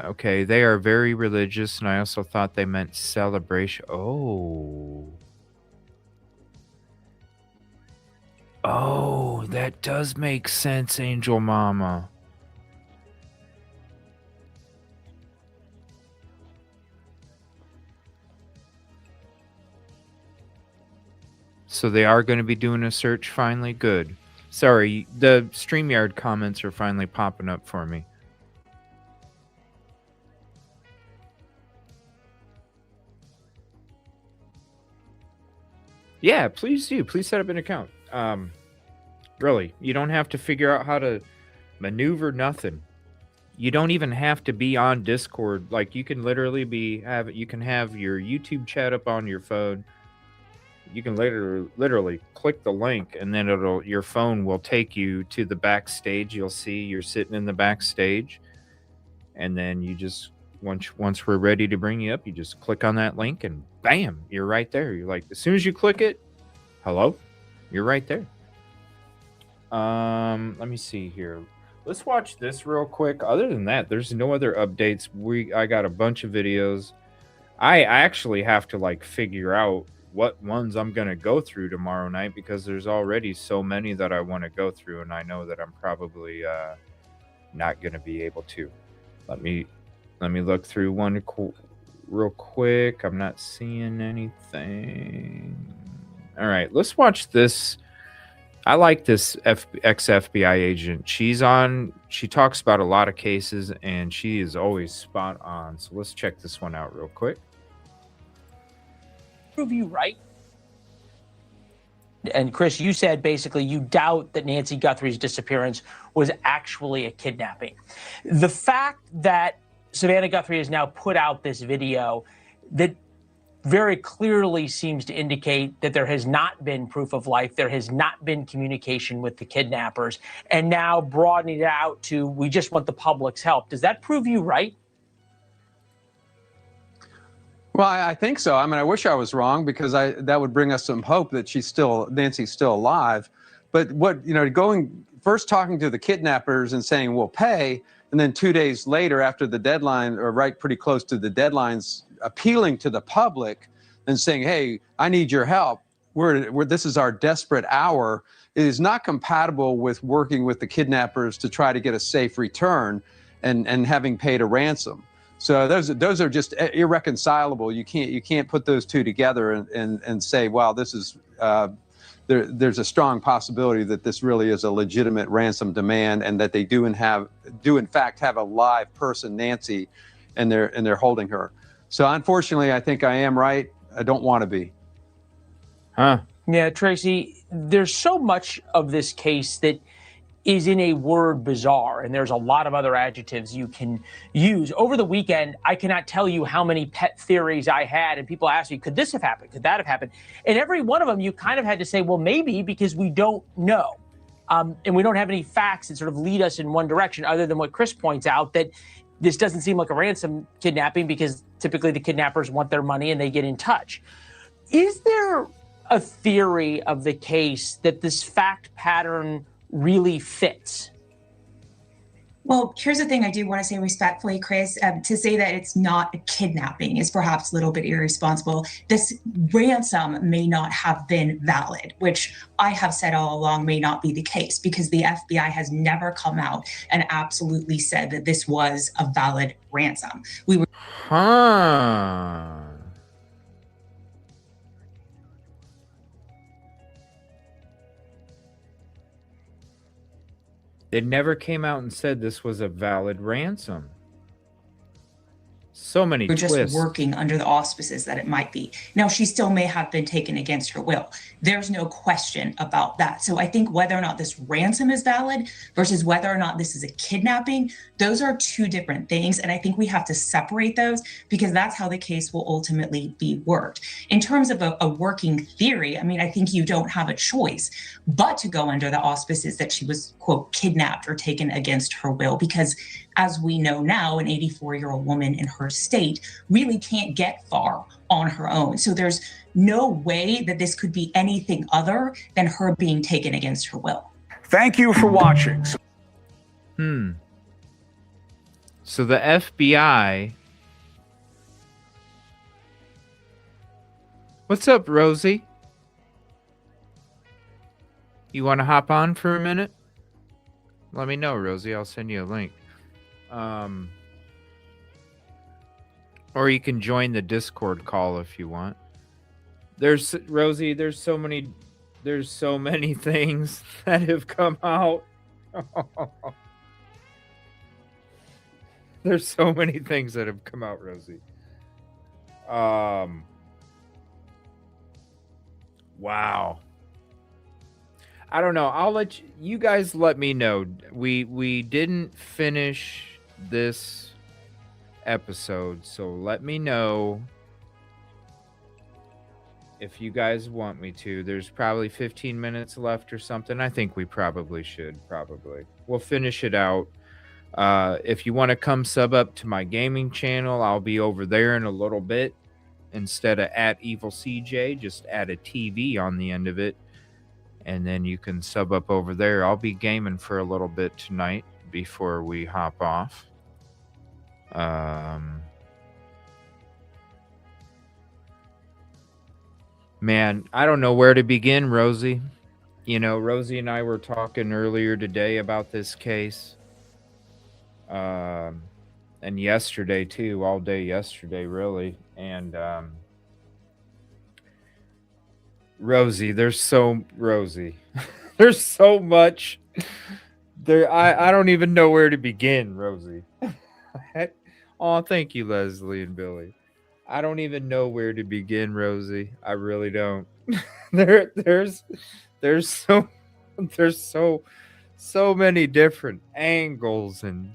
okay. They are very religious, and I also thought they meant celebration. Oh, that does make sense, Angel Mama. So they are going to be doing a search finally? Good. Sorry, the StreamYard comments are finally popping up for me. Yeah, please do. Please set up an account. Really, you don't have to figure out how to maneuver nothing. You don't even have to be on Discord. Like, you can literally you can have your YouTube chat up on your phone. You can literally click the link, and then your phone will take you to the backstage. You'll see you're sitting in the backstage, and then you just once we're ready to bring you up, you just click on that link, and bam, you're right there. You're like, as soon as you click it, hello, you're right there. Let me see here. Let's watch this real quick. Other than that, there's no other updates. I got a bunch of videos. I actually have to figure out what ones I'm going to go through tomorrow night, because there's already so many that I want to go through, and I know that I'm probably not going to be able to. Let me look through one real quick. I'm not seeing anything. All right, let's watch this. I like this ex-FBI agent. She talks about a lot of cases, and she is always spot on. So let's check this one out real quick. Prove you right. And Chris, you said basically you doubt that Nancy Guthrie's disappearance was actually a kidnapping. The fact that Savannah Guthrie has now put out this video that very clearly seems to indicate that there has not been proof of life, there has not been communication with the kidnappers, and now broadening it out to we just want the public's help. Does that prove you right? Well, I think so. I mean, I wish I was wrong because that would bring us some hope that Nancy's still alive. But first talking to the kidnappers and saying we'll pay, and then 2 days later after the deadline, or right pretty close to the deadlines, appealing to the public and saying, hey, I need your help. This is our desperate hour. It is not compatible with working with the kidnappers to try to get a safe return and having paid a ransom. So those are just irreconcilable. You can't put those two together and say, wow, this is there's a strong possibility that this really is a legitimate ransom demand and that they do in fact have a live person, Nancy, and they're holding her. So unfortunately, I think I am right. I don't want to be. Huh? Yeah, Tracy, there's so much of this case that is in a word bizarre, and there's a lot of other adjectives you can use. Over the weekend, I cannot tell you how many pet theories I had, and people asked me, could this have happened? Could that have happened? And every one of them, you kind of had to say, well, maybe, because we don't know. And we don't have any facts that sort of lead us in one direction, other than what Chris points out, that this doesn't seem like a ransom kidnapping because typically the kidnappers want their money and they get in touch. Is there a theory of the case that this fact pattern really fits? Well, here's the thing I do want to say respectfully, Chris, to say that it's not a kidnapping is perhaps a little bit irresponsible. This ransom may not have been valid, which I have said all along may not be the case because the FBI has never come out and absolutely said that this was a valid ransom. They never came out and said this was a valid ransom. So many We're just twists. working under the auspices that it might be. Now, she still may have been taken against her will. There's no question about that. So I think whether or not this ransom is valid versus whether or not this is a kidnapping, those are two different things. And I think we have to separate those because that's how the case will ultimately be worked. In terms of a working theory, I mean, I think you don't have a choice but to go under the auspices that she was, quote, kidnapped or taken against her will, because as we know now, an 84-year-old woman in her state really can't get far on her own. So there's no way that this could be anything other than her being taken against her will. Thank you for watching. So the FBI... What's up, Rosie? You want to hop on for a minute? Let me know, Rosie. I'll send you a link. Or you can join the Discord call if you want. There's Rosie, there's so many things that have come out. There's so many things that have come out, Rosie. Wow. I don't know. I'll let you guys let me know. We didn't finish this episode, so let me know if you guys want me to. There's probably 15 minutes left or something. I think we probably should. We'll finish it out. If you want to come sub up to my gaming channel, I'll be over there in a little bit. Instead of at EvilleCJ, just add a TV on the end of it. And then you can sub up over there. I'll be gaming for a little bit tonight before we hop off. Man, I don't know where to begin, Rosie. You know, Rosie and I were talking earlier today about this case. And yesterday too, all day yesterday, really. And Rosie, there's so much there. I don't even know where to begin, Rosie. Oh, thank you, Leslie and Billy. I don't even know where to begin, Rosie. I really don't. there's so many different angles and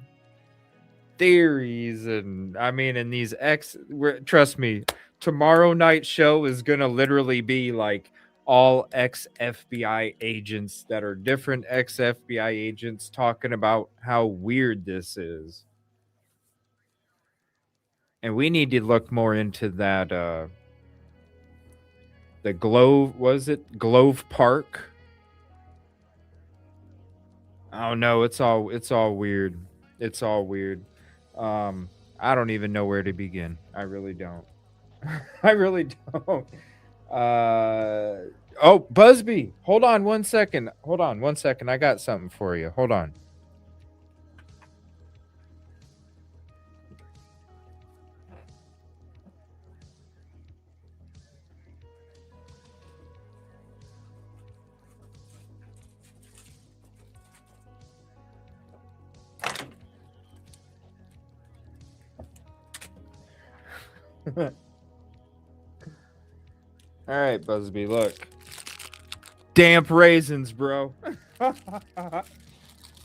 theories, and I mean, and these trust me, tomorrow night show is gonna literally be like all ex-FBI agents that are different ex-FBI agents talking about how weird this is. And we need to look more into that the Glove Park? Oh no, it's all weird. It's all weird. I don't even know where to begin. I really don't. I really don't. Oh, Busby, hold on one second. I got something for you. Hold on. All right, Busby, look. Damp raisins, bro.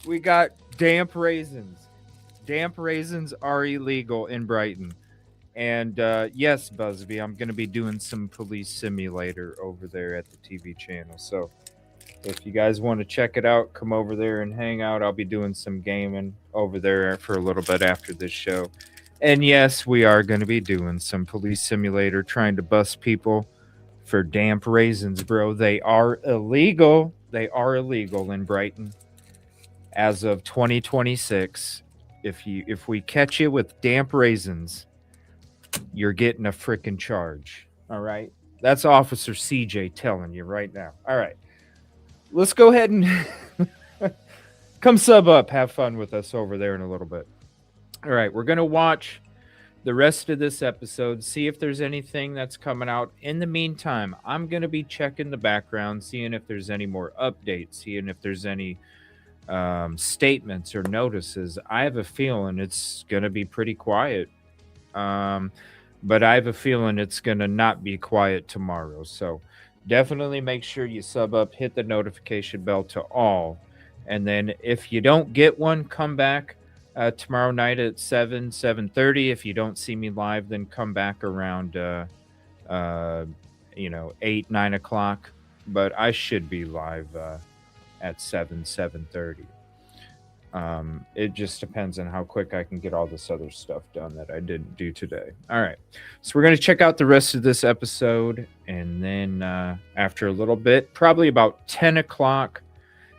We got damp raisins. Damp raisins are illegal in Brighton. And yes, Busby, I'm going to be doing some police simulator over there at the TV channel. So if you guys want to check it out, come over there and hang out. I'll be doing some gaming over there for a little bit after this show. And yes, we are going to be doing some police simulator, trying to bust people for damp raisins, bro. They are illegal. They are illegal in Brighton as of 2026. If we catch you with damp raisins, you're getting a freaking charge. All right? That's Officer CJ telling you right now. All right. Let's go ahead and come sub up. Have fun with us over there in a little bit. All right. We're going to watch the rest of this episode, see if there's anything that's coming out. In the meantime, I'm going to be checking the background, seeing if there's any more updates, seeing if there's any statements or notices. I have a feeling it's going to be pretty quiet. But I have a feeling it's going to not be quiet tomorrow. So definitely make sure you sub up, hit the notification bell to all. And then if you don't get one, come back tomorrow night at 7:30. If you don't see me live, then come back around 8, 9 o'clock. But I should be live at 7:30. It just depends on how quick I can get all this other stuff done that I didn't do today. All right. So we're going to check out the rest of this episode. And then after a little bit, probably about 10 o'clock,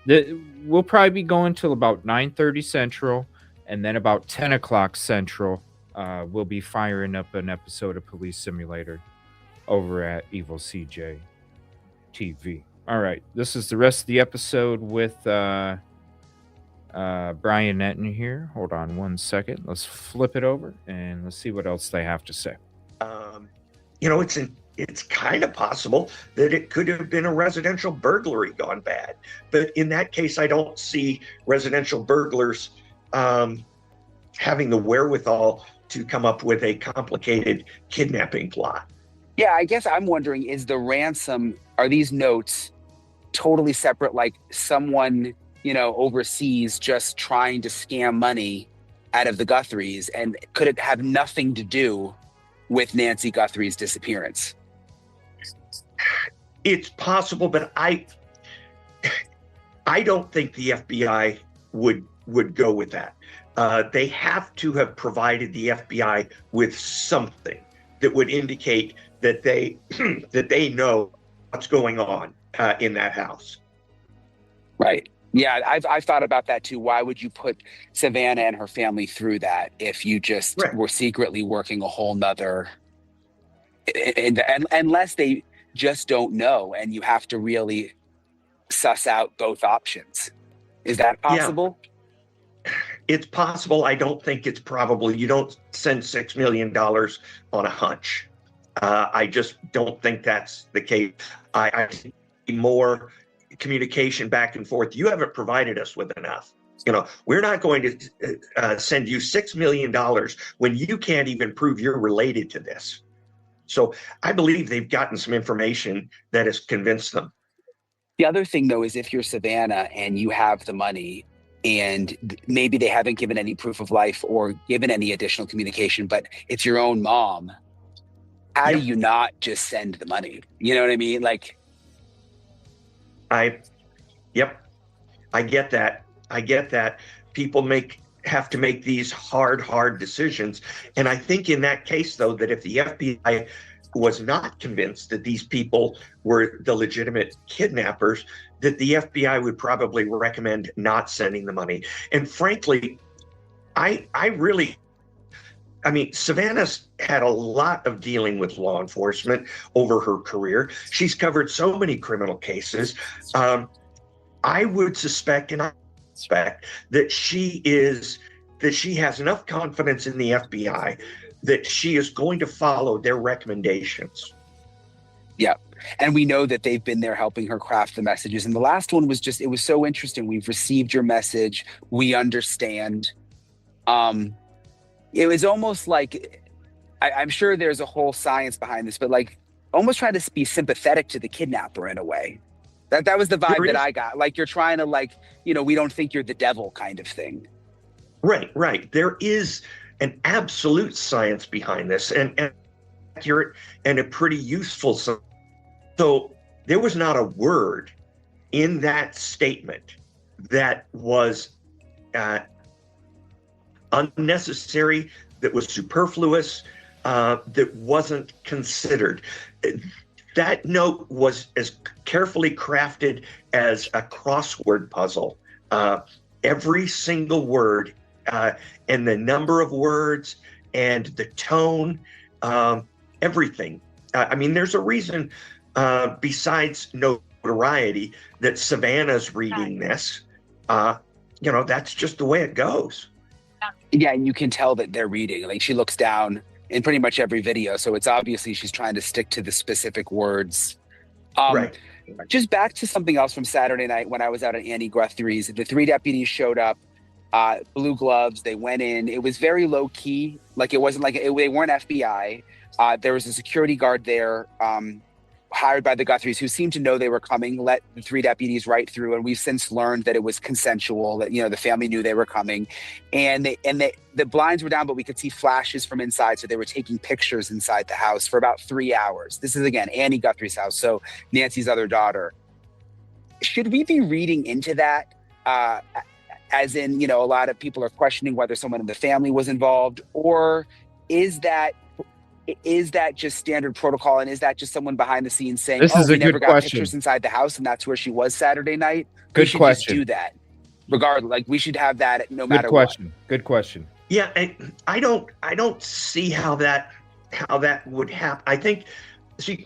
we'll probably be going till about 9:30 Central. And then about 10 o'clock Central, we'll be firing up an episode of Police Simulator over at EvilleCJ TV. All right. This is the rest of the episode with Brian Netton here. Hold on one second. Let's flip it over and let's see what else they have to say. It's kind of possible that it could have been a residential burglary gone bad. But in that case, I don't see residential burglars having the wherewithal to come up with a complicated kidnapping plot. Yeah, I guess I'm wondering, is the ransom, are these notes totally separate, like someone, overseas just trying to scam money out of the Guthries, and could it have nothing to do with Nancy Guthrie's disappearance? It's possible, but I don't think the FBI would go with that. They have to have provided the FBI with something that would indicate that they that they know what's going on in that house. Right. Yeah, I've thought about that too. Why would you put Savannah and her family through that if you just were secretly working a whole nother? And unless they just don't know, and you have to really suss out both options. Is that possible? Yeah. It's possible. I don't think it's probable. You don't send $6 million on a hunch. I just don't think that's the case. I think more communication back and forth. You haven't provided us with enough. We're not going to send you $6 million when you can't even prove you're related to this. So I believe they've gotten some information that has convinced them. The other thing, though, is if you're Savannah and you have the money and maybe they haven't given any proof of life or given any additional communication, but it's your own mom, how do you not just send the money? You know what I mean? Like, I get that. I get that. People have to make these hard decisions. And I think in that case, though, that if the FBI was not convinced that these people were the legitimate kidnappers, that the FBI would probably recommend not sending the money. And frankly, I mean, Savannah's had a lot of dealing with law enforcement over her career. She's covered so many criminal cases. I would suspect, and I suspect, that she has enough confidence in the FBI that she is going to follow their recommendations. Yeah. And we know that they've been there helping her craft the messages. And the last one was it was so interesting. We've received your message. We understand. It was almost like, I'm sure there's a whole science behind this, but like almost trying to be sympathetic to the kidnapper in a way. That was the vibe that I got. Like you're trying to we don't think you're the devil kind of thing. Right. There is an absolute science behind this and accurate and a pretty useful science. So there was not a word in that statement that was unnecessary, that was superfluous, that wasn't considered. That note was as carefully crafted as a crossword puzzle. Every single word and the number of words and the tone, everything. I mean, there's a reason besides notoriety that Savannah's reading this. That's just the way it goes. Yeah, and you can tell that they're reading. Like she looks down in pretty much every video, so it's obviously she's trying to stick to the specific words. Right. Just back to something else from Saturday night when I was out at Annie Guthrie's. The 3 deputies showed up, blue gloves. They went in. It was very low key. Like it wasn't they weren't FBI. There was a security guard there, hired by the Guthries, who seemed to know they were coming, let the 3 deputies right through. And we've since learned that it was consensual, that, the family knew they were coming. And the blinds were down, but we could see flashes from inside. So they were taking pictures inside the house for about 3 hours. This is, again, Annie Guthrie's house. So Nancy's other daughter. Should we be reading into that? As in, a lot of people are questioning whether someone in the family was involved, or is that just standard protocol, and is that just someone behind the scenes saying, we never got pictures inside the house and that's where she was Saturday night? Good question. We should just do that regardless. Like we should have that no matter what. Good question. Yeah, I don't see how that would happen. I think,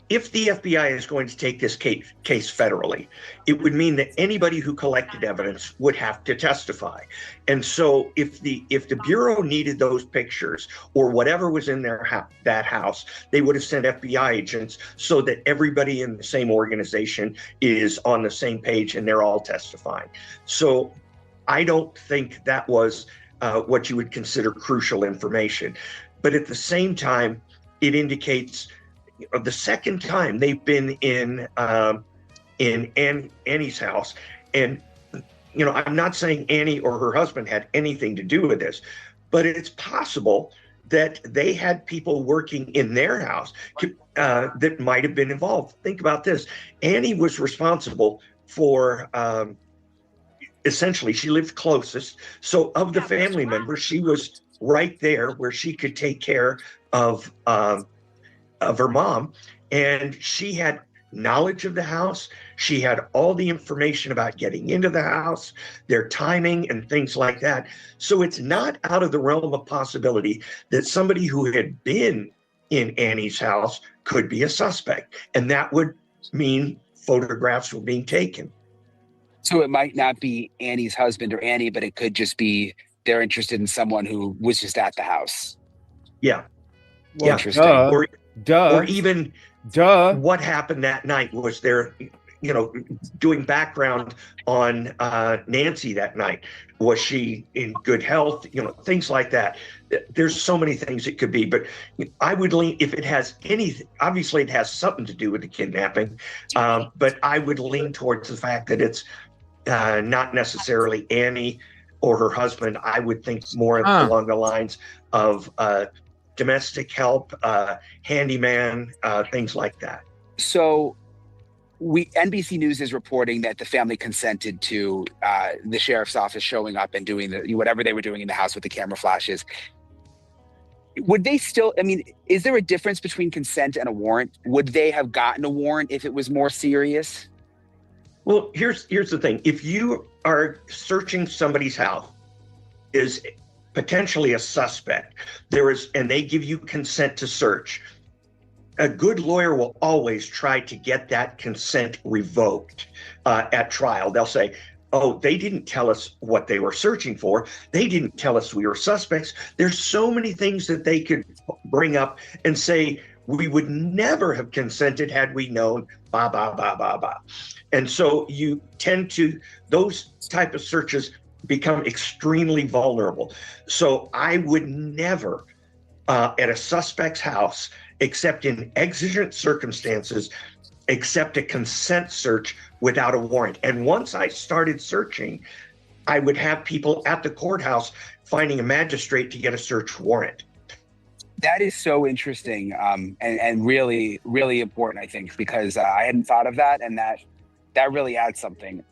if the FBI is going to take this case federally, it would mean that anybody who collected evidence would have to testify. And so if the Bureau needed those pictures or whatever was in that house, they would have sent FBI agents so that everybody in the same organization is on the same page and they're all testifying. So I don't think that was what you would consider crucial information. But at the same time, it indicates the second time they've been in Annie's house. And, I'm not saying Annie or her husband had anything to do with this, but it's possible that they had people working in their house that might have been involved. Think about this. Annie was responsible for, essentially, she lived closest. So of the family members, she was right there where she could take care of her mom, and she had knowledge of the house. She had all the information about getting into the house, their timing and things like that. So it's not out of the realm of possibility that somebody who had been in Annie's house could be a suspect, and that would mean photographs were being taken. So it might not be Annie's husband or Annie, but it could just be they're interested in someone who was just at the house. Yeah. Interesting. Or even what happened that night. Was there doing background on Nancy that night. Was she in good health? Things like that. There's so many things it could be, but I would lean, if it has anything, obviously it has something to do with the kidnapping, but I would lean towards the fact that it's not necessarily Annie or her husband. I would think more along the lines of domestic help, handyman, things like that. So NBC News is reporting that the family consented to the sheriff's office showing up and doing whatever they were doing in the house with the camera flashes. Would they still, is there a difference between consent and a warrant? Would they have gotten a warrant if it was more serious? Well, here's the thing. If you are searching somebody's house, is potentially a suspect, and they give you consent to search, a good lawyer will always try to get that consent revoked at trial. They'll say, oh, they didn't tell us what they were searching for. They didn't tell us we were suspects. There's so many things that they could bring up and say, we would never have consented had we known, blah, blah, blah, blah, blah. And so you tend to, those type of searches become extremely vulnerable. So I would never, at a suspect's house, except in exigent circumstances, accept a consent search without a warrant. And once I started searching, I would have people at the courthouse finding a magistrate to get a search warrant. That is so interesting, and really, really important, I think, because I hadn't thought of that, and that really adds something.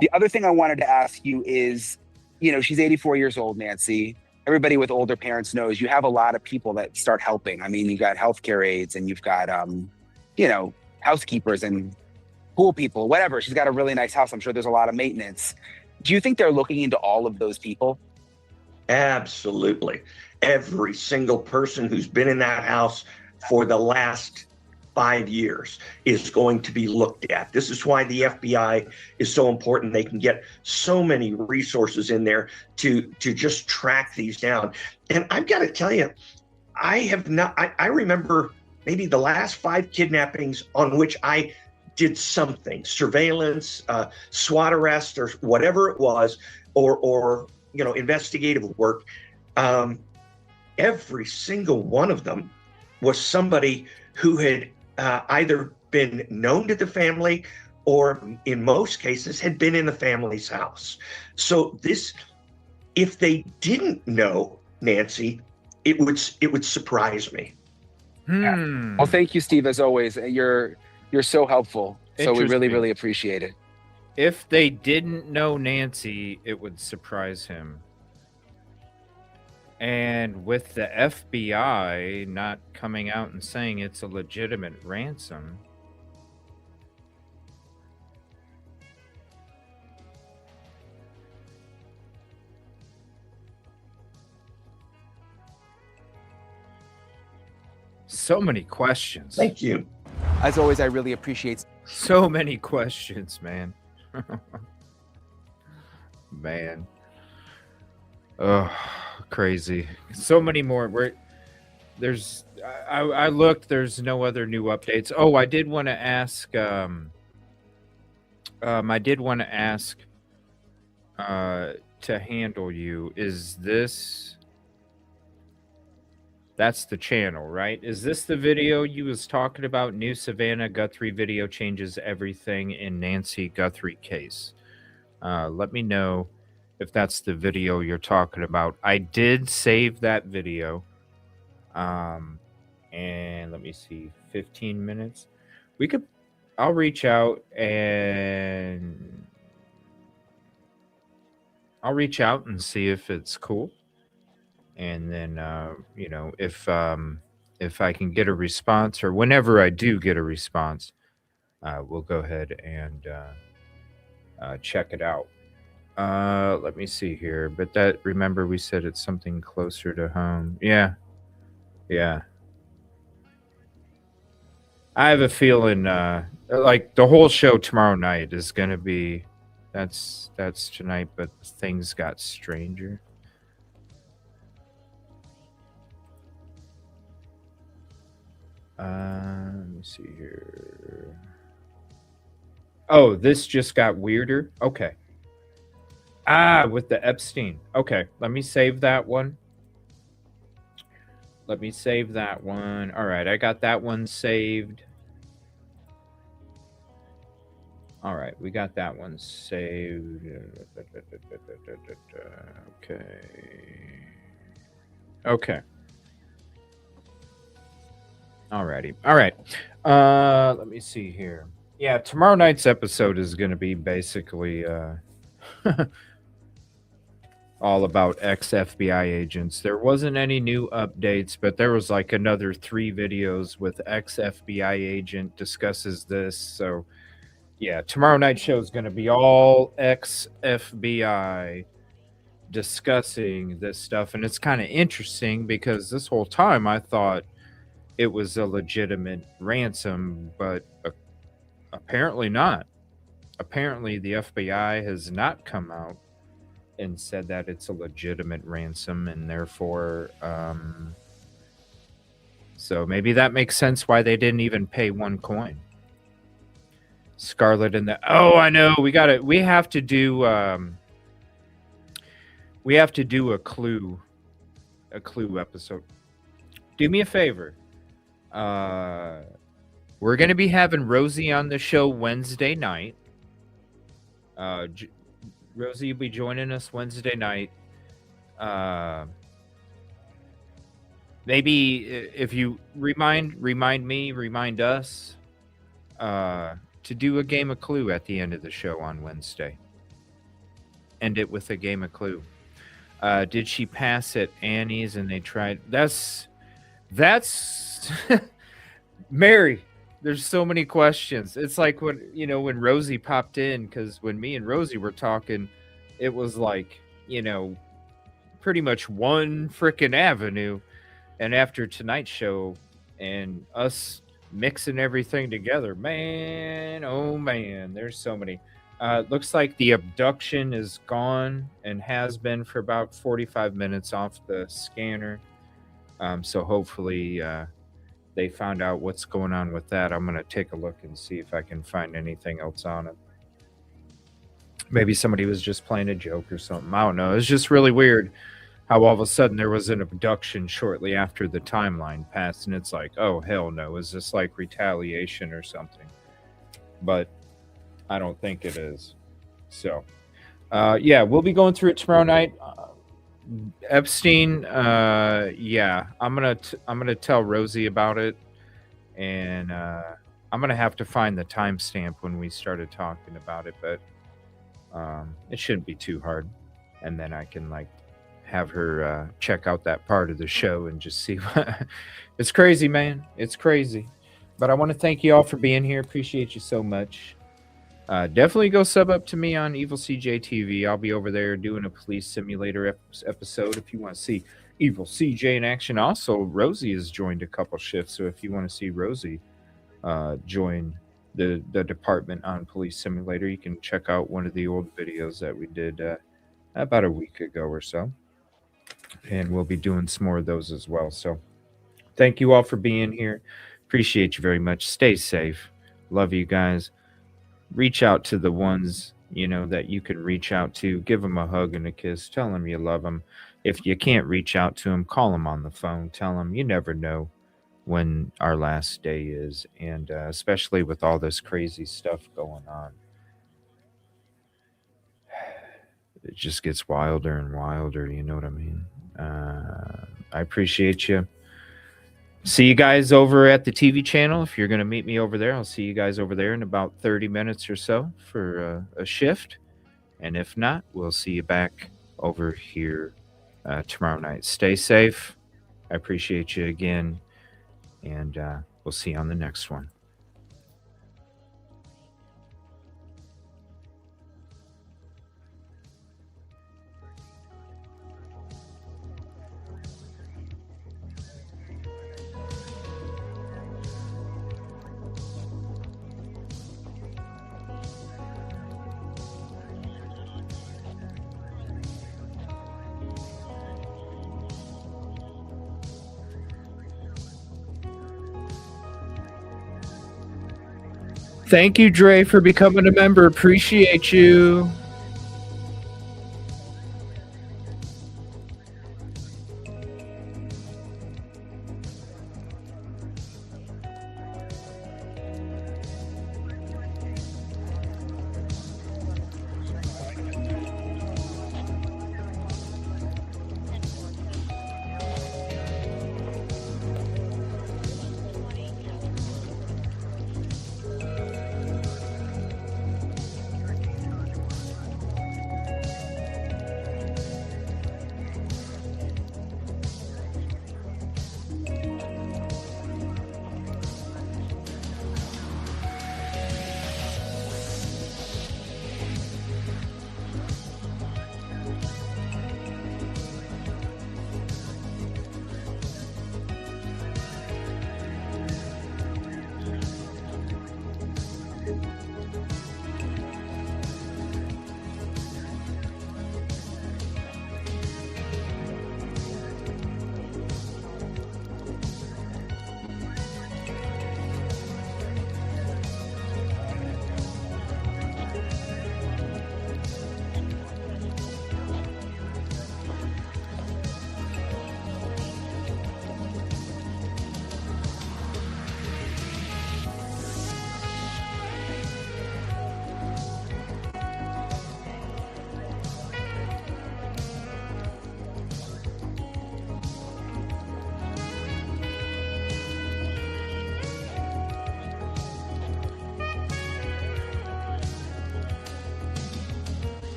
The other thing I wanted to ask you is, she's 84 years old, Nancy. Everybody with older parents knows you have a lot of people that start helping. You got healthcare aides, and you've got, housekeepers and pool people, whatever. She's got a really nice house. I'm sure there's a lot of maintenance. Do you think they're looking into all of those people? Absolutely. Every single person who's been in that house for the last 5 years is going to be looked at. This is why the FBI is so important. They can get so many resources in there to just track these down. And I've got to tell you, I remember maybe the last 5 kidnappings on which I did something, surveillance, SWAT arrest, or whatever it was, or investigative work. Every single one of them was somebody who had either been known to the family or in most cases had been in the family's house. So if they didn't know Nancy, it would surprise me. Yeah. Well, thank you, Steve, as always. You're so helpful. So we really, really appreciate it. If they didn't know Nancy, it would surprise him. And with the FBI not coming out and saying it's a legitimate ransom, so many questions. Thank you. As always, I really appreciate so many questions, man. Man. Oh, crazy. So many more. I looked, there's no other new updates. Oh, I did want to ask to handle you, is this, that's the channel, right? Is this the video you was talking about? New Savannah Guthrie video changes everything in Nancy Guthrie case. Let me know if that's the video you're talking about. I did save that video. And let me see, 15 minutes. I'll reach out and see if it's cool. And then, if I can get a response, or whenever I do get a response, we'll go ahead and check it out. Let me see here. But remember we said it's something closer to home. Yeah. I have a feeling, like the whole show tomorrow night is going to be, that's tonight, but things got stranger. Let me see here. Oh, this just got weirder. Okay. With the Epstein. Okay, let me save that one. All right, I got that one saved. All right, we got that one saved. Okay. Alrighty. All right. Let me see here. Yeah, tomorrow night's episode is going to be basically all about ex-FBI agents. There wasn't any new updates, but there was like another 3 videos with ex-FBI agent discusses this. So yeah, tomorrow night's show is going to be all ex-FBI discussing this stuff. And it's kind of interesting because this whole time I thought it was a legitimate ransom, but apparently not. Apparently the FBI has not come out and said that it's a legitimate ransom, and therefore so maybe that makes sense why they didn't even pay 1 coin. Scarlet and the I know we have to do a clue episode. Do me a favor. We're going to be having Rosie on the show Wednesday night. Rosie will be joining us Wednesday night. Maybe if you remind us to do a game of Clue at the end of the show on Wednesday. End it with a game of Clue. Did she pass at Annie's and they tried? That's Mary. There's so many questions. It's like when Rosie popped in, because when me and Rosie were talking, it was like, pretty much one frickin' avenue. And after tonight's show and us mixing everything together, man, oh man, there's so many. Looks like the abduction is gone and has been for about 45 minutes off the scanner. So hopefully they found out what's going on with that. I'm going to take a look and see if I can find anything else on it. Maybe somebody was just playing a joke or something. I don't know. It's just really weird how all of a sudden there was an abduction shortly after the timeline passed. And it's like, oh, hell no. Is this like retaliation or something? But I don't think it is. So, yeah, we'll be going through it tomorrow night. Epstein, yeah, I'm gonna tell Rosie about it, and I'm gonna have to find the timestamp when we started talking about it, but it shouldn't be too hard, and then I can have her check out that part of the show and just see. It's crazy, man. It's crazy, but I want to thank you all for being here. Appreciate you so much. Definitely go sub up to me on EvilleCJ TV. I'll be over there doing a police simulator episode if you want to see EvilleCJ in action. Also, Rosie has joined a couple shifts, so if you want to see Rosie join the department on police simulator, you can check out one of the old videos that we did about a week ago or so. And we'll be doing some more of those as well. So thank you all for being here. Appreciate you very much. Stay safe. Love you guys. Reach out to the ones, that you can reach out to. Give them a hug and a kiss. Tell them you love them. If you can't reach out to them, call them on the phone. Tell them you never know when our last day is. And especially with all this crazy stuff going on, it just gets wilder and wilder. You know what I mean? I appreciate you. See you guys over at the TV channel. If you're going to meet me over there, I'll see you guys over there in about 30 minutes or so for a shift. And if not, we'll see you back over here tomorrow night. Stay safe. I appreciate you again. And we'll see you on the next one. Thank you, Dre, for becoming a member. Appreciate you.